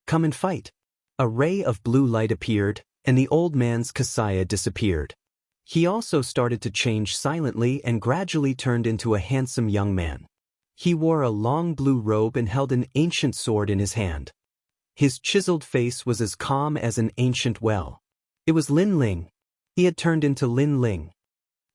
Come and fight. A ray of blue light appeared, and the old man's kasaya disappeared. He also started to change silently and gradually turned into a handsome young man. He wore a long blue robe and held an ancient sword in his hand. His chiseled face was as calm as an ancient well. It was Lin Ling. He had turned into Lin Ling.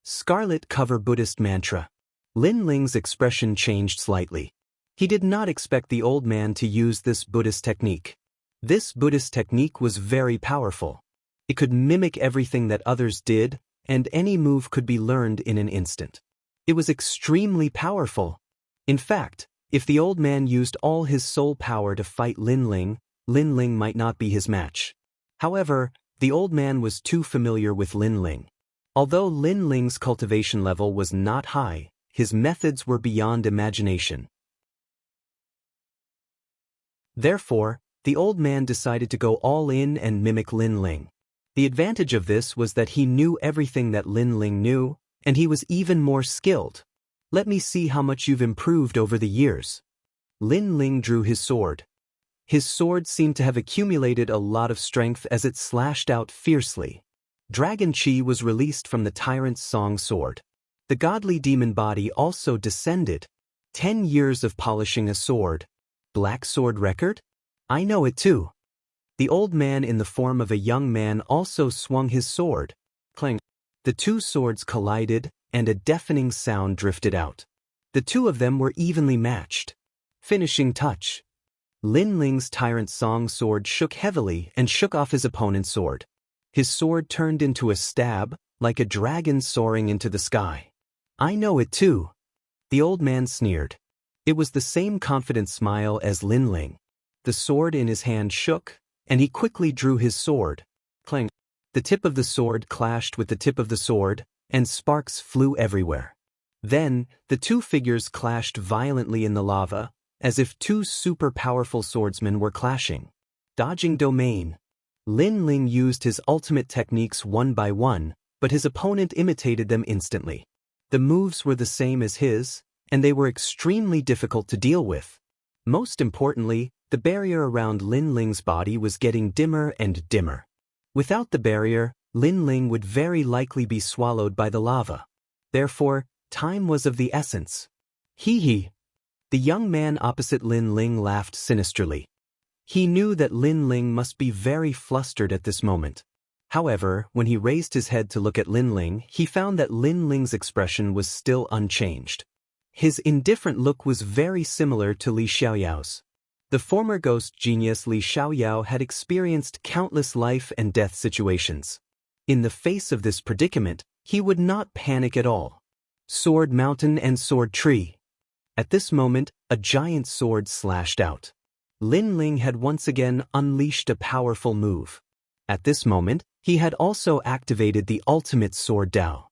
Scarlet cover Buddhist mantra. Lin Ling's expression changed slightly. He did not expect the old man to use this Buddhist technique. This Buddhist technique was very powerful. It could mimic everything that others did, and any move could be learned in an instant. It was extremely powerful. In fact, if the old man used all his soul power to fight Lin Ling might not be his match. However, the old man was too familiar with Lin Ling. Although Lin Ling's cultivation level was not high, his methods were beyond imagination. Therefore, the old man decided to go all in and mimic Lin Ling. The advantage of this was that he knew everything that Lin Ling knew, and he was even more skilled. Let me see how much you've improved over the years. Lin Ling drew his sword. His sword seemed to have accumulated a lot of strength as it slashed out fiercely. Dragon Chi was released from the Tyrant's Song sword. The godly demon body also descended. 10 years of polishing a sword. Black sword record? I know it too. The old man in the form of a young man also swung his sword. Clang. The two swords collided, and a deafening sound drifted out. The two of them were evenly matched. Finishing touch. Lin Ling's Tyrant Song sword shook heavily and shook off his opponent's sword. His sword turned into a stab, like a dragon soaring into the sky. I know it too. The old man sneered. It was the same confident smile as Lin Ling. The sword in his hand shook, and he quickly drew his sword. Clang. The tip of the sword clashed with the tip of the sword, and sparks flew everywhere. Then, the two figures clashed violently in the lava, as if two super powerful swordsmen were clashing. Dodging domain. Lin Ling used his ultimate techniques one by one, but his opponent imitated them instantly. The moves were the same as his, and they were extremely difficult to deal with. Most importantly, the barrier around Lin Ling's body was getting dimmer and dimmer. Without the barrier, Lin Ling would very likely be swallowed by the lava. Therefore, time was of the essence. Hee. The young man opposite Lin Ling laughed sinisterly. He knew that Lin Ling must be very flustered at this moment. However, when he raised his head to look at Lin Ling, he found that Lin Ling's expression was still unchanged. His indifferent look was very similar to Li Xiaoyao's. The former ghost genius Li Xiaoyao had experienced countless life and death situations. In the face of this predicament, he would not panic at all. Sword mountain and sword tree. At this moment, a giant sword slashed out. Lin Ling had once again unleashed a powerful move. At this moment, He had also activated the ultimate sword Dao.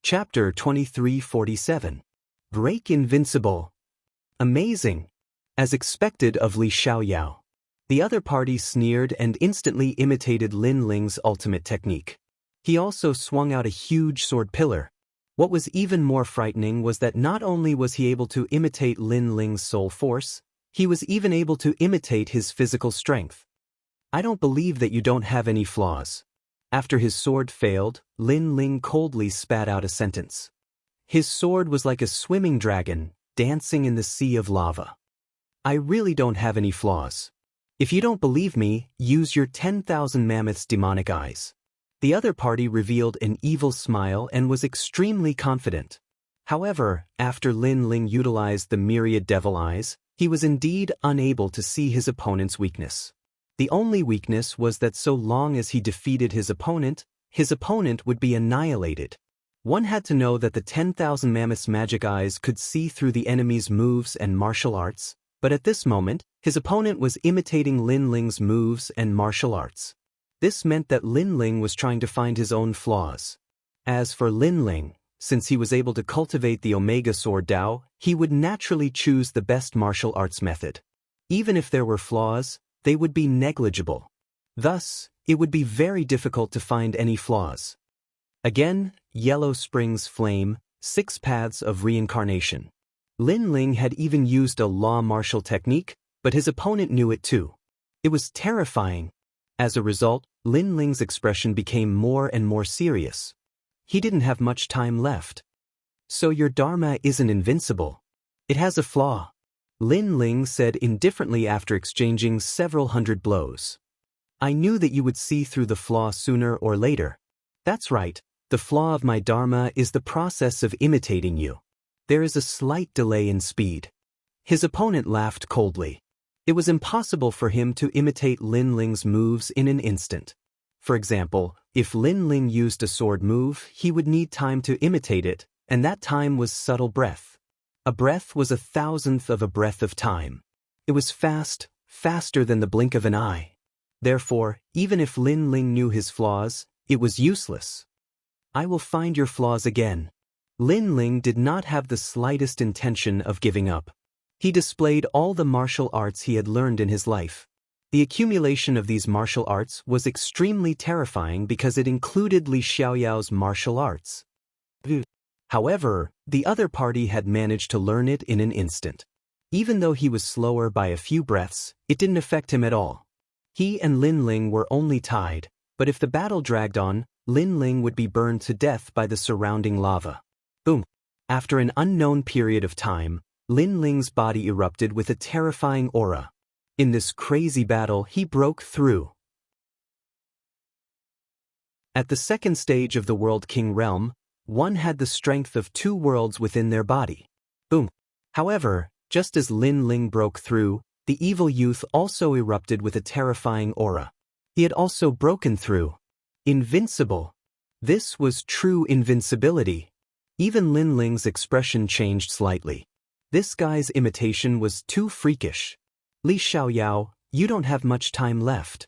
Chapter 2347. Break Invincible. Amazing. As expected of Li Xiaoyao. The other party sneered and instantly imitated Lin Ling's ultimate technique. He also swung out a huge sword pillar. What was even more frightening was that not only was he able to imitate Lin Ling's soul force, he was even able to imitate his physical strength. I don't believe that you don't have any flaws. After his sword failed, Lin Ling coldly spat out a sentence. His sword was like a swimming dragon, dancing in the sea of lava. I really don't have any flaws. If you don't believe me, use your 10,000 mammoths' demonic eyes. The other party revealed an evil smile and was extremely confident. However, after Lin Ling utilized the myriad devil eyes, he was indeed unable to see his opponent's weakness. The only weakness was that so long as he defeated his opponent would be annihilated. One had to know that the 10,000 mammoths' magic eyes could see through the enemy's moves and martial arts, but at this moment, his opponent was imitating Lin Ling's moves and martial arts. This meant that Lin Ling was trying to find his own flaws. As for Lin Ling, since he was able to cultivate the Omega Sword Dao, he would naturally choose the best martial arts method. Even if there were flaws, they would be negligible. Thus, it would be very difficult to find any flaws. Again, Yellow Springs Flame, 6 Paths of Reincarnation. Lin Ling had even used a law martial technique, but his opponent knew it too. It was terrifying. As a result, Lin Ling's expression became more and more serious. He didn't have much time left. So your Dharma isn't invincible. It has a flaw. Lin Ling said indifferently after exchanging several hundred blows. I knew that you would see through the flaw sooner or later. That's right, the flaw of my Dharma is the process of imitating you. There is a slight delay in speed. His opponent laughed coldly. It was impossible for him to imitate Lin Ling's moves in an instant. For example, if Lin Ling used a sword move, he would need time to imitate it, and that time was subtle breath. A breath was 1,000th of a breath of time. It was fast, faster than the blink of an eye. Therefore, even if Lin Ling knew his flaws, it was useless. I will find your flaws again. Lin Ling did not have the slightest intention of giving up. He displayed all the martial arts he had learned in his life. The accumulation of these martial arts was extremely terrifying because it included Li Xiaoyao's martial arts. However, the other party had managed to learn it in an instant. Even though he was slower by a few breaths, it didn't affect him at all. He and Lin Ling were only tied, but if the battle dragged on, Lin Ling would be burned to death by the surrounding lava. Boom! After an unknown period of time, Lin Ling's body erupted with a terrifying aura. In this crazy battle, he broke through. At the second stage of the World King realm, one had the strength of 2 worlds within their body. Boom! However, just as Lin Ling broke through, the evil youth also erupted with a terrifying aura. He had also broken through. Invincible. This was true invincibility. Even Lin Ling's expression changed slightly. This guy's imitation was too freakish. Li Xiaoyao, you don't have much time left.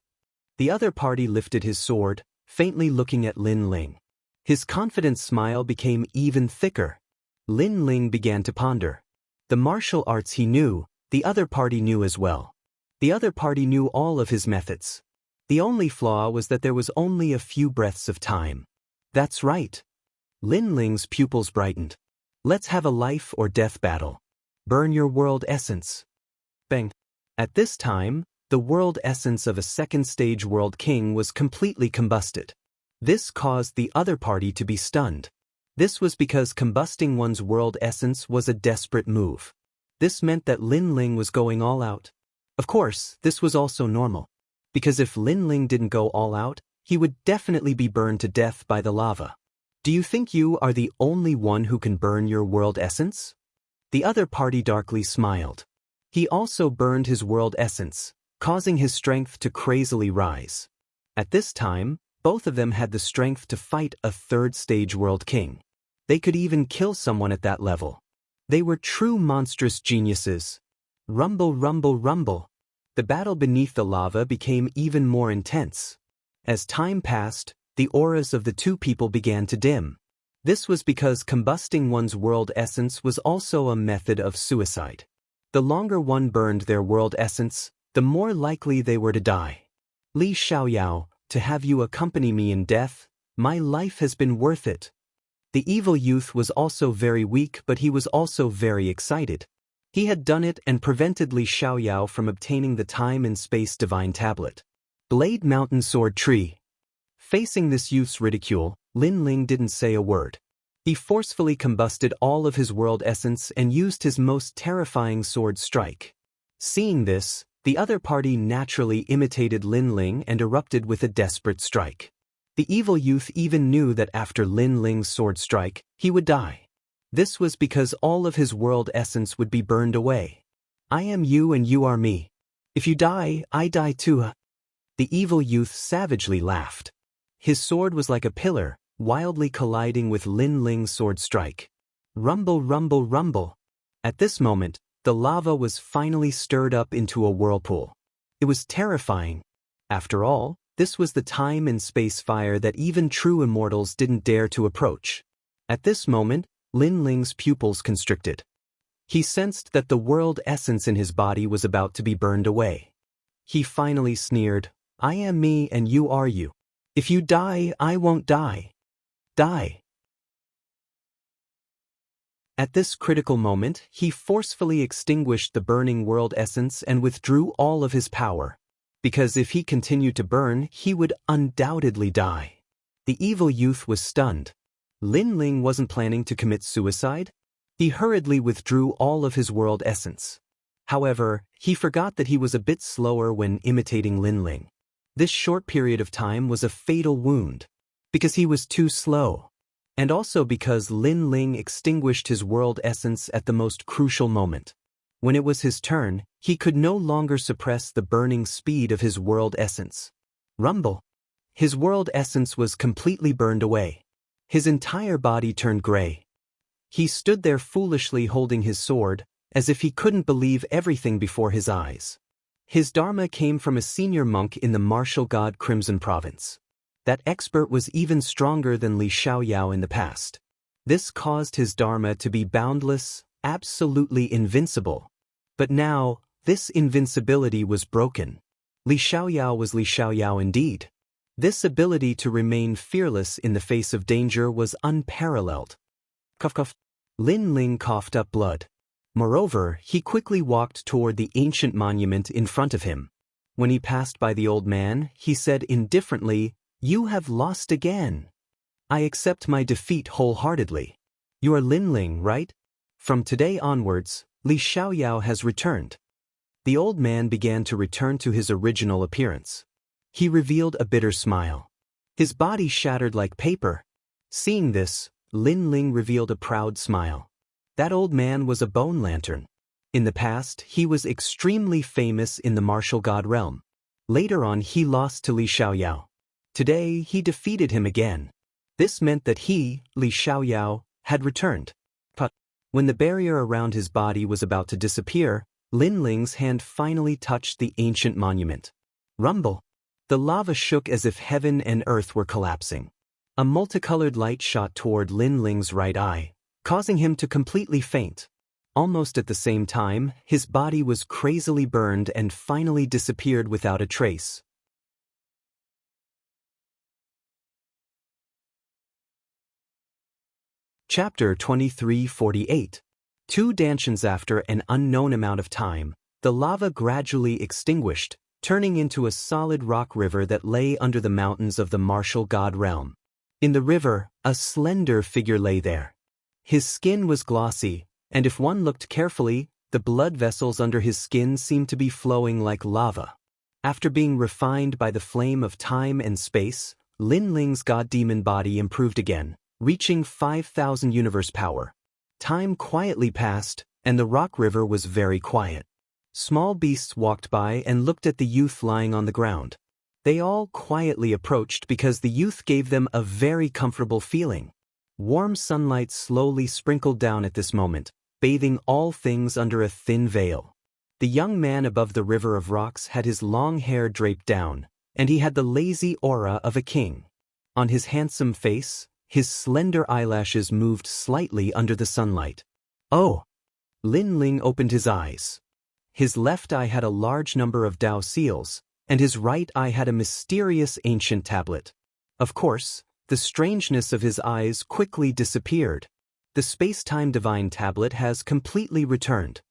The other party lifted his sword, faintly looking at Lin Ling. His confident smile became even thicker. Lin Ling began to ponder. The martial arts he knew, the other party knew as well. The other party knew all of his methods. The only flaw was that there was only a few breaths of time. That's right. Lin Ling's pupils brightened. Let's have a life or death battle. Burn your world essence. Bang. At this time, the world essence of a second-stage world king was completely combusted. This caused the other party to be stunned. This was because combusting one's world essence was a desperate move. This meant that Lin Ling was going all out. Of course, this was also normal. Because if Lin Ling didn't go all out, he would definitely be burned to death by the lava. Do you think you are the only one who can burn your world essence? The other party darkly smiled. He also burned his world essence, causing his strength to crazily rise. At this time, both of them had the strength to fight a third-stage world king. They could even kill someone at that level. They were true monstrous geniuses. Rumble, rumble, rumble. The battle beneath the lava became even more intense. As time passed, the auras of the two people began to dim. This was because combusting one's world essence was also a method of suicide. The longer one burned their world essence, the more likely they were to die. Li Xiaoyao, to have you accompany me in death, my life has been worth it. The evil youth was also very weak, but he was also very excited. He had done it and prevented Li Xiaoyao from obtaining the time and space divine tablet. Blade Mountain Sword Tree. Facing this youth's ridicule, Lin Ling didn't say a word. He forcefully combusted all of his world essence and used his most terrifying sword strike. Seeing this, the other party naturally imitated Lin Ling and erupted with a desperate strike. The evil youth even knew that after Lin Ling's sword strike, he would die. This was because all of his world essence would be burned away. I am you and you are me. If you die, I die too. The evil youth savagely laughed. His sword was like a pillar, wildly colliding with Lin Ling's sword strike. Rumble, rumble, rumble. At this moment, the lava was finally stirred up into a whirlpool. It was terrifying. After all, this was the time and space fire that even true immortals didn't dare to approach. At this moment, Lin Ling's pupils constricted. He sensed that the world essence in his body was about to be burned away. He finally sneered, I am me and you are you. If you die, I won't die. Die. At this critical moment, he forcefully extinguished the burning world essence and withdrew all of his power. Because if he continued to burn, he would undoubtedly die. The evil youth was stunned. Lin Ling wasn't planning to commit suicide. He hurriedly withdrew all of his world essence. However, he forgot that he was a bit slower when imitating Lin Ling. This short period of time was a fatal wound. Because he was too slow. And also because Lin Ling extinguished his world essence at the most crucial moment. When it was his turn, he could no longer suppress the burning speed of his world essence. Rumble. His world essence was completely burned away. His entire body turned gray. He stood there foolishly holding his sword, as if he couldn't believe everything before his eyes. His dharma came from a senior monk in the martial god Crimson Province. That expert was even stronger than Li Xiaoyao in the past. This caused his dharma to be boundless, absolutely invincible. But now, this invincibility was broken. Li Xiaoyao was Li Xiaoyao indeed. This ability to remain fearless in the face of danger was unparalleled. Cough cough. Lin Ling coughed up blood. Moreover, he quickly walked toward the ancient monument in front of him. When he passed by the old man, he said indifferently, You have lost again. I accept my defeat wholeheartedly. You are Lin Ling, right? From today onwards, Li Xiaoyao has returned. The old man began to return to his original appearance. He revealed a bitter smile. His body shattered like paper. Seeing this, Lin Ling revealed a proud smile. That old man was a bone lantern. In the past, he was extremely famous in the martial god realm. Later on, he lost to Li Xiaoyao. Today, he defeated him again. This meant that he, Li Xiaoyao, had returned. But when the barrier around his body was about to disappear, Lin Ling's hand finally touched the ancient monument. Rumble. The lava shook as if heaven and earth were collapsing. A multicolored light shot toward Lin Ling's right eye, causing him to completely faint. Almost at the same time, his body was crazily burned and finally disappeared without a trace. Chapter 2348. 2 danshans after an unknown amount of time, the lava gradually extinguished, turning into a solid rock river that lay under the mountains of the martial god realm. In the river, a slender figure lay there. His skin was glossy, and if one looked carefully, the blood vessels under his skin seemed to be flowing like lava. After being refined by the flame of time and space, Lin Ling's god-demon body improved again, reaching 5,000 universe power. Time quietly passed, and the rock river was very quiet. Small beasts walked by and looked at the youth lying on the ground. They all quietly approached because the youth gave them a very comfortable feeling. Warm sunlight slowly sprinkled down at this moment, bathing all things under a thin veil. The young man above the river of rocks had his long hair draped down, and he had the lazy aura of a king. On his handsome face, his slender eyelashes moved slightly under the sunlight. Oh! Lin Ling opened his eyes. His left eye had a large number of Dao seals, and his right eye had a mysterious ancient tablet. Of course, the strangeness of his eyes quickly disappeared. The space-time divine tablet has completely returned.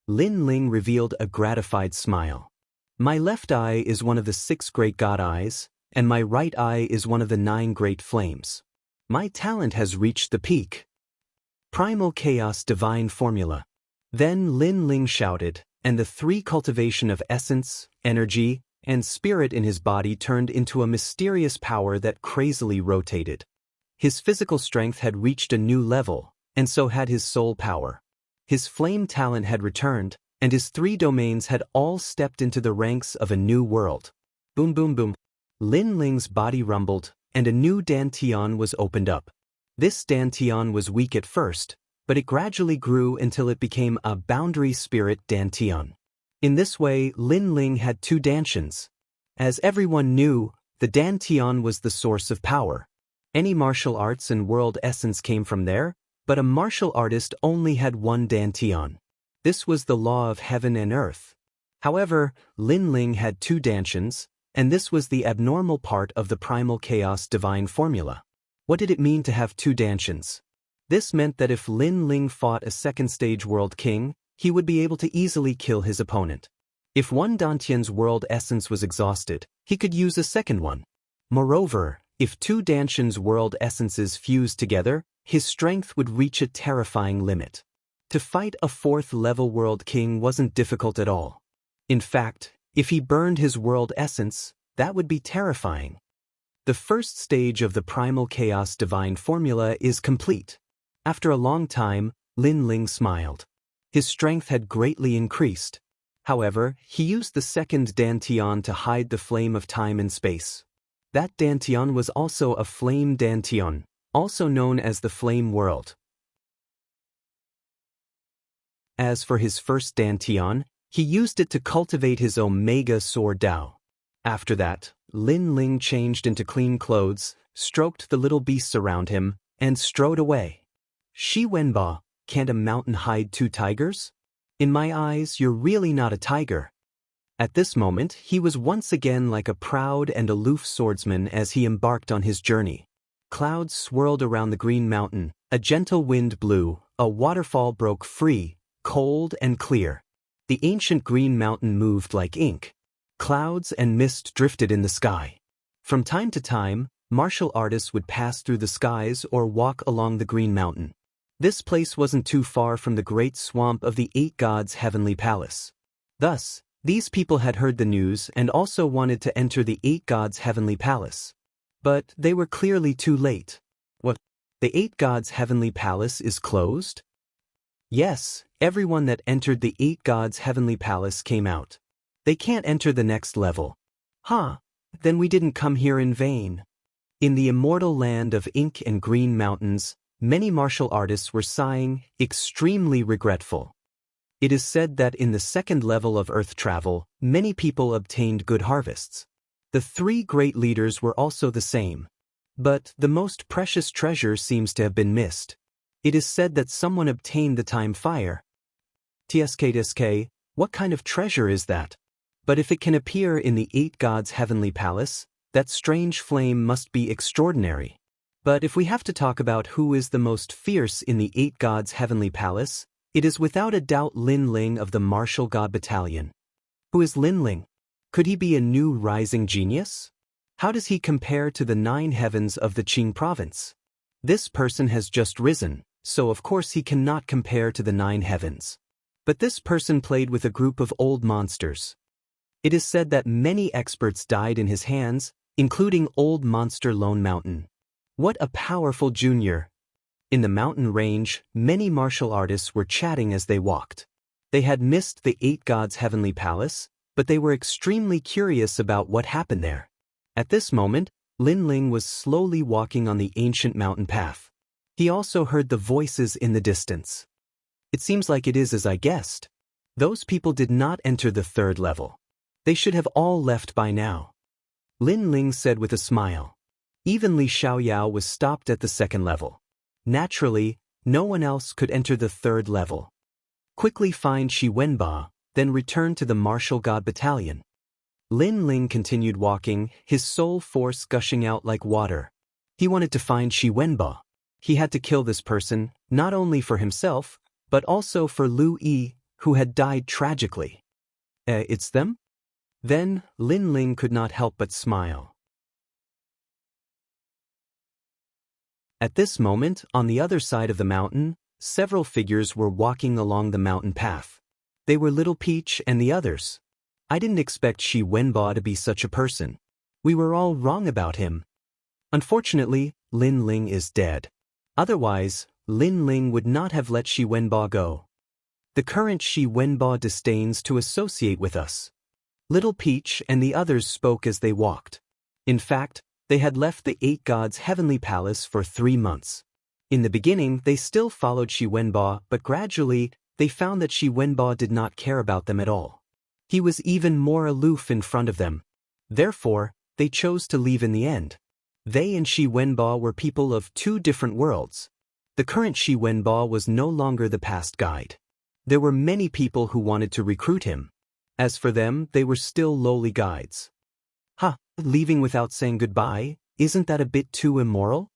Lin Ling revealed a gratified smile. My left eye is one of the 6 great god eyes, and my right eye is one of the 9 great flames. My talent has reached the peak. Primal Chaos Divine Formula. Then Lin Ling shouted, and the 3 cultivation of essence, energy, and spirit in his body turned into a mysterious power that crazily rotated. His physical strength had reached a new level, and so had his soul power. His flame talent had returned, and his 3 domains had all stepped into the ranks of a new world. Boom boom boom. Lin Ling's body rumbled, and a new dantian was opened up. This dantian was weak at first, but it gradually grew until it became a boundary spirit dantian. In this way, Lin Ling had 2 dantians. As everyone knew, the dantian was the source of power. Any martial arts and world essence came from there, but a martial artist only had 1 dantian. This was the law of heaven and earth. However, Lin Ling had 2 dantians, and this was the abnormal part of the Primal Chaos Divine Formula. What did it mean to have 2 dantians? This meant that if Lin Ling fought a second-stage world king, he would be able to easily kill his opponent. If one dantian's world essence was exhausted, he could use a second one. Moreover, if 2 dantians' world essences fused together, his strength would reach a terrifying limit. To fight a 4th-level world king wasn't difficult at all. In fact, if he burned his world essence, that would be terrifying. The first stage of the Primal Chaos Divine Formula is complete. After a long time, Lin Ling smiled. His strength had greatly increased. However, he used the second dantian to hide the flame of time and space. That dantian was also a flame dantian, also known as the Flame World. As for his first dantian, he used it to cultivate his Omega Sword Dao. After that, Lin Ling changed into clean clothes, stroked the little beasts around him, and strode away. Shi Wenba, can't a mountain hide 2 tigers? In my eyes, you're really not a tiger. At this moment, he was once again like a proud and aloof swordsman as he embarked on his journey. Clouds swirled around the green mountain, a gentle wind blew, a waterfall broke free, cold and clear. The ancient green mountain moved like ink. Clouds and mist drifted in the sky. From time to time, martial artists would pass through the skies or walk along the green mountain. This place wasn't too far from the great swamp of the 8 gods' heavenly palace. Thus, these people had heard the news and also wanted to enter the 8 gods' heavenly palace. But they were clearly too late. What? The 8 gods' heavenly palace is closed? Yes, everyone that entered the 8 gods' heavenly palace came out. They can't enter the next level. Huh, then we didn't come here in vain. In the immortal land of ink and green mountains, many martial artists were sighing, extremely regretful. It is said that in the 2nd level of earth travel, many people obtained good harvests. The 3 great leaders were also the same. But the most precious treasure seems to have been missed. It is said that someone obtained the time fire. TSK, what kind of treasure is that? But if it can appear in the 8 gods' heavenly palace, that strange flame must be extraordinary. But if we have to talk about who is the most fierce in the 8 gods' heavenly palace, it is without a doubt Lin Ling of the Martial God Battalion. Who is Lin Ling? Could he be a new rising genius? How does he compare to the 9 heavens of the Qing province? This person has just risen, so of course he cannot compare to the 9 heavens. But this person played with a group of old monsters. It is said that many experts died in his hands, including Old Monster Lone Mountain. What a powerful junior! In the mountain range, many martial artists were chatting as they walked. They had missed the 8 gods' heavenly palace, but they were extremely curious about what happened there. At this moment, Lin Ling was slowly walking on the ancient mountain path. He also heard the voices in the distance. It seems like it is as I guessed. Those people did not enter the third level. They should have all left by now. Lin Ling said with a smile. Even Li Xiaoyao was stopped at the second level. Naturally, no one else could enter the third level. Quickly find Shi Wenba, then return to the martial god battalion. Lin Ling continued walking, his soul force gushing out like water. He wanted to find Shi Wenba. He had to kill this person, not only for himself, but also for Lu Yi, who had died tragically. It's them? Then, Lin Ling could not help but smile. At this moment, on the other side of the mountain, several figures were walking along the mountain path. They were Little Peach and the others. I didn't expect Shi Wenba to be such a person. We were all wrong about him. Unfortunately, Lin Ling is dead. Otherwise, Lin Ling would not have let Shi Wenba go. The current Shi Wenba disdains to associate with us. Little Peach and the others spoke as they walked. In fact, they had left the 8 gods' heavenly palace for 3 months. In the beginning, they still followed Shi Wenba, but gradually, they found that Shi Wenba did not care about them at all. He was even more aloof in front of them. Therefore, they chose to leave in the end. They and Shi Wenba were people of 2 different worlds. The current Shi Wenba was no longer the past guide. There were many people who wanted to recruit him. As for them, they were still lowly guides. Leaving without saying goodbye, isn't that a bit too immoral?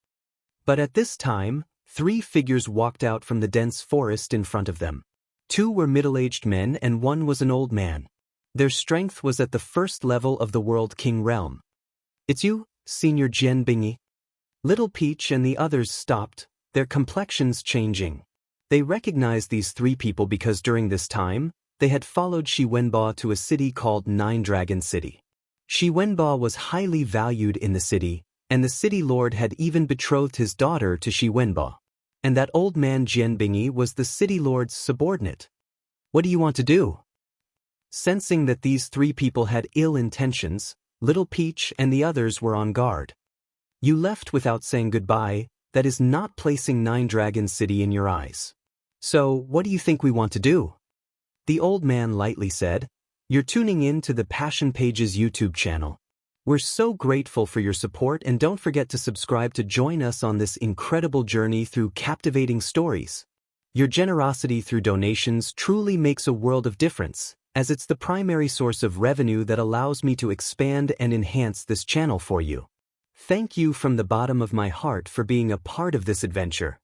But at this time, 3 figures walked out from the dense forest in front of them. 2 were middle-aged men and 1 was an old man. Their strength was at the first level of the World King realm. It's you, Senior Jian Bingi? Little Peach and the others stopped, their complexions changing. They recognized these 3 people because during this time, they had followed Shi Wenba to a city called Nine Dragon City. Shi Wenba was highly valued in the city, and the city lord had even betrothed his daughter to Shi Wenba. And that old man Jian Bingi was the city lord's subordinate. What do you want to do? Sensing that these 3 people had ill intentions, Little Peach and the others were on guard. You left without saying goodbye, that is not placing Nine Dragon City in your eyes. So, what do you think we want to do? The old man lightly said, You're tuning in to the Passion Pages YouTube channel. We're so grateful for your support and don't forget to subscribe to join us on this incredible journey through captivating stories. Your generosity through donations truly makes a world of difference, as it's the primary source of revenue that allows me to expand and enhance this channel for you. Thank you from the bottom of my heart for being a part of this adventure.